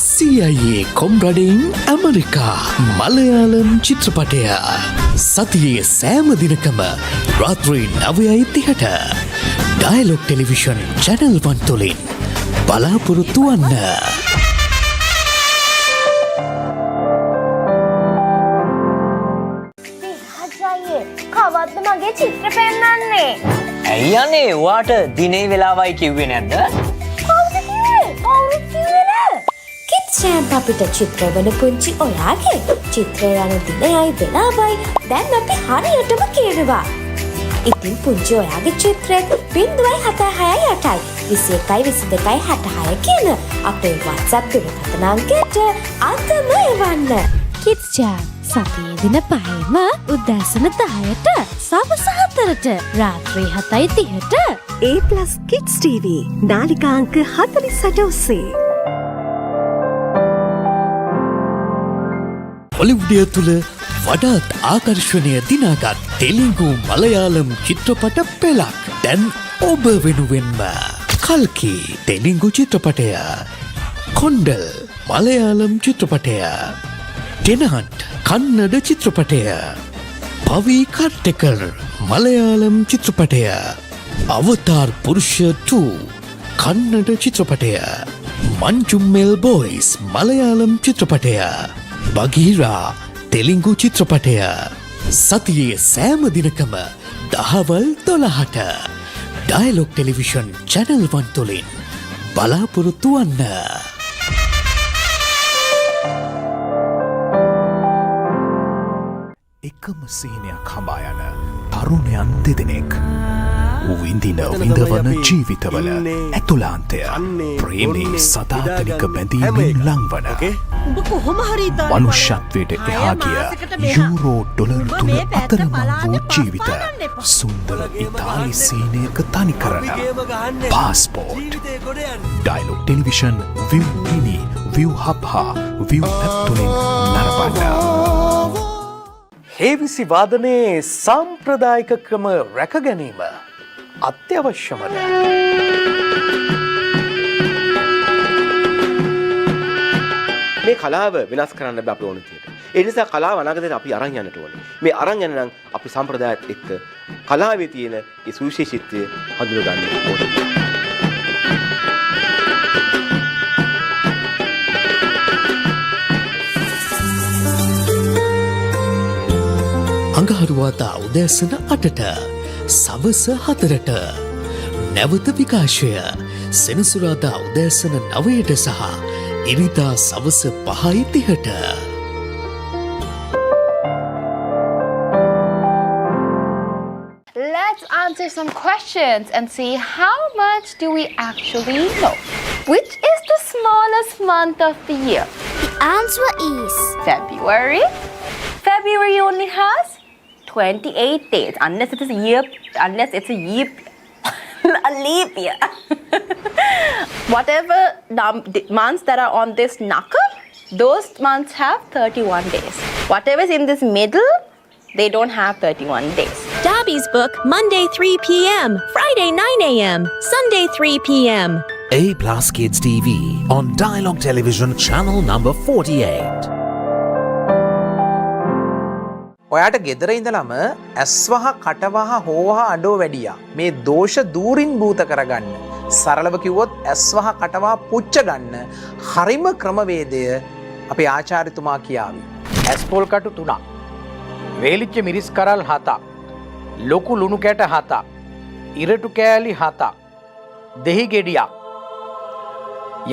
CIA කොම්රඩින් ඇමරිකා මලයාලම් චිත්‍රපටය සතියේ සෑම දිනකම රාත්‍රී 9:30ට ඩයලොග් ටෙලිවිෂන් චැනල් 1 තුලින් බලාපොරොත්තු වන්න. කවද්ද මගේ චිත්‍ර පෙන්නන්නේ? ඇයි අනේ වාට දිනේ වෙලාවයි කිව්වේ නැද්ද? කවුරුත් කිව්වේ? කිච්චෑන් අපිට චිත්‍ර වල පුංචි ඔයාගේ චිත්‍රය යන දිනයයි වෙලාවයි දැන් අපි හරියටම කියනවා. ඉතින් පුංචි ඔයාගේ චිත්‍රෙත් 0.76යි 21.22.66 කියන අපේ WhatsApp දුරකථන අංකයට අදම එවන්න. කිච්චෑන් සතියේ දින 5ම උදෑසන 10ට සවස 4ට රාත්‍රී 7:30ට A+ Kids TV නාලිකාංක 48 ඔස්සේ. හොලිවුඩය තුළ වඩාත් ආකර්ශණය දිනාගත් තෙලිඟු මලයාලම් චිත්‍රපට පෙළක් දැන් ඔබ වෙනුවෙන්ම කල්කි තෙලිඟු චිත්‍රපටය, කොණ්ඩල් මලයාලම් චිත්‍රපටය, ටෙනහන්ට් කන්නඩ චිත්‍රපටය, පවී කට්ටකර් මලයාලම් චිත්‍රපටය, අවතාර් පුරුෂ 2 කන්නඩ චිත්‍රපටය, මංජුම්මෙල් බෝයිස් මලයාලම් චිත්‍රපටය, බගීරා තෙලිඟු චිත්‍රපටය සතියේ සෑම දිනකම දහවල් 12ට ඩයලොග් ටෙලිවිෂන් චැනල් 1 තුලින් බලාපොරොත්තු වන්න. එකම සීනයක් හඹා යන තරුණයන් දෙදෙනෙක් විඳින විඳවන ජීවිතවල ඇතුළාන්තය ප්‍රේමී සදාතනික බැඳීමෙන් ලංවන මනුෂ්‍යත්වයට එහා ගිය යූරෝ ඩොලර් 3 අතරමං වූ ජීවිත සුන්දර ඉතාලි සීනයක තනි කරන passport Dialog television ViU Mini ViU Hub හා ViU App තුලින් නරඹන්න. හේවිසි වාදනයේ සාම්ප්‍රදායික ක්‍රම රැක ගැනීම අත්‍යවශ්‍යමද? මේ කලාව වෙනස් කරන්න බෑ අපි ඕන විදියට. ඒ නිසා කලාව අනාගතයට අපි අරන් යන්නට ඕනේ. මේ අරන් යන නම් අපි සම්ප්‍රදායත් එක්ක කලාවේ තියෙන ඒ සුවිශේෂීත්වය හඳුනා ගන්න ඕනේ. අඟහරුවාදා උදෑසන 8ට සවස 4ට නැවත විකාශය සෙනසුරාදා උදෑසන 9ට සහ ඉරිදා සවස 5:30ට. Let's answer some questions and see how much do we actually know. Which is the smallest month of the year? The answer is February. February only has 28 days unless it is a year, unless it's a year, a leap year. Whatever months that are on this knuckle, those months have 31 days. Whatever's in this middle, they don't have 31 days. Dabby's book Monday 3 p.m, Friday 9 a.m, Sunday 3 p.m. A+ Kids TV on Dialog Television channel number 48. ඔයාට ගෙදර ඉඳලම ඇස්වහ කටවහ හෝවහ අඩෝ වැඩියා. මේ දෝෂ දූරින් භූත කරගන්න. සරලව කිව්වොත් ඇස්වහ කටවහ පුච්ච ගන්න හරිම ක්‍රමවේදය අපේ ආචාර්යතුමා කියාවි. ඇස්පොල් කටු 3ක්. වේලිච්ච මිරිස් කරල් 7ක්. ලොකු ලුණු කැට 7ක්. ඉරටු කෑලි 7ක්. දෙහි ගෙඩියක්.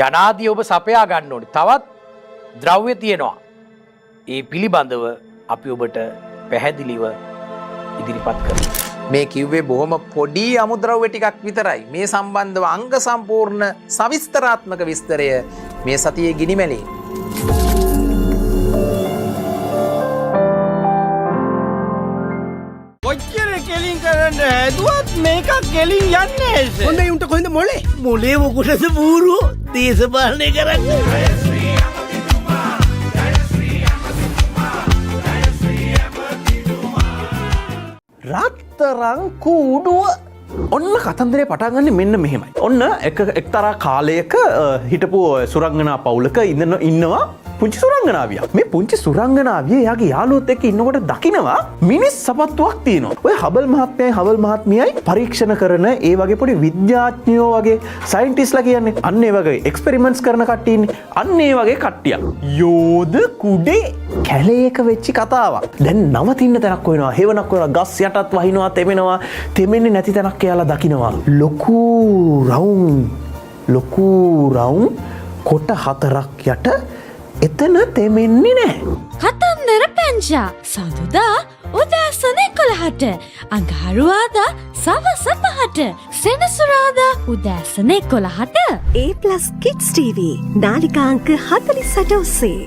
යනාදී ඔබ සපයා ගන්න ඕනේ. තවත් ද්‍රව්‍ය තියෙනවා. ඒ පිළිබඳව අපි ඔබට පැහැදිලිව ඉදිරිපත් කරමු. මේ කිව්වේ බොහොම පොඩි අමුද්‍රව්‍ය ටිකක් විතරයි. මේ සම්බන්ධව අංග සම්පූර්ණ සවිස්තරාත්මක විස්තරය මේ සතියේ ගිනිමැලේ. කොච්චර කෙලින් කරන්න හැදුවත් මේකක් කෙලින් යන්නේ නැහැ. හොඳයි උන්ට කොහෙන්ද මොලේ? මොලේ මොකටද බූරු? දේශපාලනය කරන්නේ. රත්තරන් කූඩුව ඔන්න කතන්දරේ පටන් ගන්නේ මෙන්න මෙහෙමයි. ඔන්න එක්තරා කාලයක හිටපු සුරංගනා පවුලක ඉන්නවා පුංචි සුරංගනාවියක්. මේ පුංචි සුරංගනාවිය එයාගේ යාළුවොත් එක්ක ඉන්නකොට දකිනවා මිනිස් සපත්තුවක් තියෙනවා. ඔය හබල් මහත්මයයි හබල් මහත්මියයි පරීක්ෂණ කරන ඒ වගේ පොඩි විද්‍යාඥයෝ වගේ සයින්ටිස්ට්ලා කියන්නේ අන්න ඒ වගේ එක්ස්පෙරිමන්ට්ස් කරන කට්ටිය ඉන්නේ. අන්න ඒ වගේ කට්ටියක්. යෝධ කුඩේ කැලේක වෙච්ච කතාවක්. දැන් නවතින්න තැනක් වෙනවා. හේවණක් වෙනවා. ගස් යටත් වහිනවා, තෙමෙනවා. තෙමෙන්නේ නැති තැනක් එයාලා දකිනවා. ලොකු රවුම් කොට 4ක් යට එතන තෙමෙන්නේ නැහැ. කතන්දර පැංචා සඳුදා උදෑසන 11ට අඟහරුවාදා සවස 5ට සෙනසුරාදා උදෑසන 11ට A+ Kids TV නාලිකා අංක 48 ඔස්සේ.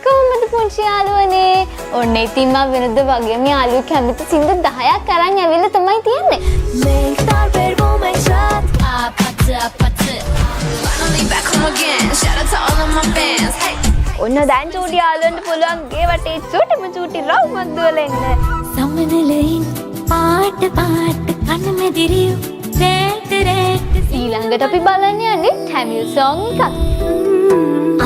කොහොමද පුංචි යාළුවනේ? ඔන්න ඉතින් මම වෙනද වගේම යාළුවෝ කැමති සින්දු 10ක් අරන් ඇවිල්ලා තමයි තියන්නේ. ඔන්න දැන් චූටි යාළුවන්ට පුළුවන් ගේ වටේ චූටිම චූටි රවුමක් දුවලා එන්න. සමනලෙන් පාට කන මෙදිරියු රේට ඊළඟට අපි බලන්න යන්නේ ටැමිල් සෝං එකක්.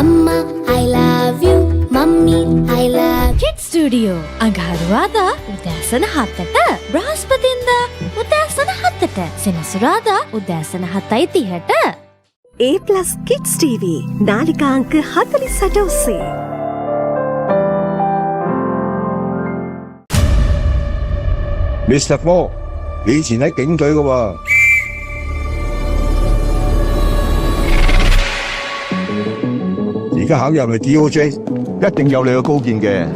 අම්මා I love you මම්මි I love Kids Studio අඟහරුවාදා උදෑසන 7ට බ්‍රහස්පතින්දා උදෑසන 7ට සෙනසුරාදා උදෑසන 7:30ට A+ Kids TV නාලිකා අංක 48 ඔස්සේ. Mr. Mo， 你以前喺警隊㗎喎。而家考入嚟 DOJ， 一定有你嘅高見嘅。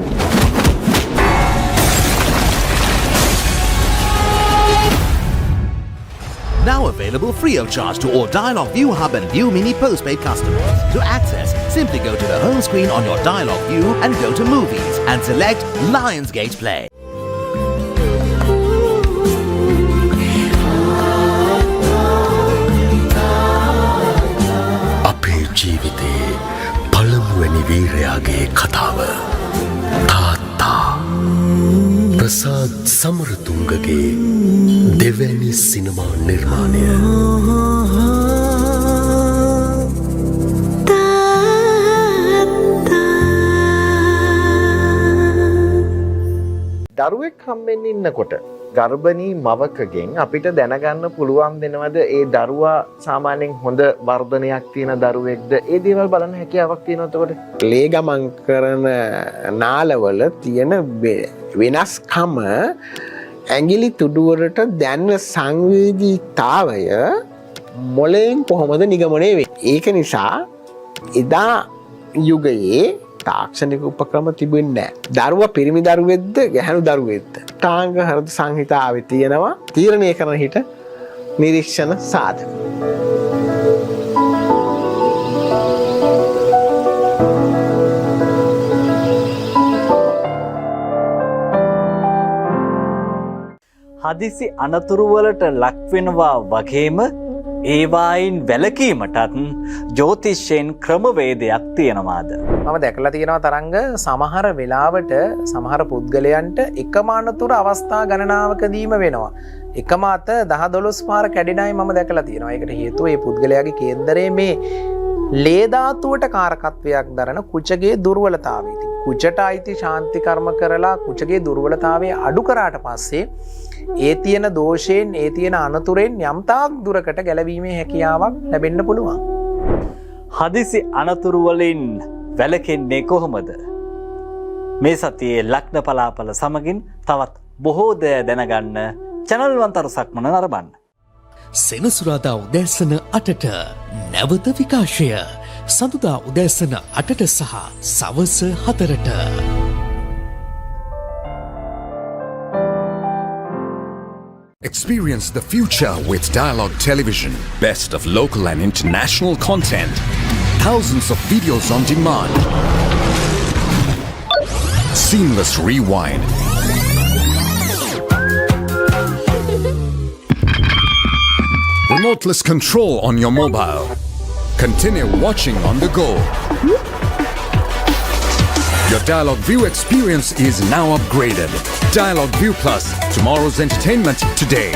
Now available free of charge to all Dialog ViU Hub and ViU Mini postpaid customers. To access, simply go to the home screen on your Dialog ViU and go to Movies and select Lionsgate Play. අපේ ජීවිතේ පළමුවැනි වීරයාගේ කතාව තාත්තා ප්‍රසාද් සමරතුංගගේ දෙවැනි සිනමා නිර්මාණය දරුවෙක් හම්බෙන්න ඉන්නකොට ගර්භණී මවකගෙන් අපිට දැනගන්න පුළුවන් වෙනවද ඒ දරුවා සාමාන්‍යයෙන් හොඳ වර්ධනයක් තියෙන දරුවෙක්ද? ඒ දේවල් බලන්න හැකියාවක් තියෙනවද එතකොට? ලේ ගමන් කරන නාලවල තියෙන වෙනස්කම ඇඟිලි තුඩුවලට දැනෙන සංවේදීතාවය මොලෙන් කොහොමද නිගමනය වෙන්නේ? ඒක නිසා එදා යුගයේ තාක්ෂණික උපක්‍රම තිබෙන්නේ නැහැ. දරුවා පිරිමි දරුවෙක්ද ගැහැණු දරුවෙක්ද? ටාංග හෘද සංහිතාවේ තියෙනවා තීරණය කරන හිට නිරීක්ෂණ සාධක. හදිසි අනතුරු වලට ලක් වෙනවා වගේම ඒවායින් වැළකීමටත් ජ්‍යොතිෂයෙන් ක්‍රමවේදයක් තියෙනවාද? මම දැකලා තියෙනවා තරංග සමහර වෙලාවට සමහර පුද්ගලයන්ට එකම අනතුරු අවස්ථා ගණනාවකදීම වෙනවා. එකම අත 10-12 පාර කැඩෙනයි මම දැකලා තියෙනවා. ඒකට හේතුව මේ පුද්ගලයාගේ කේන්දරයේ මේ ලේ ධාතුවට කාරකත්වයක් දරන කුචගේ දුර්වලතාවය. ඉතින් කුචට අයිති ශාන්ති කර්ම කරලා කුචගේ දුර්වලතාවය අඩු කරාට පස්සේ ඒ තියෙන දෝෂයෙන් ඒ තියෙන අනතුරෙන් යම්තාක් දුරකට ගැලවීමේ හැකියාවක් ලැබෙන්න පුළුවන්. හදිසි අනතුරු වලින් වැළකෙන්නේ කොහොමද? මේ සතියේ ලග්න පලාපල සමගින් තවත් බොහෝ දෑ දැනගන්න channel වන්තරු සක්මන නරඹන්න. සෙනසුරාදා උදෑසන 8ට නැවත විකාශය. සඳුදා උදෑසන 8ට සහ සවස 4ට. Experience the future with Dialog Television. Best of local and international content. Thousands of videos on demand. Seamless rewind. Remoteless control on your mobile. Continue watching on the go. Your Dialog ViU experience is now upgraded. Dialog ViU Plus, tomorrow's entertainment today.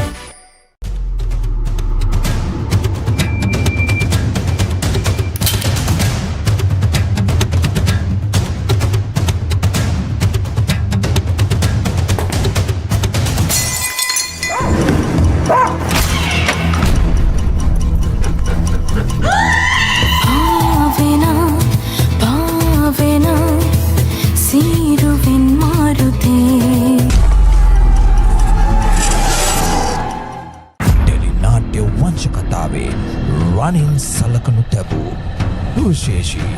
නාට්‍ය වංශ කතාවේ රනින් සලකනු තැබූ සුවිශේෂී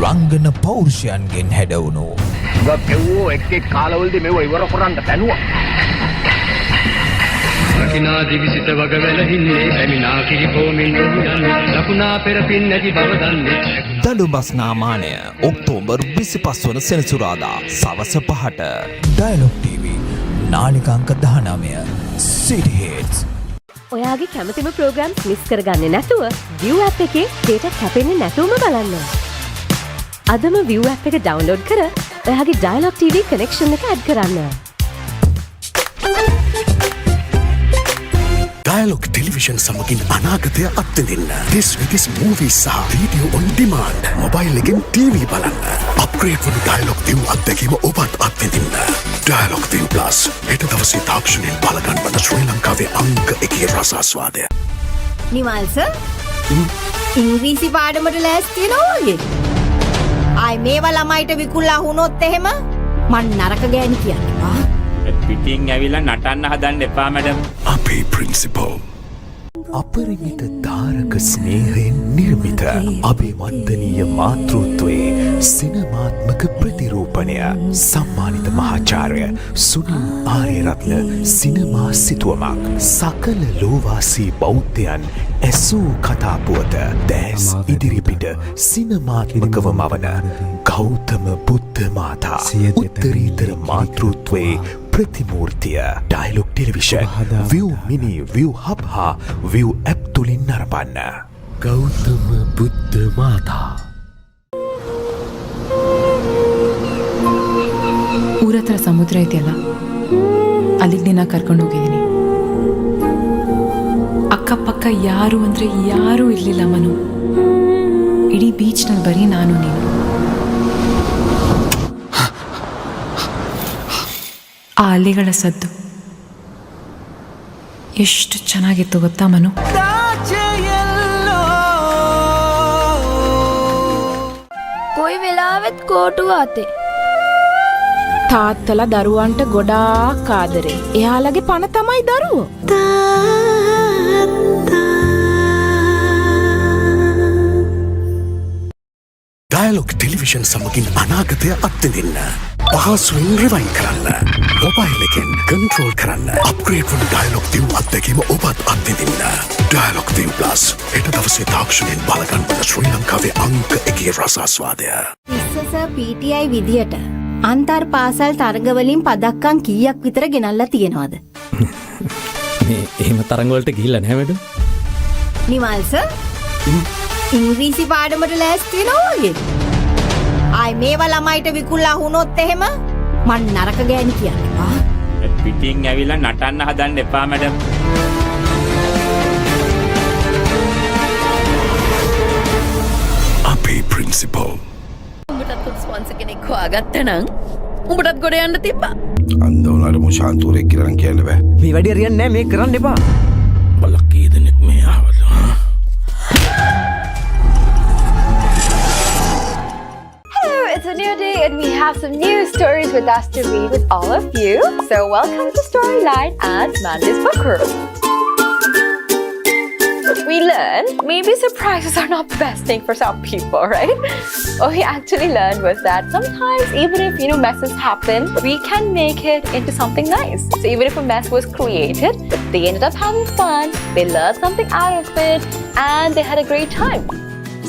රංගන පෞරුෂයන්ගෙන් හැඩවුණු කෙව්වෝ එක් කාලවලදී මෙව ඉවර කරන්න බැනුවා. රකිනා දිවිසිත වග වැලහින්නේ පැමිණා කිරි භූමින් යන්නේ ලකුණා පෙරපින් නැති බව දන්නේ. දළුබස්නාමානය ඔක්තෝබර් 25 වන සෙනසුරාදා සවස 5ට ඩයලොග් TV නාලිකාංක 19 City Hits. ඔයාගේ කැමතිම ප්‍රෝග්‍රෑම්ස් මිස් කරගන්නේ නැතුව ViU app එකේ data කැපෙන්නේ නැතුවම බලන්න. අදම ViU app එක download කර ඔයාගේ Dialog TV connection එක add කරන්න. Dialog Television සමගින් අනාගතය අත්විඳින්න. This with this movies සහ video on demand. මොබයිල් එකෙන් TV බලන්න. අප්ග්‍රේඩ් වන Dialog ViU අත්දැකීම ඔබත් අත්විඳින්න. Dialog ViU Plus හෙට දවසේ තාක්ෂණයෙන් බලගන්වන ශ්‍රී ලංකාවේ අංක 1 රසාස්වාදය. නිමල් සර් ඉංග්‍රීසි පාඩමට ලෑස්ති වෙනවා වගේ. ආයි මේවා ළමයිට විකුල්ලා වුණොත් එහෙම මන් නරක ගෑණි කියන්නවා. පිටින් ඇවිල්ලා නටන්න හදන්න එපා මැඩම්. අපේ ප්‍රින්සිපල් අපරිමිත තාරක ස්නේහයෙන් නිර්මිත අභිවන්දනීය මාතෘත්වයේ සිනමාත්මක ප්‍රතිරූපණය සම්මානිත මහාචාර්ය සුනිල් ආරියරත්න සිනමා සිතුවමක් සකල ලෝවාසී බෞද්ධයන් ඇසූ කතාපුවත දැස් ඉදිරිපිට සිනමාත්මකව මවන ගෞතම බුද්ධ මාතා උත්තරීතර මාතෘත්වයේ ප්‍රතිමූර්තිය ඩයලොග් ටෙලිවිෂන් ViU මිනි ViU හබ් හා ViU ඇප් තුලින් නරඹන්න. ගෞතම බුද්ධ මාතා ಊರ ಹತ್ರ ಸಮುದ್ರ ಇದೆಯಲ್ಲ ಅಲ್ಲಿಗೆ ನಿನ್ನ ಕರ್ಕೊಂಡು ಹೋಗಿದ್ದೀನಿ. ಅಕ್ಕಪಕ್ಕ ಯಾರು ಅಂದ್ರೆ ಯಾರೂ ಇರ್ಲಿಲ್ಲ ಮನು. ಇಡೀ ಬೀಚ್ನಲ್ಲಿ ಬರೀ ನಾನು ನೀನು. ಆ ಅಲೆಗಳ ಸದ್ದು ಎಷ್ಟು ಚೆನ್ನಾಗಿತ್ತು ಗೊತ್ತಾ ಮನು. කොයි වෙලාවෙත් කෝටුව අතේ. තාත්තලා දරුවන්ට ගොඩාක් ආදරේ. එයාලගේ පණ තමයි දරුවෝ. Dialog Television සමගින් අනාගතය අත්විඳින්න. පහසුවෙන් රිවයින් කරන්න. මොබයිල් එකෙන් කන්ට්‍රෝල් කරන්න. අප්ග්‍රේඩ් වන Dialog ViU අත්දැකීම ඔබත් අත්විඳින්න. Dialog ViU Plus හෙට දවසේ තාක්ෂණයෙන් බලගන්වන ශ්‍රී ලංකාවේ අංක 1 රසාස්වාදය. ඉස්සස PTI විදියට අන්තර් පාසල් තරගවලින් පදක්කම් කීයක් විතර ගෙනල්ලා තියෙනවද? මේ එහෙම තරඟ වලට ගිහිල්ලා නැහැ මැඩම්. නිමල් සර් ඉංග්‍රීසි පාඩමට ලෑස්ති වෙනවා වගේ. ආයි මේවා ළමයිට විකුල්ලා වුණොත් එහෙම මන් නරක ගෑණි කියන්නවා. පිටින් ඇවිල්ලා නටන්න හදන්න එපා මැඩම්. අපේ ප්‍රින්සිපල් උඹටත් ස්පොන්සර් කෙනෙක් හොයාගත්තා නම් උඹටත් ගොඩ යන්න තිබ්බා. අන්ද උනාට මුෂාන්තුරේ කියලා කියන්න බෑ. මේ වැඩේ හරියන්නේ නැහැ මේක කරන්න එපා. බලක් කී දෙනෙක් මේ ආවද? It's a new day and we have some new stories with us to read with all of you. So welcome to Storyline at Monday's Book Room. We learned maybe surprises are not the best thing for some people, right? What we actually learned was that sometimes even if, messes happen, we can make it into something nice. So even if a mess was created, they ended up having fun, they learned something out of it, and they had a great time.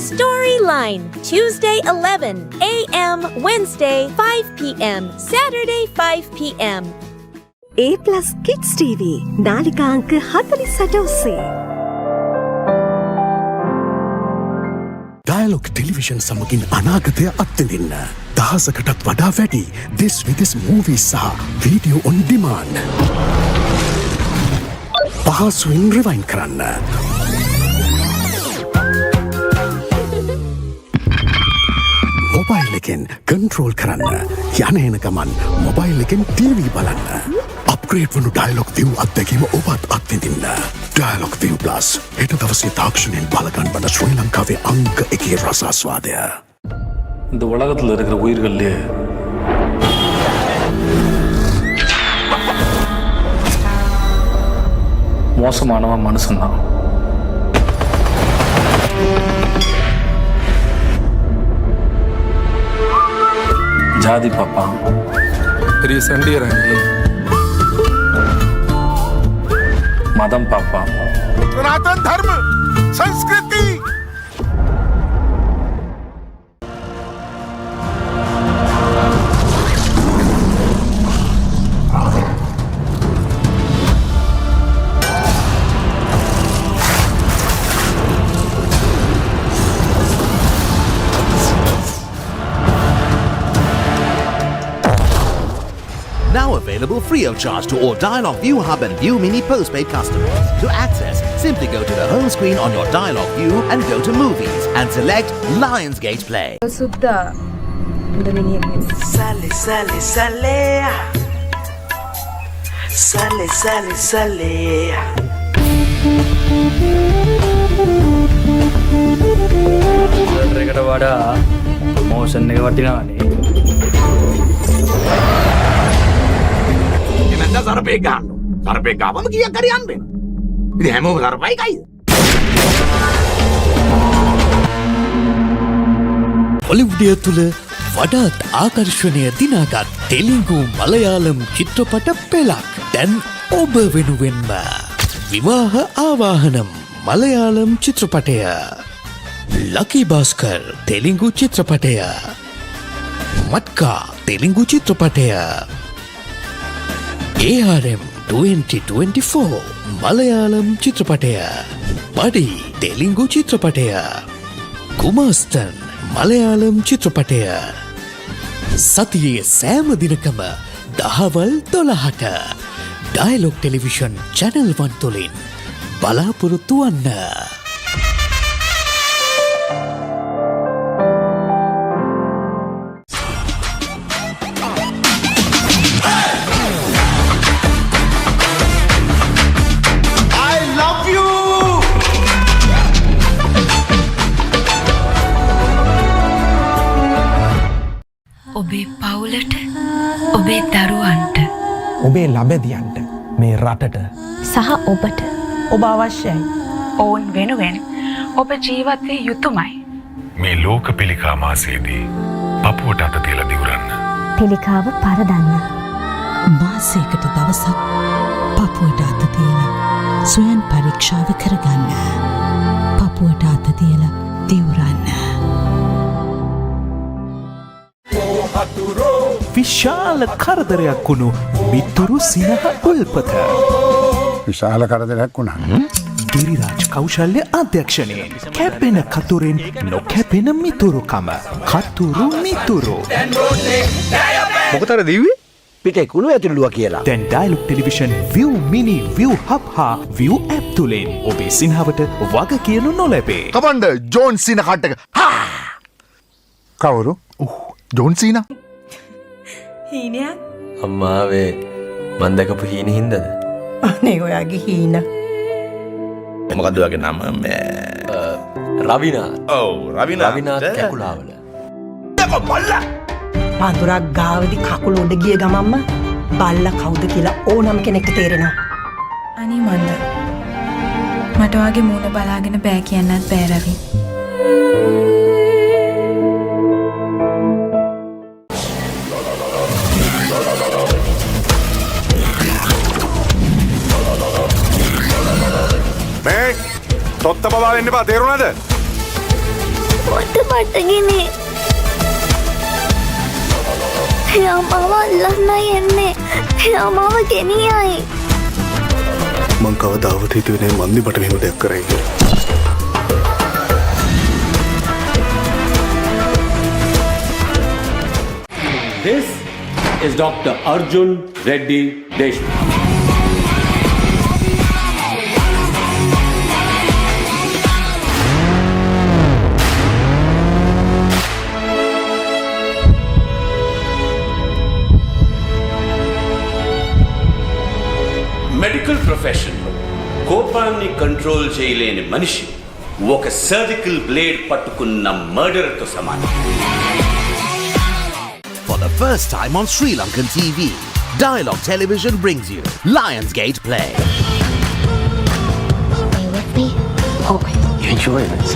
Storyline, Tuesday 11 a.m., Wednesday 5 p.m., Saturday 5 p.m. A+ Kids TV නාලිකාංක 48 ඔස්සේ. Dialog Television සමගින් අනාගතය අත්විඳින්න. දහසකටත් වඩා වැඩි This with this movies සහ video on demand. පහසුවෙන් rewind කරන්න. Mobile එකෙන් control කරන්න. යන එන ගමන් මොබයිල් එකෙන් TV බලන්න. අප්ග්‍රේඩ් වන Dialog ViU අත්දැකීම ඔබත් අත්විඳින්න. Dialog ViU Plus හෙට දවසේ තාක්ෂණයෙන් බලගන්වන ශ්‍රී ලංකාවේ අංක 1 රසාස්වාදය. இந்த உலகத்தில் இருக்கிற உயிர்கள்லே மோசமானவன் மனுஷன்தான். ජාති පපා රිසන්ඩියරන්නේ මදම් පපා සනාතන ධර්ම සංස්කෘති Now available free of charge to all Dialog ViU Hub and ViU Mini postpaid customers. To access, simply go to the home screen on your Dialog ViU and go to Movies and select Lionsgate Play. සුද්දා හොඳ මිනිහෙක් නෙමෙයි. Sale, sale, sale. Sale, sale, sale. එකට වඩා promotion එක වටිනානේ. නැන්ද සරපේ ගන්න. සරපේ ගාවම කීයක් හරි හම්බ වෙනවා. ඉතින් හැමෝම සරපයි කයිද? හොලිවුඩය තුළ වඩාත් ආකර්ෂණය දිනාගත් තෙලිඟු මලයාලම් චිත්‍රපට පෙළක් දැන් ඔබ වෙනුවෙන්ම විවාහ ආවාහනම් මලයාලම් චිත්‍රපටය ලකි භාස්කර් තෙලිඟු චිත්‍රපටය මට්කා තෙලිඟු චිත්‍රපටය ARM 2024 මලයාලම් චිත්‍රපටය බඩි තෙලිඟු චිත්‍රපටය කුමාස්තන් මලයාලම් චිත්‍රපටය සතියේ සෑම දිනකම දහවල් 12ට ඩයලොග් ටෙලිවිෂන් චැනල් 1 තුලින් බලාපොරොත්තු වන්න. ඔබේ පවුලට ඔබේ දරුවන්ට ඔබේ ලබැදියන්ට මේ රටට සහ ඔබට ඔබ අවශ්‍යයි. ඔවුන් වෙනුවෙන් ඔබ ජීවත් විය යුතුමයි. මේ ලෝක පිළිකා මාසයේදී පපුවට අත තියලා දිවුරන්න. පිළිකාව පරදන්න. මාසයකට දවසක් පපුවට අත තියලා සොයන් පරීක්ෂාව කරගන්න. පපුවට අත තියලා දිවුරන්න. විශාල කරදරයක් වුණු මිතුරු සිනහ උල්පත. විශාල කරදරයක් වුණා. ගිරිරාජ් කෞශල්‍ය අධ්‍යක්ෂණයෙන් කැපෙන කතුරෙන් නොකැපෙන මිතුරුකම. කතුරු මිතුරු. මොකටද දිව්වේ? පිටේ කුණු ඇතුළුවා කියලා. දැන් Dialog television ViU Mini ViU Hub හා ViU App තුලින් ඔබේ සිනහවට වග කියනු නොලැබේ. කමන්ඩ ජෝන් සීන කට්ටක. කවුරු? ජෝන් සීන? හීනයක්? අම්මාවේ මන් දැකපු හීන හින්දද? අනේ ඔයාගේ හීන. මොකද්ද ඔයාගේ නම? රවිනා. ඔව් රවිනා කැකුලාවල. දෙකෝ බල්ලා. පඳුරක් ගාවදී කකුල උඩ ගිය ගමම්ම බල්ලා කවුද කියලා ඕනම කෙනෙක්ට තේරෙනවා. අනේ මන්ද. මට ඔයාගේ මූණ බලාගෙන බෑ කියන්නත් බෑ රවි. මේ තොත්ත බබා වෙන්න එපා තේරුණාද? මට බඩගිනි. එයා මාව අල්ලන්නයි එන්නේ. එයා මාව ගෙනියයි. මං කවදාවත් හිතුවේ නෑ මන්දි මට මෙහෙම දෙයක් කරයි කියලා. This is Dr. Arjun Reddy Deshmukh. Medical ప్రొఫెషన్లో కోపాన్ని కంట్రోల్ చేయలేని మనిషి ఒక సర్జికల్ బ్లేడ్ పట్టుకున్న మర్డర్తో సమానం. For the first time on Sri Lankan TV, Dialog Television brings you Lionsgate Play. Stay with me. Always. You enjoy this?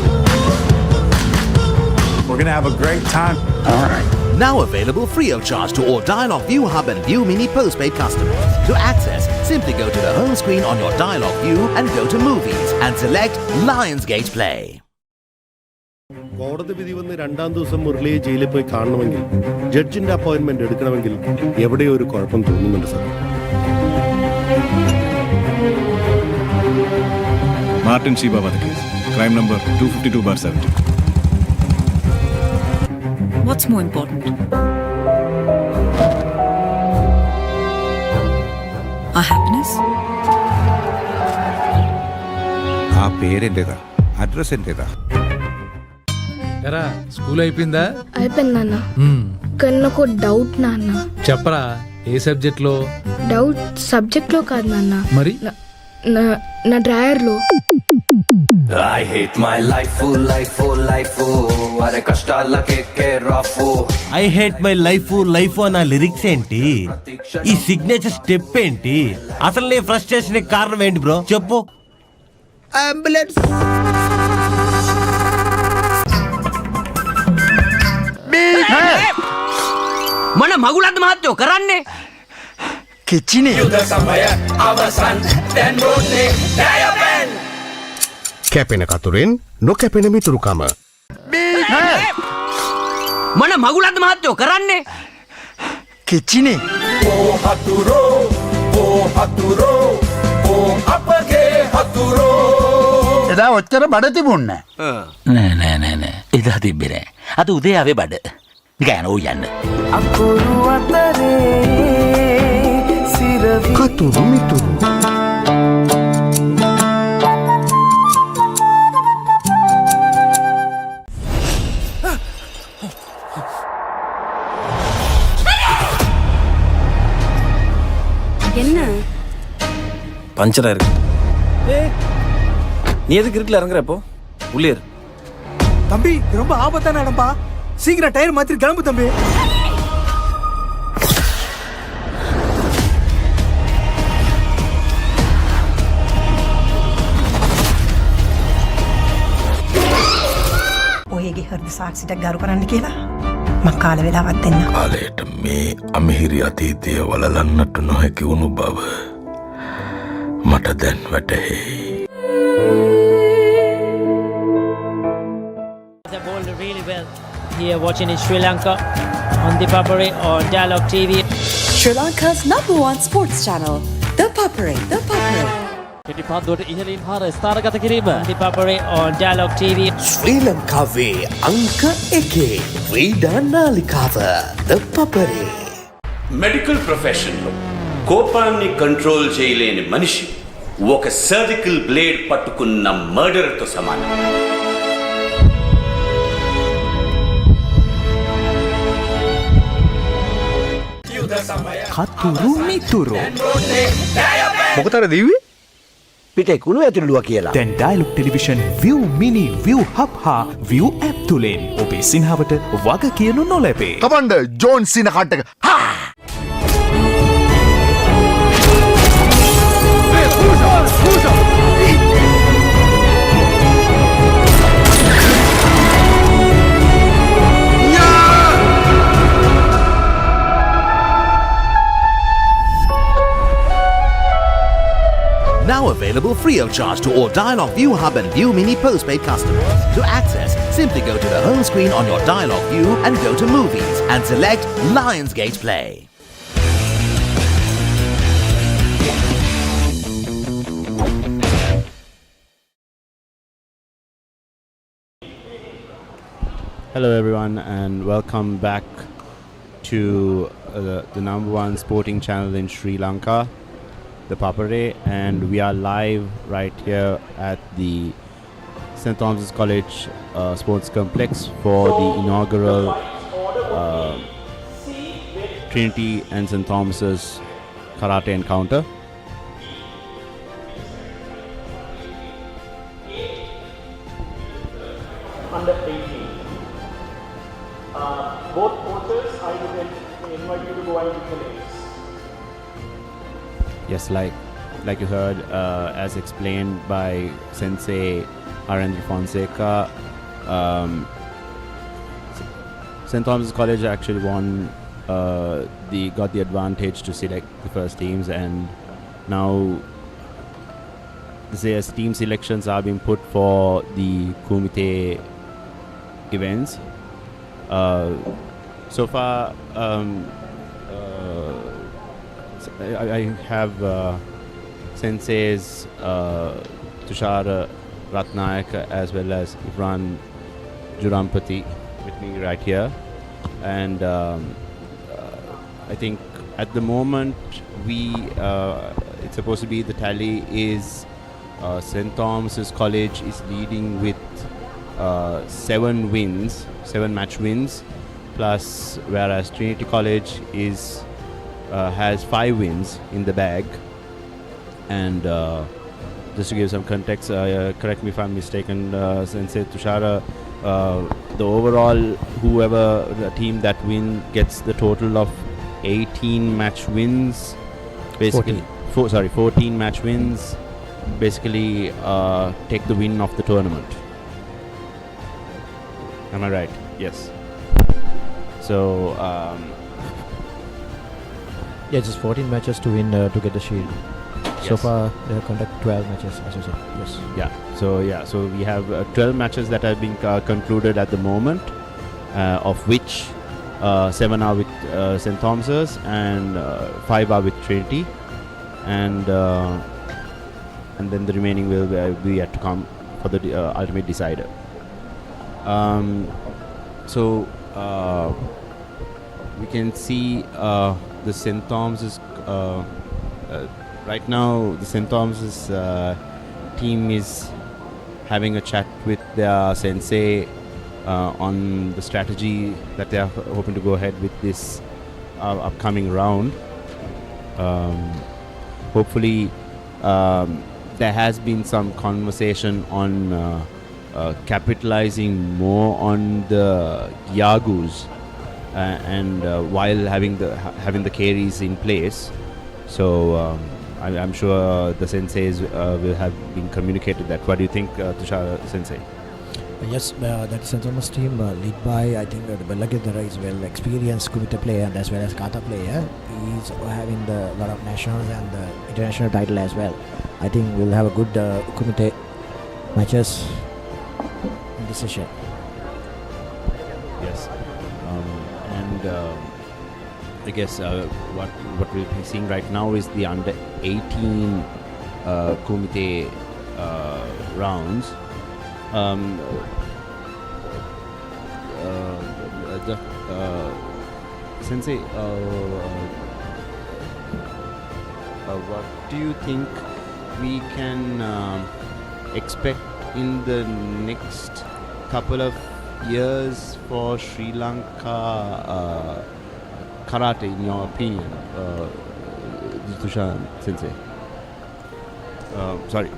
We're gonna have a great time. All right. Now available free of charge to all Dialog ViU Hub and ViU Mini postpaid customers. To access, simply go to the home screen on your Dialog ViU and go to Movies and select Lionsgate Play. കോടതി വിധി വന്ന് രണ്ടാം ദിവസം മുരളിയെ ജയിലിൽ പോയി കാണണമെങ്കിൽ ജഡ്ജിന്റെ appointment എടുക്കണമെങ്കിൽ എവിടെയോ ഒരു കുഴപ്പം തോന്നുന്നുണ്ട് സാർ. മാർട്ടിൻ ഷീബ വധക്കേസ് crime number 252/70. What's more important? Our happiness? ఆ పేరెంటేదా అడ్రస్ ఎంతేదా ఎరా స్కూల్ అయిపోయిందా? అయిపోయింది నాన్న. కానీ నాకు డౌట్ నాన్న. చెప్పరా ఏ సబ్జెక్ట్ లో? డౌట్ సబ్జెక్ట్ లో కాదు నాన్న, మరి నా డ్రాయర్ లో. I hate my life, అరే కష్టాలకే rough. I hate my life అన్న లిరిక్స్ ఏంటి? ఈ సిగ్నేచర్ స్టెప్ ఏంటి? అసలు నీ ఫ్రస్ట్రేషన్ కారణం ఏంటి బ్రో చెప్పు. అంబులెన్స్. మన මගුලත් මහත්තයෝ කරන්නේ කිච්චිනේ යුද සමය අවසන් දැන් රෝඩේ ඩයපෙන් කැපෙන කතුරෙන් නොකැපෙන මිතුරුකම. మన මගුලත් මහත්තයෝ කරන්නේ කිච්චිනේ ඕ හතුරෝ අපගේ හතුරෝ. එදා ඔච්චර බඩ තිබුණේ නෑ එදා තිබ්බේ නෑ. අද උදේ ආවේ බඩ. නිකන් යන්න යන්න. අකුරු අතරේ සිරවි කතුරු මිතුරු. என்ன பஞ்சரா இருக்கு. நீ எதுக்கு இருட்டில் இறங்குற இப்போ? உள்ளே இரு. தம்பி ரொம்ப ஆபத்தான இடம்பா, சீக்கிரம் டயர் மாத்தி கிளம்பு தம்பி. ඔයගේ හෘද සාක්ෂියට ගරු කරන්න කියලා මං කාල වෙලාවක් දෙන්න. කාලයට මේ අමිහිරි අතීතය වලලන්නට නොහැකි වුණු බව මට දැන් වැටහෙයි. really well here watching in Sri Lanka on ThePapare or Dialog TV. Sri Lanka's #1 sports channel, ThePapare. පිටිපන්දුවට ඉහළින් හර ස්ථානගත කිරීම ThePapare on Dialog TV. ශ්‍රී ලංකාවේ අංක 1 ක්‍රීඩා නාලිකාව ThePapare. మెడికల్ ప్రొఫెషన్లో కోపాన్ని కంట్రోల్ చేయలేని మనిషి ఒక సర్జికల్ బ్లేడ్ పట్టుకున్న మర్డర్తో సమానం. කතුරු මිතුරු. මොකටද දීවි? පිට කුණු ඇතුළුවා කියලා. දැන් Dialog television ViU Mini ViU Hub හා ViU App තුලින් ඔබේ සිනහවට වග කියනු නොලැබේ. කමන්ඩ John සින කට්ටක. Now available free of charge to all Dialog ViU Hub and ViU Mini postpaid customers. To access, simply go to the home screen on your Dialog ViU and go to Movies and select Lionsgate Play. Hello everyone and welcome back to the #1 sporting channel in Sri Lanka, ThePapare, and we are live right here at the St. Thomas's College Sports Complex for the inaugural Trinity and St. Thomas's Karate Encounter. Under 18. Both coaches, I would invite you to go and give the names. Yes, like you heard, as explained by Sensei Harendra Fonseca, St. Thomas College actually got the advantage to select the first teams, and now the team selections are being put for the Kumite events. So far, I have senseis Tushara Ratnayaka as well as Ivran Jurampati with me right here, and I think at the moment it's supposed to be the tally is St. Thomas's College is leading with 7 match wins, plus whereas Trinity College has 5 wins in the bag. And just to give some context, correct me if I'm mistaken, Sensei Tushara, the overall the team that win gets the total of 18 match wins, basically 14 match wins, basically take the win of the tournament. Am I right? Yes. So just 14 matches to win to get the shield. So far they have conducted 12 matches, as you said. Yes. So we have 12 matches that have been concluded at the moment, of which 7 are with St. Thomas's and 5 are with Trinity, and then the remaining will be yet to come for the ultimate decider. So we can see the St. Thomas's right now. The St. Thomas's team is having a chat with their sensei on the strategy that they are hoping to go ahead with this upcoming round. Hopefully, there has been some conversation on capitalizing more on the Yagus and while having the carries in place. So I'm sure the senseis will have been communicated that. What do you think, Tushar Sensei? Yes, that St. Thomas team led by, I think, the Bellagidara is well experienced Kumite player and as well as Kata player. He's having a lot of nationals and international title as well. I think we'll have a good Kumite matches in this session. Yes, and I guess what we'll be seeing right now is the under 18 Kumite rounds. Sensei, what do you think we can expect in the next couple of years for Sri Lanka karate, in your opinion, Tushan Sensei? Sorry.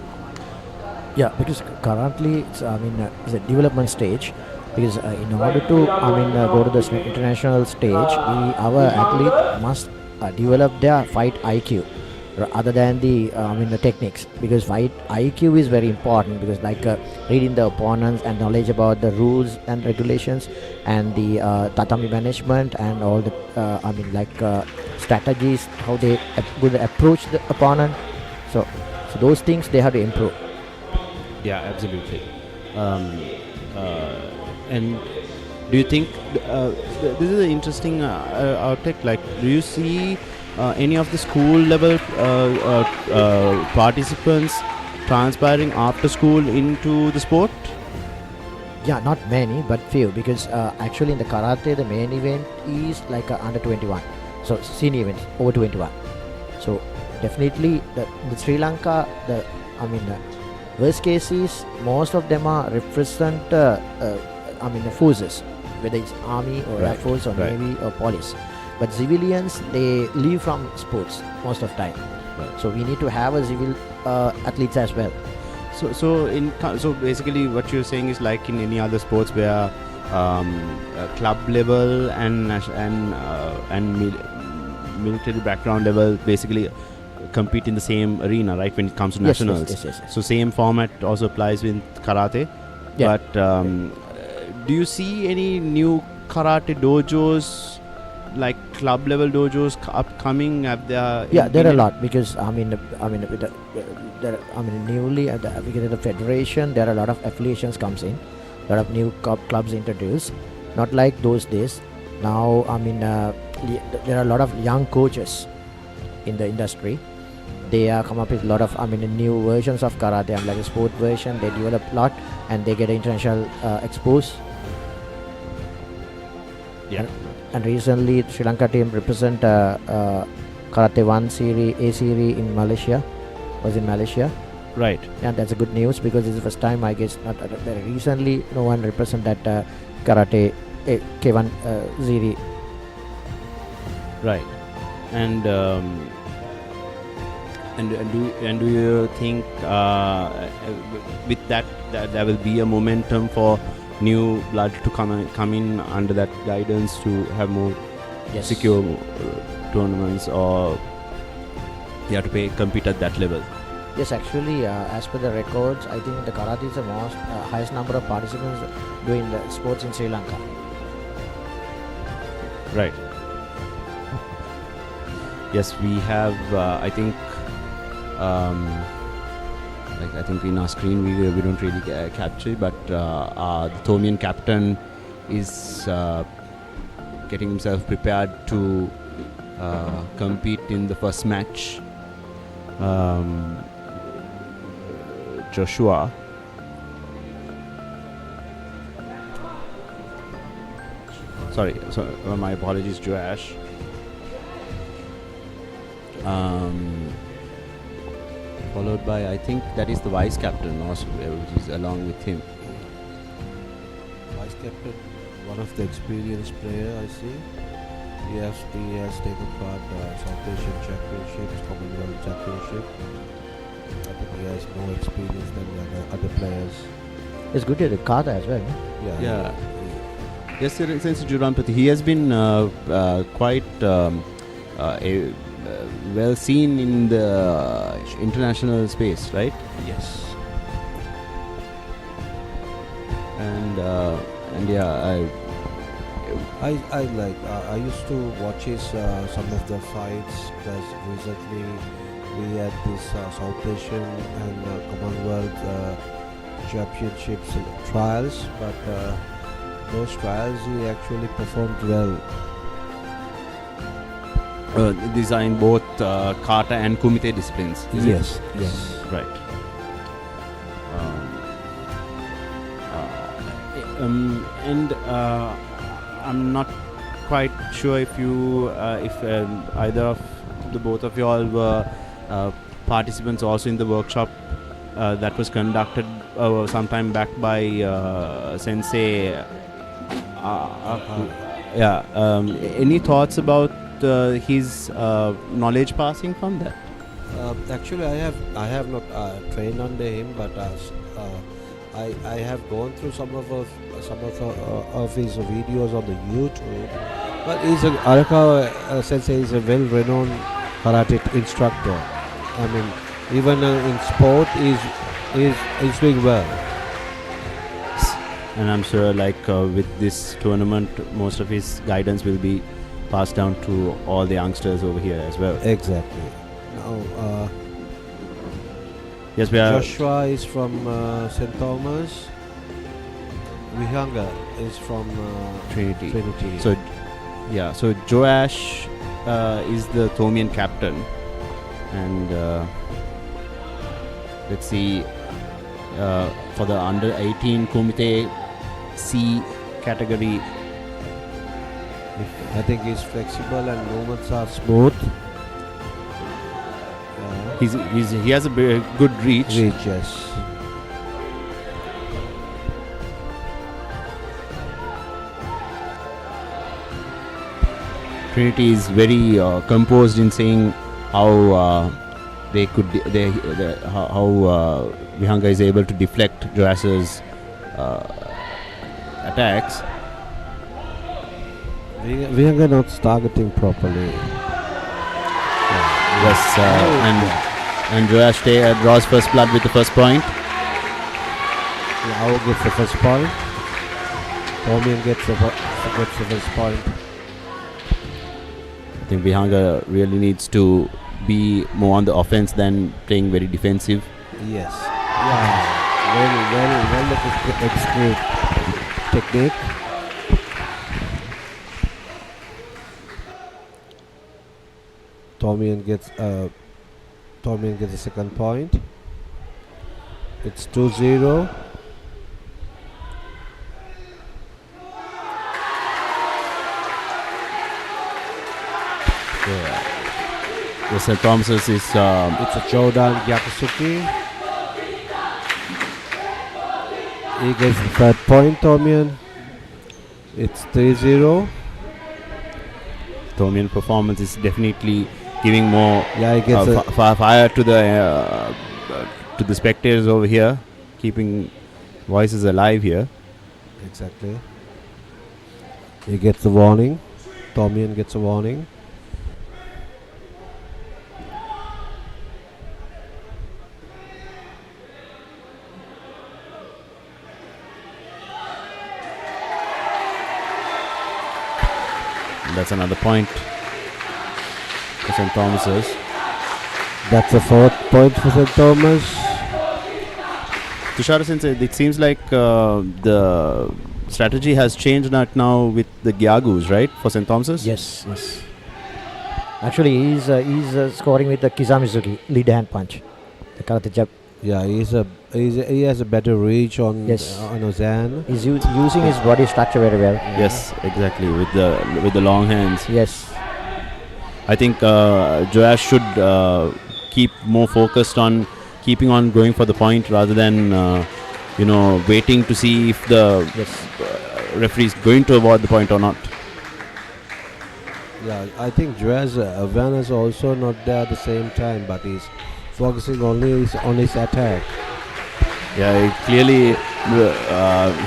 Yeah, because currently it's it's a development stage. Because in order to go to the international stage, our athlete must develop their fight IQ other than the the techniques. Because fight IQ is very important, because like reading the opponents and knowledge about the rules and regulations and the tatami management and all the strategies, how they would approach the opponent. So those things they have to improve. Yeah, absolutely. And do you think this is an interesting outtake? Like, do you see any of the school level participants transpiring after school into the sport? Yeah, not many, but few. Because actually in the karate, the main event is like under 21. So senior events over 21. So definitely the Sri Lanka, the worst cases, most of them are represent the forces, whether it's army or air force or navy or police. But civilians, they leave from sports most of the time. So we need to have a civil athletes as well. So basically, what you're saying is like in any other sports where club level and military background level basically compete in the same arena, right? When it comes to nationals. Yes. So same format also applies with karate. Yeah. But do you see any new karate dojos, like club level dojos upcoming? Have there? Yeah, there are a lot because newly because of the federation, there are a lot of affiliations comes in, a lot of new clubs introduced. Not like those days. Now, there are a lot of young coaches in the industry. They come up with a lot of new versions of karate. Like a sport version, they develop a lot and they get international exposed. Yeah. And recently, Sri Lanka team represent Karate 1 series, A series in Malaysia. Was in Malaysia. Right. And that's a good news because it's the first time, I guess, not very recently, no one represent that Karate K1 series. Right. And do you think with that there will be a momentum for new blood to come in under that guidance to have more secure tournaments, or they have to compete at that level? Yes, actually, as per the records, I think the karate is the most highest number of participants doing the sports in Sri Lanka. Right. Yes, we have. I think in our screen we don't really capture, but the Thomian captain is getting himself prepared to compete in the first match. Joshua. Sorry, my apologies, Joash. Followed by, I think that is the vice captain also, which is along with him. Vice captain, one of the experienced player, I see. He has taken part South Asian Championships, Commonwealth Championship. I think he has more experience than the other players. It's good to the Kata as well. Yeah. Yes, since Jurampati, he has been quite well seen in the international space, right? Yes. And yeah, I used to watch his some of the fights, because recently we had this South Asian and Commonwealth Championships trials, but those trials he actually performed well. Design both Kata and Kumite disciplines. Yes. Right. And I'm not quite sure if either of the both of you all were participants also in the workshop that was conducted sometime back by Sensei. Any thoughts about his knowledge passing from that? Actually, I have not trained under him, but I have gone through some of his videos on the YouTube. But Arakawa Sensei is a well-renowned karate instructor. I mean, even in sport, is doing well. And I'm sure, with this tournament, most of his guidance will be passed down to all the youngsters over here as well. Exactly. Now, yes, we are. Joshua is from St. Thomas. Vihanga is from Trinity. So Joash is the Thomian captain, and let's see for the under 18 Kumite C category. I think he's flexible and movements are smooth. He has a good reach. Yes. Trinity is very composed in saying how how Vihanga is able to deflect Joash's attacks. Vihanga not targeting properly. Yes, and Joash draws first blood with the first point. Yeah, I will go for first point. Thomian gets the first point. I think Bihanga really needs to be more on the offense than playing very defensive. Yes. Yeah. Well executed technique. Thomian gets the second point. It's 2-0. The St. Thomas's is it's a Jordan Yakasuki. He gets the third point, Thomian. It's 3-0. Thomian performance is definitely giving more he gets fire to the spectators over here, keeping voices alive here. Exactly. He gets a warning. Thomian gets a warning. That's another point for St. Thomas's. That's the fourth point for St. Thomas. Tushar Sensei, it seems like the strategy has changed now with the Gyagus, right, for St. Thomas's? Yes. Actually, he's scoring with the Kizamizuki lead hand punch, the karate jab. Yeah, he has a better reach on Ozan. He's using his body structure very well. Yes, exactly, with the long hands. Yes. I think Joash should keep more focused on keeping on going for the point rather than waiting to see if the referee is going to award the point or not. Yeah, I think Joash Van is also not there at the same time, but he's focusing only on his attack. Yeah, clearly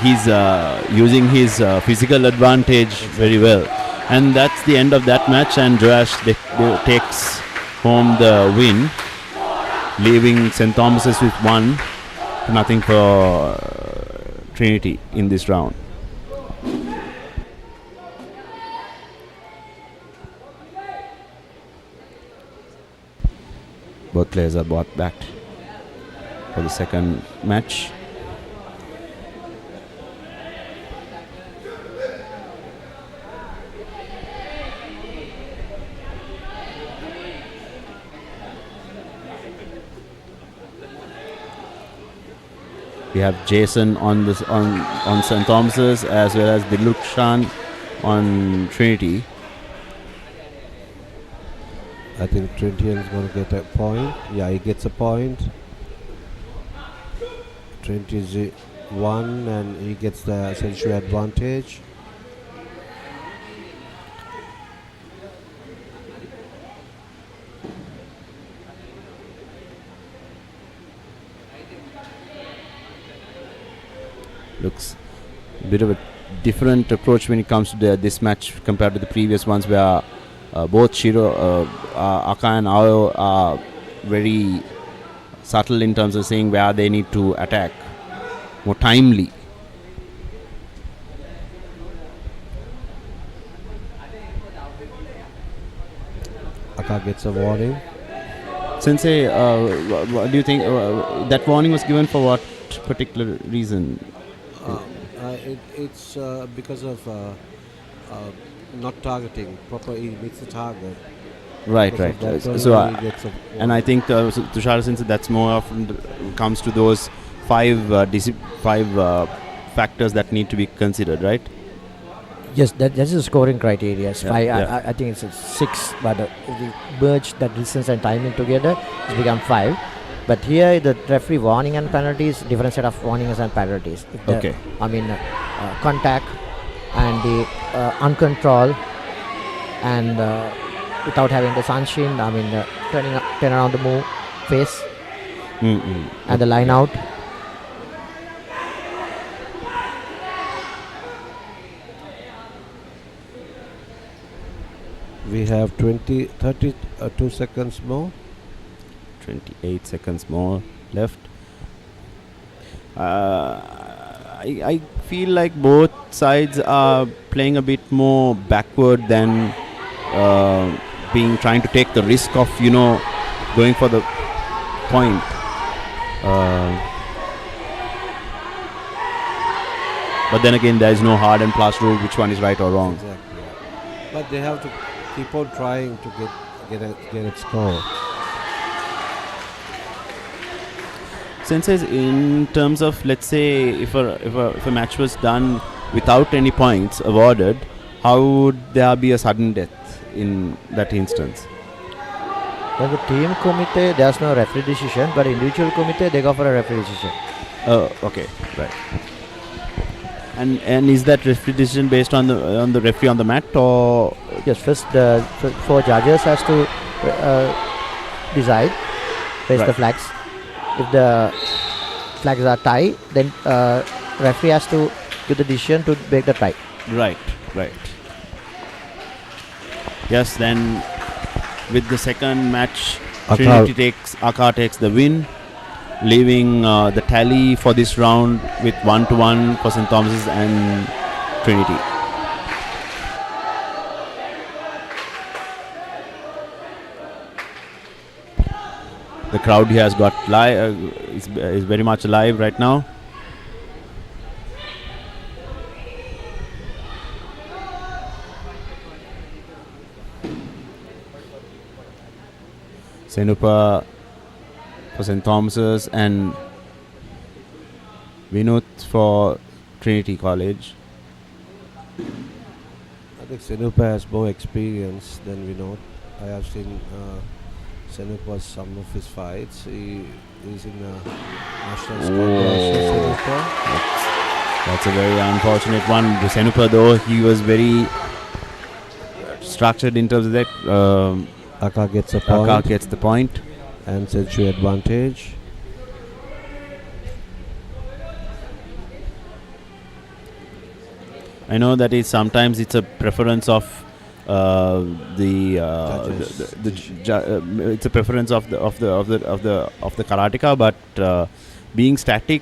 he's using his physical advantage very well. And that's the end of that match, and Joash takes home the win, leaving St. Thomas's with 1-0 for Trinity in this round. Both players are brought back for the second match. We have Jason on St. Thomas's as well as Dilukshan on Trinity. I think Trinity is going to get a point. Yeah, he gets a point. Trinity is 1 and he gets the essential advantage. Looks a bit of a different approach when it comes to this match compared to the previous ones, where both Shiro, Aka and Ao are very subtle in terms of saying where they need to attack, more timely. Aka gets a warning. Sensei, what do you think that warning was given for what particular reason? It's because of not targeting proper. He meets the target. Right. So, and I think Tushar, since that's more often comes to those five factors that need to be considered, right? Yes, that is the scoring criteria. Yeah, I think it's 6, but the merge that distance and timing together has become 5. But here the referee warning and penalties, different set of warnings and penalties. Contact and the uncontrolled and without having the sunshine, turn around the move face and the line out. We have 32 seconds more. 28 seconds more left. I feel like both sides are playing a bit more backward than trying to take the risk of going for the point. But then again, there is no hard and fast rule which one is right or wrong. Exactly. But they have to keep on trying to get it score. Senses in terms of, let's say, if a match was done without any points awarded, how would there be a sudden death in that instance? Then the team Kumite, there's no referee decision, but individual Kumite, they go for a referee decision. Oh, okay, right. And is that referee decision based on the referee on the mat, or? Yes, first the four judges has to decide, raise the flags. If the flags are tie, then referee has to give the decision to break the tie. Right. Yes, then with the second match, Trinity takes the win, leaving the tally for this round with 1-1 for St. Thomas's and Trinity. The crowd here has got is very much alive right now. Senupa for St. Thomas's and Vinod for Trinity College. I think Senupa has more experience than Vinod. I have seen Senupa some of his fights. He is in a national squad. That's a very unfortunate one. The Senupa, though, he was very structured in terms of that. Aka gets a point. Aka gets the point. And century advantage. I know that sometimes it's a preference of it's a preference of the karateka, but being static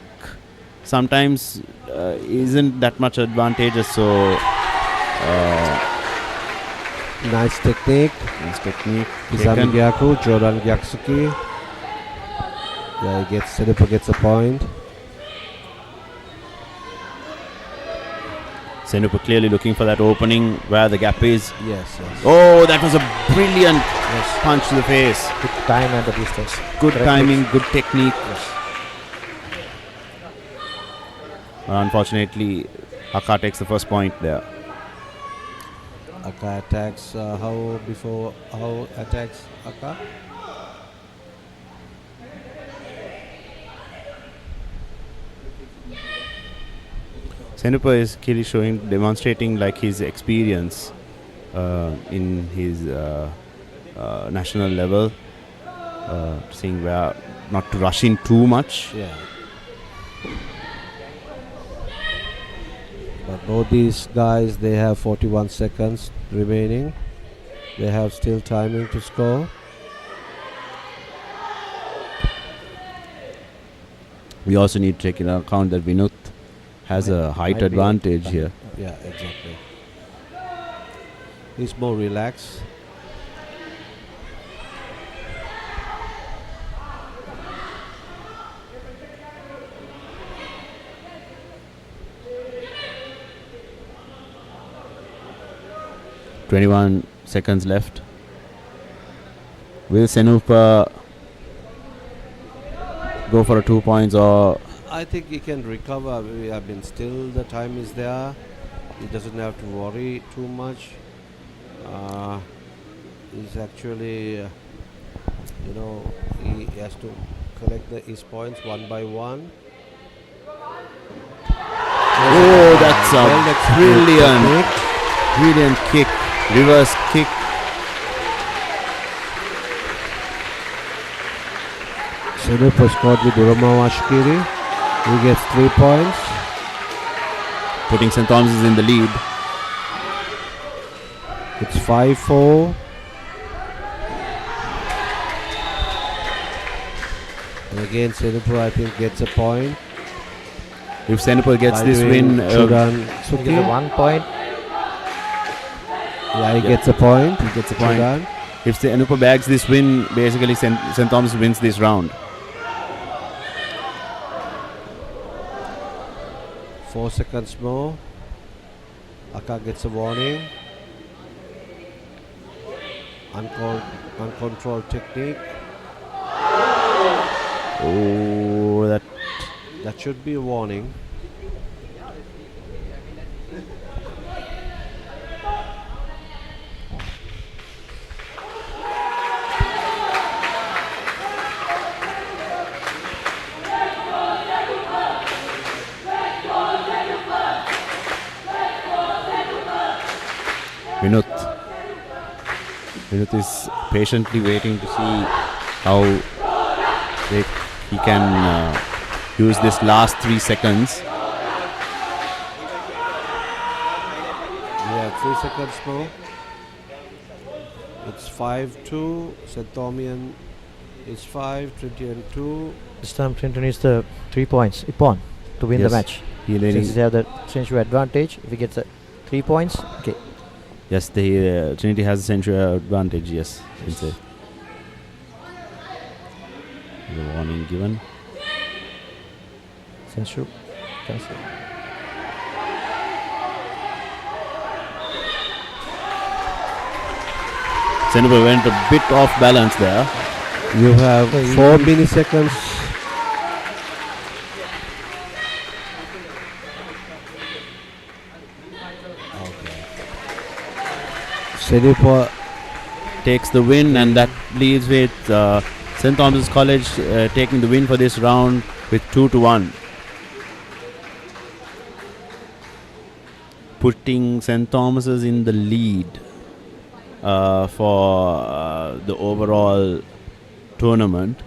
sometimes isn't that much advantageous. So nice technique. Izami Gyaku, Jordan Gyaksuki. Yeah, Senupa gets a point. Senupa clearly looking for that opening where the gap is. Yes. Oh, that was a brilliant punch to the face. Good time and the distance. Good timing, good technique. Yes. Unfortunately, Aka takes the first point there. Aka attacks. How attacks Aka? Senupa is clearly demonstrating like his experience in his national level, seeing where not to rush in too much. Yeah. But both these guys, they have 41 seconds remaining. They have still timing to score. We also need to take into account that Vinod has a height advantage here. Yeah, exactly. He's more relaxed. .21 seconds left. Will Senupa go for a 2 points, or? I think he can recover. I mean, still the time is there. He doesn't have to worry too much. He's actually, he has to collect his points one by one. Oh, that's a brilliant kick, reverse kick. Senupa scored with Urama Ashkiri. He gets 3 points. Putting St. Thomas's in the lead. It's 5-4. And again, Senupa, I think, gets a point. If Senapur gets this win, He gets a 1 point. Yeah, he gets a point. He gets a point. Sudan. If Senapur bags this win, basically St. Thomas wins this round. 4 seconds more. Aka gets a warning. Uncontrolled technique. Oh, that should be a warning. Vinut is patiently waiting to see how he can use this last 3 seconds. Yeah, 3 seconds more. It's 5-2. St. Thomian is 5, Trinity and 2. This time Trinity needs the 3 points, Ippon, to win the match. Since they have the century advantage, if he gets the 3 points, okay. Yes, the Trinity has a century advantage, yes. The warning given. Century. Cancel. Senapur went a bit off balance there. You have 4 milliseconds. Senapur takes the win, and that leaves with St. Thomas College taking the win for this round with 2-1. Putting St. Thomas's in the lead for the overall tournament.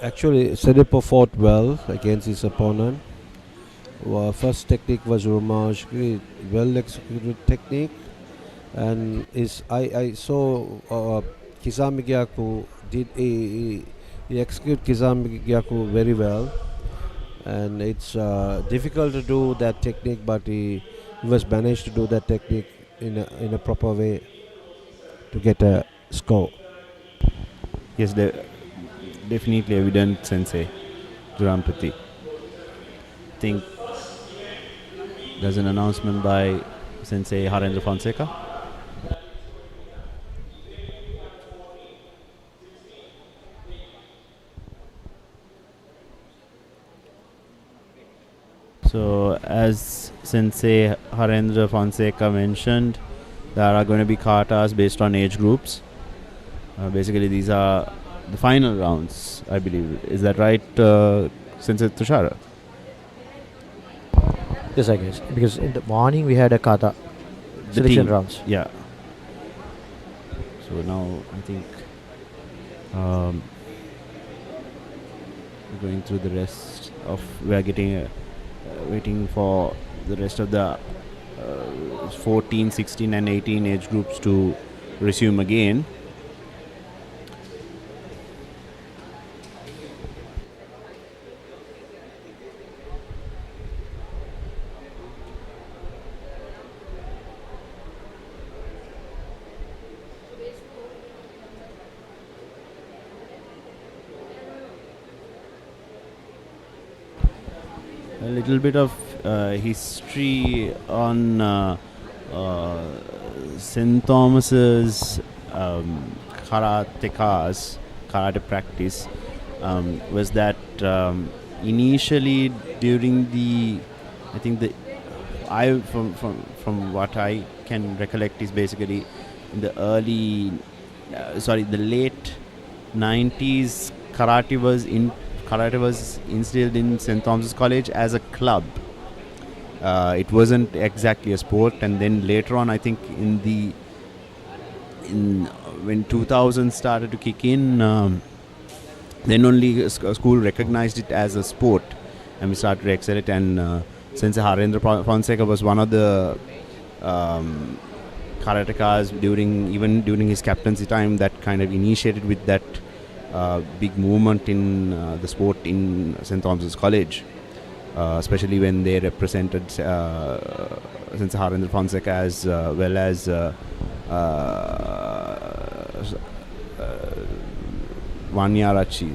Actually, Senapur fought well against his opponent. First technique was Rumaj, well executed technique, and I saw Kizamigyaku did he executed Kizamigyaku very well, and it's difficult to do that technique, but he was managed to do that technique in a proper way to get a score. Yes, definitely evident, Sensei Durampati. I think there's an announcement by Sensei Harendra Fonseca. So, as Sensei Harendra Fonseca mentioned, there are going to be katas based on age groups. Basically, these are the final rounds, I believe. Is that right, Sensei Tushara? Yes, I guess. Because in the morning we had a kata selection rounds. Yeah. So now I think we're going through the rest of. We are getting waiting for the rest of the 14, 16, and 18 age groups to resume again. A little bit of history on St. Thomas's karate practice was that initially during the, I think from what I can recollect is basically in the the late 90s, karate was instilled in St. Thomas's College as a club. It wasn't exactly a sport, and then later on, I think when 2000 started to kick in, then only a school recognized it as a sport, and we started to excel it. And Sensei Harendra Fonseca was one of the karatekas during his captaincy time that kind of initiated with that big movement in the sport in St. Thomas's College, especially when they represented Sensei Harendra Fonseca as well as Vanyarachi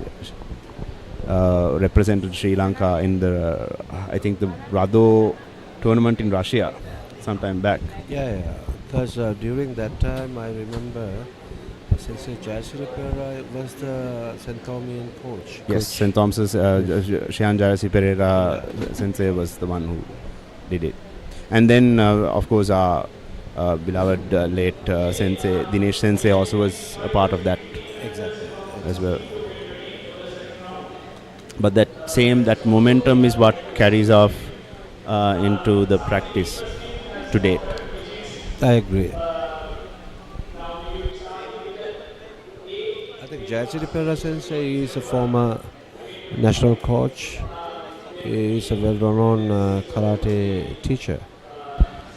represented Sri Lanka in the I think the Rado tournament in Russia sometime back. Yeah. Because during that time, I remember Sensei Jayasri Pereira was the St. Thomian coach. Yes, St. Thomas's Shihan Jayasri Pereira Sensei was the one who did it. And then, of course, our beloved late Sensei Dinesh Sensei also was a part of that as well. But that momentum is what carries off into the practice to date. I agree. I think Jayasri Pereira Sensei is a former national coach. He is a well-renowned karate teacher.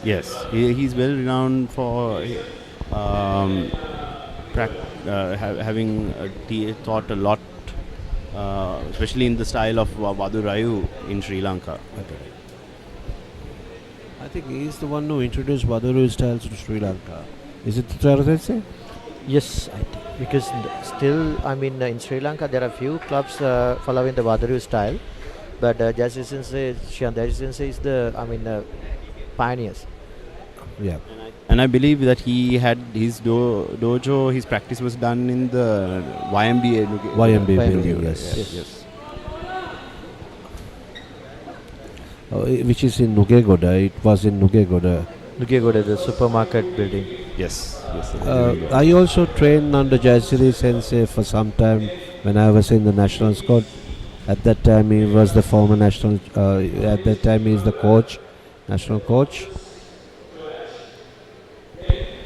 Yes, he's well-renowned for having taught a lot, especially in the style of Vadurayu in Sri Lanka. I think he is the one who introduced Vadurayu styles to Sri Lanka. Is it Jayasri Sensei? Yes, I think. Because still, in Sri Lanka there are few clubs following the Vadurayu style, but Jayasri Sensei, Shihan Jayasri Sensei is the pioneers. Yeah. And I believe that he had his dojo, his practice was done in the YMBA building. Yes. Which is in Nugegoda. It was in Nugegoda, the supermarket building. Yes. I also trained under Jayasri Sensei for some time when I was in the national squad. At that time, he was the former national. At that time, he is the coach, national coach.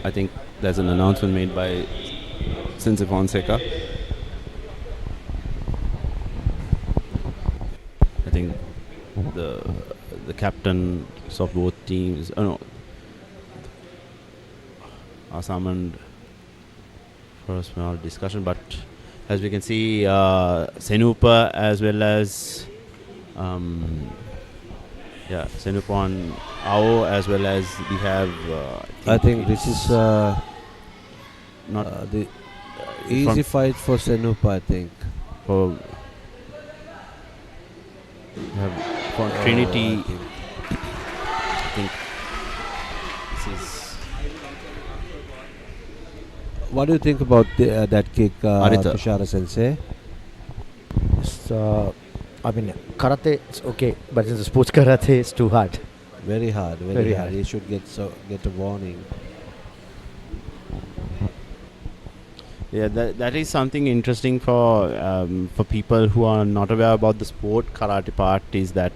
I think there's an announcement made by Sensei Fonseca. I think the captains of both teams are summoned for a small discussion, but as we can see, Senupa as well as Senupa and Ao, as well as we have I think this is not the easy fight for Senupa, I think. For Trinity, I think this is. What do you think about that kick, Tushara Sensei? Karate it's okay, but in the sports karate it's too hard. Very hard. He should get a warning. Yeah, that is something interesting for people who are not aware about the sport karate part, is that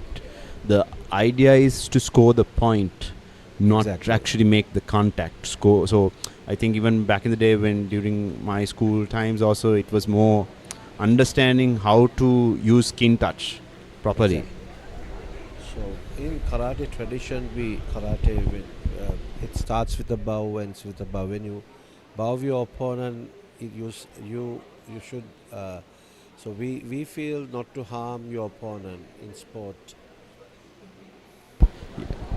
the idea is to score the point, not actually make the contact score. So I think even back in the day, when during my school times also, it was more understanding how to use skin touch properly. So in karate tradition, it starts with a bow, ends with a bow. When you bow your opponent, you should. So we feel not to harm your opponent in sport.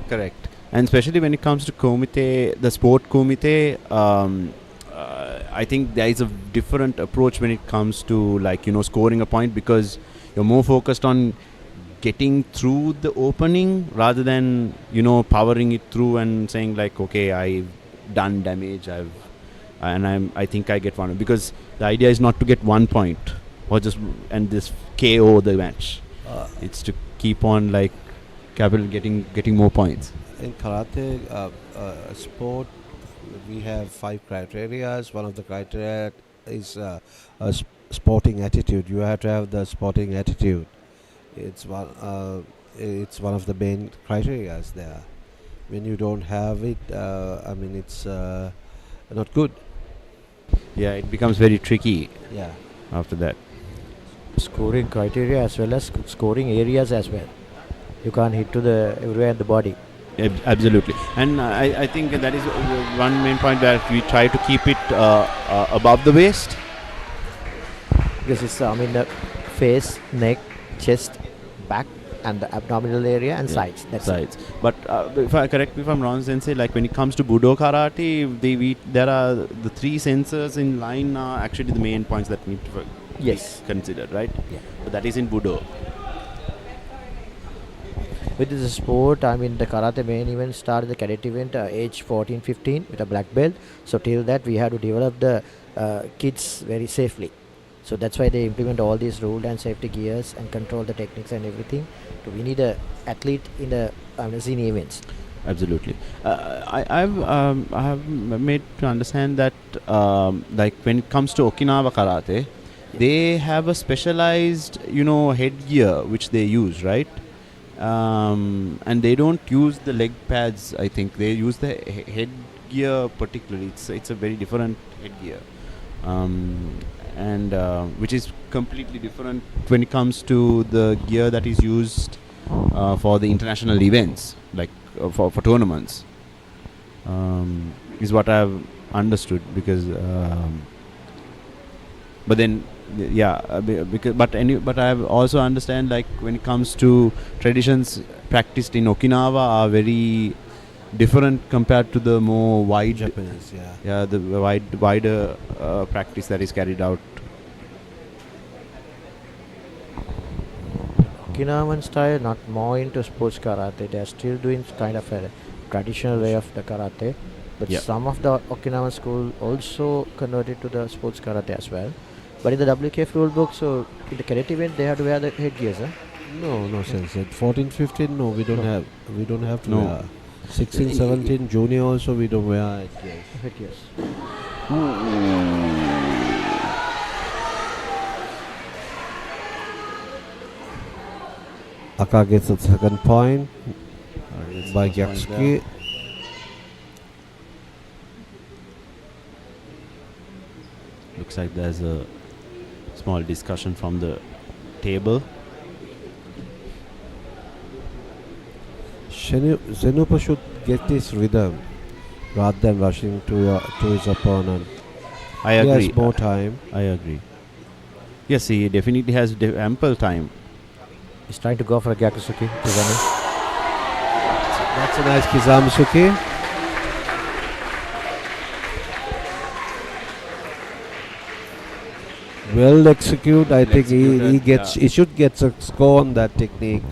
Correct. And especially when it comes to Kumite, the sport Kumite, I think there is a different approach when it comes to scoring a point, because you're more focused on getting through the opening rather than powering it through and saying okay, I've done damage, I think I get one, because the idea is not to get 1 point or just KO the match. It's to keep on getting more points. In karate sport, we have 5 criteria. One of the criteria is a sporting attitude. You have to have the sporting attitude. It's one of the main criteria there. When you don't have it, it's not good. Yeah, it becomes very tricky. Yeah. After that, scoring criteria as well as scoring areas as well. You can't hit to everywhere in the body. Absolutely. And I think that is one main point where we try to keep it above the waist. Because it's, the face, neck, chest, back, and the abdominal area and sides. That's sides. But correct me if I'm wrong, Sensei, like when it comes to Budo Karate, there are the three sensors in line are actually the main points that need to be considered, right? Yeah. But that is in Budo. With this sport, the karate main event started the cadet event age 14-15 with a black belt. So till that we had to develop the kids very safely. So that's why they implement all these rule and safety gears and control the techniques and everything. So we need an athlete in the senior events. Absolutely. I have made to understand that like when it comes to Okinawa karate, they have a specialized headgear which they use, right? And they don't use the leg pads. I think they use the headgear particularly. It's a very different headgear, and which is completely different when it comes to the gear that is used for the international events, like for tournaments. Is what I've understood, because but then. But I have also understand, like when it comes to traditions practiced in Okinawa are very different compared to the more wide Japanese, the wider practice that is carried out. Okinawan style, not more into sports karate. They are still doing kind of a traditional way of the karate, but some of the Okinawan school also converted to the sports karate as well. But in the WKF rule book, so in the cadet event, they have to wear the headgears, huh? No sense. At 14, 15, no, we don't have. We don't have to wear. 16, 17, junior also, we don't wear headgears. Aka gets the second point by Gyaksuki. Looks like there's a small discussion from the table. Zenupa should get this rhythm rather than rushing to his opponent. I agree. He has more time. I agree. Yes, he definitely has ample time. He's trying to go for a Gyakusuki. That's a nice Kizamusuki. Well executed. I think he should get a score on that technique.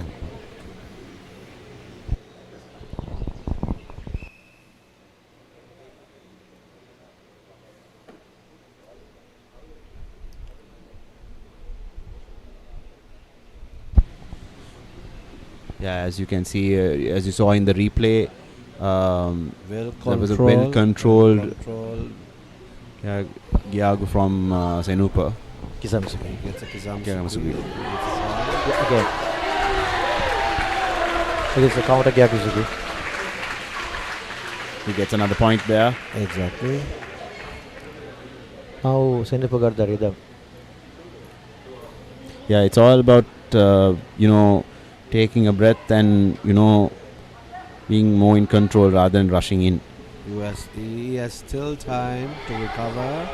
Yeah, as you can see, as you saw in the replay, there was a well-controlled Gyagu from Zenupa. Kizamusuki. Gets a Kizamusuki. Again. It is a counter Gyakusuki. He gets another point there. Exactly. How Zenupa got the rhythm. Yeah, it's all about taking a breath and being more in control rather than rushing in. He has still time to recover.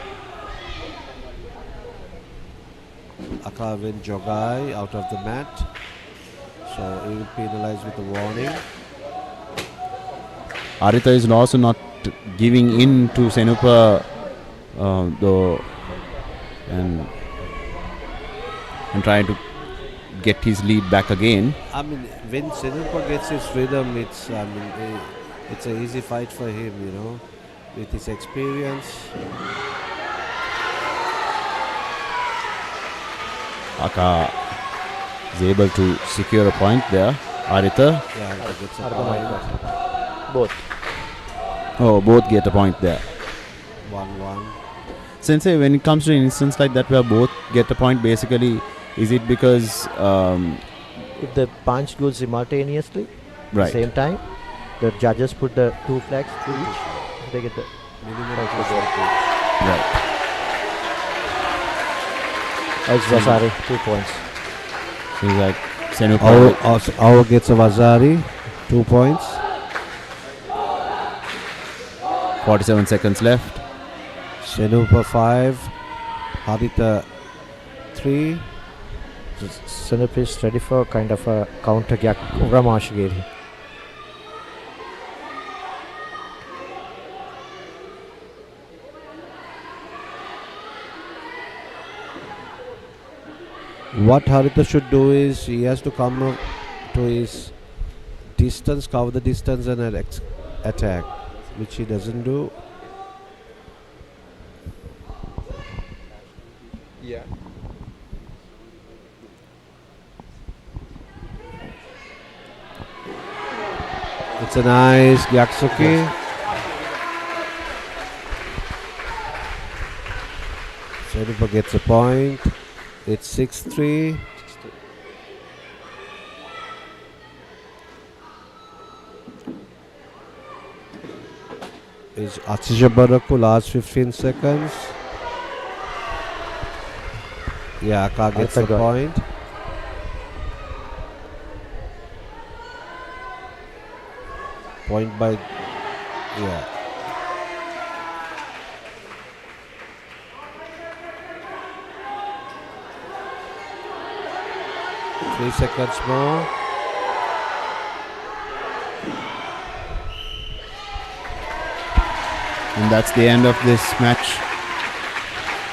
Akavin Jogai out of the mat, so he will penalize with a warning. Arita is also not giving in to Zenupa though, and trying to get his lead back again. I mean, when Zenupa gets his rhythm, it's an easy fight for him, with his experience. Aka is able to secure a point there. Arita. Yeah, he gets a point. Both. Oh, both get a point there. 1-1. Sensei, when it comes to an instance like that where both get a point, basically, is it because if the punch goes simultaneously at the right, same time, the judges put the 2 flags to each, they get the minimum of the ball. Right. It's Vasari, 2 points. So he's like Zenupa. Our gets a Vasari, 2 points. 47 seconds left. Senupa 5, Harita 3. Senupa is ready for kind of a counter gyak Ramashgiri. What Harita should do is he has to come up to his distance, cover the distance and attack, which he doesn't do. Yeah. It's a nice Gyaksuki. Senupa gets a point. It's 6-3. Is Atisha Baraku last 15 seconds. Yeah, Aka gets a point. Point by, yeah. Three seconds more. And that's the end of this match.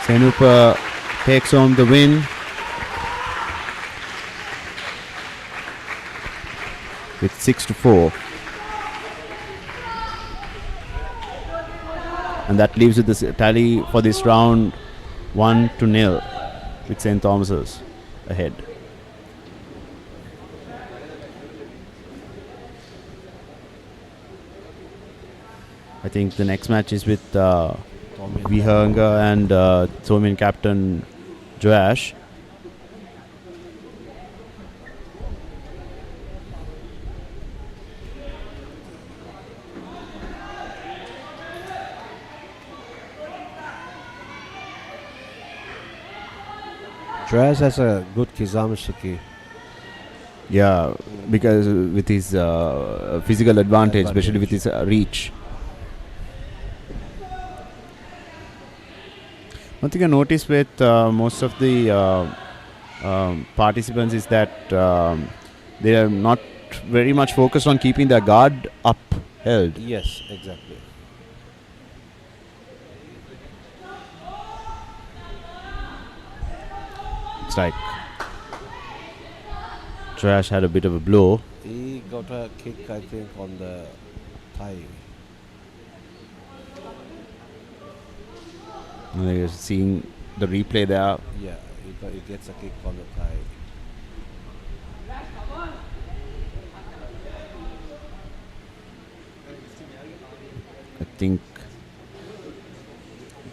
Senupa takes home the win with 6-4. And that leaves with the tally for this round 1-0 with St. Thomas's ahead. I think the next match is with Vihanga and Thomian captain Joash. Joash has a good Kizamashiki. Yeah, because with his physical advantage, especially with his reach. One thing I noticed with most of the participants is that they are not very much focused on keeping their guard upheld. Yes, exactly. It's like Trash had a bit of a blow. He got a kick, I think, on the thigh. You're seeing the replay there. Yeah, he gets a kick on the thigh. I think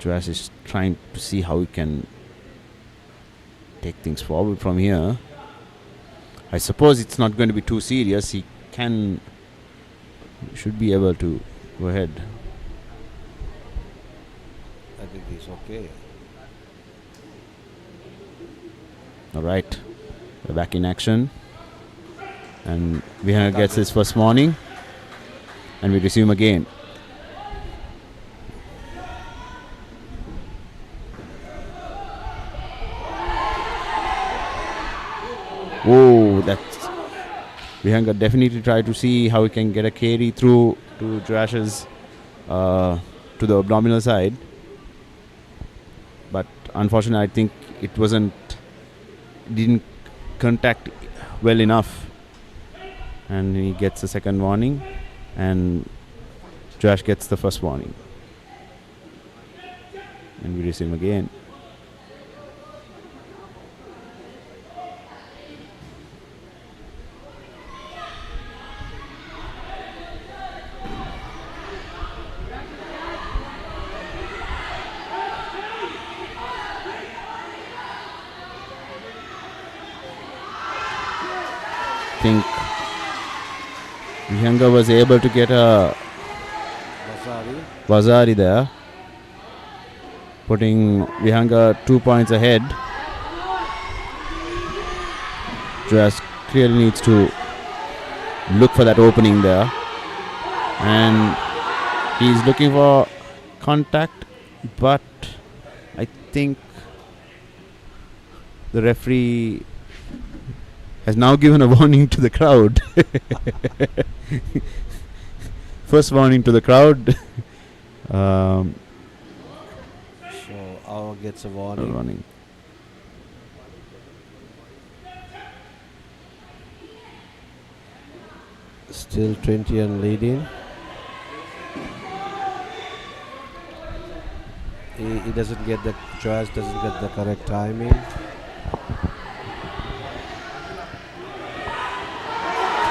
Joash is trying to see how he can take things forward from here. I suppose it's not going to be too serious. He should be able to go ahead. I think he's okay. Alright, we're back in action. And Vihanga gets his first warning. And we resume again. Oh, that's Vihanga definitely tried to see how he can get a carry through to Joash's to the abdominal side. But unfortunately, I think it didn't contact well enough. And he gets a second warning. And Joash gets the first warning. And we resume again. I think Vihanga was able to get a Vazari there, putting Vihanga 2 points ahead. Joash clearly needs to look for that opening there, and He's looking for contact, but I think the referee has now given a warning to the crowd. First warning to the crowd. So our gets a warning. Still 20 and leading. He doesn't get the choice, doesn't get the correct timing.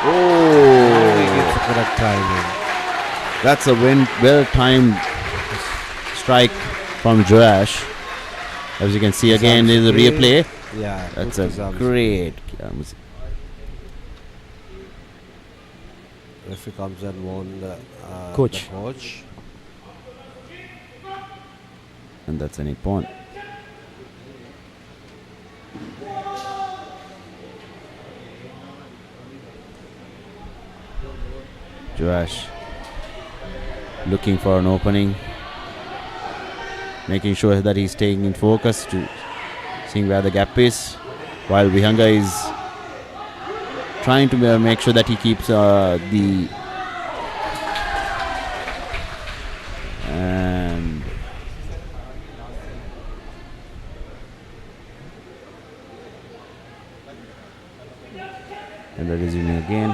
Oh, he gets the correct timing. That's a well-timed strike from Joash. As you can see again in the replay. Yeah, that's a great. Referee comes and warns the Coach. coach. And that's any point. Joash looking for an opening, making sure that he's staying in focus to seeing where the gap is, while Vihanga is trying to make sure that he keeps the and that is in again.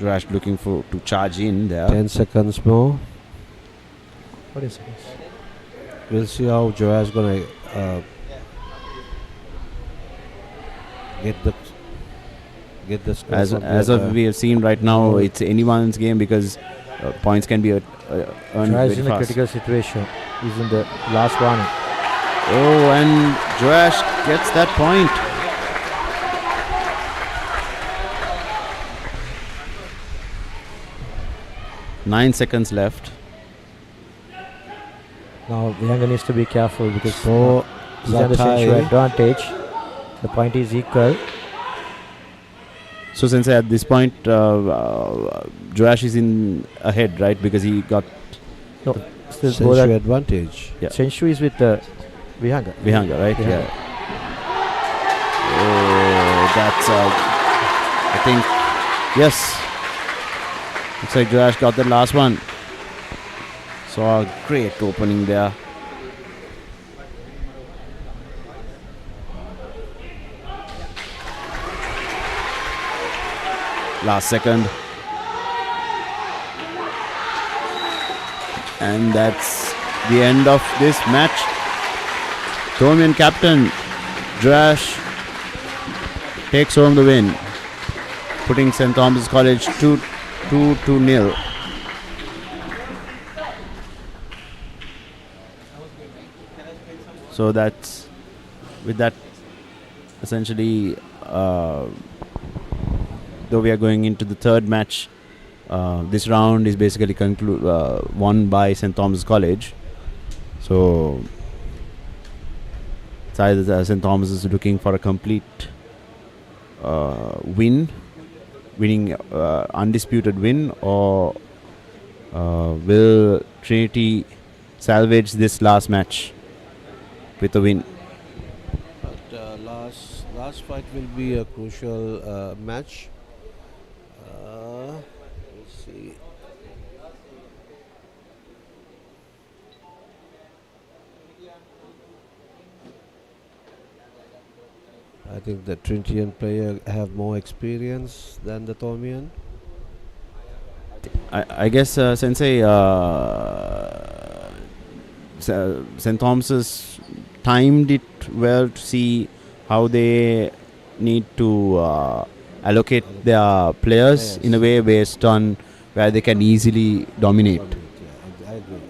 Joash looking to charge in there. 10 seconds more. 40 seconds. We'll see how Joash gonna get the score. As of we have seen right now, it's anyone's game because points can be earned Joash very is in a fast. critical situation. He's in the last warning. Oh, and Joash gets that point. Nine seconds left. Now Vihanga needs to be careful because he's that under tie. Senshu advantage. The point is equal. So since at this point, Joash is in ahead, right? Because he got No, still Senshu both are- advantage. Yeah. Senshu is with Vihanga. Vihanga, right? Vihanga. Yeah. Oh, that's I think yes. Looks like Joash got the last one. Saw a great opening there. Last second. And that's the end of this match. Thomian captain Joash takes home the win, putting St. Thomas College 2-0. So that's with that essentially though we are going into the third match, this round is basically won by St. Thomas College. So it's either St. Thomas is looking for a complete winning undisputed win, or will Trinity salvage this last match with a win? But last fight will be a crucial match. Let's see. I think the Trinitian player have more experience than the Thomian. I guess Sensei, St. Thomas's timed it well to see how they need to allocate their players in a way based on where they can easily dominate. I agree.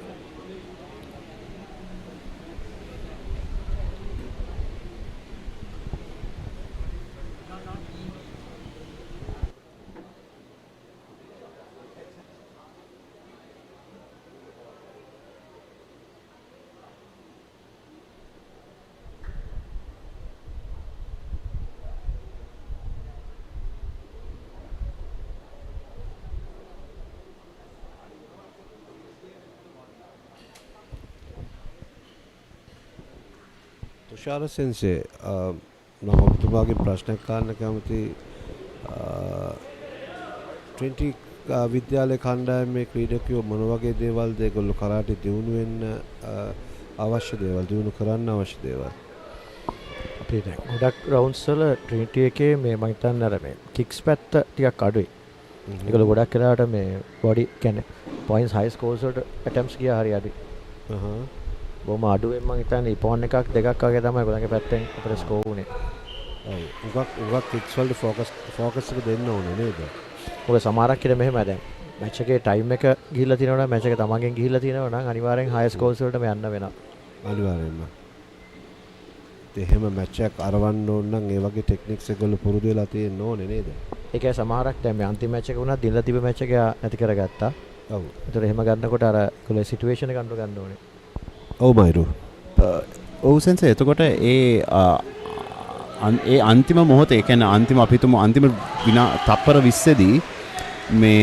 Thushara සෙන්සේ මම ඔබතුමාගේ ප්‍රශ්නයක් අහන්න කැමතියි. Trinity විද්‍යාලය කණ්ඩායමේ ක්‍රීඩකයෝ මොන වගේ දේවල්ද ඒගොල්ලෝ කරාටි දියුණු වෙන්න අවශ්‍ය දේවල් දියුණු කරන්න අවශ්‍ය දේවල්? අපේ දැන් ගොඩක් රවුන්ඩ්ස් වල ට්‍රිනිටි එකේ මේ මම හිතන්නේ අර මේ කික්ස් පැත්ත ටිකක් අඩුයි. ඒගොල්ලෝ ගොඩක් වෙලාවට මේ බොඩි කියන්නේ පොයින්ට්ස් හයි ස්කෝර්ස් වලට ඇටම්ස් ගියා හරි අඩුයි. බොහොම අඩුවෙන් මම හිතන්නේ ඉපෝන් එකක් දෙකක් වගේ තමයි ඒගොල්ලන්ගේ පැත්තෙන් අපිට ස්කෝර් වුනේ. ඔව්. උගක් කික්ස් වලට ෆෝකස් එක දෙන්න ඕනේ නේද? ඔය සමහරක් කියලා මෙහෙම දැන් මැච් එකේ ටයිම් එක ගිහිල්ලා තියෙනවා නම් මැච් එක තමන්ගෙන් ගිහිල්ලා තියෙනවා නම් අනිවාර්යෙන් හයි ස්කෝර්ස් වලටම යන්න වෙනවා. අනිවාර්යෙන්ම. එහෙම මැච් එකක් අරවන්න ඕන නම් ඒ වගේ ටෙක්නික්ස් එකවල පුරුදු වෙලා තියෙන්න ඕනේ නේද? ඒකයි සමහරක් දැන් මේ අන්තිම මැච් එක වුණා දිනලා තිබෙ මැච් එක නැති කරගත්තා. ඔව්. ඒතර එහෙම ගන්නකොට අර ඒගොල්ලෝ සිටුේෂන් එක අඳුර ගන්න ඕනේ. ඔව් මයිරු. ඔව් සෙන්සේ එතකොට ඒ අන්තිම මොහොතේ ඒ කියන්නේ අන්තිම අපි හිතමු අන්තිම තප්පර 20 දී මේ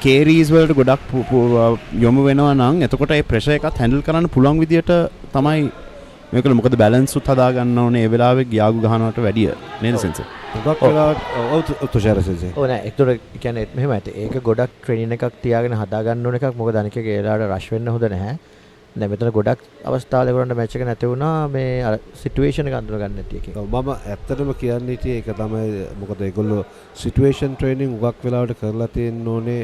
කේරීස් වලට ගොඩක් යොමු වෙනවා නම් එතකොට ඒ ප්‍රෙෂර් එකත් හැන්ඩල් කරන්න පුළුවන් විදියට තමයි මේකල මොකද බැලන්ස් උත් හදා ගන්න ඕනේ ඒ වෙලාවේ ගියාගු ගහනවට වැඩිය නේද සෙන්සේ? ගොඩක් වෙලාවට ඔව් තුෂාර සෙන්සේ. ඔව් නෑ ඒතර කියන්නේ මෙහෙම ඇති. ඒක ගොඩක් ට්‍රේනින් එකක් තියාගෙන හදා ගන්න ඕන එකක්. මොකද අනික එකේ ඒලාට රෂ් වෙන්න හොඳ නැහැ. දැන් මෙතන ගොඩක් අවස්ථාවල ඒගොල්ලන්ට මැච් එක නැති වුණා මේ අර සිටුේෂන් එක අඳුර ගන්න නැති එකේ. ඔව් මම ඇත්තටම කියන්නේ ඉතින් ඒක තමයි මොකද ඒගොල්ලෝ සිටුේෂන් ට්‍රේනින් උගක් වෙලාවට කරලා තියෙන්න ඕනේ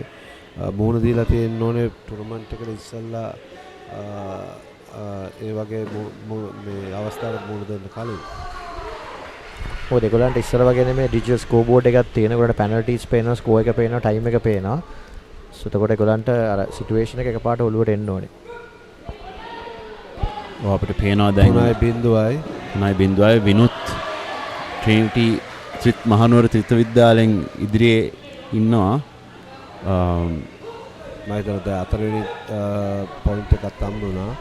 මුහුණ දීලා තියෙන්න ඕනේ ටූර්නමන්ට් එකට ඉස්සෙල්ලා ඒ වගේ මේ අවස්ථාවකට මුහුණ දෙන්න කලින්. ඔය ඒගොල්ලන්ට ඉස්සර වගේ නෙමෙයි ඩිජිටල් ස්කෝර් බෝඩ් එකක් තියෙන. ඒගොල්ලන්ට පැනල්ටිස් පේනවා, ස්කෝර් එක පේනවා, ටයිම් එක පේනවා. සෝ එතකොට ඒගොල්ලන්ට අර සිටුේෂන් එක එකපාරට ඔලුවට එන්න ඕනේ. අපිට පේනවා දැන් 3.0යි විනුත් ට්‍රිනිටි මහනුවර ත්‍රිත්ව විද්‍යාලයෙන් ඉදිරියේ ඉන්නවා. මම හිතනවා අතරවෙනි පොයින්ට් එකක් හම්බුණා.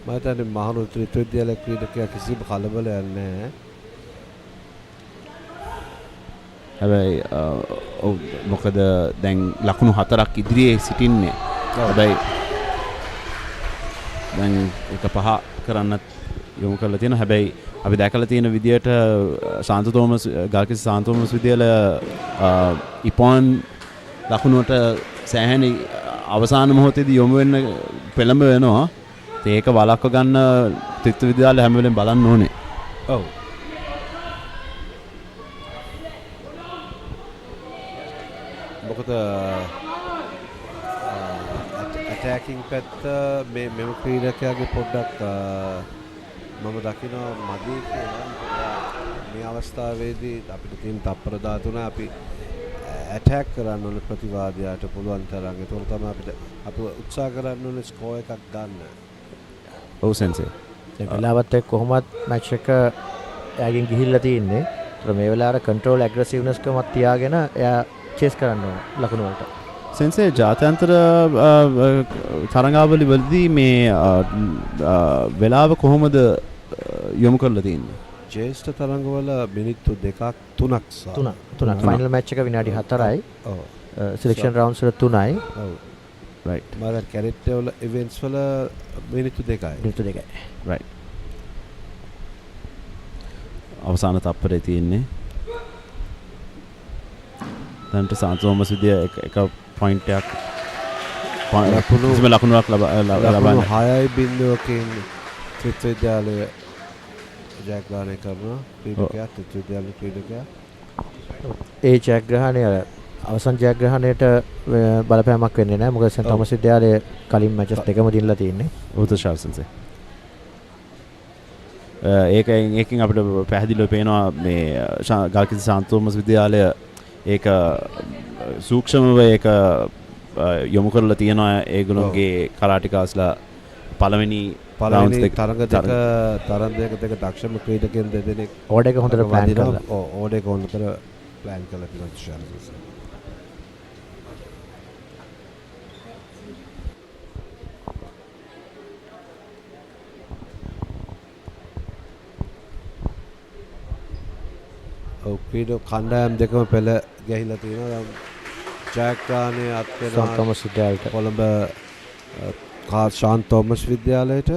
මම හිතන්නේ මහනුවර ත්‍රිත්ව විද්‍යාලයේ ක්‍රීඩකයා කිසිම කලබලයක් නැහැ. හැබැයි මොකද දැන් ලකුණු 4ක් ඉදිරියේ සිටින්නේ. හැබැයි දැන් එක 5 කරන්නත් යොමු කරලා තියෙනවා. හැබැයි අපි දැකලා තියෙන විදියට ශාන්ත තෝමස් ගල්කිස්ස ශාන්ත තෝමස් විද්‍යාලය ඉපෝන් ලකුණුවට සෑහෙන අවසාන මොහොතේදී යොමු වෙන්න පෙළඹ වෙනවා. ඒක වළක්ව ගන්න ත්‍රිත්ව විද්‍යාලය හැම වෙලෙම බලන්න ඕනේ. ඔව්. මොකද ඇටැකින් පැත්ත මෙම ක්‍රීඩකයාගේ පොඩ්ඩක් මම දකිනවා මදි කියලා. මේ අවස්ථාවේදී අපිට තියෙන තප්පර 13 අපි ඇටැක් කරන්න ඕන ප්‍රතිවාදයට පුළුවන් තරම්. ඒක තමයි අපි උත්සාහ කරන්න ඕනේ ස්කෝර් එකක් ගන්න. ඔව් සෙන්සේ. ඒ වෙලාවත් එක්ක කොහොමත් මැච් එක එයාගෙන් ගිහිල්ලා තියෙන්නේ. ඒතර මේ වෙලාවට කන්ට්‍රෝල් ඇග්‍රෙසිව්නස් කමක් තියාගෙන එයා චේස් කරන්න ඕන ලකුණු වලට. සෙන්සේ ජාත්‍යන්තර තරඟාවලි වලදී මේ වෙලාව කොහොමද යොමු කරලා තියෙන්නේ? ජේෂ්ඨ තරඟවල මිනිත්තු 2ක් 3ක් ෆයිනල් මැච් එක විනාඩි 4යි. ඔව්. සිලෙක්ෂන් රවුන්ඩ්ස් වල 3යි. ඔව්. රයිට්. මාර කැරෙට් වල ඉවෙන්ට්ස් වල මිනිත්තු 2යි. මිනිත්තු 2යි. රයිට්. අවසාන තප්පරේ තියෙන්නේ දැන්ට සාන්තෝමස් විදිය එක පොයින්ට් එකක් ලකුණුවක් ලබන්න 6.0කින් ත්‍රිත්ව විද්‍යාලය ජයග්‍රහණය කරනවා ක්‍රීඩකයා ත්‍රිත්ව විද්‍යාලයේ ක්‍රීඩකයා. ඒ ජයග්‍රහණය අවසන් ජයග්‍රහණයට බලපෑමක් වෙන්නේ නැහැ. මොකද සෙන්ට් තෝමස් විද්‍යාලයේ කලින් මැචස් දෙකම දිනලා තියෙන්නේ. උදේශාසන්සේ ඒකෙන් අපිට පැහැදිලිව පේනවා මේ ගල්කිස්ස ශාන්ත තෝමස් විද්‍යාලය ඒක සූක්ෂමව ඒක යොමු කරලා තියෙනවා ඒගොල්ලෝගේ කරාටිකාස්ලා පළවෙනි තරඟ දෙක දක්ෂම ක්‍රීඩකයන් දෙදෙනෙක් ඕඩර් එක හොඳට ප්ලෑන් කරලා ඕඩර් එක හොඳට ප්ලෑන් කරලා තියෙනවා. ක්‍රීඩ කණ්ඩායම් දෙකම පෙළ ගැහිලා තියෙනවා. ජයග්‍රහණය අත් St. Thomas විද්‍යාලයට. කොළඹ ශාන් තෝමස් විද්‍යාලයට.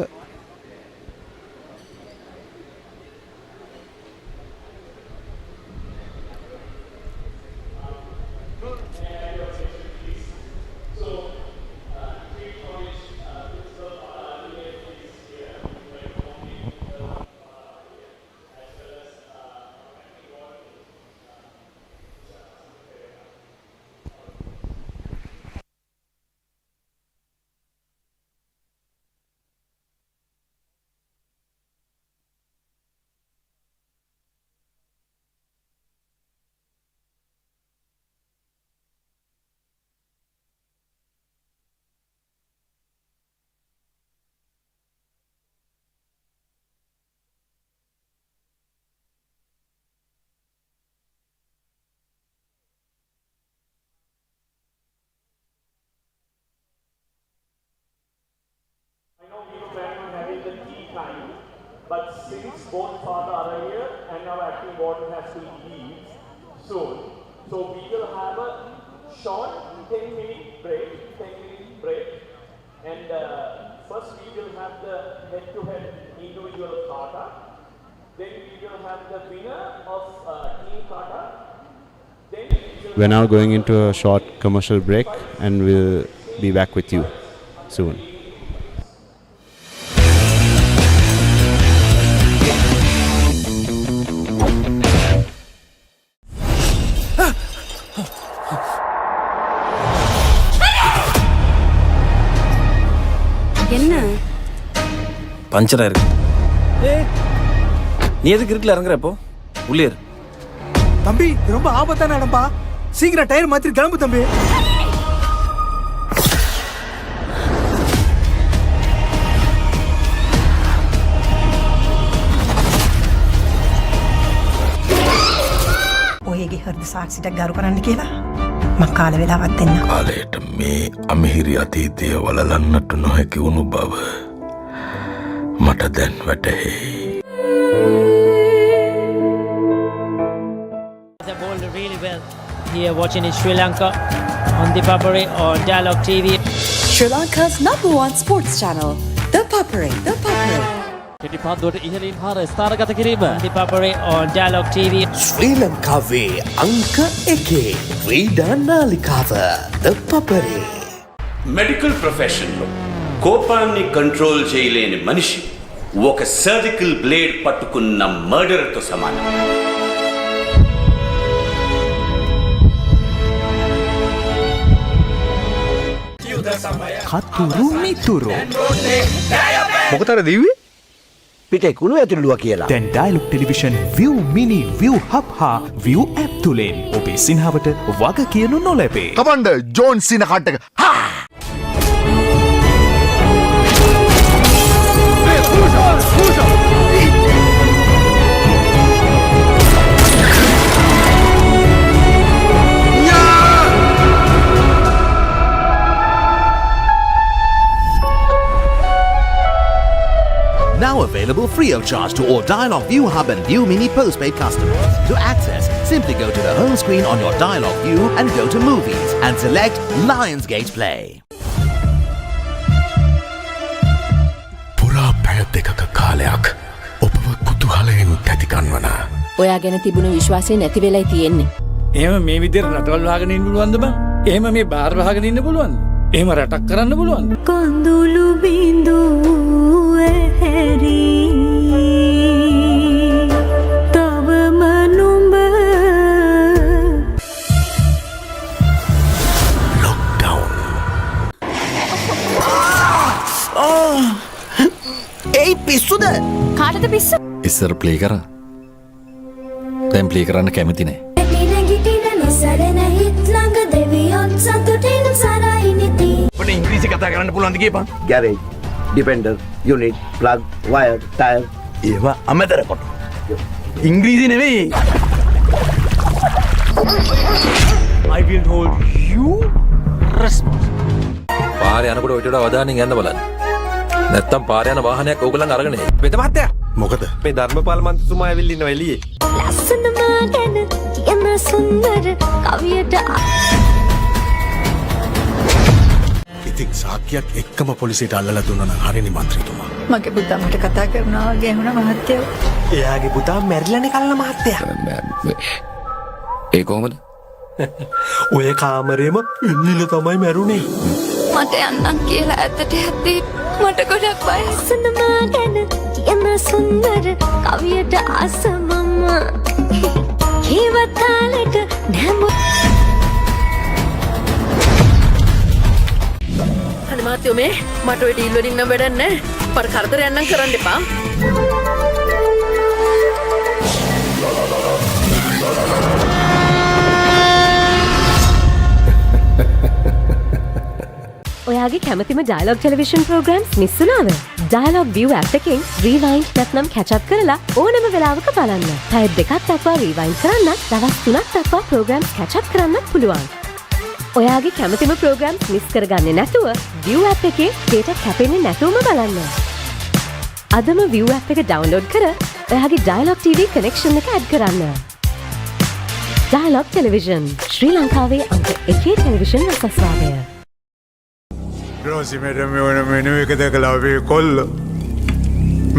But since both father are here and our acting warden has to leave soon, so we will have a short 10-minute break, and first we will have the head-to-head individual kata, then we will have the winner of team kata, then We're now going into a short commercial break and we'll be back with you soon. என்ன பஞ்சரா இருக்கு. நீ எதுக்கு இருட்டில் இறங்குற இப்போ? உள்ளே இரு. தம்பி இது ரொம்ப ஆபத்தான இடம்பா. சீக்கிரம் டயர் மாத்தி கிளம்பு தம்பி. ඔයගේ හෘද සාක්ෂියට ගරු කරන්න කියලා මං කාල වෙලාවක් දෙන්න. කාලයට මේ අමිහිරි අතීතය වලලන්නට නොහැකි වුණු බව මට දැන් වැටහෙයි. They bowled really well here watching in Sri Lanka on ThePapare or Dialog TV. Sri Lanka's #1 sports channel, ThePapare. කෙටි පන්දුවට ඉහළින් හර ස්ථානගත කිරීම. ThePapare or Dialog TV. ශ්‍රී ලංකාවේ අංක 1 ක්‍රීඩා නාලිකාව ThePapare. మెడికల్ ప్రొఫెషన్లో కోపాన్ని కంట్రోల్ చేయలేని మనిషి ఒక సర్జికల్ బ్లేడ్ పట్టుకున్న మర్డర్తో సమానం. කතුරු මිතුරු මොකතර දිව්වේ? පිටේ කුණු ඇතුළුවා කියලා. දැන් Dialog television ViU Mini ViU Hub හා ViU App තුලින් ඔබේ සිනහවට වග කියනු නොලැබේ. කමන්ඩ John සින කට්ටක. Now available free of charge to all Dialog ViU Hub and ViU Mini postpaid customers. To access, simply go to the home screen on your Dialog ViU and go to Movies and select Lionsgate Play. පුරා පැය දෙකක කාලයක් ඔබව කුතුහලයෙන් තැතිගන්වන ඔයා ගැන තිබුණු විශ්වාසය නැති වෙලයි තියෙන්නේ. එහෙම මේ විදිහට රටවල් වහගෙන ඉන්න පුළුවන්ද බං? එහෙම මේ බාර් වහගෙන ඉන්න පුළුවන්ද? එහෙම රටක් කරන්න පුළුවන්ද? කොඳුළු බිඳුව හැරි තවම නුඹ ඒයි පිස්සුද? කාටද පිස්සු? ඉස්සර ප්ලේ කරා. දැන් ප්ලේ කරන්න කැමති නෑ. අපිට ඉංග්‍රීසි කතා කරන්න පුළුවන්ද කියපන්? Garage, defender, unit, plug, wire, tyre. ඒවා අමතර කොට. ඉංග්‍රීසි නෙවෙයි. I will hold you responsible. පාරේ යනකොට ඔයිට වඩා අවධානයෙන් යන්න බලන්න. නැත්තම් පාරේ යන වාහනයක් ඕගොල්ලන් අරගෙන එයි. වෙත මහත්තයා. මොකද? මේ ධර්මපාල මන්ත්‍රීතුමා ඇවිල්ලා ඉන්නවා එළියේ. ලස්සන මාගෙන යන සුන්දර කවියට ඉතින් සාක්කියක් එක්කම පොලිසියට අල්ලලා දුන්නා නම් හරිනේ මන්ත්‍රීතුමා. මගේ පුතා මට කතා කරනවා වගේ වුණා මහත්තයෝ. එයාගේ පුතා මැරිලානේ කල්ලා මහත්තයා. ඒ කොහමද? ඔය කාමරේම ඉන්නිල තමයි මැරුණේ. මට යන්නම් කියලා ඇත්තට හැද්දී මට ගොඩක් බයයි. සුනමා ගැන යන සුන්දර කවියට ආසමම කීවතාලට නැම අනේ මාත්‍යෝ මේ මට ඔය ඩීල් වලින් නම් වැඩක් නැහැ. මට කරදරයක් නම් කරන්න එපා. ඔයාගේ කැමතිම ඩයලොග් ටෙලිවිෂන් ප්‍රෝග්‍රෑම්ස් මිස් වුණාද? Dialog ViU app එකෙන් rewind නැත්නම් catch up කරලා ඕනම වෙලාවක බලන්න. පැය දෙකක් දක්වා rewind කරන්නත්, දවස් 3ක් දක්වා ප්‍රෝග්‍රෑම්ස් catch up කරන්නත් පුළුවන්. ඔයාගේ කැමතිම ප්‍රෝග්‍රෑම්ස් මිස් කරගන්නේ නැතුව ViU app එකේ data කැපෙන්නේ නැතුවම බලන්න. අදම ViU app එක download කර ඔයාගේ Dialog TV connection එක add කරන්න. Dialog Television ශ්‍රී ලංකාවේ අංක 1 ටෙලිවිෂන් රසස්වාදය. රෝසි මැඩම් වෙන මෙනු එක දැකලා අපි කොල්ල.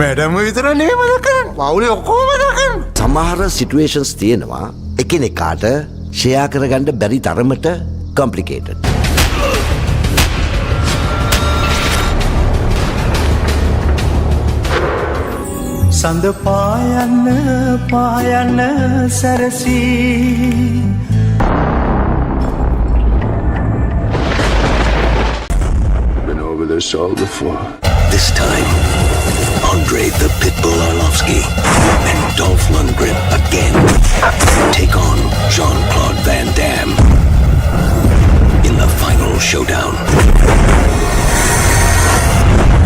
මැඩම් විතර නෙමෙයි මතක කරන්නේ. පවුලේ ඔක්කොම මතක කරන්නේ. සමහර සිටුේෂන්ස් තියෙනවා එකිනෙකාට ෂෙයා කරගන්න බැරි තරමට කොම්ප්ලිකේටඩ්. සඳ පායන්න සරසී this all before. This time, Andre the Pitbull Arlovsky and Dolph Lundgren again take on Jean-Claude Van Damme in the final showdown.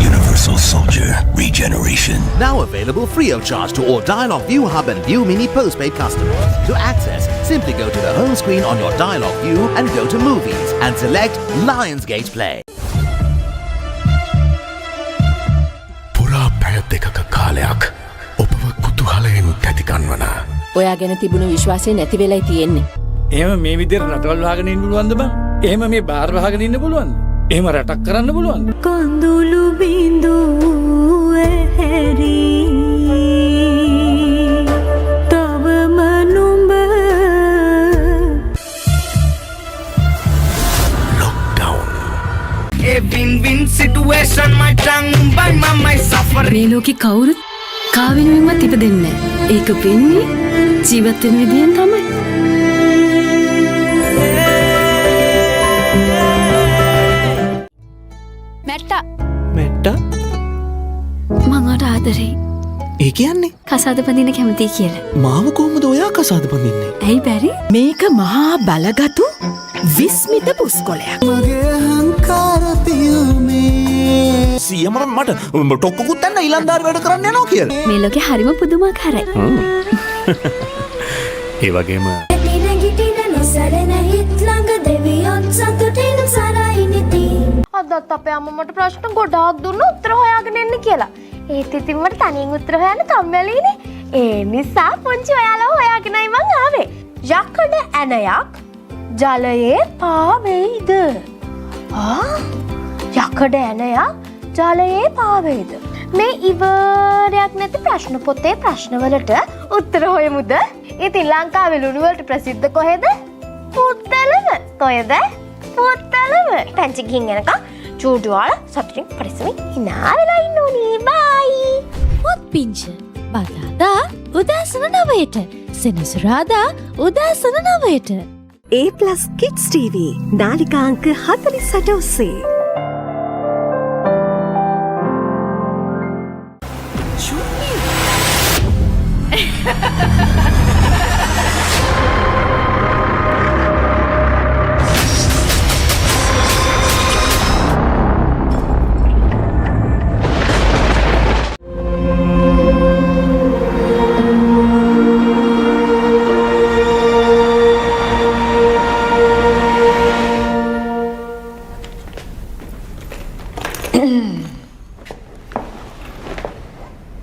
Universal Soldier Regeneration. Now available free of charge to all Dialog ViU Hub and ViU Mini postpaid customers. To access, simply go to the home screen on your Dialog ViU and go to Movies and select Lionsgate Play. දෙකක කාලයක් ඔබව කුතුහලයෙන් තැතිගන්වන ඔයා ගැන තිබුණු විශ්වාසය නැති වෙලයි තියෙන්නේ. එහෙම මේ විදිහට රටවල් වහගෙන ඉන්න පුළුවන්ද බං? එහෙම මේ බාර් වහගෙන ඉන්න පුළුවන්ද? එහෙම රටක් කරන්න පුළුවන්ද? කඳුළු බිඳුව හැරි තවම නුඹ win-win situation my tongue by my suffer. මේ ලෝකේ කවුරුත් කා වෙනුවෙන්වත් ඉපදෙන්නේ නැහැ. ඒක වෙන්නේ ජීවත් වෙන විදියෙන් තමයි. මැට්ටා මමට ආදරේ. ඒ කියන්නේ කසාද බඳින්න කැමතියි කියලා. මාව කොහොමද ඔයා කසාද බඳින්නේ? ඇයි බැරි? මේක මහා බලගතු විස්මිත පුස්කොලයක්. මගේ අහංකාර පියුමේ සියමර මට ටොක්කුකුත් දැන්න ඊලන්දාරි වැඩ කරන්න යනවා කියලා. මේ ලෝකේ හරිම පුදුමාකාරයි. ඒ වගේම අදත් අපේ අම්මට ප්‍රශ්න ගොඩාක් දුන්න උත්තර හොයාගෙන එන්න කියලා. ඒත් ඉතින් මට තනියෙන් උත්තර හොයන්න කම්මැලිනේ. ඒ නිසා පුංචි ඔයාලව හොයාගෙනයි මං ආවේ. යකඩ ඇණයක් ජලයේ පාවෙයිද? යකඩ ඇණයක් ජලයේ පාවෙයිද? මේ ඉවරයක් නැති ප්‍රශ්න පොතේ ප්‍රශ්නවලට උත්තර හොයමුද? ඉතින් ලංකාවේ ලුණු වලට ප්‍රසිද්ධ කොහෙද? පුත්තලම. කොහෙද? පුත්තලම. ටැන්චි ගිහින් එනකම් චූඩුවාල සතුටින් පරිස්සමින් hina වෙලා ඉන්න ඕනේ. බයි. පොත් පිංච. බදාදා උදෑසන 9ට. සෙනසුරාදා උදෑසන 9ට. A+ Kids TV නාලිකාංක 48 ඔස්සේ.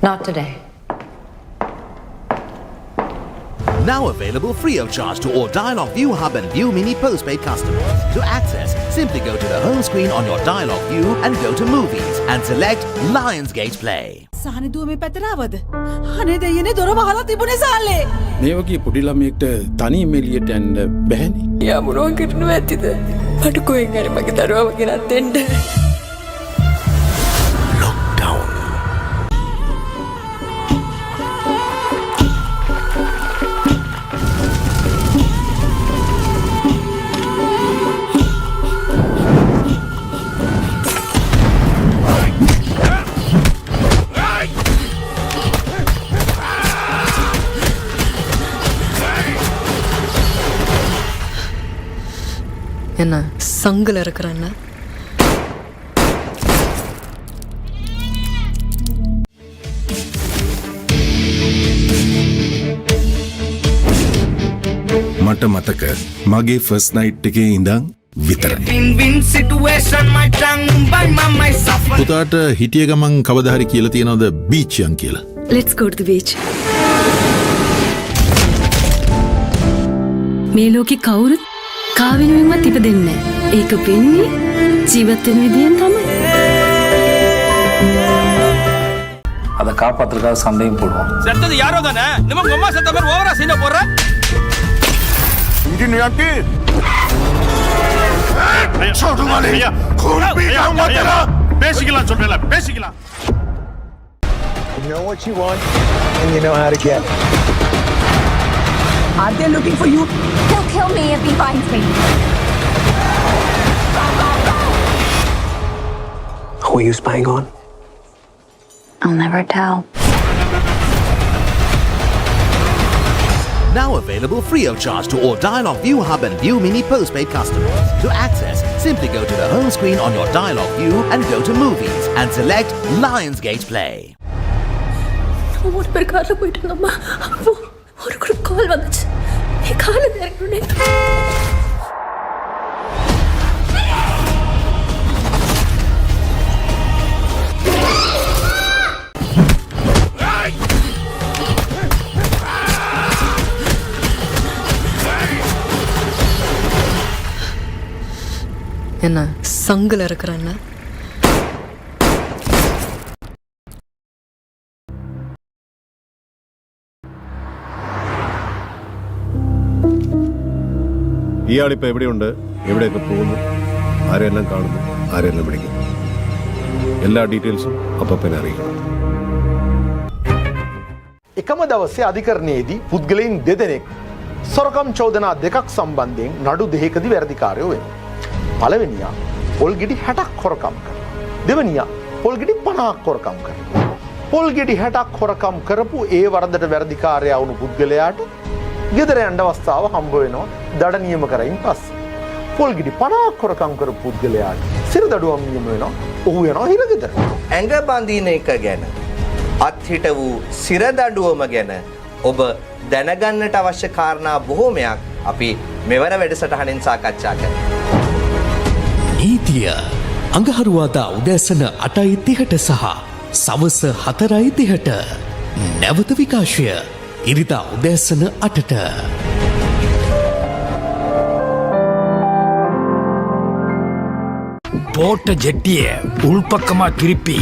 Not today. Now available free of charge to all Dialog ViU Hub and ViU Mini postpaid customers. To access, simply go to the home screen on your Dialog ViU and go to Movies and select Lionsgate Play. සහනිදුව මේ පැතරාවද? අනේ දෙයනේ දොර වහලා තිබුණේ සාලේ. මේ වගේ පොඩි ළමයෙක්ට තනියම එළියට යන්න බැහැනේ. යා මොනවා කරනව ඇතිද? මට කොහෙන් හරි මගේ දරුවව ගෙනත් දෙන්න. என்ன சங்கல இருக்கிறான මට මතක මගේ ෆස්ට් නයිට් එකේ ඉඳන් විතරයි. Win-win situation my tongue by my suffer. පුතාට හිටිය ගමන් කවදා හරි කියලා තියනවද බීච් යන් කියලා? Let's go to the beach. මේ ලෝකේ කවුරුත් කාවෙනුවෙන්වත් ඉපදෙන්නේ නැහැ. ඒක වෙන්නේ ජීවත් වෙන විදියෙන් තමයි. அதை காப்பாத்துறதுக்காக சண்டையும் போடுவோம். செத்தது யாரோ தானே? நம்ம அம்மா செத்த மாதிரி ஓவரா சீனை போடுற? इंजन याकी छोड़ वाले खून पी जाऊंगा तेरा பேசிக்கலாம் சொல்றேல பேசிக்கலாம். You know what you want and you know how to get it. Are they looking for you? He'll kill me if he finds me. Who are you spying on? I'll never tell. Now available free of charge to all Dialog ViU Hub and ViU Mini postpaid customers. To access, simply go to the home screen on your Dialog ViU and go to Movies and select Lionsgate Play. ஒரு பேர் கார்ல போயிட்டு இருந்தோம்மா. அப்போ ஒரு group call வந்துச்சு. என் கால இறங்கணும்னே. என்ன சங்கல இருக்கிறான ഇയാൾ ഇപ്പൊ എവിടെയുണ്ട്, എവിടെയൊക്കെ പോകുന്നു, ആരെല്ലാം കാണുന്നു, ആരെല്ലാം വിളിക്കുന്നു, എല്ലാ ഡീറ്റെയിൽസും അപ്പം അറിയിക്കണം. එකම දවසේ අධිකරණයේදී පුද්ගලයන් දෙදෙනෙක් සොරකම් චෝදනා දෙකක් සම්බන්ධයෙන් නඩු දෙකකදී වැරදිකාරයෝ වෙනවා. පළවෙනියා පොල්ගෙඩි 60ක් හොරකම් කරනවා. දෙවෙනියා පොල්ගෙඩි 50ක් හොරකම් කරනවා. පොල්ගෙඩි 60ක් හොරකම් කරපු ඒ වරදට වැරදිකාරයා වුණු පුද්ගලයාට ගෙදර යන්න අවස්ථාව හම්බ වෙනවා දඩ නියම කරයින් පස්සේ. පොල්ගෙඩි 50ක් හොරකම් කරපු පුද්ගලයාට සිරදඩුවම් නියම වෙනවා. ඔහු යනවා හිරගෙදර. ඇඟ බඳින එක ගැන අත්හිට වූ සිරදඩුවම ගැන ඔබ දැනගන්නට අවශ්‍ය කාරණා බොහෝමයක් අපි මෙවර වැඩසටහනෙන් සාකච්ඡා කරනවා. නීතිය අඟහරුවාදා උදෑසන 8:30ට සහ සවස 4:30ට. නැවත විකාශය ඉරිදා උදෑසන 8ට. போட்ட ஜெட்டிய உள்பக்கமா திருப்பி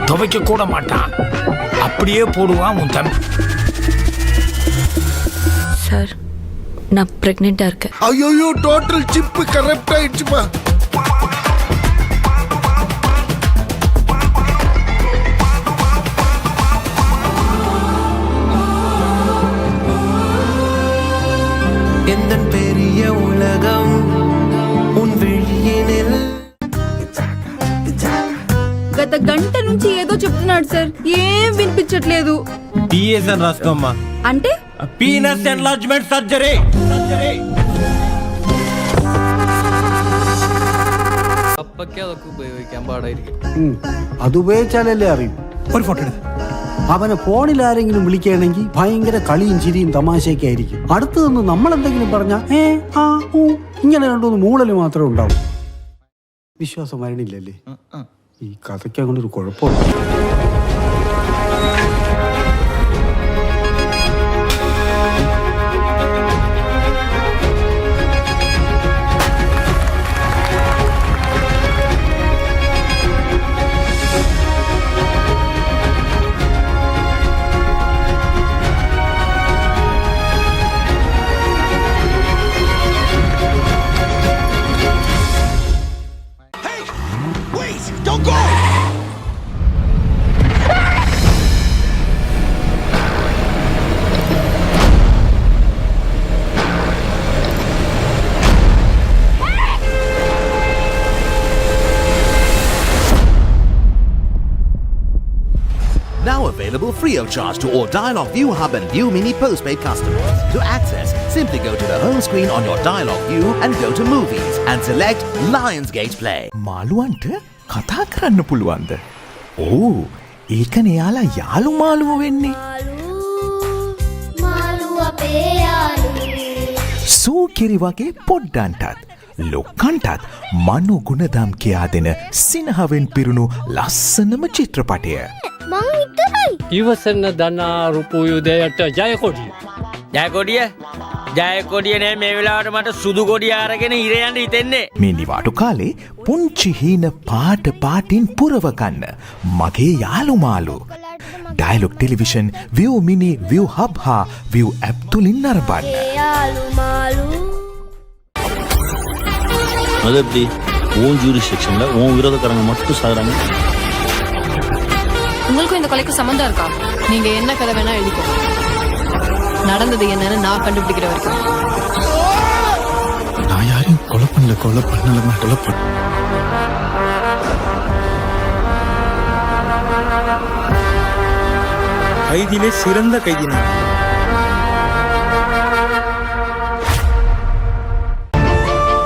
துவைக்க கூட மாட்டான், அப்படியே போடுவான் உன் தம்பி. சார் நான் பிரெக்னெண்டா இருக்கேன். ஐயோ டோட்டல் சிப் கரெக்ட் ஆயிடுச்சுமா. எந்தன் பெரிய உலகம் உன் விழியினில். గత గంట నుంచి ఏదో చెప్తున్నాడు సార్, ఏం వినిపించట్లేదు. పిఎస్ఎన్ రాసుకోమ్మా. అంటే పీనస్ ఎన్లార్జ్మెంట్ సర్జరీ. അപ്പൊക്കെ അതൊക്കെ ഉപയോഗിക്കാൻ പാടായിരിക്കും. അത് ഉപയോഗിച്ചാലല്ലേ അറിയും. ഒരു ഫോട്ടോ എടുത്ത് അവനെ ഫോണിൽ ആരെങ്കിലും വിളിക്കുകയാണെങ്കിൽ ഭയങ്കര കളിയും ചിരിയും തമാശയൊക്കെ ആയിരിക്കും. അടുത്തതൊന്ന് നമ്മളെന്തെങ്കിലും പറഞ്ഞാൽ ഇങ്ങനെ രണ്ടൊന്ന് മൂളല് മാത്രമേ ഉണ്ടാവും. വിശ്വാസം വരണില്ലല്ലേ? ഈ കഥയ്ക്ക് അങ്ങനെ ഒരു കുഴപ്പമില്ല. available free of charge to all Dialog ViU Hub and ViU Mini postpaid customers. To access, simply go to the home screen on your Dialog ViU and go to Movies and select Lionsgate Play. මාළුවන්ට කතා කරන්න පුළුවන්ද? ඕ ඒකනේ යාලා යාළු මාළුව වෙන්නේ. මාළු අපේ යාළු සූකිරි වගේ පොඩ්ඩන්ටත් ලොක්කන්ටත් මනු ගුණදම් කියා දෙන සිනහවෙන් පිරුණු ලස්සනම චිත්‍රපටය. මං ඉතරයි ඉවසන්න දන්නා රුපුයුදයට ජයකොඩිය. ජයකොඩිය ජයකොඩිය නෑ මේ වෙලාවට මට සුදු කොඩිය අරගෙන ඉරයන්ට හිතෙන්නේ. මේ නිවාඩු කාලේ පුංචි හීන පාට පාටින් පුරවගන්න මගේ යාළු මාළු. Dialog television ViU Mini ViU Hub හා ViU App තුලින් නරඹන්න. යාළු මාළු அது எப்படி ஓன் ஜூரிஸ்டிக்ஷன்ல ஓன் விரோதக்காரங்க மட்டும் சாகுறாங்க. உங்களுக்கும் இந்த கொலைக்கும் சம்மந்தம் இருக்கா? நீங்க என்ன கதை வேணா எழுதிக்கோ. நடந்தது என்னன்னு நான் கண்டுபிடிக்கிற வரைக்கும். நான் யாரையும் கொலை பண்ணல கைதியிலே சிறந்த கைதி நான்.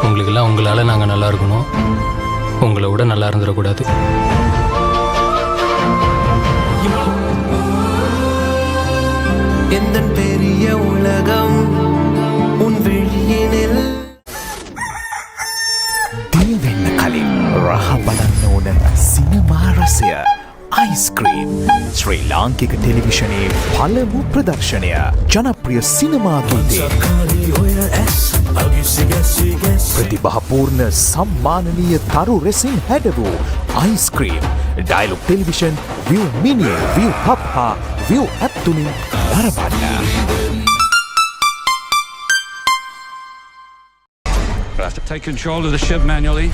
உங்களுக்கெல்லாம் உங்களால நாங்க நல்லா இருக்கணும், உங்களை விட நல்லா இருந்துடக்கூடாது. எந்தன் பெரிய உலகம் உன் விழியினில் දිවෙන්න කලින් රහ බලන්න ඕන සිනමා රසය අයිස්ක්‍රීම් ශ්‍රී ලාංකික ටෙලිවිෂනයේ පළමු ප්‍රදර්ශනය ජනප්‍රිය සිනමා ගීතේ ප්‍රතිභාපූර්ණ සම්මානනීය තරු රෙසින් හැඩවූ ice cream dialogue television ViU Mini ViU Hub හා ViU App තුලින් නරඹන්න. We'll have to take control of the ship manually.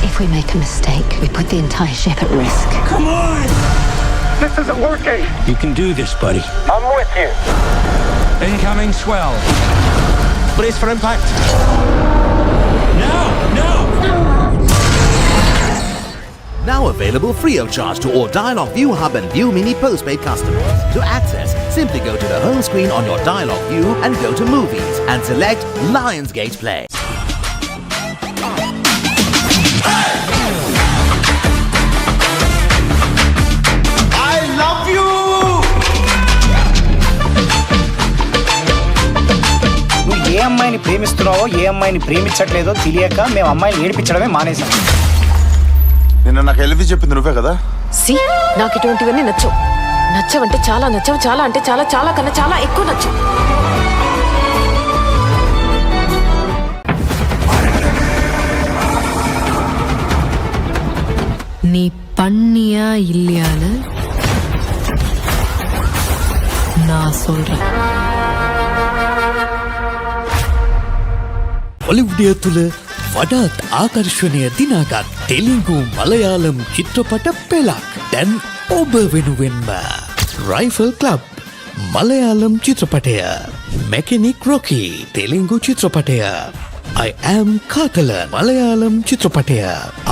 If we make a mistake, we put the entire ship at risk. Come on! This isn't working! You can do this, buddy. I'm with you. Incoming swell. Brace for impact. No! Now available free of charge to all Dialog ViU Hub and ViU Mini postpaid customers. To access, simply go to the home screen on your Dialog ViU and go to Movies and select Lionsgate Play. I love you! నువ్వు ఏ అమ్మాయిని ప్రేమిస్తున్నావో ఏ అమ్మాయిని ప్రేమించట్లేదో తెలియక మేము అమ్మాయిని ఏడిపించడమే మానేశాం. నిన్న నాకు LV చెప్పింది నువ్వే కదా? సి నాకు ఇటువంటివన్నీ నచ్చవంటే చాలా నచ్చవు, చాలా అంటే చాలా కన్నా చాలా ఎక్కువ నచ్చవు. நீ பண்ணியா இல்லையான்னு நான் சொல்றேன். ඔලිව්ඩිය තුළ වඩාත් ආකර්ශණය දිනාගත් තෙලිංගු මලයාලම් චිත්‍රපට පෙළක් දැන් ඔබ වෙනුවෙන්ම රයිෆල් ක්ලබ් මලයාලම් චිත්‍රපටය මැකෙනික් රොකී තෙලිංගු චිත්‍රපටය I am කාතල මලයාලම් චිත්‍රපටය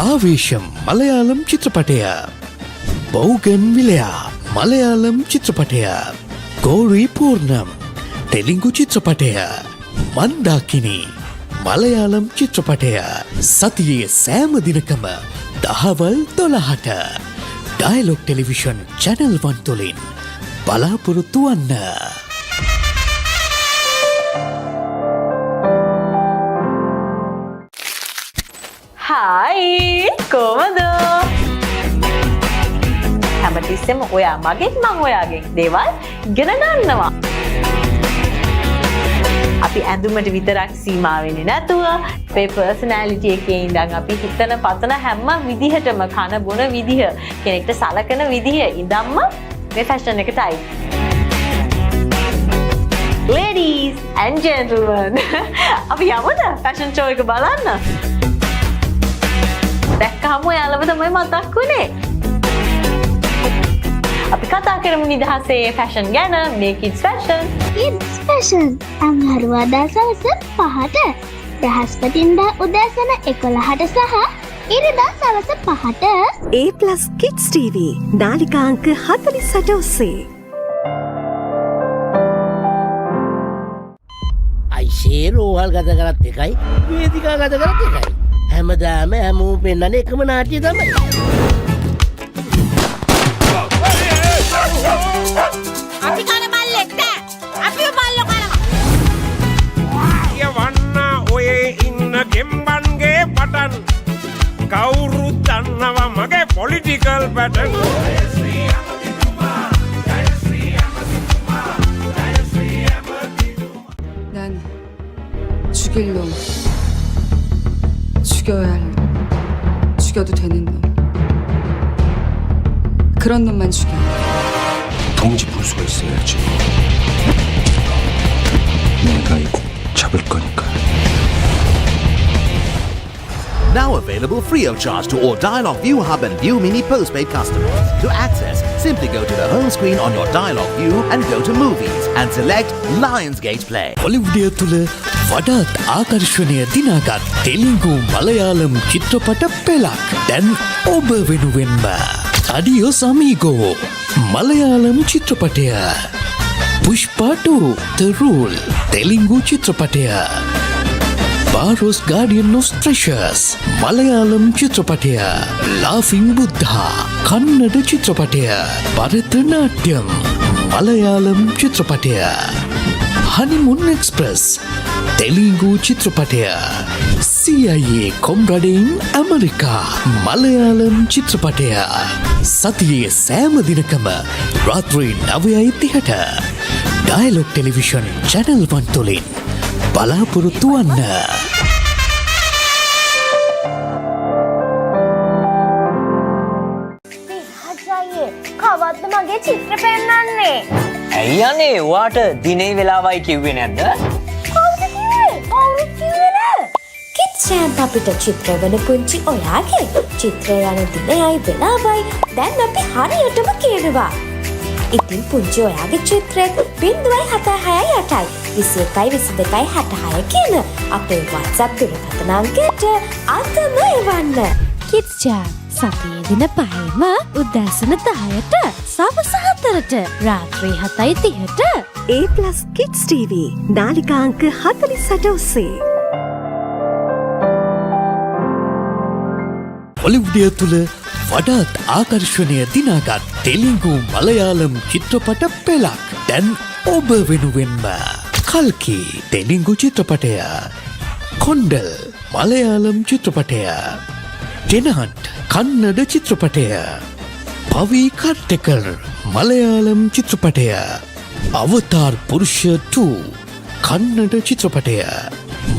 ආවේශම් මලයාලම් චිත්‍රපටය බෞගන් විලයා මලයාලම් චිත්‍රපටය ගෝරී පූර්ණම් තෙලිංගු චිත්‍රපටය මන්දාකිනි මලයාලම් චිත්‍රපටය සතියේ සෑම දිනකම දහවල් 12ට ඩයලොග් ටෙලිවිෂන් චැනල් 1 තුලින් බලාපොරොත්තු වන්න. හායි කොහමද? හැමතිස්සෙම ඔයා මගෙත් මං ඔයාගෙන් දේවල් ඉගෙන ගන්නවා. අපි ඇඳුමට විතරක් සීමා වෙන්නේ නැතුව අපේ පර්සනැලිටි එකේ ඉඳන් අපි හිතන පතන හැම විදිහටම කන බොන විදිහ කෙනෙක්ට සලකන විදිහ ඉඳන්ම මේ ෆැෂන් එකටයි. Ladies and gentlemen අපි යමුද ෆැෂන් ෂෝ එක බලන්න? දැක්කම ඔයාලව තමයි මතක් වුනේ. අපි කතා කරමු නිදහසේ ෆැෂන් ගැන. මේ kids fashion. Kids fashion අඟහරුවාදා සවස 5ට, බ්‍රහස්පතින්දා උදෑසන 11ට සහ ඉරිදා සවස 5ට A+ Kids TV නාලිකා අංක 48 ඔස්සේ. අයිෂේ රෝහල් ගත කරත් එකයි වේදිකා ගත කරත් එකයි. හැමදාම හැමෝම පෙන්නන්නේ එකම නාට්‍ය තමයි. අපි කන බල්ලෙක් නෑ. අපි බල්ලෝ කනවා. යවන්න ඔය ඉන්න ගෙම්බන්ගේ පටන් කවුරුත් දන්නවා මගේ political pattern. 난 죽일 놈, 죽여야 할 놈, 죽여도 되는 놈, 그런 놈만 죽여. 동지 불수가 있어야지. 내가 이거 잡을 거니까. Now available free of charge to all Dialog ViU Hub and ViU Mini postpaid customers. To access, simply go to the home screen on your Dialog ViU and go to Movies and select Lionsgate Play. ඔලිව්ඩිය තුළ වඩාත් ආකර්ශණය දිනාගත් තෙලිංගු මලයාලම් චිත්‍රපට පෙළක් දැන් ඔබ වෙනුවෙන්ම. අඩියෝ සමීගෝ මලයාලම් චිත්‍රපටය. පුෂ්පාටු The Rule තෙලිංගු චිත්‍රපටය. Baros Guardian of Treasures Malayalam චිත්‍රපටය. Laughing Buddha කන්නඩ චිත්‍රපටය. භරතනාට්‍යම් මලයාලම් චිත්‍රපටය. Honeymoon Express තෙලිංගු චිත්‍රපටය. CIA කොම්රඩින් ඇමරිකා මලයාලම් චිත්‍රපටය. සතියේ සෑම දිනකම රාත්‍රී 9:30ට ඩයලොග් ටෙලිවිෂන් චැනල් 1 තුලින් බලාපොරොත්තු වන්න. කවද්ද මගේ චිත්‍ර පෙන්නන්නේ? ඇයි අනේ වාට දිනේ වෙලාවයි කිව්වේ නැද්ද? කවුද කිව්වේ නෑ? කිච්චෑන් අපිට චිත්‍ර වෙන පුංචි ඔයාගේ චිත්‍රය යන දිනයයි වෙලාවයි දැන් අපි හරියටම කියනවා. ඉතින් පුංචි ඔයාගේ චිත්‍රෙත් 0.76 21 22 66 කියන අපේ WhatsApp දුරකථන අංකයට අදම එවන්න. Kids Jam සතියේ දින 5ම උදෑසන 10ට සවස 4ට රාත්‍රී 7:30ට A+ Kids TV නාලිකා අංක 48 ඔස්සේ. ඔලිව්ඩිය තුළ වඩාත් ආකර්ශණය දිනාගත් තෙලිංගු මලයාලම් චිත්‍රපට පෙළක් දැන් ඔබ වෙනුවෙන්ම. කල්කි තෙලිංගු චිත්‍රපටය. කොණ්ඩල් මලයාලම් චිත්‍රපටය. ටෙනහන්ට් කන්නඩ චිත්‍රපටය. පවී කට්ටකර් මලයාලම් චිත්‍රපටය. අවතාර් පුරුෂ 2 කන්නඩ චිත්‍රපටය.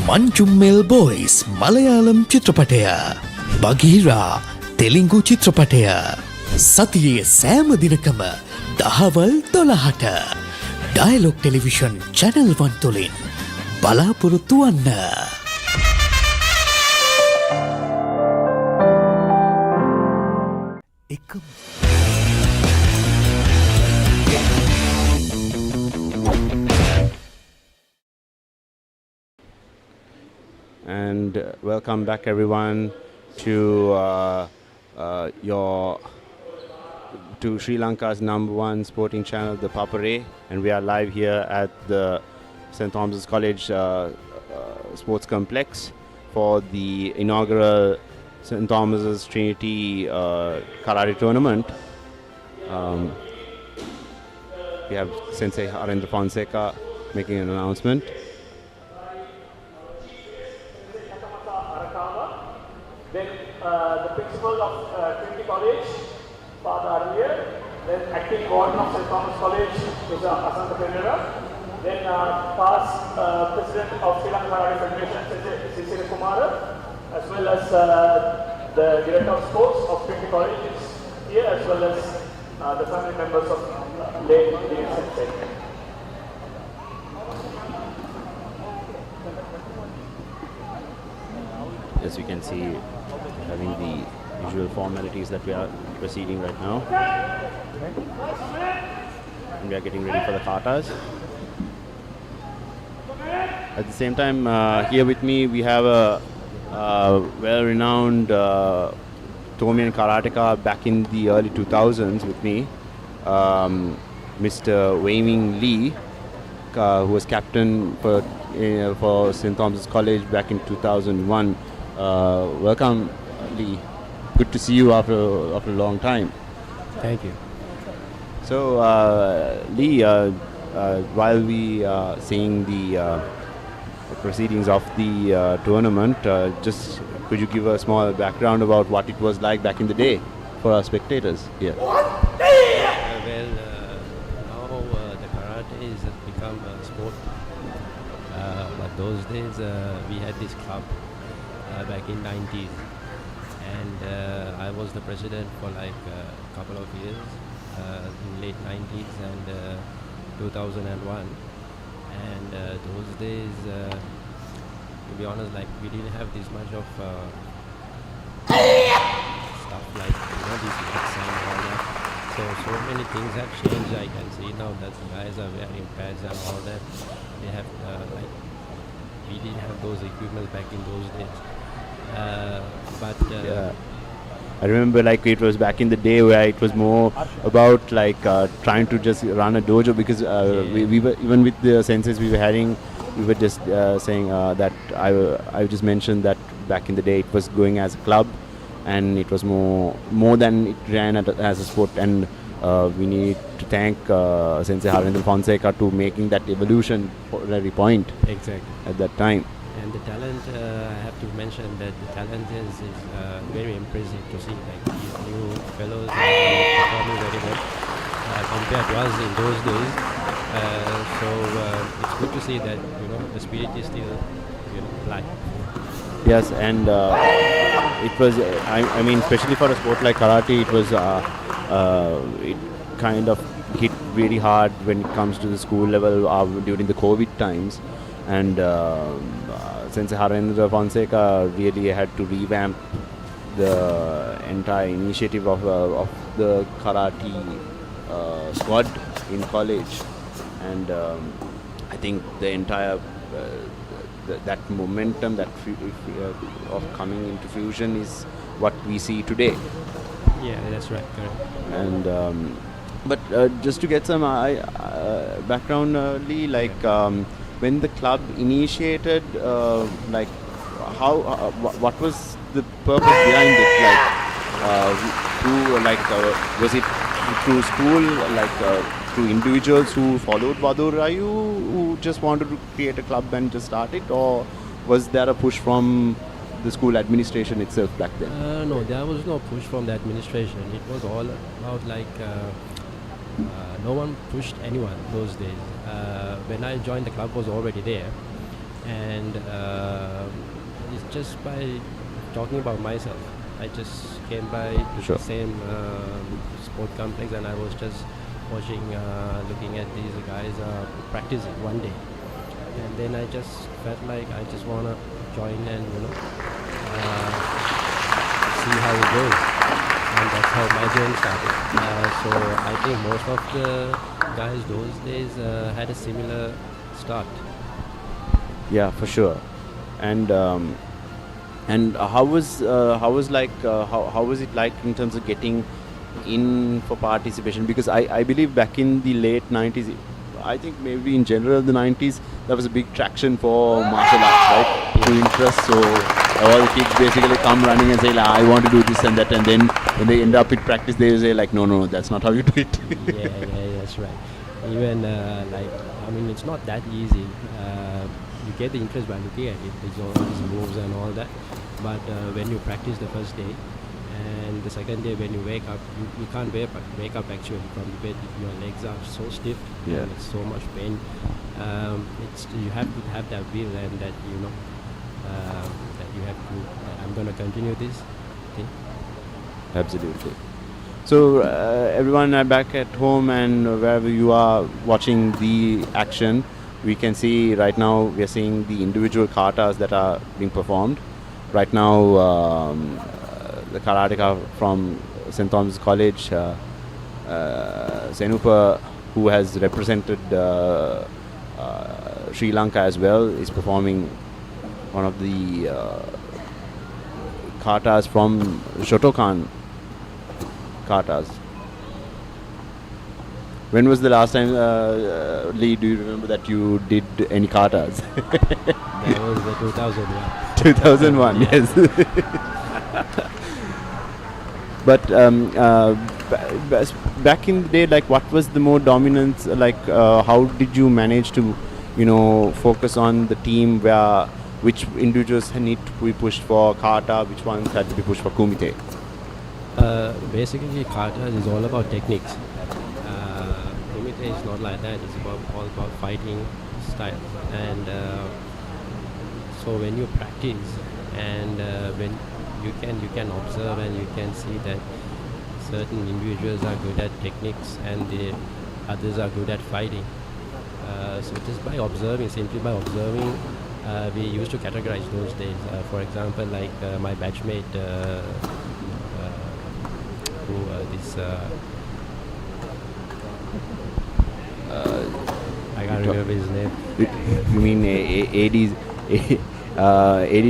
මංජුම්මෙල් බොයිස් මලයාලම් චිත්‍රපටය. බගීරා තෙලිංගු චිත්‍රපටය. සතියේ සෑම දිනකම දහවල් 12ට ඩයලොග් ටෙලිවිෂන් චැනල් 1 තුලින් බලාපොරොත්තු වන්න. And welcome back everyone to to Sri Lanka's #1 sporting channel, ThePapare, and we are live here at the St. Thomas's College Sports Complex for the inaugural St. Thomas's Trinity Karate tournament. We have Sensei Arendra Fonseca making an announcement. Then the principal of Trinity College, Father Arvier, then acting warden of St. Thomas College, Mr. Asanta Pereira, then past president of Sri Lanka Karate Federation, Sisira Kumara, as well as the director of sports of Trinity College is here, as well as the family members of late Sensei. As you can see, having the usual formalities that we are proceeding right now. And we are getting ready for the katas. At the same time, here with me we have well-renowned Thomian karateka back in the early 2000s with me, Mr. Wei-Ming Lee, who was captain for St. Thomas's College back in 2001. Welcome, Lee. Good to see you after a long time. Thank you. So, Lee, while we are seeing the proceedings of the tournament, just could you give a small background about what it was like back in the day for our spectators here? Well, now the karate has become a sport, but those days we had this club back in 90s, and I was the president for like a couple of years in late 90s and 2001, and those days, to be honest, like we didn't have this much of stuff like these nets and all that. So many things have changed. I can see now that the guys are wearing pads and all that. They have like we didn't have those equipment back in those days. Yeah. I remember like it was back in the day where it was more about like trying to just run a dojo, because we were, even with the senses we were having, we were just saying that I just mentioned that back in the day it was going as a club, and it was more than it ran as a sport, and we need to thank Sensei Harendra Fonseca to making that evolution for every point. Exactly. At that time. And the talent, I have to mention that the talent is very impressive to see. Like these new fellows are performing very well compared to us in those days. So it's good to see that the spirit is still alive. Yes, and it was. I mean, especially for a sport like karate, it was. It kind of hit really hard when it comes to the school level during the COVID times, and Sensei Harendra Fonseca really had to revamp the entire initiative of the karate squad in college, and I think the entire that momentum of coming into fusion is what we see today. Yeah, that's right. Correct. And but just to get some background, Lee, like when the club initiated, like how what was the purpose behind it? Was it through school, through individuals who followed Vadur Rayu, who just wanted to create a club and just start it, or was there a push from the school administration itself back then? No, there was no push from the administration. It was all about no one pushed anyone those days. When I joined, the club was already there, and it's just by talking about myself. I just came by to the same sport complex, and I was just watching, looking at these guys practicing one day, and then I just felt like I just wanna join and see how it goes, and that's how my journey started. So I think most of the guys those days had a similar start. Yeah, for sure. And how was it like in terms of getting in for participation? Because I believe back in the late 90s, I think maybe in general the 90s, there was a big traction for martial arts, right? To interest. So all the kids basically come running and say, like, I want to do this and that, and then when they end up in practice, they say like, no, that's not how you do it. yeah, that's right. Even it's not that easy. You get the interest by looking at it. There's all these moves and all that. But when you practice the first day, and the second day when you wake up, you can't wake up actually from the bed. Your legs are so stiff, and it's so much pain. You have to have that will, and that that you have to. I'm going to continue this thing. Absolutely. So everyone back at home and wherever you are watching the action, we can see right now we are seeing the individual katas that are being performed. Right now, the karateka from St. Thomas's College, Senupa, who has represented Sri Lanka as well, is performing one of the katas from Shotokan katas. When was the last time, Lee, do you remember that you did any katas? That was the 2001. 2001, yes. But back in the day, like, what was the more dominance? Like, how did you manage to, focus on the team where which individuals need to be pushed for Kata, which ones had to be pushed for Kumite? Basically, Kata is all about techniques. Kumite is not like that. It's all about fighting style. And so when you practice and when you can observe and you can see that certain individuals are good at techniques and the others are good at fighting. So just by observing, simply by observing, we used to categorize those days. For example, like my batchmate, I can't remember his name. You mean A.D.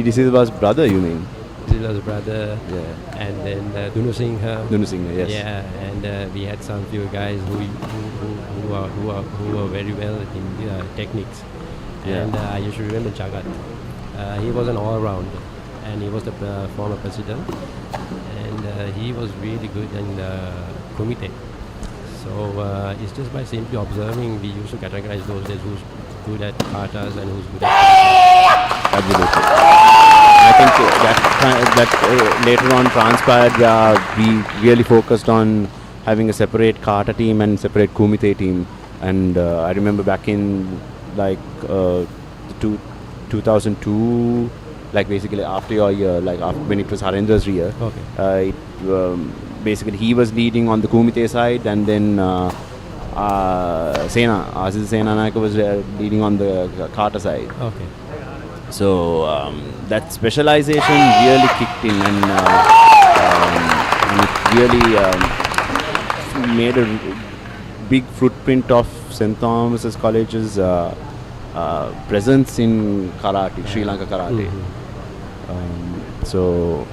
De Silva's brother, you mean? Silva's brother, yeah. And then Dunu Singha. Dunu Singha, yes. Yeah, and we had some few guys who are very well in techniques. Yeah. And I used to remember Jagat. He was an all-round, and he was the former president, and he was really good in Kumite. So it's just by simply observing, we used to categorize those days who's good at katas and who's good at katas. Absolutely. I think that later on transpired where we really focused on having a separate kata team and separate Kumite team. And I remember back in like 2002, like basically after your year, like after when it was Harendra's year, basically he was leading on the Kumite side, and then Aziz Senanayake was leading on the Kata side. Okay. So that specialization really kicked in, and it really made a big footprint of St. Thomas's College's presence in karate, Sri Lanka karate. So,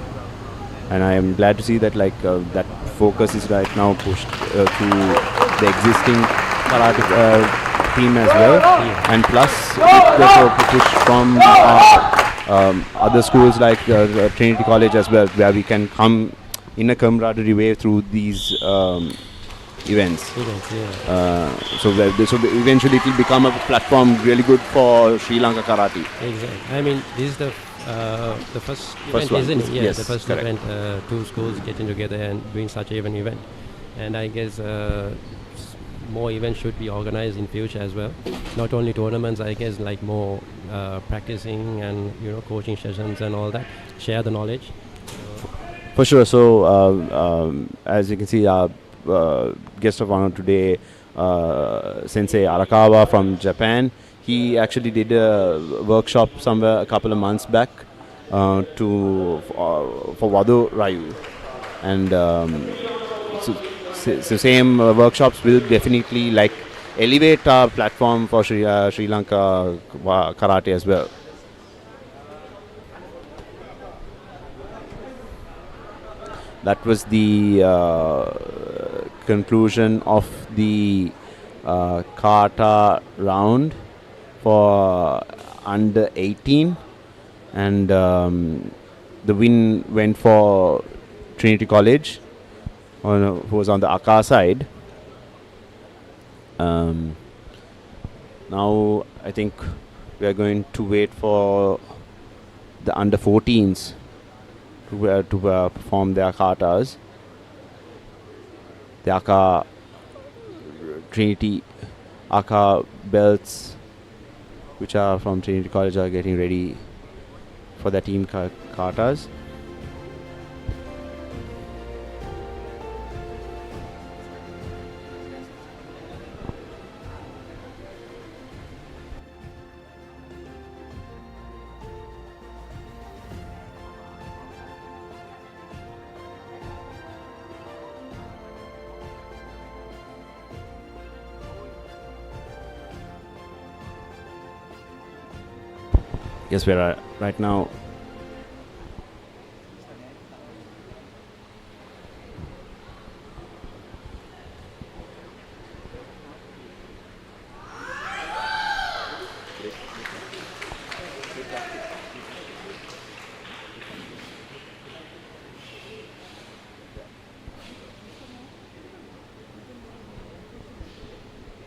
and I am glad to see that that focus is right now pushed to the existing karate team as well, and plus the push from other schools like Trinity College as well, where we can come in a camaraderie way through these events. So eventually it will become a platform really good for Sri Lanka karate. Exactly. I mean, this is the first event, one, isn't it? Yeah, yes, the first correct. event, two schools getting together and doing such an event. And I guess more events should be organized in future as well. Not only tournaments, I guess, like more practicing and coaching sessions and all that. Share the knowledge. For sure. So as you can see, our guest of honor today, Sensei Arakawa from Japan. He actually did a workshop somewhere a couple of months back for Wado Ryu, and so same workshops will definitely elevate our platform for Sri Lanka karate as well. That was the conclusion of the kata round for under 18, and the win went for Trinity College, who was on the Aka side. Now I think we are going to wait for the under 14s to perform their katas. The Aka Trinity Aka belts, which are from Trinity College, are getting ready for their team katas. Yes, we are right now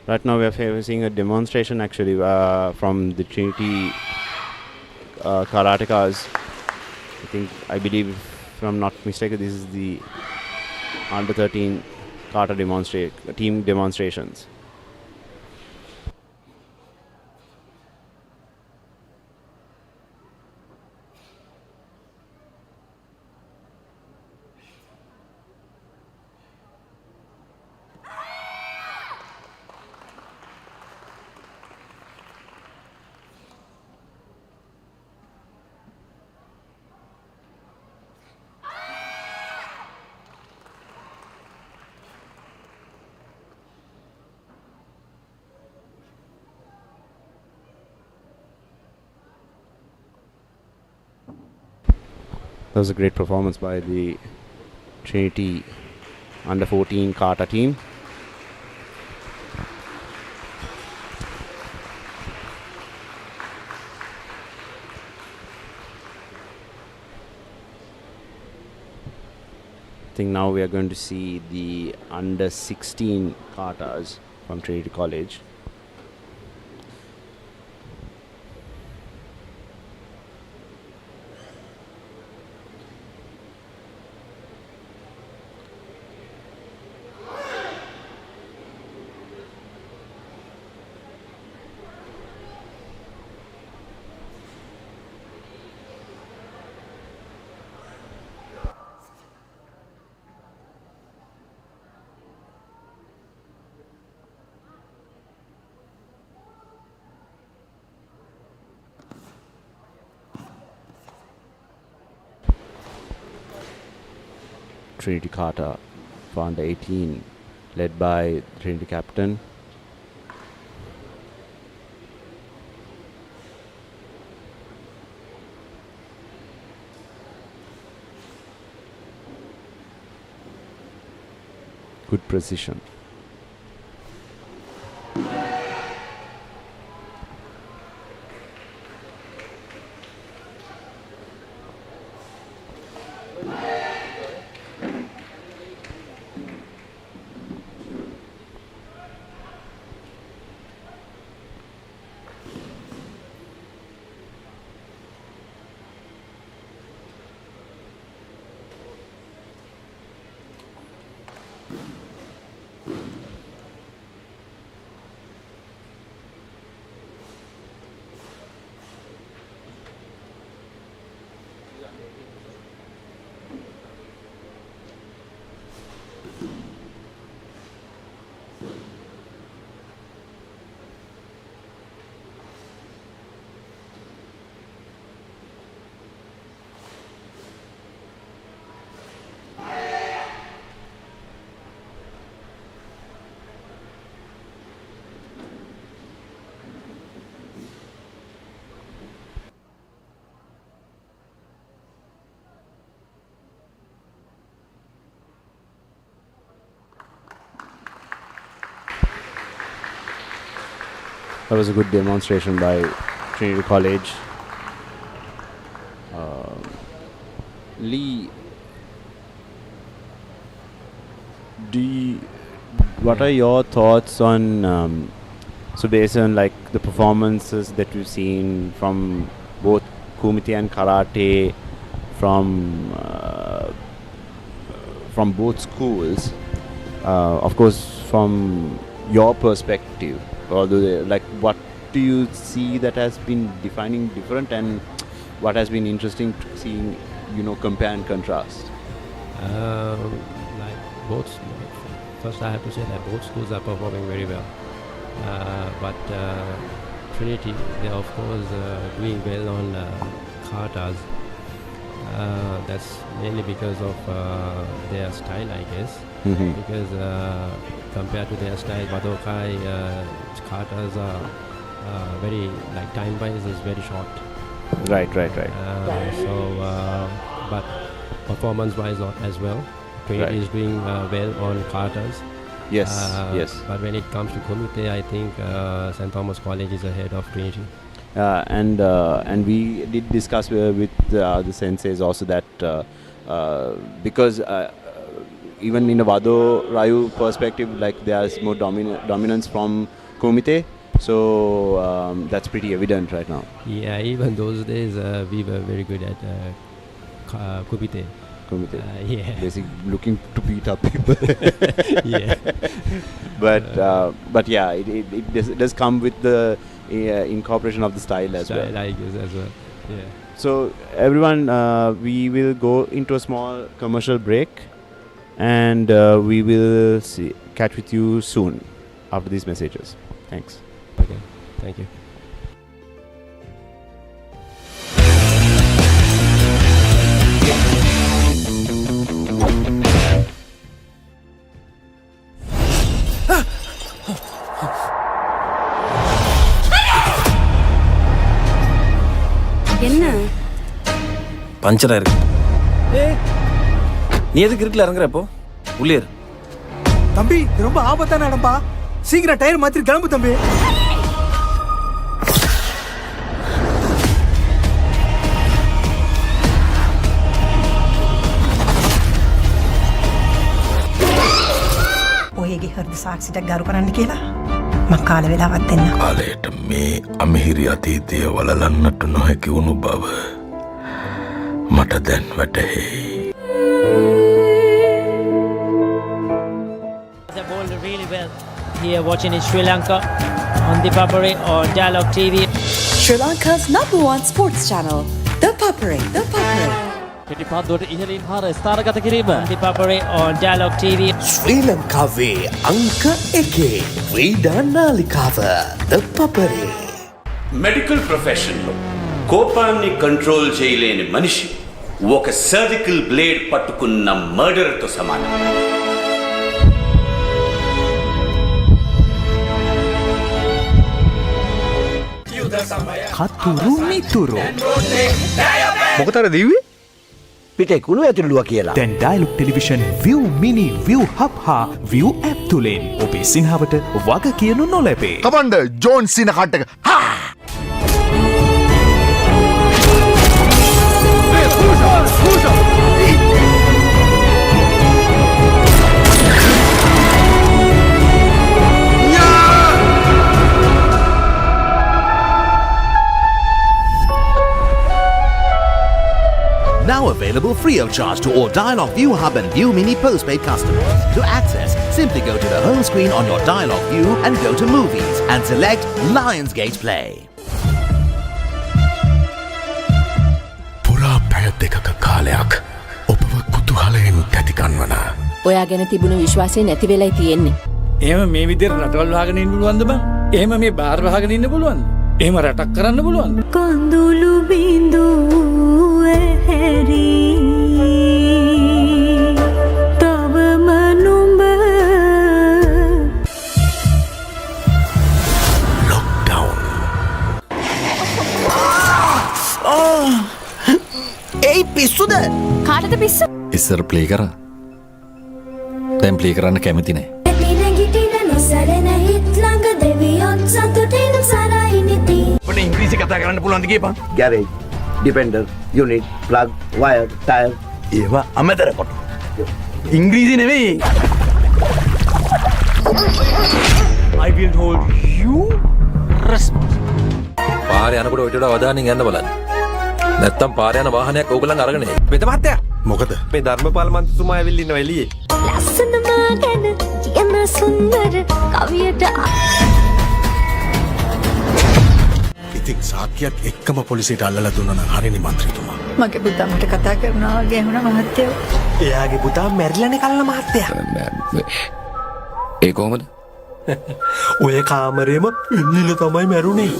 Right now we are seeing a demonstration actually from the Trinity karatekas. I believe, if I'm not mistaken, this is the under 13 kata team demonstrations. That was a great performance by the Trinity under 14 kata team. I think now we are going to see the under 16 katas from Trinity College. Trinity Kata for under 18, led by Trinity captain. Good precision. That was a good demonstration by Trinity College. Lee, what are your thoughts on so based on like the performances that we've seen from both Kumite and karate from both schools, of course from your perspective, although like what do you see that has been defining different and what has been interesting to seeing, compare and contrast? Like both, first I have to say that both schools are performing very well, but Trinity, they are of course doing well on katas. That's mainly because of their style, I guess. Mm-hmm. Because compared to their style, Badokai katas are very, like time-wise is very short. Right. But performance-wise as well, Trinity is doing well on katas. Yes. But when it comes to Kumite, I think St. Thomas College is ahead of Trinity. And we did discuss with the senseis also that because even in a Vado Rayu perspective, like there's more dominance from Kumite. So that's pretty evident right now. Yeah, even those days we were very good at Kumite. Yeah. Basically looking to beat up people. Yeah. But yeah, it does come with the incorporation of the style as well. I guess as well. Yeah. So everyone, we will go into a small commercial break, and we will catch with you soon after these messages. Thanks. Okay. Thank you. என்ன பஞ்சரா இருக்கு. நீ எதுக்கு இருட்டில் இறங்குற இப்போ? உள்ளே இரு. தம்பி இது ரொம்ப ஆபத்தான இடம்பா. சீக்கிரம் டயர் மாத்தி கிளம்பு தம்பி. ඔයගේ හෘද සාක්ෂියට ගරු කරන්න කියලා මං කාල වෙලාවක් දෙන්න. කාලයට මේ අමිහිරි අතීතය වලලන්නට නොහැකි වුණු බව මට දැන් වැටහෙයි. They bowled really well here watching in Sri Lanka on ThePapare on Dialog TV. Sri Lanka's #1 sports channel, ThePapare. පිටිපන්දුවට ඉහළින් හර ස්ථානගත කිරීම ThePapare on Dialog TV. ශ්‍රී ලංකාවේ අංක 1 ක්‍රීඩා නාලිකාව ThePapare. మెడికల్ ప్రొఫెషన్లో కోపాన్ని కంట్రోల్ చేయలేని మనిషి ఒక సర్జికల్ బ్లేడ్ పట్టుకున్న మర్డర్తో సమానం. කතුරු මිතුරු මොකටද දීවි? පිටේ කුණු ඇතුළුවා කියලා. දැන් Dialog television ViU Mini ViU Hub හා ViU App තුලින් ඔබේ සිනහවට වග කියනු නොලැබේ. කමන්ඩර් ජෝන් සිනහට එක. Now available free of charge to all Dialog ViU Hub and ViU Mini postpaid customers. To access, simply go to the home screen on your Dialog ViU and go to Movies and select Lionsgate Play. පුරා පැය දෙකක කාලයක් ඔබව කුතුහලයෙන් තැතිකන්වන. ඔයා ගැන තිබුණු විශ්වාසය නැති වෙලයි තියෙන්නේ. එහෙම මේ විදිහට රටවල් වහගෙන ඉන්න පුළුවන්ද බං? එහෙම මේ බාහිර වහගෙන ඉන්න පුළුවන්ද? එහෙම රටක් කරන්න පුළුවන්ද? කඳුළු බිඳු ඇහැරි තවම නුඹ ඒ පිස්සුද? කාටද පිස්සු? ඉස්සර ප්ලේ කරා. දැන් ප්ලේ කරන්න කැමති නැහැ. ඔබට ඉංග්‍රීසි කතා කරන්න පුළුවන්ද කියපන්? Garage, defender, unit, plug, wire, tyre. ඒවා අමතර කොට. ඉංග්‍රීසි නෙවෙයි. I will hold you responsible. පාරේ යනකොට ඔයිට වඩා අවධානයෙන් යන්න බලන්න. නැත්තම් පාරේ යන වාහනයක් ඕගොල්ලන් අරගෙන එයි. වෙත මහත්තයා. මොකද? මේ ධර්මපාල මන්ත්‍රීතුමා ඇවිල්ලා ඉන්නවා එළියේ. ලස්සනමා ගැන කියන සුන්දර කවියට ඉතින් සාක්කියක් එක්කම පොලිසියට අල්ලලා දුන්නා නම් හරිනේ මන්ත්‍රීතුමා. මගේ පුතා මට කතා කරනවා වගේ වුණා මහත්තයෝ. එයාගේ පුතා මැරිලානේ කල්ලා මහත්තයා. ඒ කොහමද? ඔය කාමරේම ඉන්නල තමයි මැරුණේ.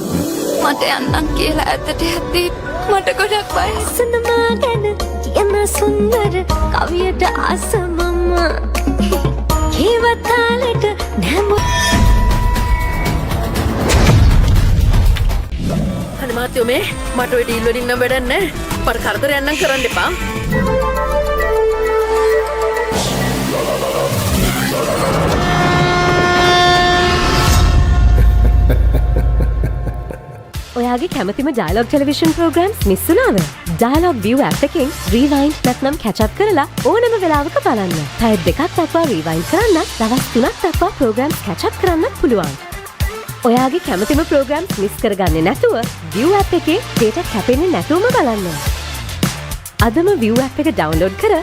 මට යන්නම් කියලා ඇත්තට යද්දී මට ගොඩක් බයයි. ලස්සනමා ගැන කියන සුන්දර කවියට අසමම කීවතාලට නැම අනේ මාත්‍යෝ මේ මට ඔය ඩීල් වලින් නම් වැඩක් නැහැ. මට කරදරයක් නම් කරන්න එපා. ඔයාගේ කැමතිම ඩයලොග් ටෙලිවිෂන් ප්‍රෝග්‍රෑම්ස් මිස් වුණාද? Dialog ViU app එකෙන් rewind නැත්නම් catch up කරලා ඕනම වෙලාවක බලන්න. පැය 2ක් දක්වා rewind කරන්න, දවස් 3ක් දක්වා ප්‍රෝග්‍රෑම්ස් catch up කරන්නත් පුළුවන්. ඔයාගේ කැමතිම ප්‍රෝග්‍රෑම්ස් මිස් කරගන්නේ නැතුව ViU app එකේ data කැපෙන්නේ නැතුවම බලන්න. අදම ViU app එක download කර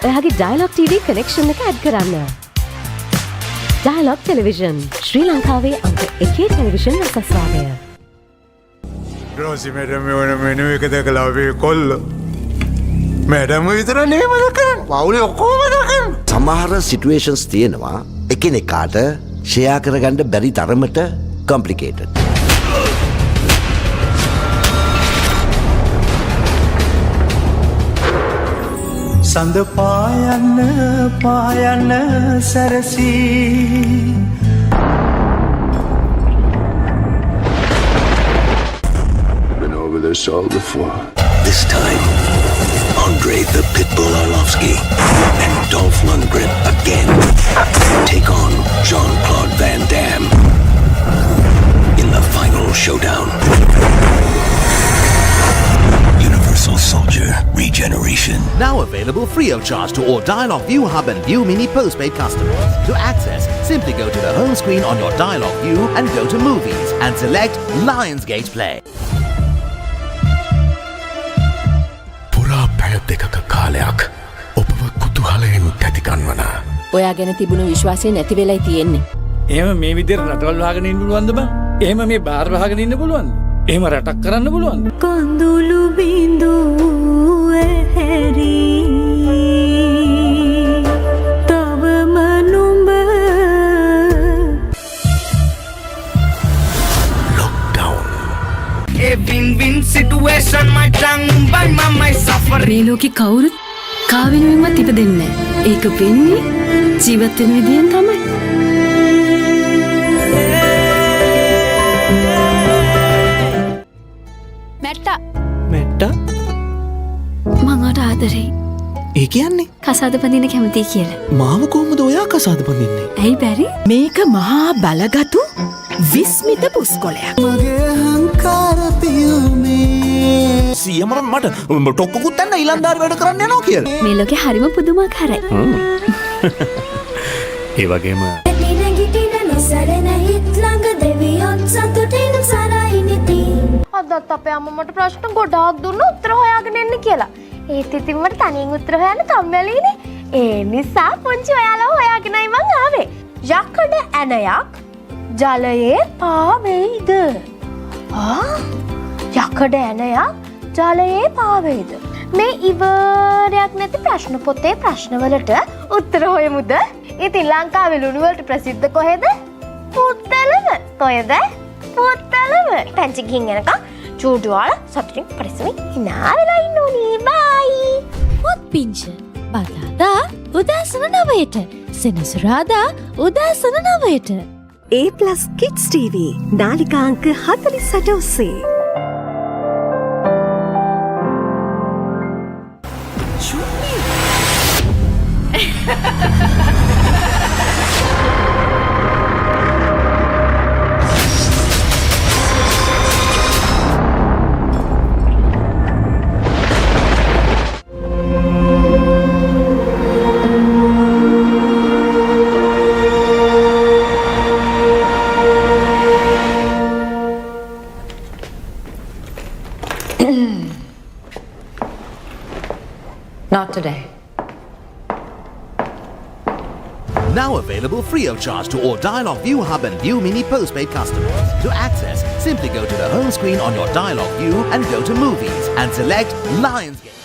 ඔයාගේ Dialog TV connection එක add කරන්න. Dialog Television ශ්‍රී ලංකාවේ අංක 1 ටෙලිවිෂන් රසස්වාදය. රෝසි මැඩම් මෙවන මෙනු එක දැකලා අපි කොල්ල. මැඩම් විතර නෙමෙයි මදකන්. පවුලේ ඔක්කොම මදකන්. සමහර සිටුේෂන්ස් තියෙනවා එකිනෙකාට ෂෙයා කරගන්න බැරි තරමට complicated. සඳ පායන්න සැරසී Been over this all before. This time, Andre the Pitbull Arlovsky and Dolph Lundgren again take on Jean-Claude Van Damme in the final showdown. Universal Soldier Regeneration. Now available free of charge to all Dialog ViU Hub and ViU Mini postpaid customers. To access, simply go to the home screen on your Dialog ViU and go to Movies and select Lionsgate Play. පුරා පැය දෙකක කාලයක් ඔබව කුතුහලයෙන් තැතිගන්වන. ඔයා ගැන තිබුණු විශ්වාසය නැති වෙලයි තියෙන්නේ. එහෙම මේ විදිහට රටවල් වහගෙන ඉන්න පුළුවන්ද බං? එහෙම මේ බාර් වහගෙන ඉන්න පුළුවන්ද? එහෙම රටක් කරන්න පුළුවන්ද? කොඳුළු බිඳුව හැරි තවම නුඹ මේ ලෝකේ කවුරුත් කා වෙනුවෙන්වත් ඉපදෙන්නේ නැහැ. ඒක වෙන්නේ ජීවත් වෙන විදියෙන් තමයි. මැට්ටා මං ඔයාට ආදරෙයි. ඒ කියන්නේ කසාද බඳින්න කැමතියි කියලා. මාව කොහොමද ඔයා කසාද බඳින්නේ? ඇයි බැරි? මේක මහා බලගතු විස්මිත පුස්කොලයක්. මගේ අහංකාර පියුමේ සියම මට ටොක්කුකුත් තැන්න ඊලන්දාරි වැඩ කරන්න යනවා කියලා. මේ ලෝකේ හරිම පුදුමාකාරයි. ඒ වගේම අදත් අපේ අම්මට ප්‍රශ්න ගොඩාක් දුන්න උත්තර හොයාගෙන එන්න කියලා. ඒත් ඉතින් මට තනියෙන් උත්තර හොයන්න කම්මැලිනේ. ඒ නිසා පුංචි ඔයාලව හොයාගෙනයි මං ආවේ. යකඩ ඇණයක් ජලයේ පාවෙයිද? යකඩ ඇණයක් ජලයේ පාවෙයිද? මේ ඉවරයක් නැති ප්‍රශ්න පොතේ ප්‍රශ්නවලට උත්තර හොයමුද? ඉතින් ලංකාවේ ලුණු වලට ප්‍රසිද්ධ කොහෙද? පුත්තලම. කොහෙද? පුත්තලම. පැංචි ගිහින් එනකම් චූඩුවාල සතුටින් පරිස්සමින් hina වෙලා ඉන්න ඕනේ. බයි. පොත් පිංච බදාදා උදෑසන 9ට සෙනසුරාදා උදෑසන 9ට A+ Kids TV නාලිකා අංක 48 ඔස්සේ. Not today. Now available free of charge to all Dialog ViU Hub and ViU Mini postpaid customers. To access, simply go to the home screen on your Dialog ViU and go to Movies and select Lionsgate.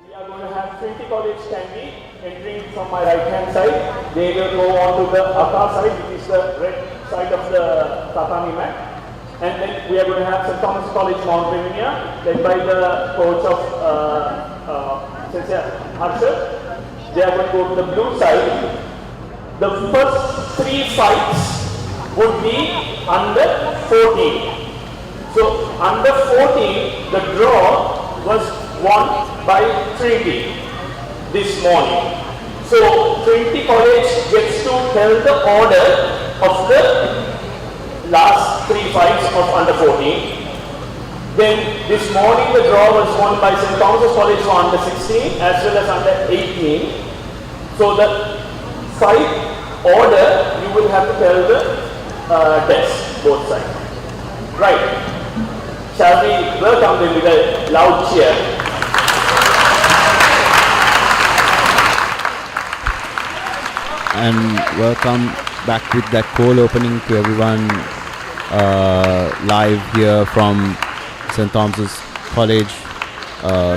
We are going to have Trinity College Candy entering from my right hand side. They will go on to the upper side, which is the red side of the tatami mat. And then we are going to have St. Thomas College, Mount Lavinia, led by the coach of Harsha. They are going to go to the blue side. The first 3 fights would be under 14. So under 14, the draw was won by Trinity this morning. So Trinity College gets to tell the order of the last 3 fights of under 14. Then this morning the draw was won by St. Thomas College for under 16 as well as under 18. So the fight order you will have to tell the desk, both sides. Right. Shall we welcome them with a loud cheer? And welcome back with that cold opening to everyone live here from St. Thomas's College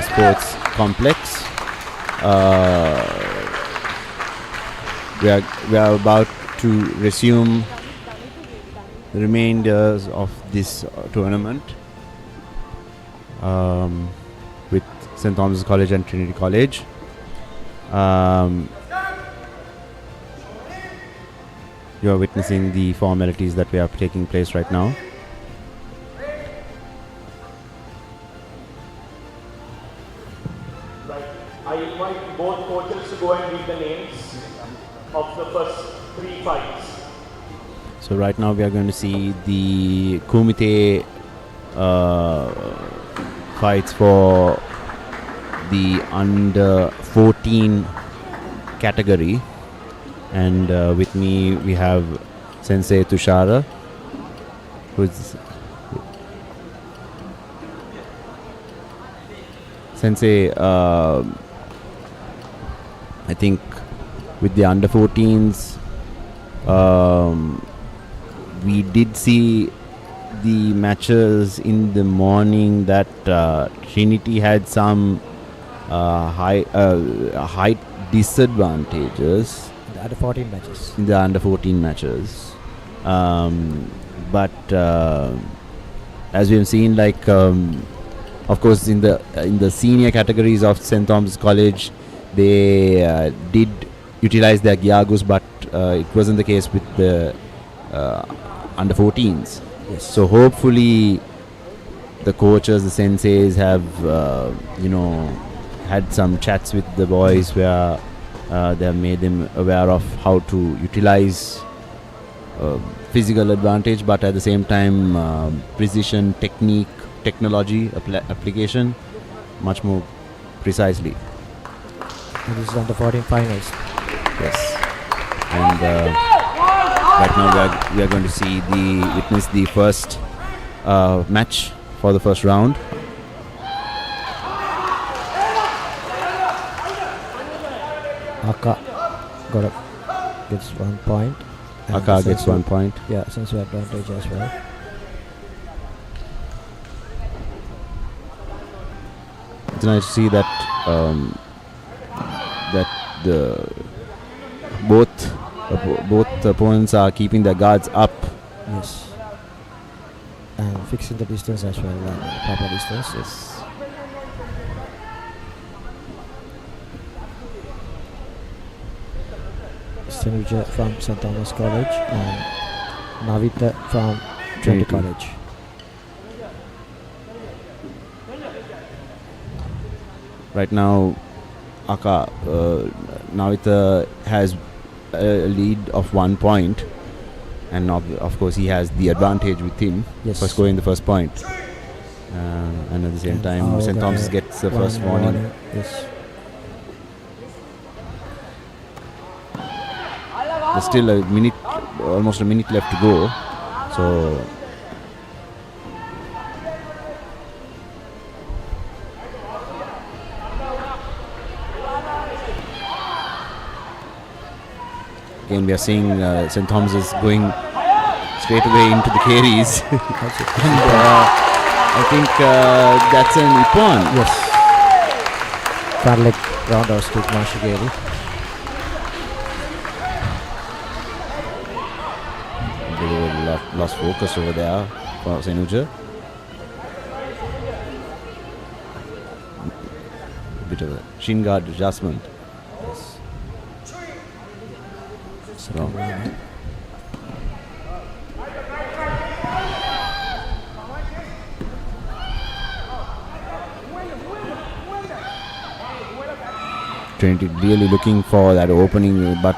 Sports Complex. We are about to resume the remainders of this tournament with St. Thomas's College and Trinity College. You are witnessing the formalities that we are taking place right now. Right. I invite both coaches to go and read the names of the first 3 fights. So right now we are going to see the Kumite fights for the under 14 category. And with me we have Sensei Tushara, who's Sensei. I think with the under 14s, we did see the matches in the morning that Trinity had some height disadvantages. Under 14 matches. In the under 14 matches, but as we have seen, like of course in the senior categories of St. Thomas College, they did utilize their Gyagus, but it wasn't the case with the under 14s. Yes. So hopefully the coaches, the senseis have had some chats with the boys where they have made them aware of how to utilize physical advantage, but at the same time precision, technique, technology application much more precisely. And this is under 14 finals. Yes. And right now we are going to witness the first match for the first round. Aka gets 1 point. Aka gets 1 point. Yeah, sensory advantage as well. It's nice to see that the both opponents are keeping their guards up. Yes. And fixing the distance as well, proper distance. Yes. Sanuja from St. Thomas College and Navita from Trinity College. Right now, Navita has a lead of 1 point, and of course he has the advantage with him for scoring the first point. And at the same time, St. Thomas gets the first warning. Yes. There's still almost a minute left to go. So again, we are seeing St. Thomas is going straight away into the carries. And I think that's an Ippon. Yes. Farlek roundhouse kick Mashigeri. Lost focus over there for Sanuja. Bit of a shin guard adjustment. Yes. So. Trinity really looking for that opening, but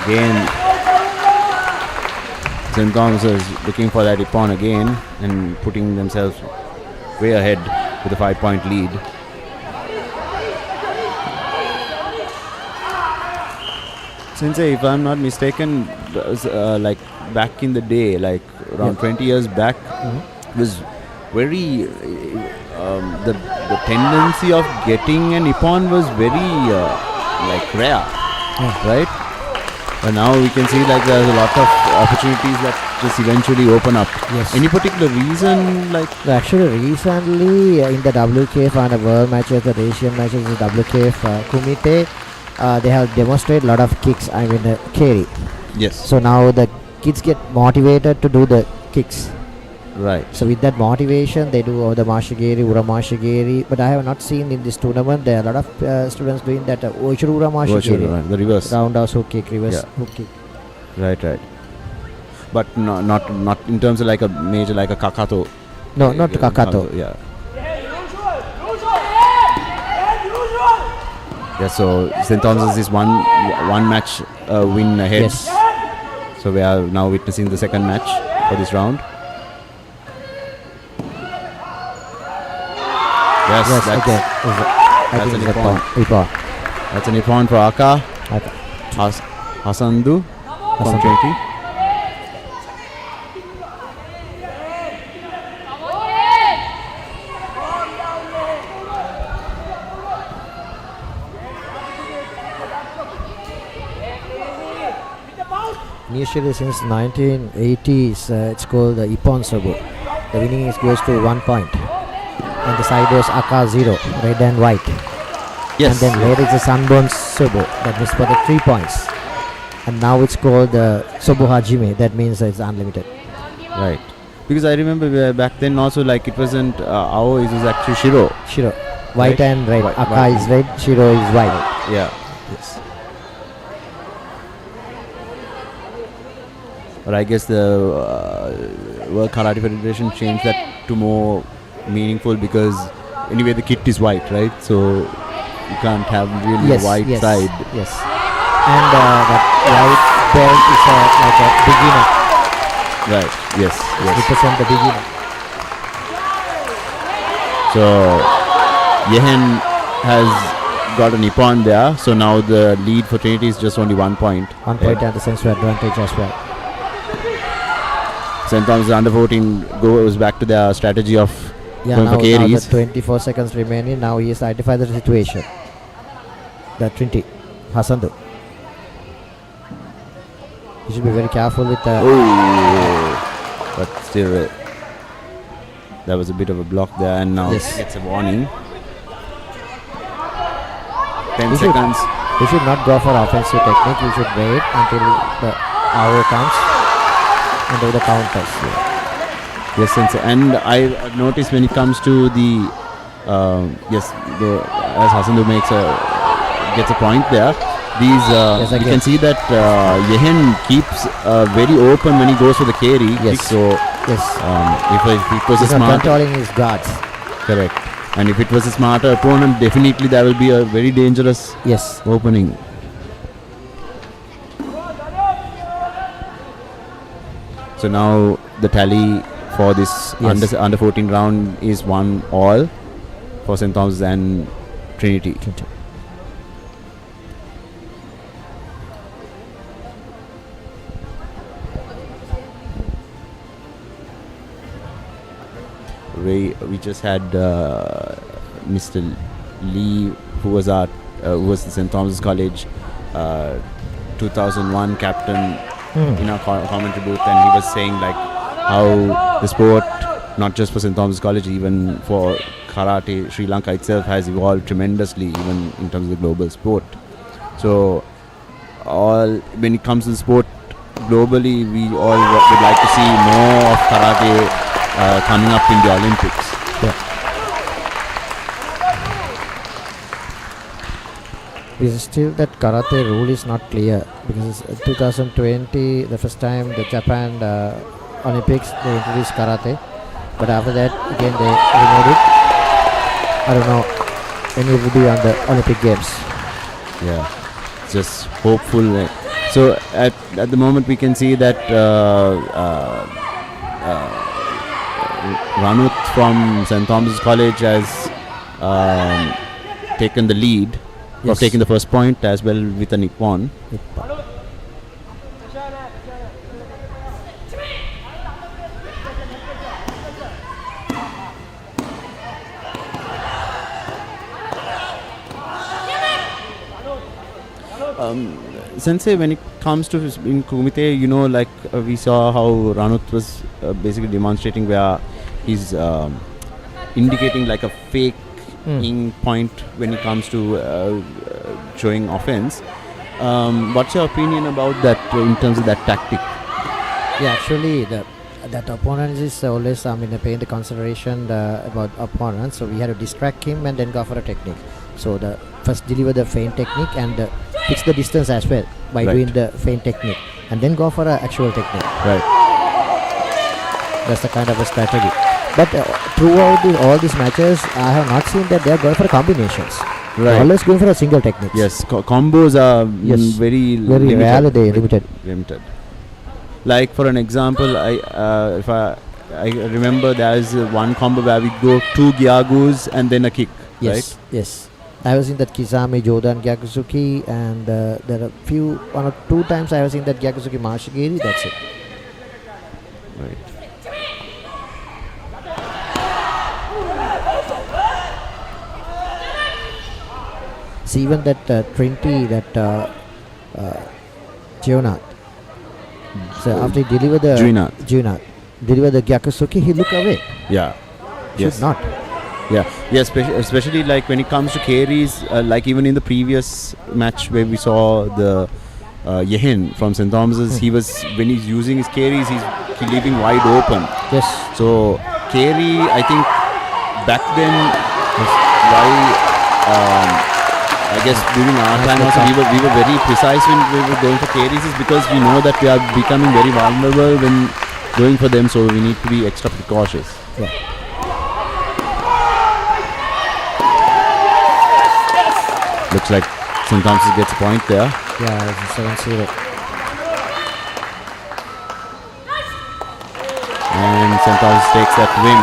again, St. Thomas is looking for that Ippon again and putting themselves way ahead with a 5-point lead. Sensei, if I'm not mistaken, like back in the day, like around 20 years back, was very the tendency of getting an Ippon was very like rare, right? But now we can see like there's a lot of opportunities that just eventually open up. Yes. Any particular reason? Like actually, recently in the WKF and the world matches, the Asian matches, the WKF Kumite, they have demonstrated a lot of kicks. I mean, carry. Yes. So now the kids get motivated to do the kicks. Right. So with that motivation, they do all the mashigiri, ura mashigiri. But I have not seen in this tournament there are a lot of students doing that oichuru ura mashigiri. Right, the reverse. Roundhouse hook kick, reverse hook kick. Right. But not in terms of like a major like a kakato. No, not kakato. Yeah. Yeah. So St. Thomas is one match win ahead. Yes. So we are now witnessing the second match for this round. Yes, that's an Ippon. That's an Ippon for Aka. Hasandu from Trinity. Initially since 1980s, it's called the Ippon Sobo. The winning goes to 1 point. And the side was Aka 0, red and white. Yes. And then later it's the Sunburn Sobo, that was for the 3 points. And now it's called the Sobo Hajime, that means it's unlimited. Right. Because I remember back then also like it wasn't Ao, it was actually Shiro. White and red. Aka is red, Shiro is white. Yeah. Yes. But I guess the World Karate Federation changed that to more meaningful because anyway the kit is white, right? So you can't have really a white side. Yes. And that white belt is like a beginner. Right. Yes. Represent the beginner. So Yehen has got an Ippon there. So now the lead for Trinity is just only 1 point. 1 point and the sensor advantage as well. St. Thomas under 14 goes back to their strategy of going for carries. Now the 24 seconds remaining. Now he has identified the situation. The Trinity, Hasandu. You should be very careful with the... But still, there was a bit of a block there and now gets a warning. 10 seconds. You should not go for offensive technique. You should wait until the hour comes and do the counters. Yes, and I noticed when it comes to the as Hasandu gets a point there. These you can see that Yehen keeps very open when he goes for the carry. Yes. So yes. If it was a smart controlling his guards. Correct. And if it was a smarter opponent, definitely there will be a very dangerous opening. So now the tally for this under 14 round is 1-all for St. Thomas and Trinity. We just had Mr. Lee, who was the St. Thomas College 2001 captain in our commentary booth, and he was saying like how the sport, not just for St. Thomas College, even for karate, Sri Lanka itself has evolved tremendously, even in terms of the global sport. So when it comes to the sport globally, we all would like to see more of karate coming up in the Olympics. Because still that karate rule is not clear, because 2020 the first time the Japan Olympics they introduced karate, but after that again they removed it. I don't know when it will be on the Olympic Games. Yeah, just hopeful. So at the moment we can see that Ranut from St. Thomas College has taken the lead, or taken the first point as well with a Nippon. Sensei, when it comes to in Kumite, you know, like we saw how Ranut was basically demonstrating where he's indicating like a fake point when it comes to showing offense. What's your opinion about that in terms of that tactic? Yeah, actually, that opponent is always paying the consideration about opponent. So we had to distract him and then go for a technique. So the first deliver the feint technique and fix the distance as well by doing the feint technique, and then go for an actual technique. Right. That's the kind of a strategy. But throughout all these matches, I have not seen that they are going for combinations. Right. Always going for a single technique. Yes, combos are very rarely limited. Like for an example, I remember there is one combo where we go 2 Gyagus and then a kick. Yes. Right? Yes. I was in that Kizami Jodan Gyakusuki, and there are one or two times I was in that Gyakusuki Mashigiri. That's it. Right. See, even that Trinity, that Gionat. So after he delivered the Gionat, deliver the Gyakusuki, he look away. Yeah. Should not. Yeah, especially like when it comes to carries, like even in the previous match where we saw the Yehin from St. Thomas's, he was, when he's using his carries, he's leaving wide open. Yes. So carry, I think back then, why I guess during our time also we were very precise when we were going for carries, is because we know that we are becoming very vulnerable when going for them, so we need to be extra precautious. Yeah. Looks like St. Thomas gets a point there. Yeah, it's 7-0. And St. Thomas takes that win.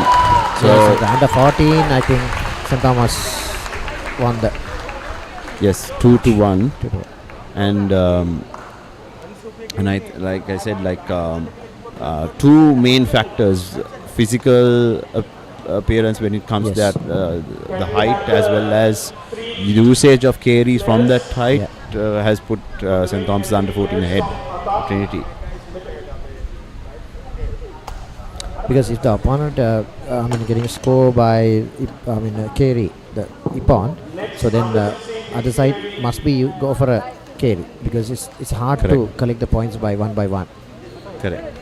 So the under 14, I think St. Thomas won that. Yes, 2-1. And I, like I said, like two main factors: physical appearance when it comes to that, the height, as well as usage of carries from that height has put St. Thomas under 14 ahead Trinity. Because if the opponent getting a score by carry the Ippon, so then the other side must be go for a carry, because it's hard to collect the points by one. Correct.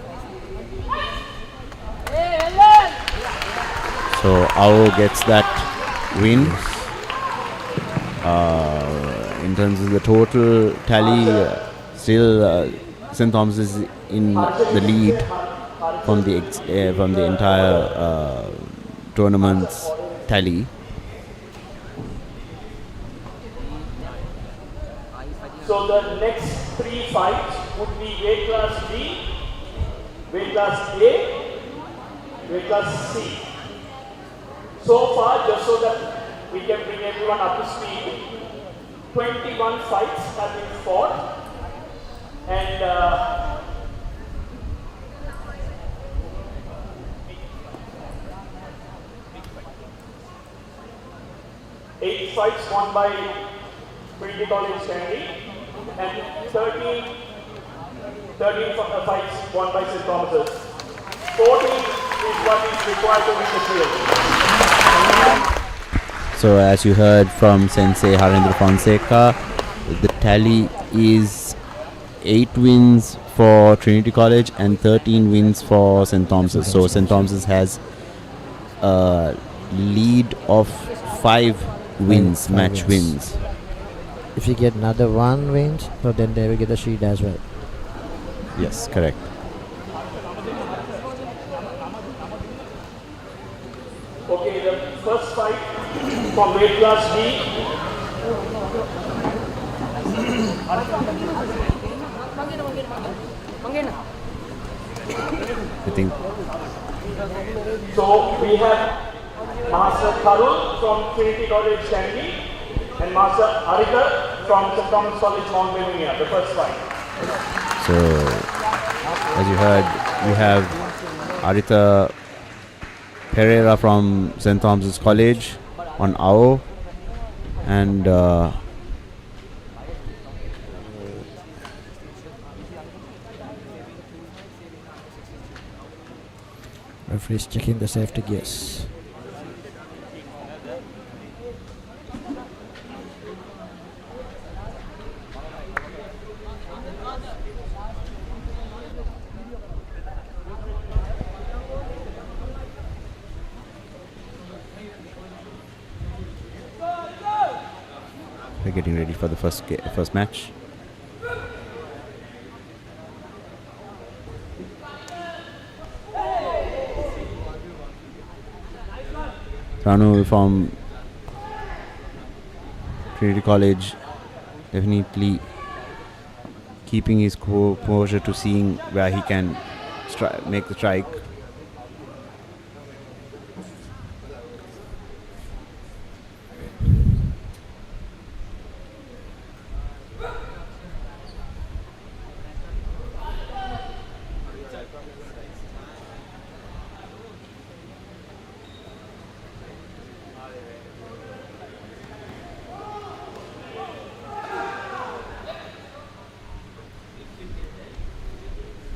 So Ao gets that win. In terms of the total tally, still St. Thomas is in the lead from the entire tournament's tally. So the next 3 fights would be weight class B, weight class A, weight class C. So far, just so that we can bring everyone up to speed, 21 fights have been fought, and 8 fights won by Trinity College Stanley, and 13 fights won by St. Thomas's. 14 is what is required to win the field. So as you heard from Sensei Harendra Fonseca, the tally is 8 wins for Trinity College and 13 wins for St. Thomas's. So St. Thomas's has a lead of 5 wins, match wins. If you get another 1 win, so then they will get a sheet as well. Yes, correct. from weight class B. I think So we have Master Tharul from Trinity College, Stanley, and Master Arika from St. Thomas College, Mount Lavinia, the first fight. so. As you heard, we have Arita Pereira from St. Thomas's College on AO, and referee is checking the safety gears. we're getting ready for the first match. Ranu from Trinity College definitely keeping his composure to seeing where he can make the strike.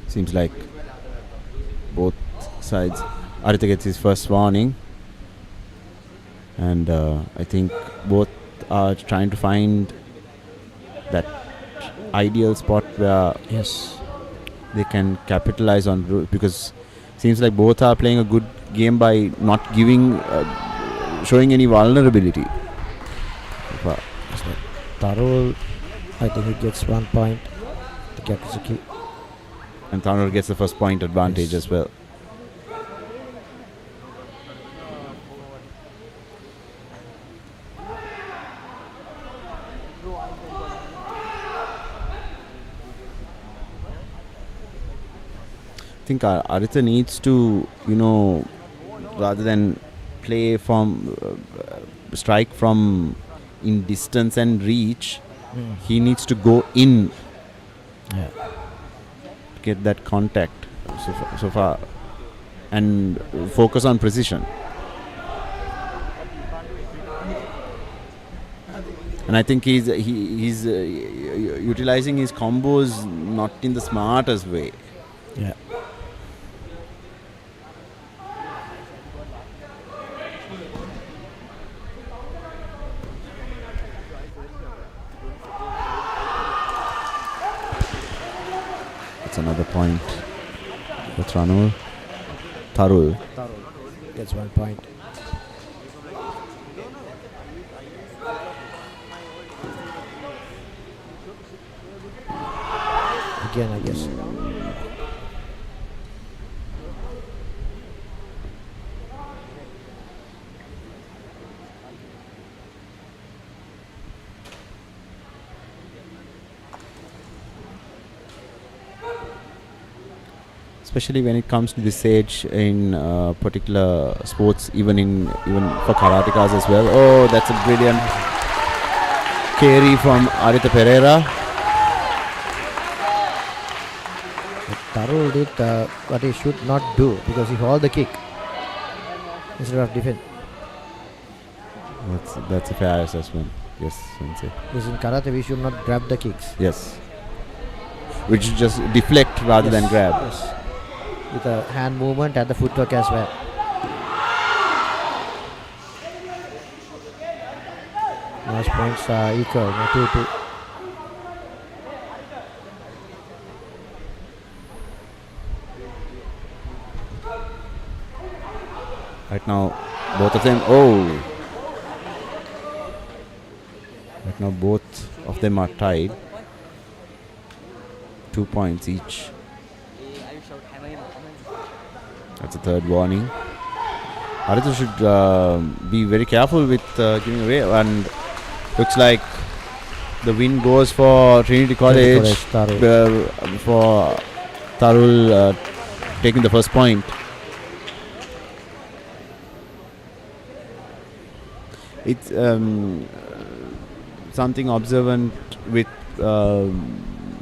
Seems like both sides. Arita gets his first warning, and I think both are trying to find that ideal spot where they can capitalize on, because seems like both are playing a good game by not giving, showing any vulnerability. Tarul, I think he gets 1 point to Kyakuzuki. And Thanur gets the first point advantage as well. I think Arita needs to, rather than play from strike from in distance and reach, he needs to go in. Yeah. Get that contact so far and focus on precision. And I think he's utilizing his combos not in the smartest way. Yeah. Another point for Tarul. Tarul gets 1 point. Again, I guess. Especially when it comes to this age in particular sports, even for karatekas as well. Oh, that's a brilliant carry from Arita Pereira. Tarul did what he should not do, because he hauled the kick instead of defend. That's a fair assessment. Yes, Sensei. Because in karate we should not grab the kicks. Yes. Which is just deflect rather than grab. Yes. With a hand movement and the footwork as well. Match points are equal, 2-2. Right now, both of them. Oh! Right now, both of them are tied. 2 points each. That's a third warning. Arita should be very careful with giving away, and looks like the win goes for Trinity College, for Tarul taking the first point. It's something observant with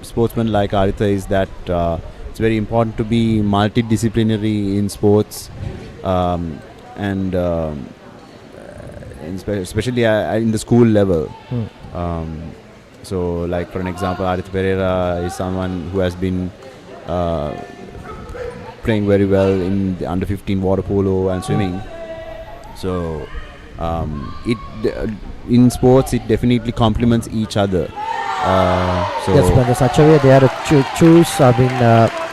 sportsmen like Arita is that it's very important to be multidisciplinary in sports, and especially in the school level. So, like for an example, Arita Pereira is someone who has been playing very well in the under 15 water polo and swimming. So, in sports it definitely complements each other. So yes, but in such a way they have to choose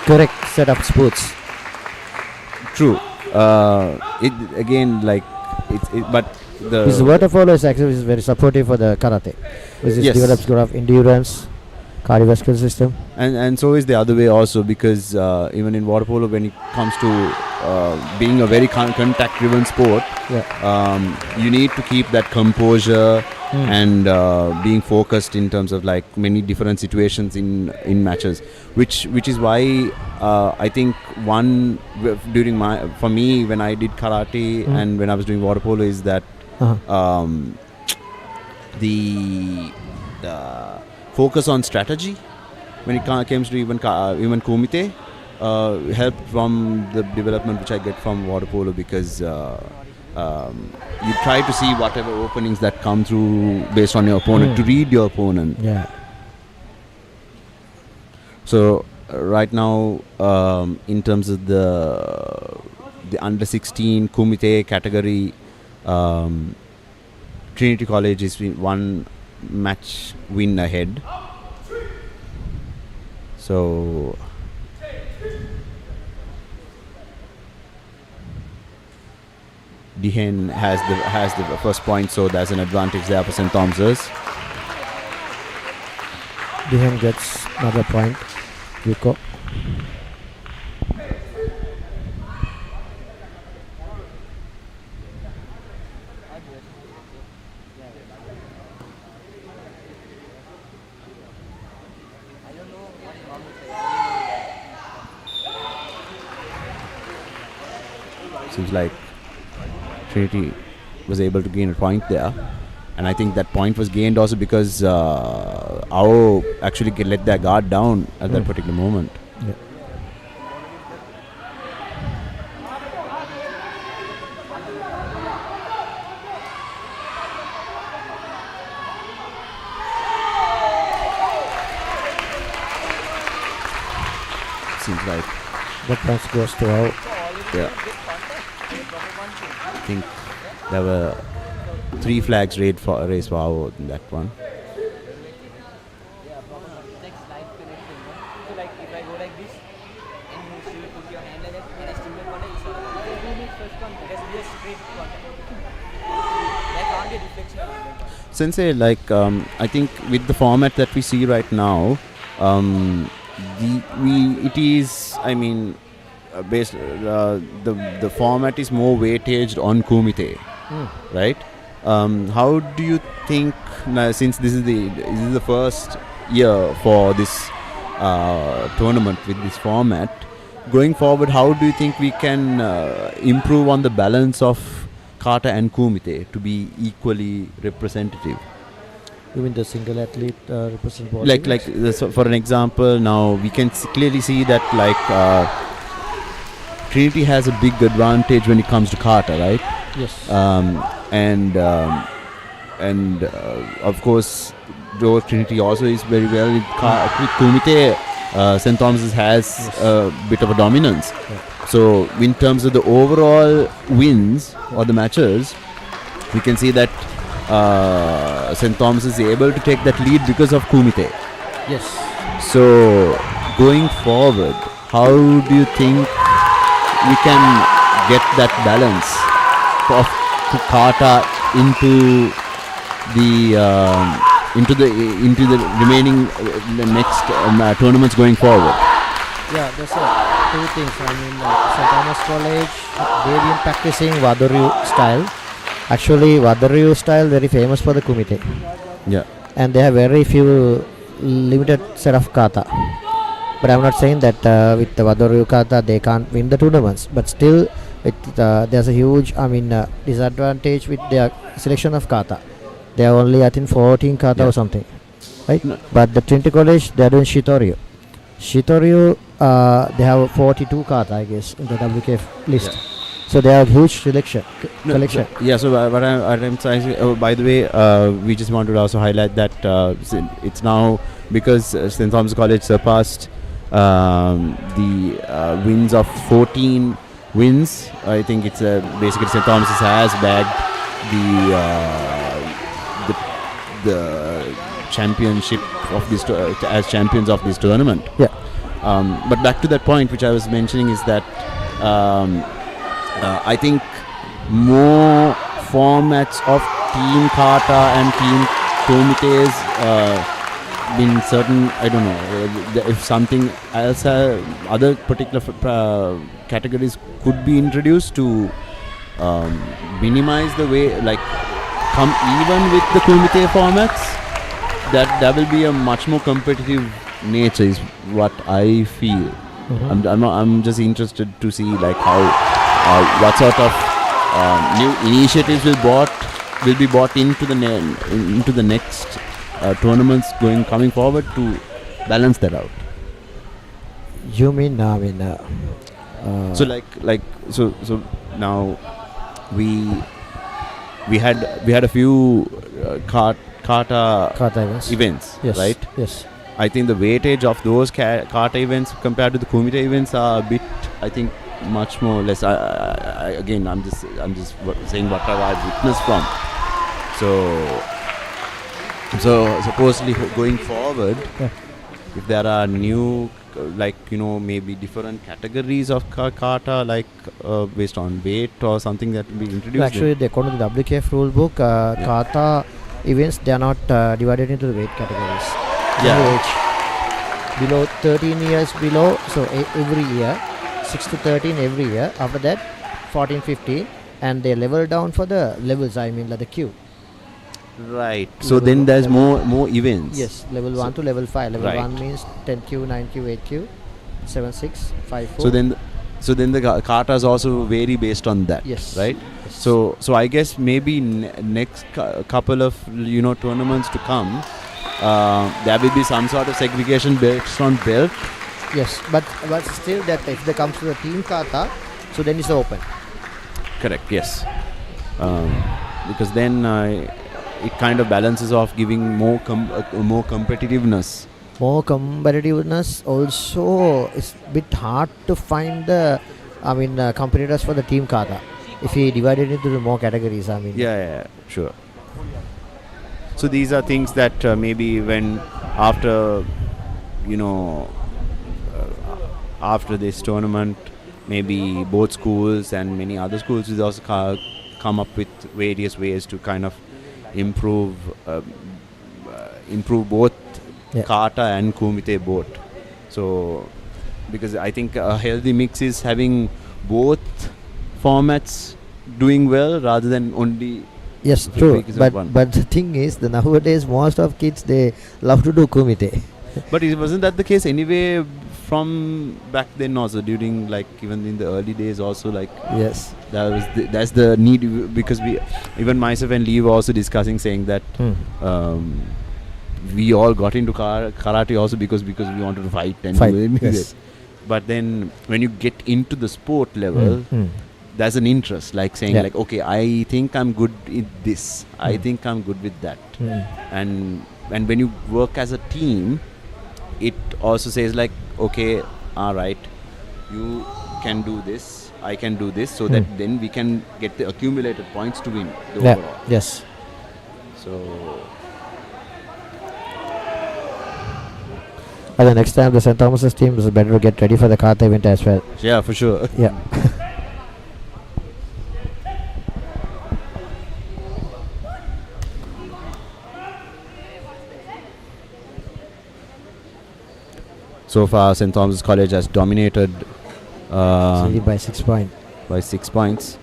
correct set of sports. True. It again, like but this water polo is actually very supportive for the karate, which develops a lot of endurance, cardiovascular system, and so is the other way also, because even in water polo, when it comes to being a very contact driven sport, you need to keep that composure and being focused in terms of like many different situations in matches, which is why I think one for me when I did karate and when I was doing water polo is that the focus on strategy when it comes to even Kumite helped from the development which I get from water polo, because you try to see whatever openings that come through based on your opponent, to read your opponent. Yeah. So right now, in terms of the under 16 Kumite category, Trinity College is one match win ahead. So Dihen has the first point, so there's an advantage there for St. Thomas's. Dihen gets another point. Yuko. Seems like Trinity was able to gain a point there, and I think that point was gained also because Ao actually let their guard down at that particular moment. Yeah. Seems like that point goes to Ao. Yeah. I think there were 3 flags raised for Ao in that one. Sensei, like I think with the format that we see right now, the format is more weightaged on Kumite, right? How do you think, since this is the first year for this tournament with this format, going forward, how do you think we can improve on the balance of Kata and Kumite to be equally representative? You mean the single athlete represent? So for an example, now we can clearly see that Trinity has a big advantage when it comes to Kata, right? Yes. And of course, though Trinity also is very well with Kumite, St. Thomas's has a bit of a dominance. Yeah. So in terms of the overall wins or the matches, we can see that St. Thomas is able to take that lead because of Kumite. Yes. So going forward, how do you think we can get that balance of Kata into the remaining next tournaments going forward? Yeah, that's it. two things. I mean, St. Thomas College, they've been practicing Vadaryu style. Actually, Vadaryu style very famous for the Kumite. Yeah. And they have very few limited set of kata. But I'm not saying that with the Vadaryu kata they can't win the tournaments. But still, there's a huge, disadvantage with their selection of kata. They are only, I think, 14 kata or something, right? No. But the Trinity College, they are doing Shitoryu. Shitoryu, they have 42 kata, I guess, in the WKF list. Yeah. So they have huge collection. Yeah, so what I'm saying, by the way, we just wanted to also highlight that it's now, because St. Thomas College surpassed the wins of 14 wins. I think it's basically St. Thomas has bagged the championship of this as champions of this tournament. Yeah. But back to that point, which I was mentioning, is that I think more formats of team kata and team komites been certain. I don't know if something else, other particular categories could be introduced to minimize the way, like come even with the Kumite formats. That will be a much more competitive nature, is what I feel. Mm-hmm. I'm just interested to see like how what sort of new initiatives will be brought into the next tournaments coming forward to balance that out. You mean so now we had a few kata events, yes, right? Yes. I think the weightage of those kata events compared to the Kumite events are a bit, I think, much more or less. Again, I'm just saying what I've witnessed from. So supposedly going forward, if there are new, maybe different categories of kata, like based on weight or something that will be introduced. Actually, according to the WKF rule book, kata events, they are not divided into the weight categories. Age. Below 13 years below, so every year 6 to 13 every year. After that 14, 15, and they level down for the levels, like the queue. Right. So then there's more events. Yes, level 1 to level 5. Level 1 means 10Q, 9Q, 8Q, 7, 6, 5, 4. So then the katas also vary based on that. Yes. Right. Yes. So I guess maybe next couple of tournaments to come, there will be some sort of segregation based on belt. Yes, but still, that if they comes to the team kata, so then it's open. Correct. Yes. Because then it kind of balances off, giving more competitiveness. More competitiveness. Also, it's a bit hard to find the competitors for the team kata if we divide it into the more categories. Yeah, sure. So these are things that maybe when after this tournament, maybe both schools and many other schools will also come up with various ways to kind of improve both kata and kumite both. So because I think a healthy mix is having both formats doing well rather than only. Yes, true. But the thing is, nowadays most of kids, they love to do kumite. But it wasn't that the case anyway from back then also, during even in the early days also, yes, that's the need, because even myself and Lee were also discussing, saying that we all got into karate also because we wanted to fight and do yes. But then when you get into the sport level, there's an interest, saying okay, I think I'm good in this, I think I'm good with that, and when you work as a team, it also says okay, all right, you can do this, I can do this, so that then we can get the accumulated points to win the overall. Yes. So the next time the St. Thomas's team is better to get ready for the kata event as well. Yeah, for sure. Yeah. So far, St. Thomas College has dominated leading by 6 points. By 6 points.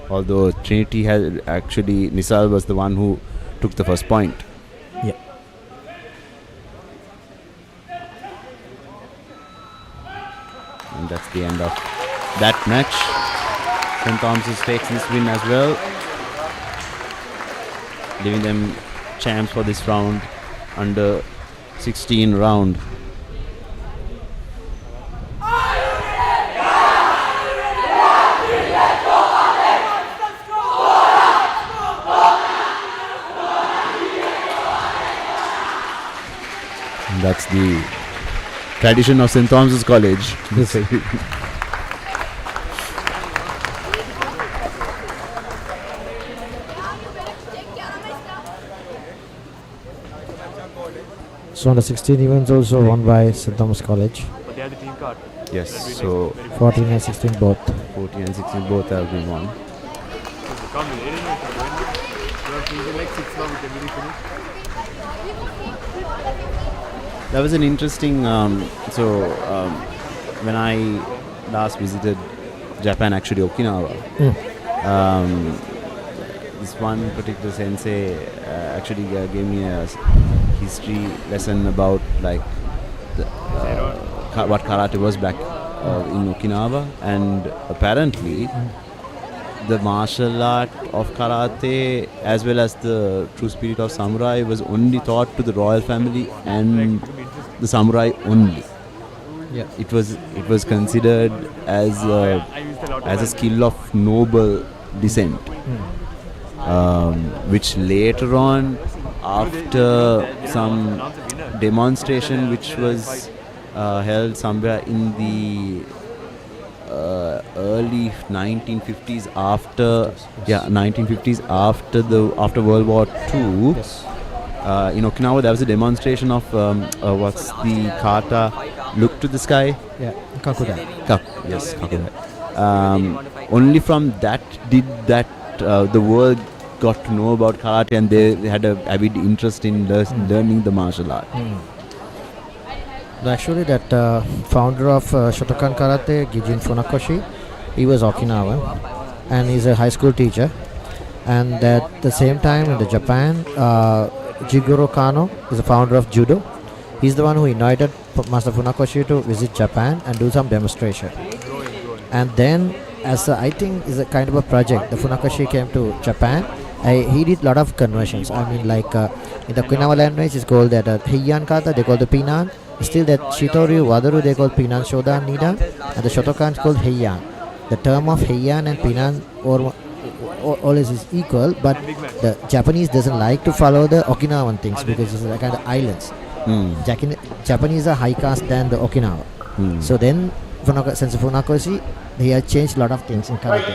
Although Trinity had actually, Nisal was the one who took the first point. Yeah. And that's the end of that match. St. Thomas's takes this win as well, leaving them champs for this round, under 16 round. And that's the tradition of St. Thomas's College. Yes. So under 16 events also won by St. Thomas College. But they have the team card. Yes, so 14 and 16 both. 14 and 16 both have been won. That was an interesting. When I last visited Japan, actually Okinawa, this one particular sensei actually gave me a history lesson about like what karate was back in Okinawa, and apparently the martial art of karate as well as the true spirit of samurai was only taught to the royal family and the samurai only. Yeah. It was considered as a skill of noble descent, which later on, after some demonstration which was held somewhere in the early 1950s after 1950s after World War II. Yes. In Okinawa there was a demonstration of what's the kata, look to the sky. Yeah, kakudai. Yes, kakudai. Only from that did the world got to know about karate, and they had a avid interest in learning the martial art. Actually, that founder of Shotokan Karate, Gijin Funakoshi, he was Okinawan, and he's a high school teacher. And at the same time, in the Japan, Jigoro Kano is the founder of Judo. He's the one who invited Master Funakoshi to visit Japan and do some demonstration. And then, I think is a kind of a project, the Funakoshi came to Japan. He did a lot of conversions. I mean, like in the Okinawa language, it's called that Heian Kata, they call the Pinan. Still that Shitoryu, Wadaru, they call Pinan, Shodan, Nidan, and the Shotokan is called Heian. The term of Heian and Pinan always is equal, but the Japanese doesn't like to follow the Okinawan things because it's like kind of islands. Japanese are high caste than the Okinawa. So then, since Funakoshi, he has changed a lot of things in karate.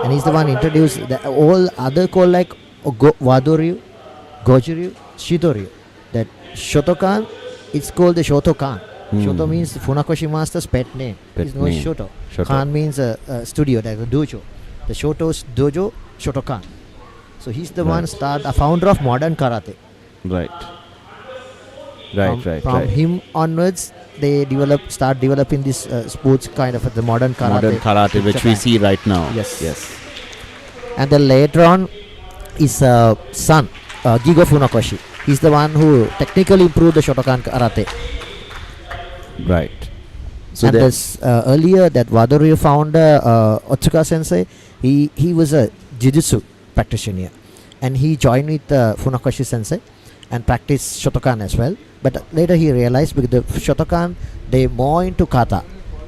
And he's the one introduced all other called like Wadoryu, Gojuryu, Shitoryu. That Shotokan, it's called the Shotokan. Shoto means Funakoshi master's pet name. It's no Shoto. Kan means a studio, like a dojo. The Shoto's dojo, Shotokan. So he's the one a founder of modern karate. From him onwards, they start developing this sports kind of the modern karate. Modern karate, which we see right now. Yes. And then later on, his son, Gigo Funakoshi. He's the one who technically improved the Shotokan karate. Right. So and this earlier, that Wadoryu founder, Otsuka Sensei, he was a Jiu-Jitsu practitioner, and he joined with Funakoshi Sensei and practiced Shotokan as well. But later he realized because the Shotokan, they more into kata.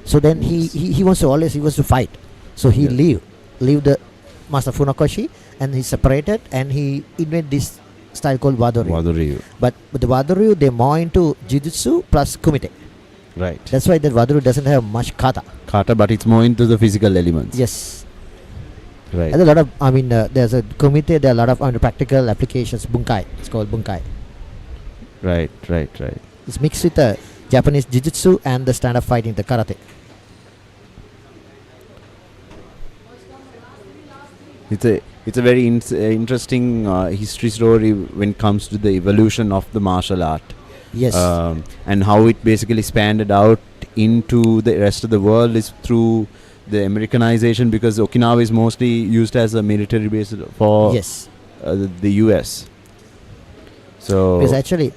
So then he wants to fight. So he leave the Master Funakoshi, and he separated, and he invented this style called Wadoryu. But with the Wadoryu, they more into Jiu-Jitsu plus Kumite. Right. That's why the Wadoryu doesn't have much kata. But it's more into the physical elements. Yes. Right. And a lot of, there's a Kumite, there are a lot of practical applications. Bunkai. It's called Bunkai. Right. It's mixed with the Japanese Jiu-Jitsu and the stand-up fighting, the karate. It's a very interesting history story when it comes to the evolution of the martial art. Yes. And how it basically expanded out into the rest of the world is through the Americanization, because Okinawa is mostly used as a military base for the US. So because actually,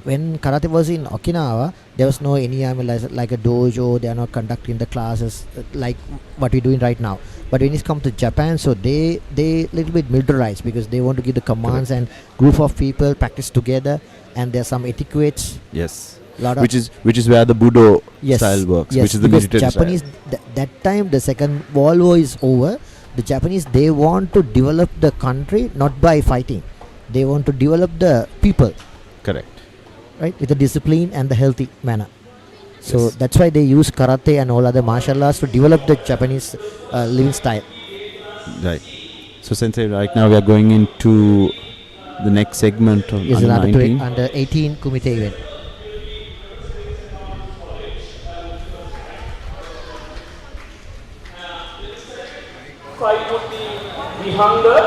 when karate was in Okinawa, there was no any like a dojo. They are not conducting the classes like what we're doing right now. But when it comes to Japan, so they little bit militarized, because they want to give the commands and group of people practice together, and there's some etiquettes. Yes. Which is where the Budo style works, Yes, which is the because military Japanese style. That time the Second World War is over. The Japanese, they want to develop the country not by fighting. They want to develop the people. Correct. Right, with the discipline and the healthy manner. So that's why they use karate and all other martial arts to develop the Japanese living style. Right. So Sensei, right now we are going into the next segment of under 19. Under 18 Kumite event. Five would be Vihanger,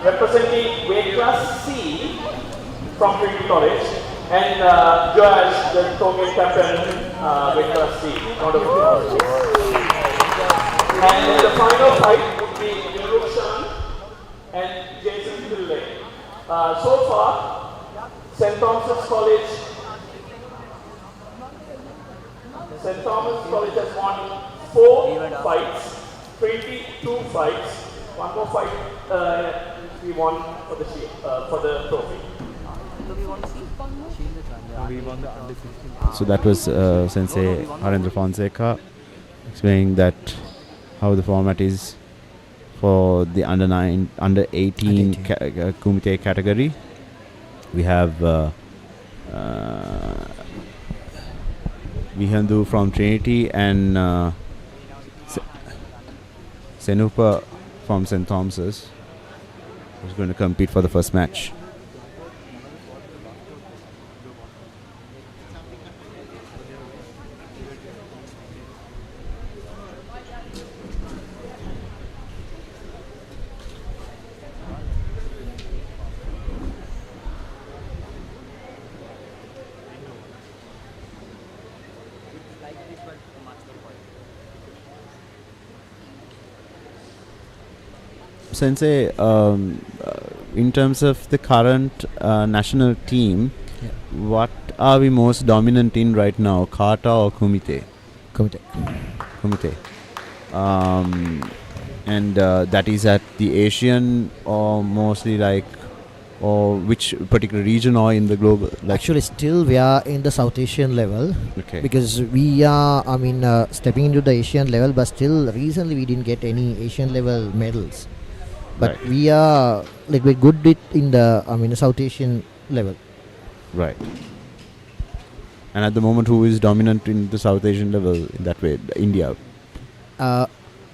representing weight class C from Trinity College, and Joash, the Thomian captain, weight class C. And the final fight would be Inauguration and Jason Pillay. So far, St. Thomas College has won 4 fights, 22 fights. One more fight we won for the trophy. So that was Sensei Harendra Fonseca explaining that how the format is for the under 18 Kumite category. We have Vihandu from Trinity and Senupa from St. Thomas's, who's going to compete for the first match. Sensei, in terms of the current national team, what are we most dominant in right now, Kata or Kumite? Kumite. And that is at the Asian or mostly like, or which particular region or in the global? Actually, still we are in the South Asian level. Okay. Because we are, stepping into the Asian level, but still recently we didn't get any Asian level medals. But we are like we're good in the South Asian level. Right. And at the moment, who is dominant in the South Asian level in that way? India.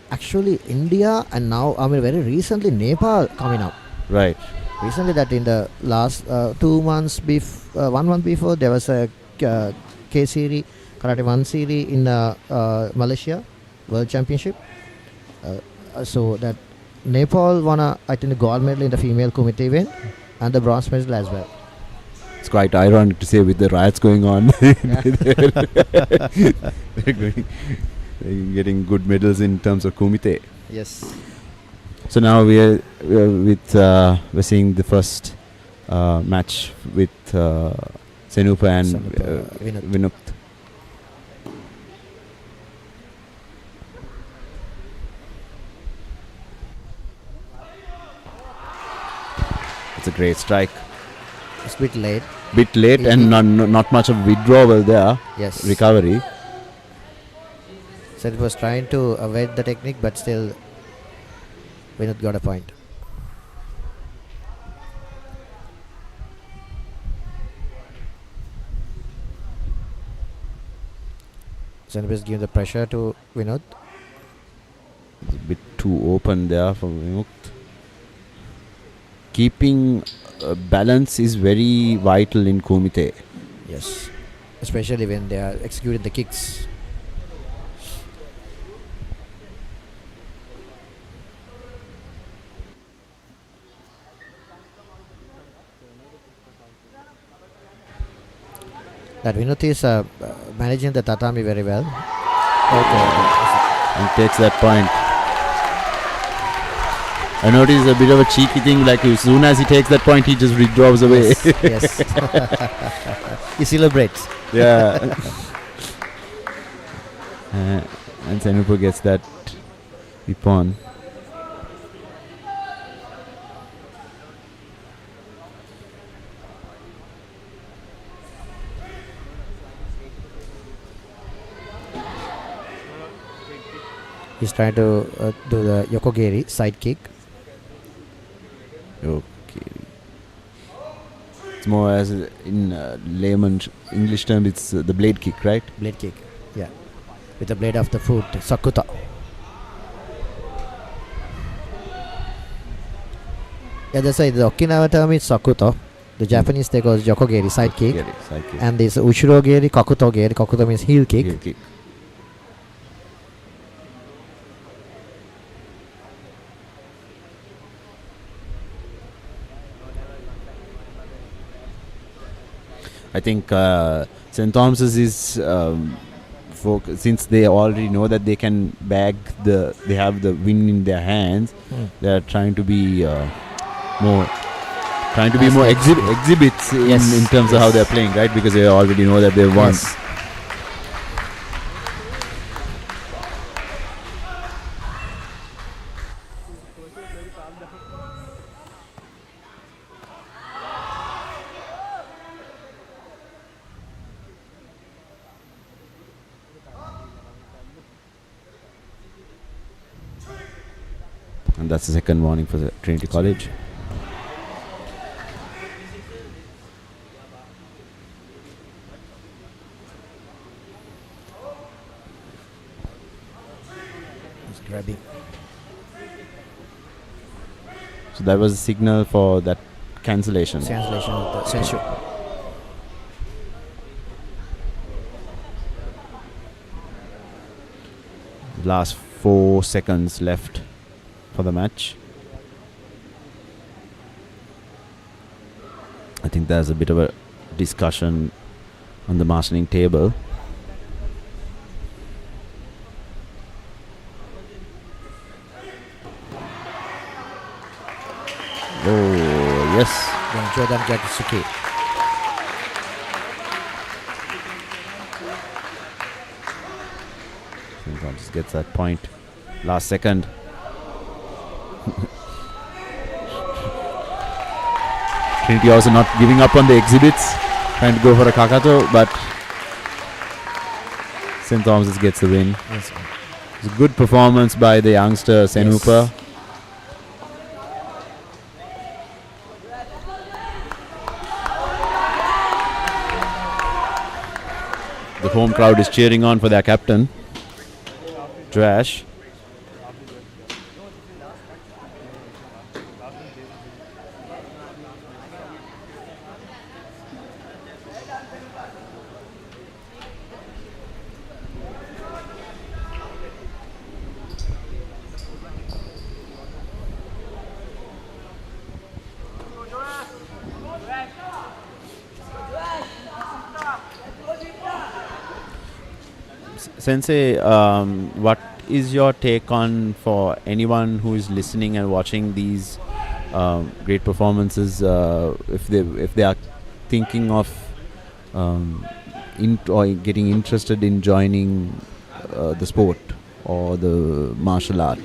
Actually, India, and now very recently Nepal coming up. Right. Recently, that in the last 2 months, 1 month before, there was a K series, Karate 1 series in Malaysia World Championship. So that Nepal won I think the gold medal in the female Kumite event and the bronze medal as well. It's quite ironic to say with the riots going on. They're getting good medals in terms of Kumite. Yes. So now we're seeing the first match with Senupa and Vinuk. It's a great strike. It's a bit late. And not much of withdrawal there. Yes. Recovery. So it was trying to avoid the technique, but still Vinod got a point. Senep is giving the pressure to Vinod. It's a bit too open there for Vinod. Keeping balance is very vital in Kumite. Yes, especially when they are executing the kicks. that Vinod is managing the tatami very well. Okay. And takes that point. I noticed a bit of a cheeky thing, like as soon as he takes that point, he just withdraws away. Yes. He celebrates. Yeah. And Senupa gets that pawn. He's trying to do the Yokogeri side kick. Okay. It's more as in layman English term, it's the blade kick, right? Blade kick, yeah. With the blade of the foot, Sakuta. Yeah, that's why the Okinawa term is Sakuto. The Japanese they call Yokogeri, side kick. And this Uchirogeri, Kakutogeri. Kakuto means heel kick. Heel kick. I think St. Thomas's is since they already know that they can bag they have the win in their hands. They are trying to be more exhibits in terms of how they are playing, right? Because they already know that they won. Yes. And that's the second warning for the Trinity College. He's grabbing. So that was a signal for that cancellation. Cancellation of the censure. Last 4 seconds left for the match. I think there's a bit of a discussion on the marshalling table. Oh, yes. Jordan Jakisuke. Just gets that point. Last second. Trinity also not giving up on the exhibits, trying to go for a Kakato, but St. Thomas's gets the win. Yes. It's a good performance by the youngster Senupa. Yes. The home crowd is cheering on for their captain, Trash. Sensei, what is your take on, for anyone who is listening and watching these great performances, if they are thinking of or getting interested in joining the sport or the martial art,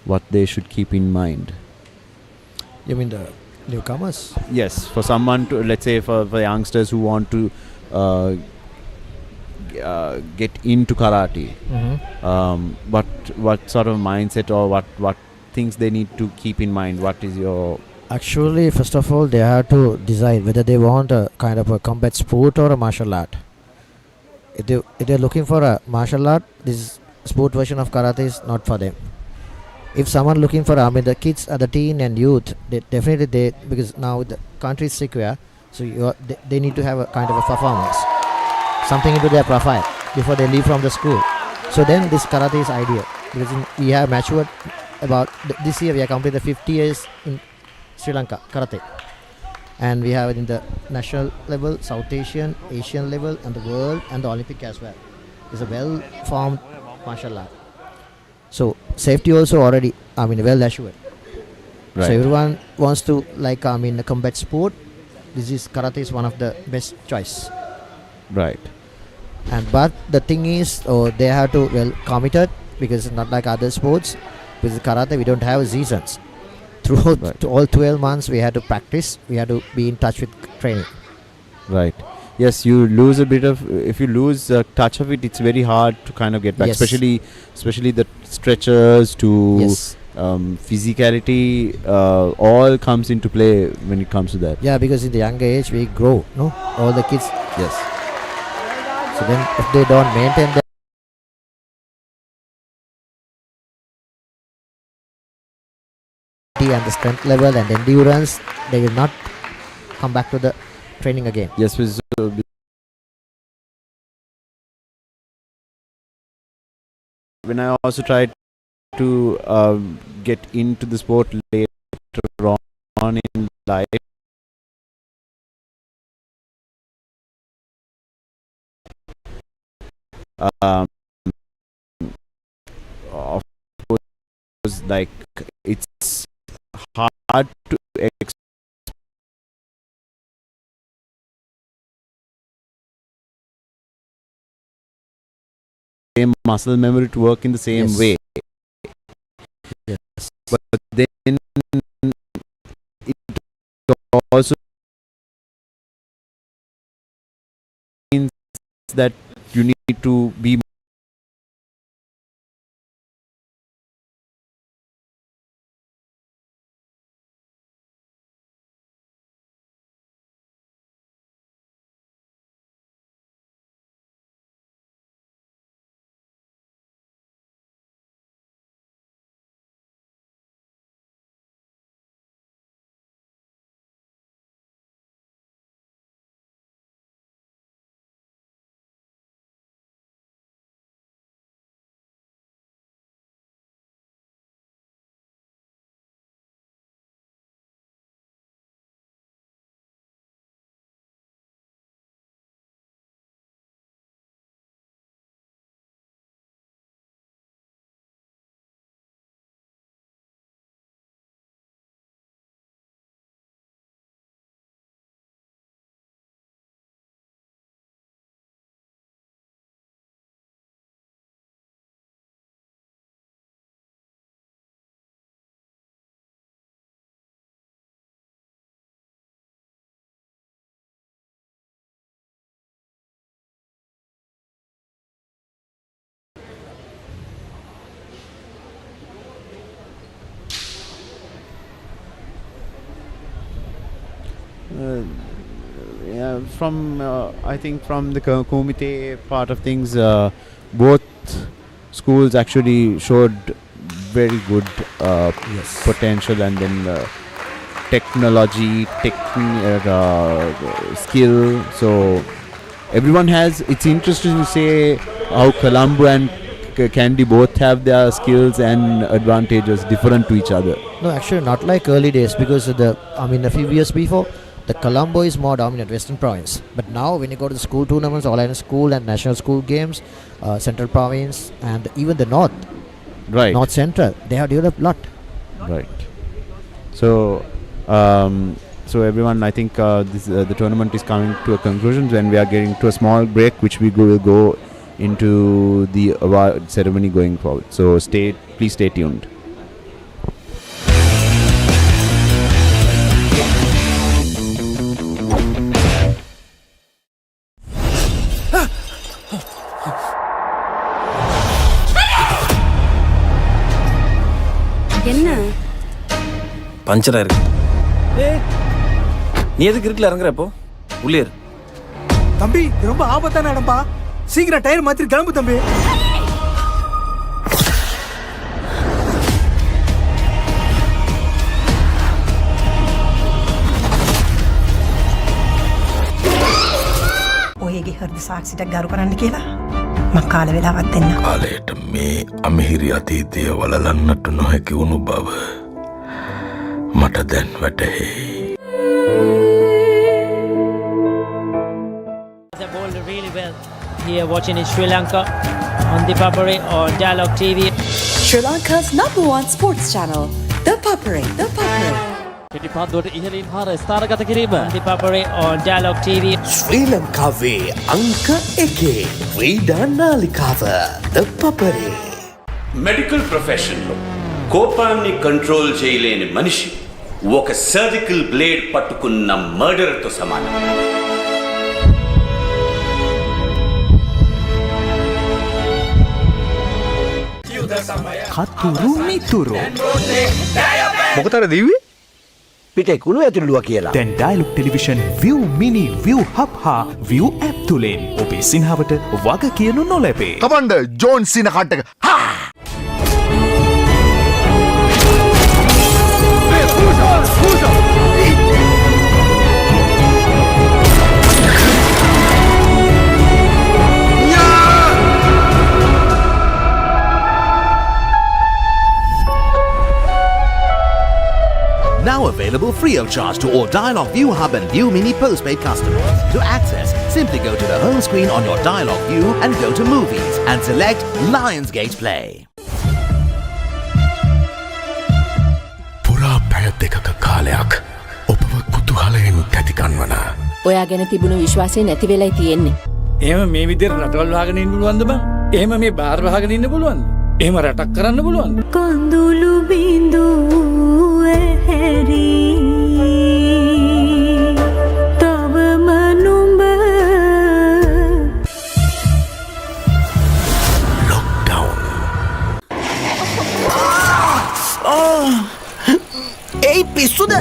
what they should keep in mind? You mean the newcomers? Yes, for someone to, let's say for youngsters who want to get into karate, what sort of mindset or what things they need to keep in mind? What is your... Actually, first of all, they have to decide whether they want a kind of a combat sport or a martial art. If they're looking for a martial art, this sport version of karate is not for them. If someone looking for, the kids, the teen and youth, because now the country is secure, so they need to have a kind of a performance, something into their profile before they leave from the school. So then this karate is ideal, because we have matured about this year. We are completed 50 years in Sri Lanka karate. and we have it in the national level, South Asian, Asian level, and the world, and the Olympic as well. It's a well-formed martial art. So safety also already, well assured. Right. So everyone wants to a combat sport. This is karate is one of the best choice. Right. But the thing is, they have to committed, because it's not like other sports. With karate, we don't have seasons. Throughout all 12 months, we had to practice. We had to be in touch with training. Right. Yes, you lose a bit of. If you lose touch of it, it's very hard to kind of get back. Yes. Especially the stretchers to physicality. All comes into play when it comes to that. Yeah, because in the younger age, we grow. No, all the kids. Yes. So then, if they don't maintain that, and the strength level and endurance, they will not come back to the training again. Yes, when I also tried to get into the sport later on in life, of course, like it's hard to same muscle memory to work in the same way. Yes. But then it also means that you need to be I think from the Kumite part of things, both schools actually showed very good potential, and then technology, skill. So everyone has. It's interesting to say how Colombo and Candy both have their skills and advantages different to each other. No, actually not like early days, because a few years before, the Colombo is more dominant, Western Province. But now when you go to the school tournaments, All Island School and National School Games, Central Province, and even the North, North Central, they have developed a lot. Right. So, everyone, I think the tournament is coming to a conclusion when we are getting to a small break, which we will go into the award ceremony going forward. So please stay tuned. என்ன பஞ்சரா இருக்கு. நீ எதுக்கு இருட்டில் இறங்குறப்போ உள்ளே இரு. தம்பி ரொம்ப ஆபத்தான இடம்பா, சீக்கிரம் டயர் மாத்தி கிளம்பு தம்பி. ඔයගේ හෘද සාක්ෂියට ගරු කරන්න කියලා මම කාල වෙලාවක් දෙන්න. කාලයට මේ අමිහිරි අතීතය වලලන්නට නොහැකි වුණු බව මට දැන් වැටහෙයි. well here watching in Sri Lanka on ThePapare or Dialog TV. Sri Lanka's #1 sports channel, ThePapare. පිටිපන්දුවට ඉහළින් හර ස්ථානගත කිරීම ThePapare on Dialog TV. ශ්‍රී ලංකාවේ අංක 1 ක්‍රීඩා නාලිකාව ThePapare. మెడికల్ ప్రొఫెషన్లో కోపాన్ని కంట్రోల్ చేయలేని మనిషి ఒక సర్జికల్ బ్లేడ్ పట్టుకున్న మర్డర్తో సమానం. කතුරු මිතුරු මොකටද දීවේ? පිටේ කුණු ඇතුළුවා කියලා. දැන් Dialog television view mini view hub හා view app තුලින් ඔබේ සිනහවට වග කියනු නොලැබේ. කමන්ඩ John සින කට්ටක. Now available free of charge to all Dialog ViU Hub and ViU Mini postpaid customers. To access, simply go to the home screen on your Dialog ViU and go to Movies and select Lionsgate Play. පුරා පැය දෙකක කාලයක් ඔබව කුතුහලයෙන් තැතිගන්වන ඔයා ගැන තිබුණු විශ්වාසය නැති වෙලයි තියෙන්නේ. එහෙම මේ විදිහට රටවල් වහගෙන ඉන්න පුළුවන්ද බං? එහෙම මේ බාර් වහගෙන ඉන්න පුළුවන්ද? එහෙම රටක් කරන්න පුළුවන්ද? කඳුළු බිඳු ඇහැරි තවම නුඹ ලොක්ඩවුන්. ඒයි පිස්සුද?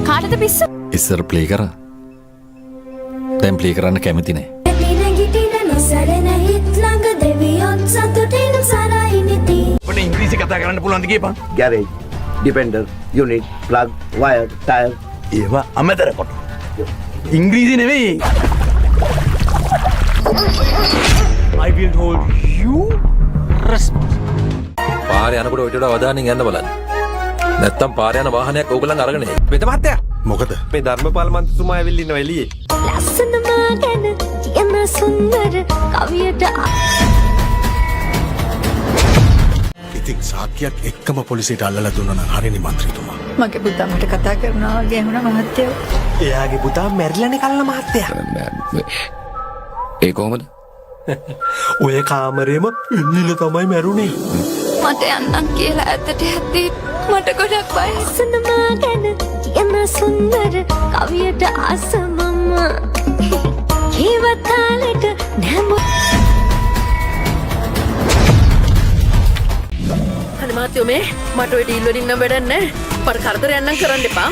කාටද පිස්සු? ඉස්සර ප්ලේ කරා. දැන් ප්ලේ කරන්න කැමති නෑ. ඔබට ඉංග්‍රීසි කතා කරන්න පුළුවන්ද කියපන්? Garage, defender, unit, plug, wire, tyre. ඒවා අමතර කොට. ඉංග්‍රීසි නෙවෙයි. I will hold you responsible. පාරේ යනකොට ඔයිට වඩා අවධානයෙන් යන්න බලන්න. නැත්තම් පාරේ යන වාහනයක් ඕගොල්ලන් අරගෙන එයි. වෙත මහත්තයා. මොකද? මේ ධර්මපාල මන්ත්‍රීතුමා ඇවිල්ලා ඉන්නවා එළියේ. ලස්සනමා ගැන කියන සුන්දර කවියට ඉතින් සාක්කියක් එක්කම පොලිසියට අල්ලලා දුන්නා නම් හරිනේ මන්ත්‍රීතුමා. මගේ පුතා මට කතා කරනවා වගේ වුණා මහත්තයෝ. එයාගේ පුතා මැරිලානේ කල්ල මහත්තයා. ඒ කොහමද? ඔය කාමරේම ඉන්නල තමයි මැරුණේ. මට යන්නම් කියලා ඇත්තට හැද්දී මට ගොඩක් බයයි. ලස්සනමා ගැන කියන සුන්දර කවියට ආසමම කීවතාලට නැමු අනේ මහත්තයෝ මේ මට ඔය ඩීල් වලින් නම් වැඩක් නැහැ. මට කරදරයක් නම් කරන්න එපා.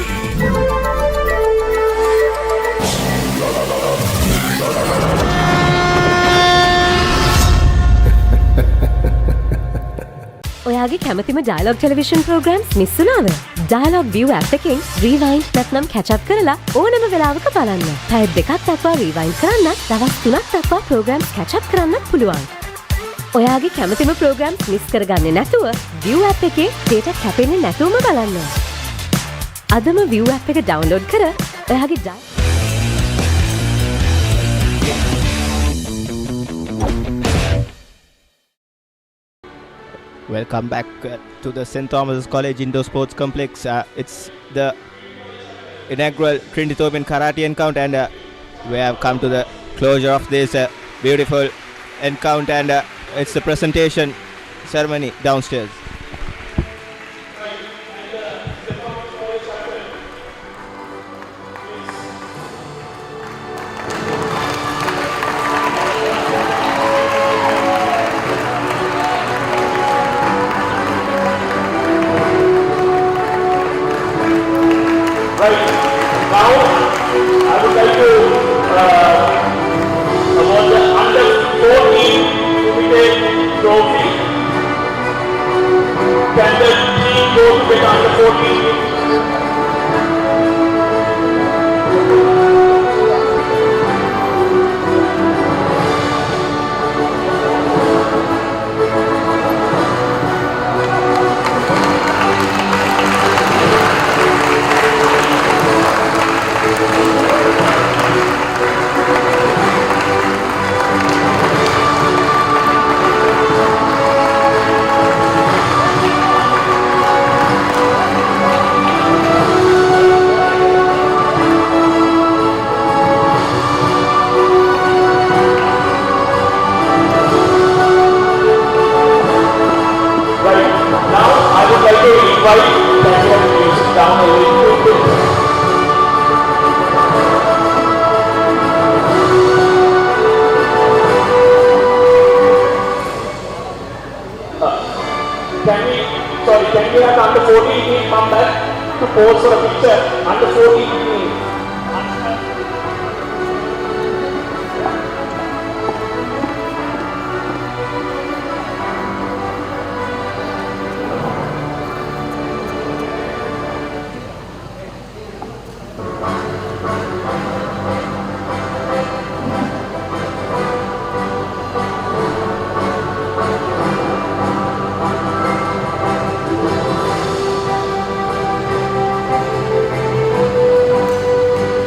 ඔයාගේ කැමතිම ඩයලොග් ටෙලිවිෂන් ප්‍රෝග්‍රම්ස් මිස් වුණාද? ඩයලොග් ViU app එකෙන් රීවයින්ඩ් නැත්නම් කැච් අප් කරලා ඕනම වෙලාවක බලන්න. පැය දෙකක් දක්වා රීවයින්ඩ් කරන්නත්, දවස් 3ක් දක්වා ප්‍රෝග්‍රම්ස් කැච් අප් කරන්නත් පුළුවන්. ඔයාගේ කැමතිම ප්‍රෝග්‍රම්ස් මිස් කරගන්නේ නැතුව ViU app එකේ data කැපෙන්නේ නැතුවම බලන්න. අදම ViU app එක ඩවුන්ලෝඩ් කර ඔයාගේ Welcome back to the St. Thomas College Indoor Sports Complex. It's the inaugural Trinity Thomian Karate encounter, and we have come to the closure of this beautiful encounter, and it's the presentation ceremony downstairs. to pose for a picture under 14 team.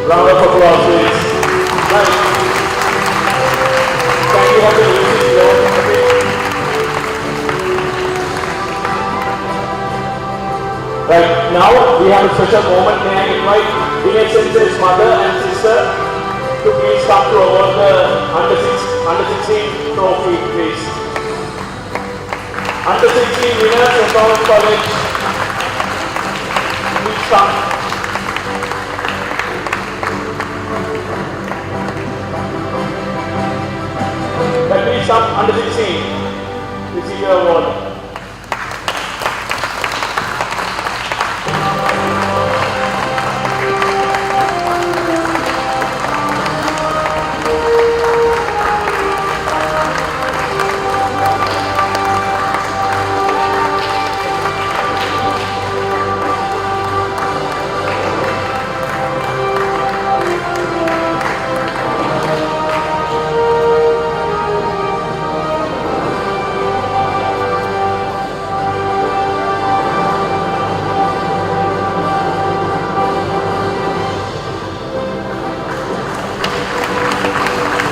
Round of applause, please. Right. Can you have the music low a bit? Right. Now we have a special moment. May I invite Dinesh Sensei's mother and sister to please come to award the under 16 trophy, please. Under 16 winners from Thomas College. Please come. Please come under 16. Receive your award.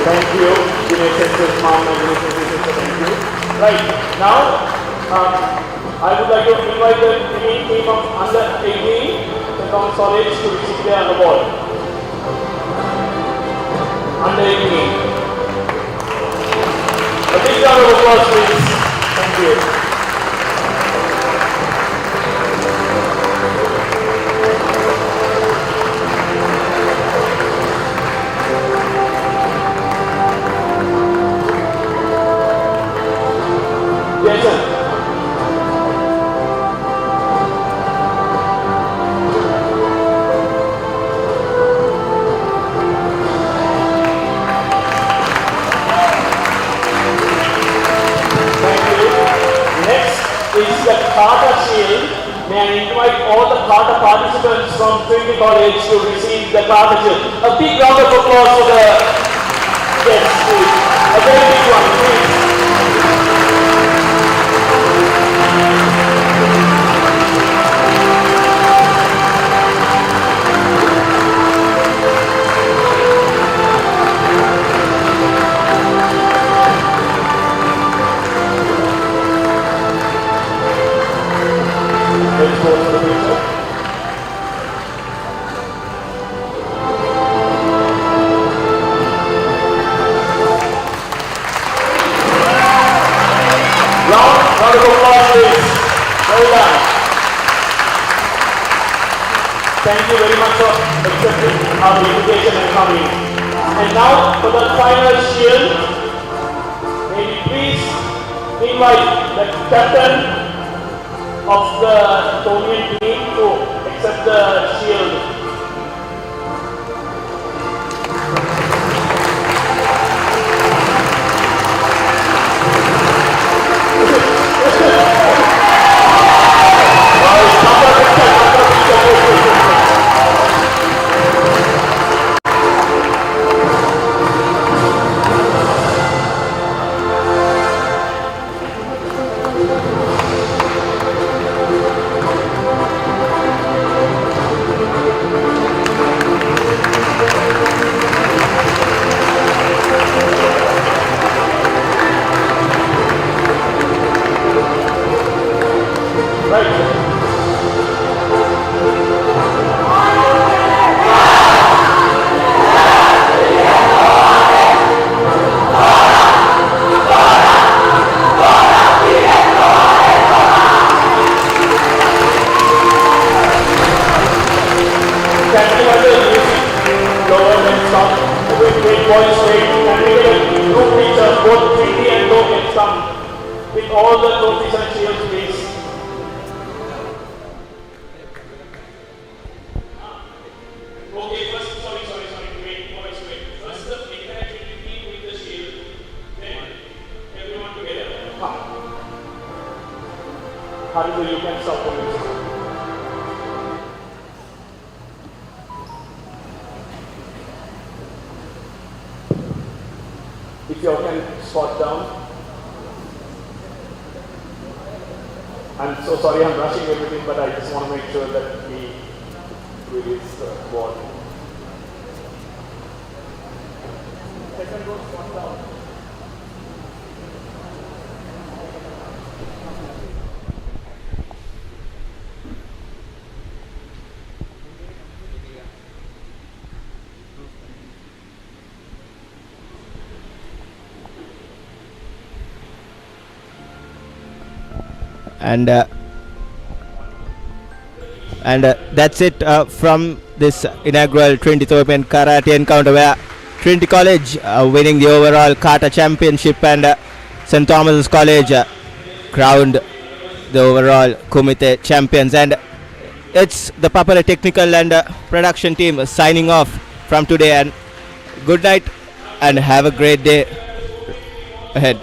Thank you, Dinesh Sensei's mom and Dinesh Sensei's sister. Thank you. Right, now I would like to invite the team of under 18 St. Thomas College to receive their award. Under 18. A big round of applause, please. Thank you. Jason. Thank you. Next is the Kata Shield. May I invite all the Kata participants from Trinity College to receive the Kata Shield. A big round of applause for the guests, please. A very big one, please. Let's go to the picture. Round of applause, please. Well done. Thank you very much for accepting our invitation and coming. And now for the final shield, may we please invite the captain of the Thomian team to accept the shield. With all the trophies and shields, please. Harindu, you can stop the music. If you all can squat down. I'm so sorry I'm rushing everything, but I just want to make sure that we release the ball. Second row, squat down. And that's it from this inaugural Trinity Thomian Karate encounter, where Trinity College winning the overall Kata championship, and St. Thomas's College crowned the overall Kumite champions. And it's the Papare technical and production team signing off from today. And good night and have a great day ahead.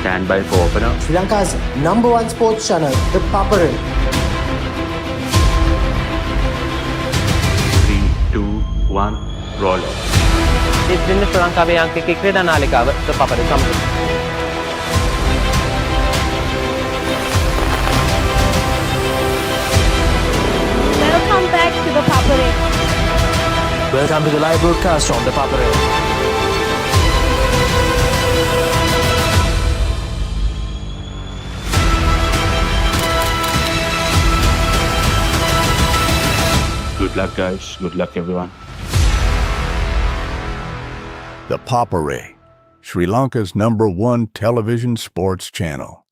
Stand by for opener. Sri Lanka's #1 sports channel, ThePapare. 3, 2, 1, roll. ඉතින් ශ්‍රී ලංකාවේ අංකික ක්‍රීඩා නාලිකාව ThePapare සමග. Welcome back to ThePapare. Welcome to the live broadcast from ThePapare. Good luck, guys. Good luck, everyone. ThePapare, Sri Lanka's #1 television sports channel.